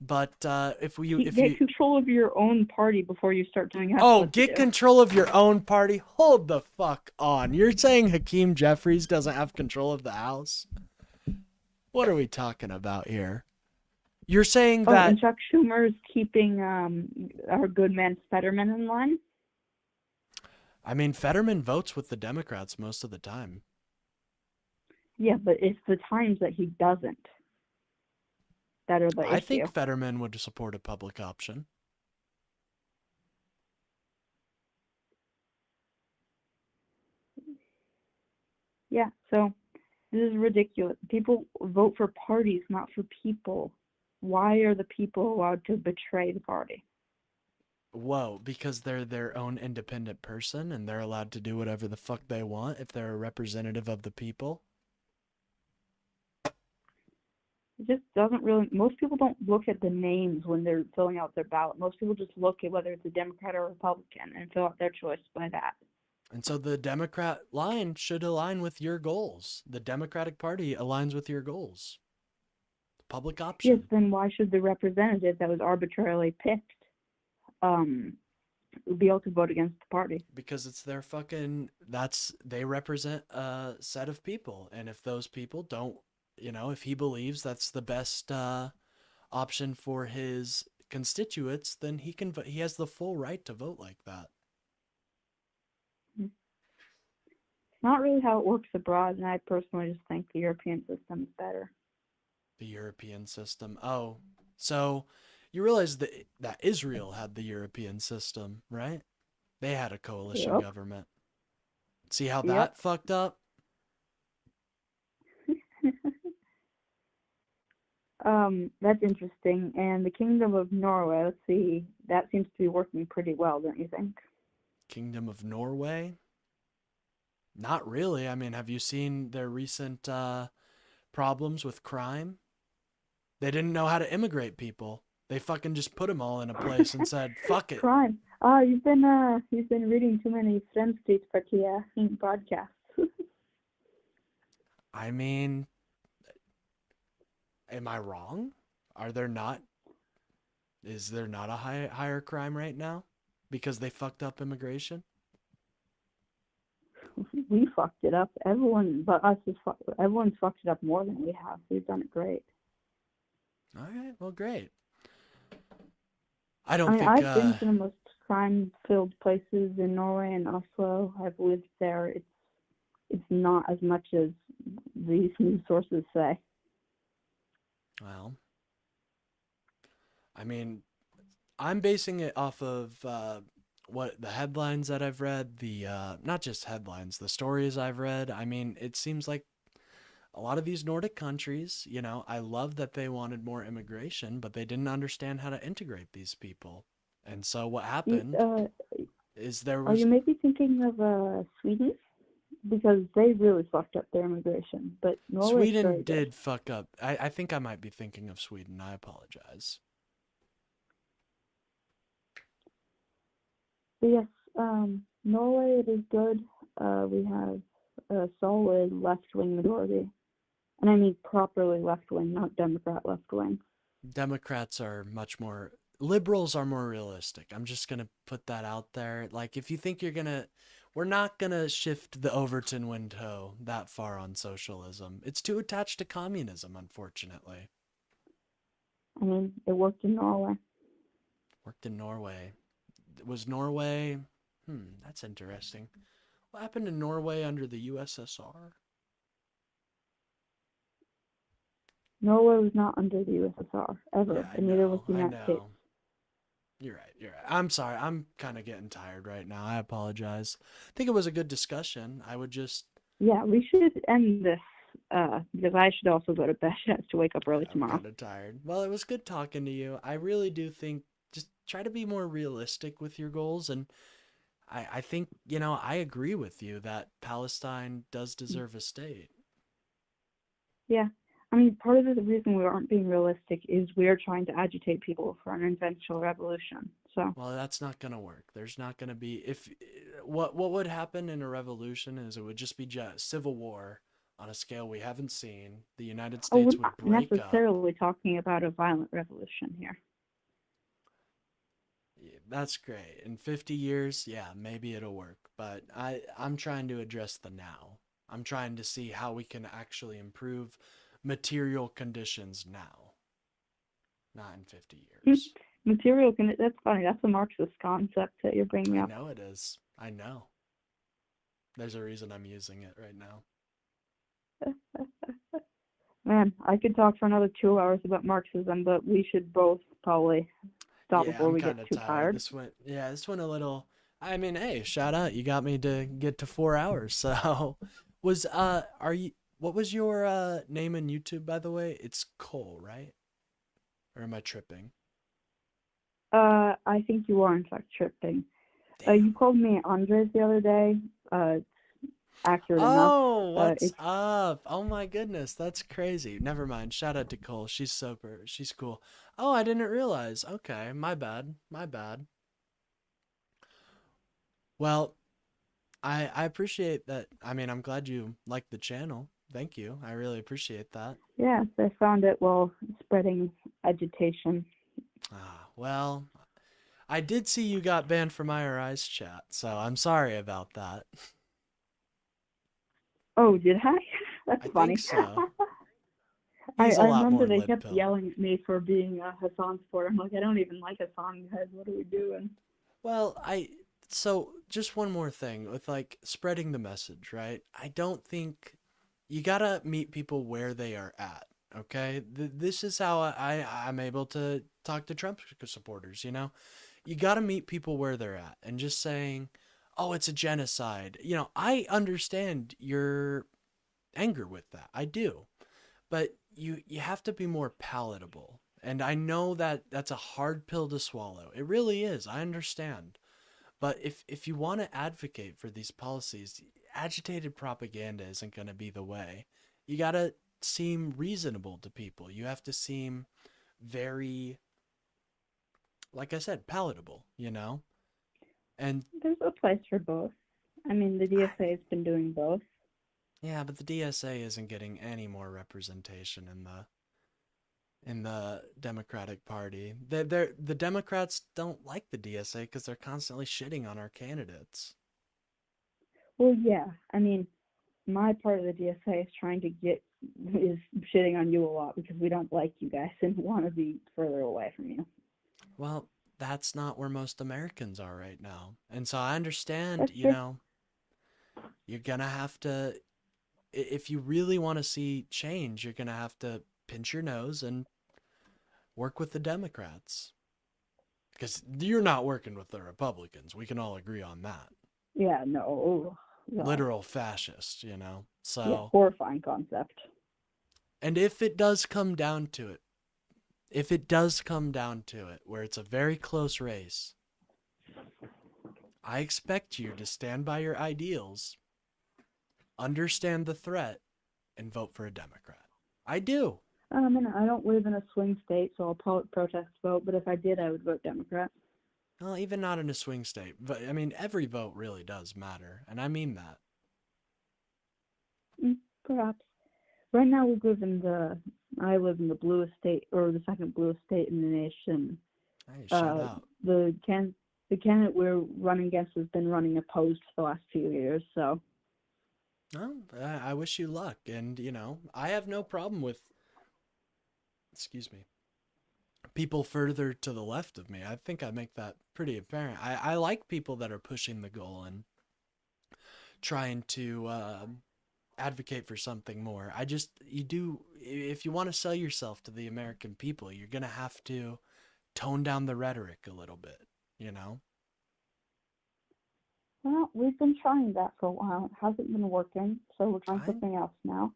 [SPEAKER 1] But if you
[SPEAKER 9] get control of your own party before you start doing
[SPEAKER 1] get control of your own party. Hold the fuck on. You're saying Hakeem Jeffries doesn't have control of the House? What are we talking about here? You're saying that
[SPEAKER 9] and Chuck Schumer is keeping our good man Fetterman in line?
[SPEAKER 1] I mean, Fetterman votes with the Democrats most of the time.
[SPEAKER 9] Yeah, but it's the times that he doesn't. That are the issue.
[SPEAKER 1] I think Fetterman would support a public option.
[SPEAKER 9] Yeah, so this is ridiculous. People vote for parties, not for people. Why are the people allowed to betray the party?
[SPEAKER 1] Whoa, because they're their own independent person and they're allowed to do whatever the fuck they want if they're a representative of the people?
[SPEAKER 9] It just doesn't really, most people don't look at the names when they're filling out their ballot. Most people just look at whether it's a Democrat or a Republican and fill out their choice by that.
[SPEAKER 1] And so the Democrat line should align with your goals. The Democratic Party aligns with your goals. Public option.
[SPEAKER 9] Yes, then why should the representative that was arbitrarily picked be able to vote against the party?
[SPEAKER 1] Because it's their they represent a set of people. And if those people don't, if he believes that's the best option for his constituents, then he can vote. He has the full right to vote like that.
[SPEAKER 9] Not really how it works abroad, and I personally just think the European system is better.
[SPEAKER 1] The European system. Oh, so you realize that Israel had the European system, right? They had a coalition government. See how that fucked up?
[SPEAKER 9] That's interesting. And the Kingdom of Norway, let's see, that seems to be working pretty well, don't you think?
[SPEAKER 1] Kingdom of Norway? Not really. I mean, have you seen their recent problems with crime? They didn't know how to immigrate people. They fucking just put them all in a place and said, "Fuck it."
[SPEAKER 9] Crime. You've been reading too many Fremskrittspartiet podcasts.
[SPEAKER 1] I mean, am I wrong? Are there not? Is there not a higher crime right now because they fucked up immigration?
[SPEAKER 9] We fucked it up. Everyone but us everyone's fucked it up more than we have. We've done it great.
[SPEAKER 1] All right, well, great. I don't
[SPEAKER 9] I mean,
[SPEAKER 1] think.
[SPEAKER 9] I've been to the most crime-filled places in Norway and Oslo. I've lived there. It's not as much as these news sources say.
[SPEAKER 1] Well, I mean, I'm basing it off of what the headlines that I've read, the not just headlines, the stories I've read. I mean, it seems like a lot of these Nordic countries, you know, I love that they wanted more immigration, but they didn't understand how to integrate these people. And so what happened is there
[SPEAKER 9] Are
[SPEAKER 1] was
[SPEAKER 9] you maybe thinking of Sweden? Because they really fucked up their immigration, but Norway's very
[SPEAKER 1] Sweden
[SPEAKER 9] good.
[SPEAKER 1] did fuck up. I think I might be thinking of Sweden. I apologize.
[SPEAKER 9] But yes, Norway, it is good. We have a solid left-wing majority. And I mean properly left-wing, not Democrat left-wing.
[SPEAKER 1] Democrats are much more, liberals are more realistic. I'm just going to put that out there. Like, if you think we're not going to shift the Overton window that far on socialism. It's too attached to communism, unfortunately.
[SPEAKER 9] I mean, it worked in Norway.
[SPEAKER 1] Worked in Norway. Was Norway, that's interesting. What happened to Norway under the USSR?
[SPEAKER 9] Norway was not under the USSR, ever,
[SPEAKER 1] Yeah,
[SPEAKER 9] and neither was the
[SPEAKER 1] I
[SPEAKER 9] United States.
[SPEAKER 1] know. You're right. I'm sorry. I'm kind of getting tired right now. I apologize. I think it was a good discussion. I would just...
[SPEAKER 9] Yeah, we should end this, because I should also go to bed. I have to wake up early
[SPEAKER 1] I'm
[SPEAKER 9] tomorrow.
[SPEAKER 1] kind of tired. Well, it was good talking to you. I really do think just try to be more realistic with your goals. And I think, you know, I agree with you that Palestine does deserve a state.
[SPEAKER 9] Yeah. I mean, part of the reason we aren't being realistic is we're trying to agitate people for an eventual revolution. So,
[SPEAKER 1] Well, that's not going to work. There's not going to be, what would happen in a revolution is it would just be civil war on a scale we haven't seen. The United States
[SPEAKER 9] we're
[SPEAKER 1] would
[SPEAKER 9] not
[SPEAKER 1] break up.
[SPEAKER 9] necessarily talking about a violent revolution here.
[SPEAKER 1] Yeah, that's great. In 50 years, yeah, maybe it'll work. But I'm trying to address the now. I'm trying to see how we can actually improve material conditions now, not in 50 years.
[SPEAKER 9] That's funny. That's a Marxist concept that you're bringing
[SPEAKER 1] I
[SPEAKER 9] up.
[SPEAKER 1] know it is. I know. There's a reason I'm using it right now.
[SPEAKER 9] Man, I could talk for another 2 hours about Marxism, but we should both probably stop
[SPEAKER 1] Yeah,
[SPEAKER 9] before
[SPEAKER 1] I'm
[SPEAKER 9] we
[SPEAKER 1] kind
[SPEAKER 9] get
[SPEAKER 1] of
[SPEAKER 9] too
[SPEAKER 1] tired.
[SPEAKER 9] tired.
[SPEAKER 1] This went a little. I mean, hey, shout out. You got me to get to 4 hours. So, what was your name on YouTube, by the way? It's Cole, right? Or am I tripping?
[SPEAKER 9] I think you are in fact tripping. You called me Andres the other day. It's accurate enough.
[SPEAKER 1] Oh, what's up? Oh my goodness, that's crazy. Never mind. Shout out to Cole. She's super. She's cool. Oh, I didn't realize. Okay, my bad. My bad. Well, I appreciate that. I mean, I'm glad you liked the channel. Thank you. I really appreciate that.
[SPEAKER 9] Yes, I found it while spreading agitation.
[SPEAKER 1] Well, I did see you got banned from IRI's chat, so I'm sorry about that.
[SPEAKER 9] Oh, did I? That's
[SPEAKER 1] I
[SPEAKER 9] funny.
[SPEAKER 1] think so.
[SPEAKER 9] I
[SPEAKER 1] He's a lot
[SPEAKER 9] remember
[SPEAKER 1] more
[SPEAKER 9] they
[SPEAKER 1] lid
[SPEAKER 9] kept
[SPEAKER 1] pill.
[SPEAKER 9] yelling at me for being a Hassan supporter. I'm like, I don't even like Hassan, guys. What are we doing?
[SPEAKER 1] Well, so just one more thing with like spreading the message, right? I don't think you gotta meet people where they are at. Okay, this is how I'm able to talk to Trump supporters. You know, you gotta meet people where they're at, and just saying, "Oh, it's a genocide." You know, I understand your anger with that. I do. But you have to be more palatable. And I know that that's a hard pill to swallow. It really is. I understand. But if you want to advocate for these policies, agitated propaganda isn't going to be the way. You got to seem reasonable to people. You have to seem very, like I said, palatable, you know? And
[SPEAKER 9] There's a place for both. I mean, the DSA has been doing both.
[SPEAKER 1] yeah, but the DSA isn't getting any more representation in the Democratic Party. The Democrats don't like the DSA because they're constantly shitting on our candidates.
[SPEAKER 9] Well, yeah. I mean, my part of the DSA is shitting on you a lot because we don't like you guys and want to be further away from you.
[SPEAKER 1] Well, that's not where most Americans are right now. And so I understand,
[SPEAKER 9] That's
[SPEAKER 1] you
[SPEAKER 9] true.
[SPEAKER 1] know, you're gonna have to, if you really want to see change, you're gonna have to pinch your nose and work with the Democrats. Because you're not working with the Republicans. We can all agree on that.
[SPEAKER 9] Yeah, no. Oh, God.
[SPEAKER 1] Literal fascist, you know?
[SPEAKER 9] Yeah,
[SPEAKER 1] So,
[SPEAKER 9] horrifying concept.
[SPEAKER 1] and if it does come down to it, where it's a very close race, I expect you to stand by your ideals, understand the threat, and vote for a Democrat. I do.
[SPEAKER 9] I mean, I don't live in a swing state, so I'll protest vote, but if I did, I would vote Democrat.
[SPEAKER 1] Well, even not in a swing state. But I mean, every vote really does matter, and I mean that.
[SPEAKER 9] Perhaps. Right now, I live in the bluest state, or the second bluest state in the nation.
[SPEAKER 1] Hey, shut up.
[SPEAKER 9] The candidate we're running against has been running opposed for the last few years, so.
[SPEAKER 1] No, I wish you luck, and you know, I have no problem with, excuse me, people further to the left of me. I think I make that pretty apparent. I like people that are pushing the goal and trying to advocate for something more. If you want to sell yourself to the American people, you're going to have to tone down the rhetoric a little bit, you know?
[SPEAKER 9] Well, we've been trying that for a while. It hasn't been working, so we're trying something else now.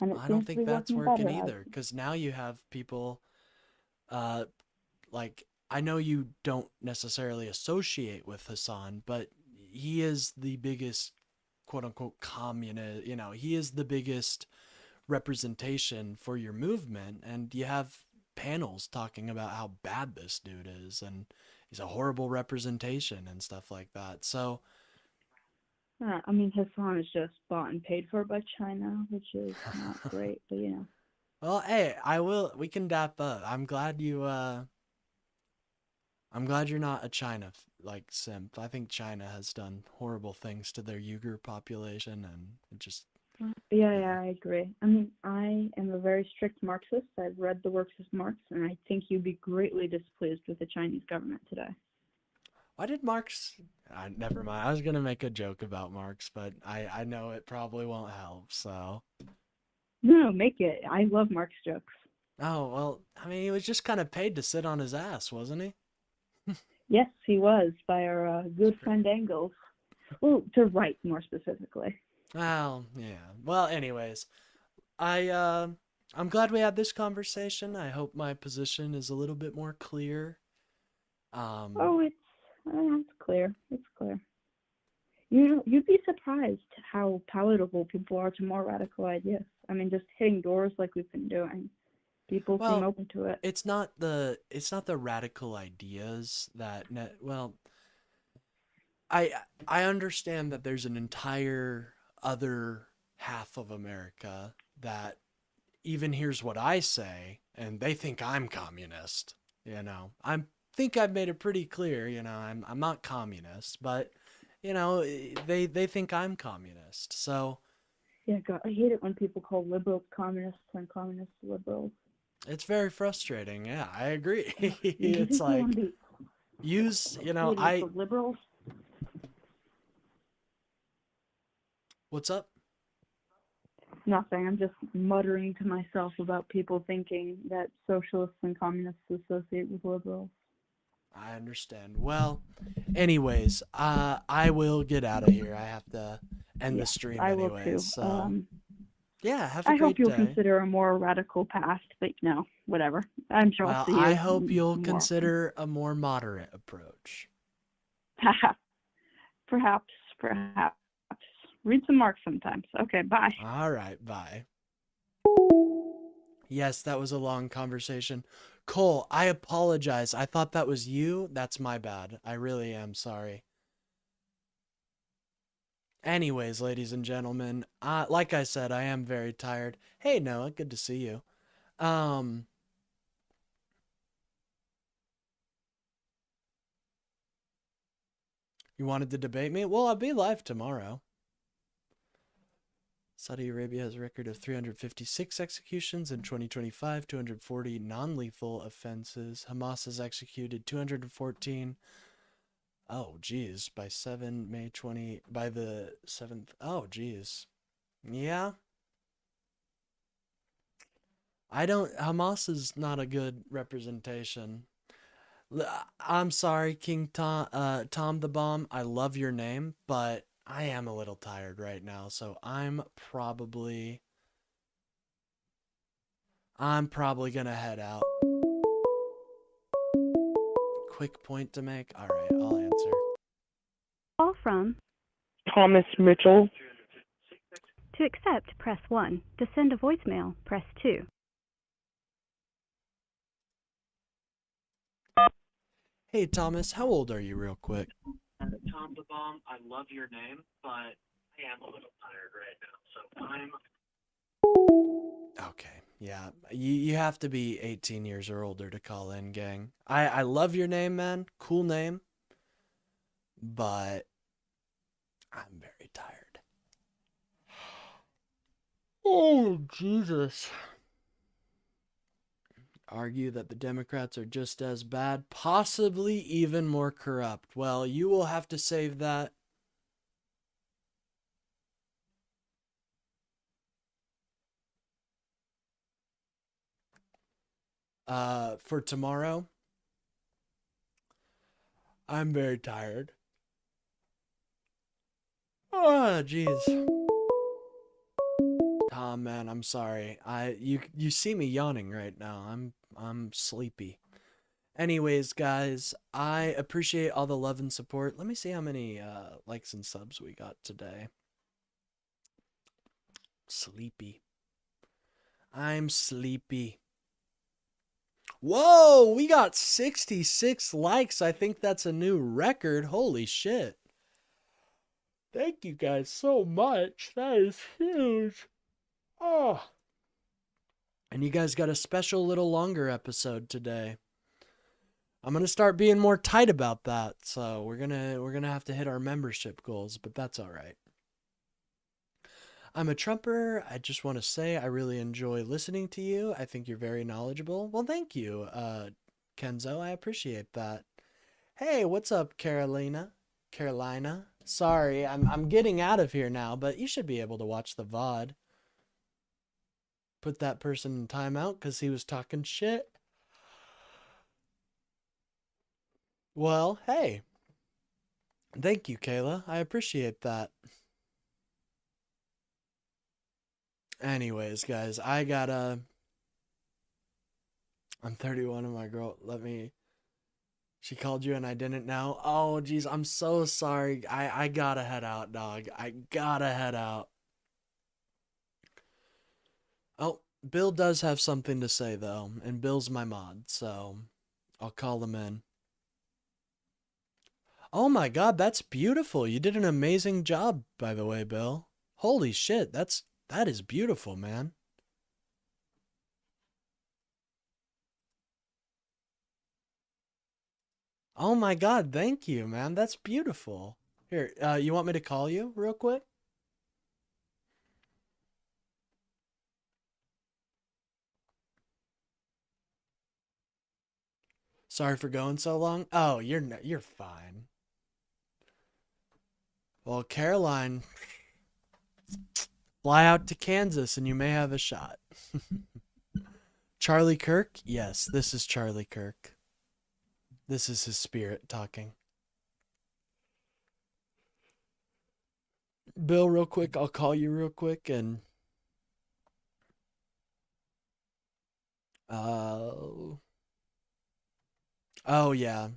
[SPEAKER 9] And it
[SPEAKER 1] I
[SPEAKER 9] seems
[SPEAKER 1] don't
[SPEAKER 9] to
[SPEAKER 1] think
[SPEAKER 9] be
[SPEAKER 1] that's
[SPEAKER 9] working
[SPEAKER 1] working
[SPEAKER 9] better.
[SPEAKER 1] either, because now you have people, like, I know you don't necessarily associate with Hassan, but he is the biggest, quote unquote, communist, you know, he is the biggest representation for your movement, and you have panels talking about how bad this dude is, and he's a horrible representation and stuff like that. So,
[SPEAKER 9] I mean, Hassan is just bought and paid for by China, which is not great, but you know.
[SPEAKER 1] well, hey, we can dap up. I'm glad you're not a China simp. I think China has done horrible things to their Uyghur population, and it just,
[SPEAKER 9] Yeah, I agree. I mean, I am a very strict Marxist. I've read the works of Marx, and I think you'd be greatly displeased with the Chinese government today.
[SPEAKER 1] why did Marx, never mind. I was going to make a joke about Marx, but I know it probably won't help, so.
[SPEAKER 9] No, make it. I love Marx jokes.
[SPEAKER 1] Oh, well, I mean, he was just kind of paid to sit on his ass, wasn't he?
[SPEAKER 9] Yes, he was, by our good friend Engels. Well, to write, more specifically.
[SPEAKER 1] Well, yeah. Well, anyways, I'm glad we had this conversation. I hope my position is a little bit more clear.
[SPEAKER 9] Oh, it's clear. It's clear. You know, you'd be surprised how palatable people are to more radical ideas. I mean, just hitting doors like we've been doing. People seem open to it.
[SPEAKER 1] It's not the radical ideas that I understand that there's an entire other half of America that even hears what I say and they think I'm communist, you know. Think I've made it pretty clear, you know, I'm not communist, but you know, they think I'm communist. So
[SPEAKER 9] yeah, God, I hate it when people call liberals communists and communists liberals.
[SPEAKER 1] it's very frustrating. Yeah, I agree. It's like
[SPEAKER 9] liberals.
[SPEAKER 1] What's up?
[SPEAKER 9] Nothing. I'm just muttering to myself about people thinking that socialists and communists associate with liberals.
[SPEAKER 1] I understand. Well, anyways, I will get out of here. I have to end the stream
[SPEAKER 9] I
[SPEAKER 1] anyways.
[SPEAKER 9] will too.
[SPEAKER 1] So. Yeah, have a
[SPEAKER 9] I hope
[SPEAKER 1] great
[SPEAKER 9] you'll
[SPEAKER 1] day.
[SPEAKER 9] consider a more radical path, but whatever. I'm sure I'll
[SPEAKER 1] Well,
[SPEAKER 9] see you
[SPEAKER 1] I hope you'll
[SPEAKER 9] more.
[SPEAKER 1] consider a more moderate approach.
[SPEAKER 9] Perhaps. Read some Marx sometimes. Okay, bye.
[SPEAKER 1] All right, bye. Yes, that was a long conversation. Cole, I apologize. I thought that was you. That's my bad. I really am sorry. Anyways, ladies and gentlemen, like I said, I am very tired. Hey, Noah, good to see you. You wanted to debate me? Well, I'll be live tomorrow. Saudi Arabia has a record of 356 executions in 2025, 240 non-lethal offenses. Hamas has executed 214. Oh, geez, by by the 7th. Oh, geez. Yeah. Hamas is not a good representation. I'm sorry, King Tom the Bomb. I love your name, but I am a little tired right now, so I'm probably gonna head out. Quick point to make. All right, I'll answer.
[SPEAKER 2] Call from
[SPEAKER 10] Thomas Mitchell.
[SPEAKER 2] To accept, press 1. To send a voicemail, press 2.
[SPEAKER 1] Hey, Thomas, how old are you, real quick? Tom the Bomb, I love your name, but I am a little tired right now, so Okay, yeah. You have to be 18 years or older to call in, gang. I love your name, man. Cool name. But I'm very tired. Oh, Jesus. Argue that the Democrats are just as bad, possibly even more corrupt. Well, you will have to save that. For tomorrow. I'm very tired. Oh, jeez. Oh man, I'm sorry. You see me yawning right now. I'm sleepy. Anyways, guys, I appreciate all the love and support. Let me see how many likes and subs we got today. Sleepy. I'm sleepy. Whoa, we got 66 likes. I think that's a new record. Holy shit. Thank you guys so much. That is huge. Oh. And you guys got a special little longer episode today. I'm going to start being more tight about that. So we're going to have to hit our membership goals, but that's all right. I'm a Trumper. I just want to say I really enjoy listening to you. I think you're very knowledgeable. Well, thank you, Kenzo. I appreciate that. Hey, what's up, Carolina? Sorry, I'm getting out of here now, but you should be able to watch the VOD. Put that person in timeout because he was talking shit. Well, hey. Thank you, Kayla. I appreciate that. Anyways, guys, I'm 31 and my girl, she called you and I didn't know. Oh, geez, I'm so sorry. I gotta head out, dog. I gotta head out. Oh, Bill does have something to say, though, and Bill's my mod, so I'll call him in. Oh my god, that's beautiful. You did an amazing job, by the way, Bill. Holy shit, that is beautiful, man. Oh my god, thank you, man. That's beautiful. Here, you want me to call you real quick? Sorry for going so long. Oh, you're fine. Well, Caroline, fly out to Kansas and you may have a shot. Charlie Kirk? Yes, this is Charlie Kirk. This is his spirit talking. Bill, real quick, I'll call you real quick and Oh. Oh, yeah.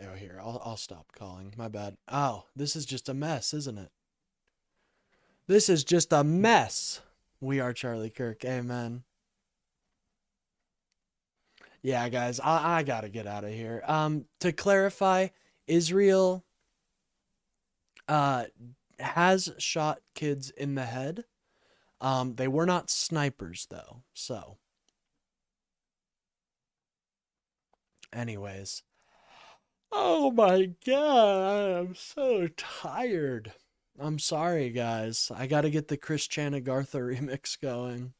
[SPEAKER 1] Oh, here. I'll stop calling. My bad. Oh, this is just a mess, isn't it? This is just a mess. We are Charlie Kirk. Amen. Yeah, guys, I gotta get out of here. To clarify, Israel has shot kids in the head. They were not snipers though. So, anyways. Oh my god, I'm so tired. I'm sorry, guys. I gotta get the Chris Chanagartha remix going.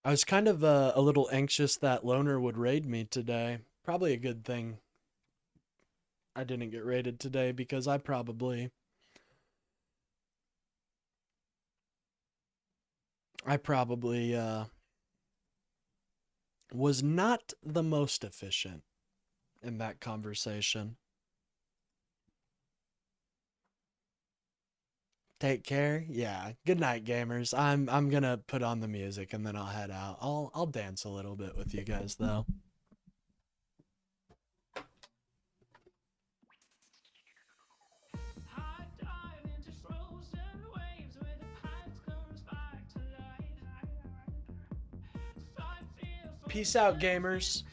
[SPEAKER 1] I was kind of a little anxious that Loner would raid me today. Probably a good thing I didn't get raided today because I probably was not the most efficient in that conversation. Take care. Yeah. Good night, gamers. I'm gonna put on the music and then I'll head out. I'll dance a little bit with you guys though. Peace out, gamers.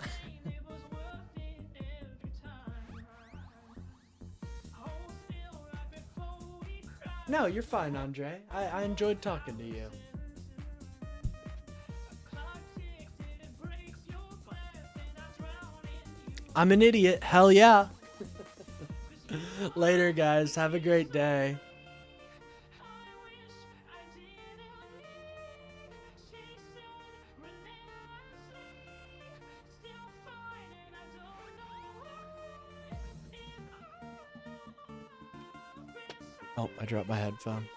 [SPEAKER 1] No, you're fine, Andre. I enjoyed talking to you. I'm an idiot. Hell yeah. Later, guys. Have a great day. Oh, I dropped my headphone.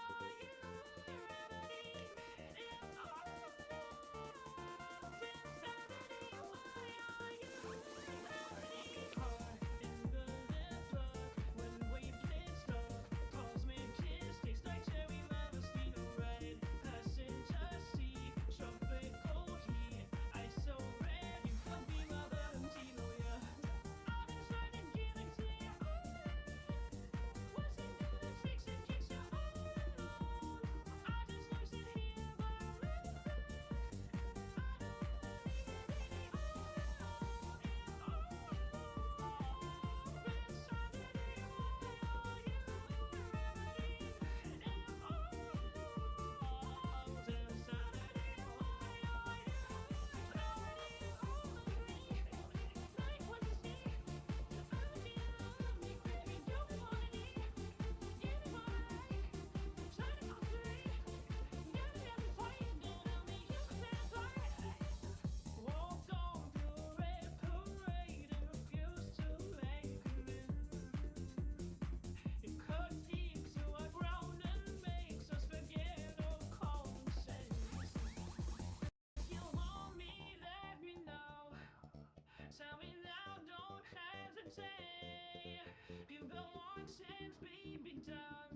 [SPEAKER 1] Tell me now, don't hesitate. You've been wanting to be done.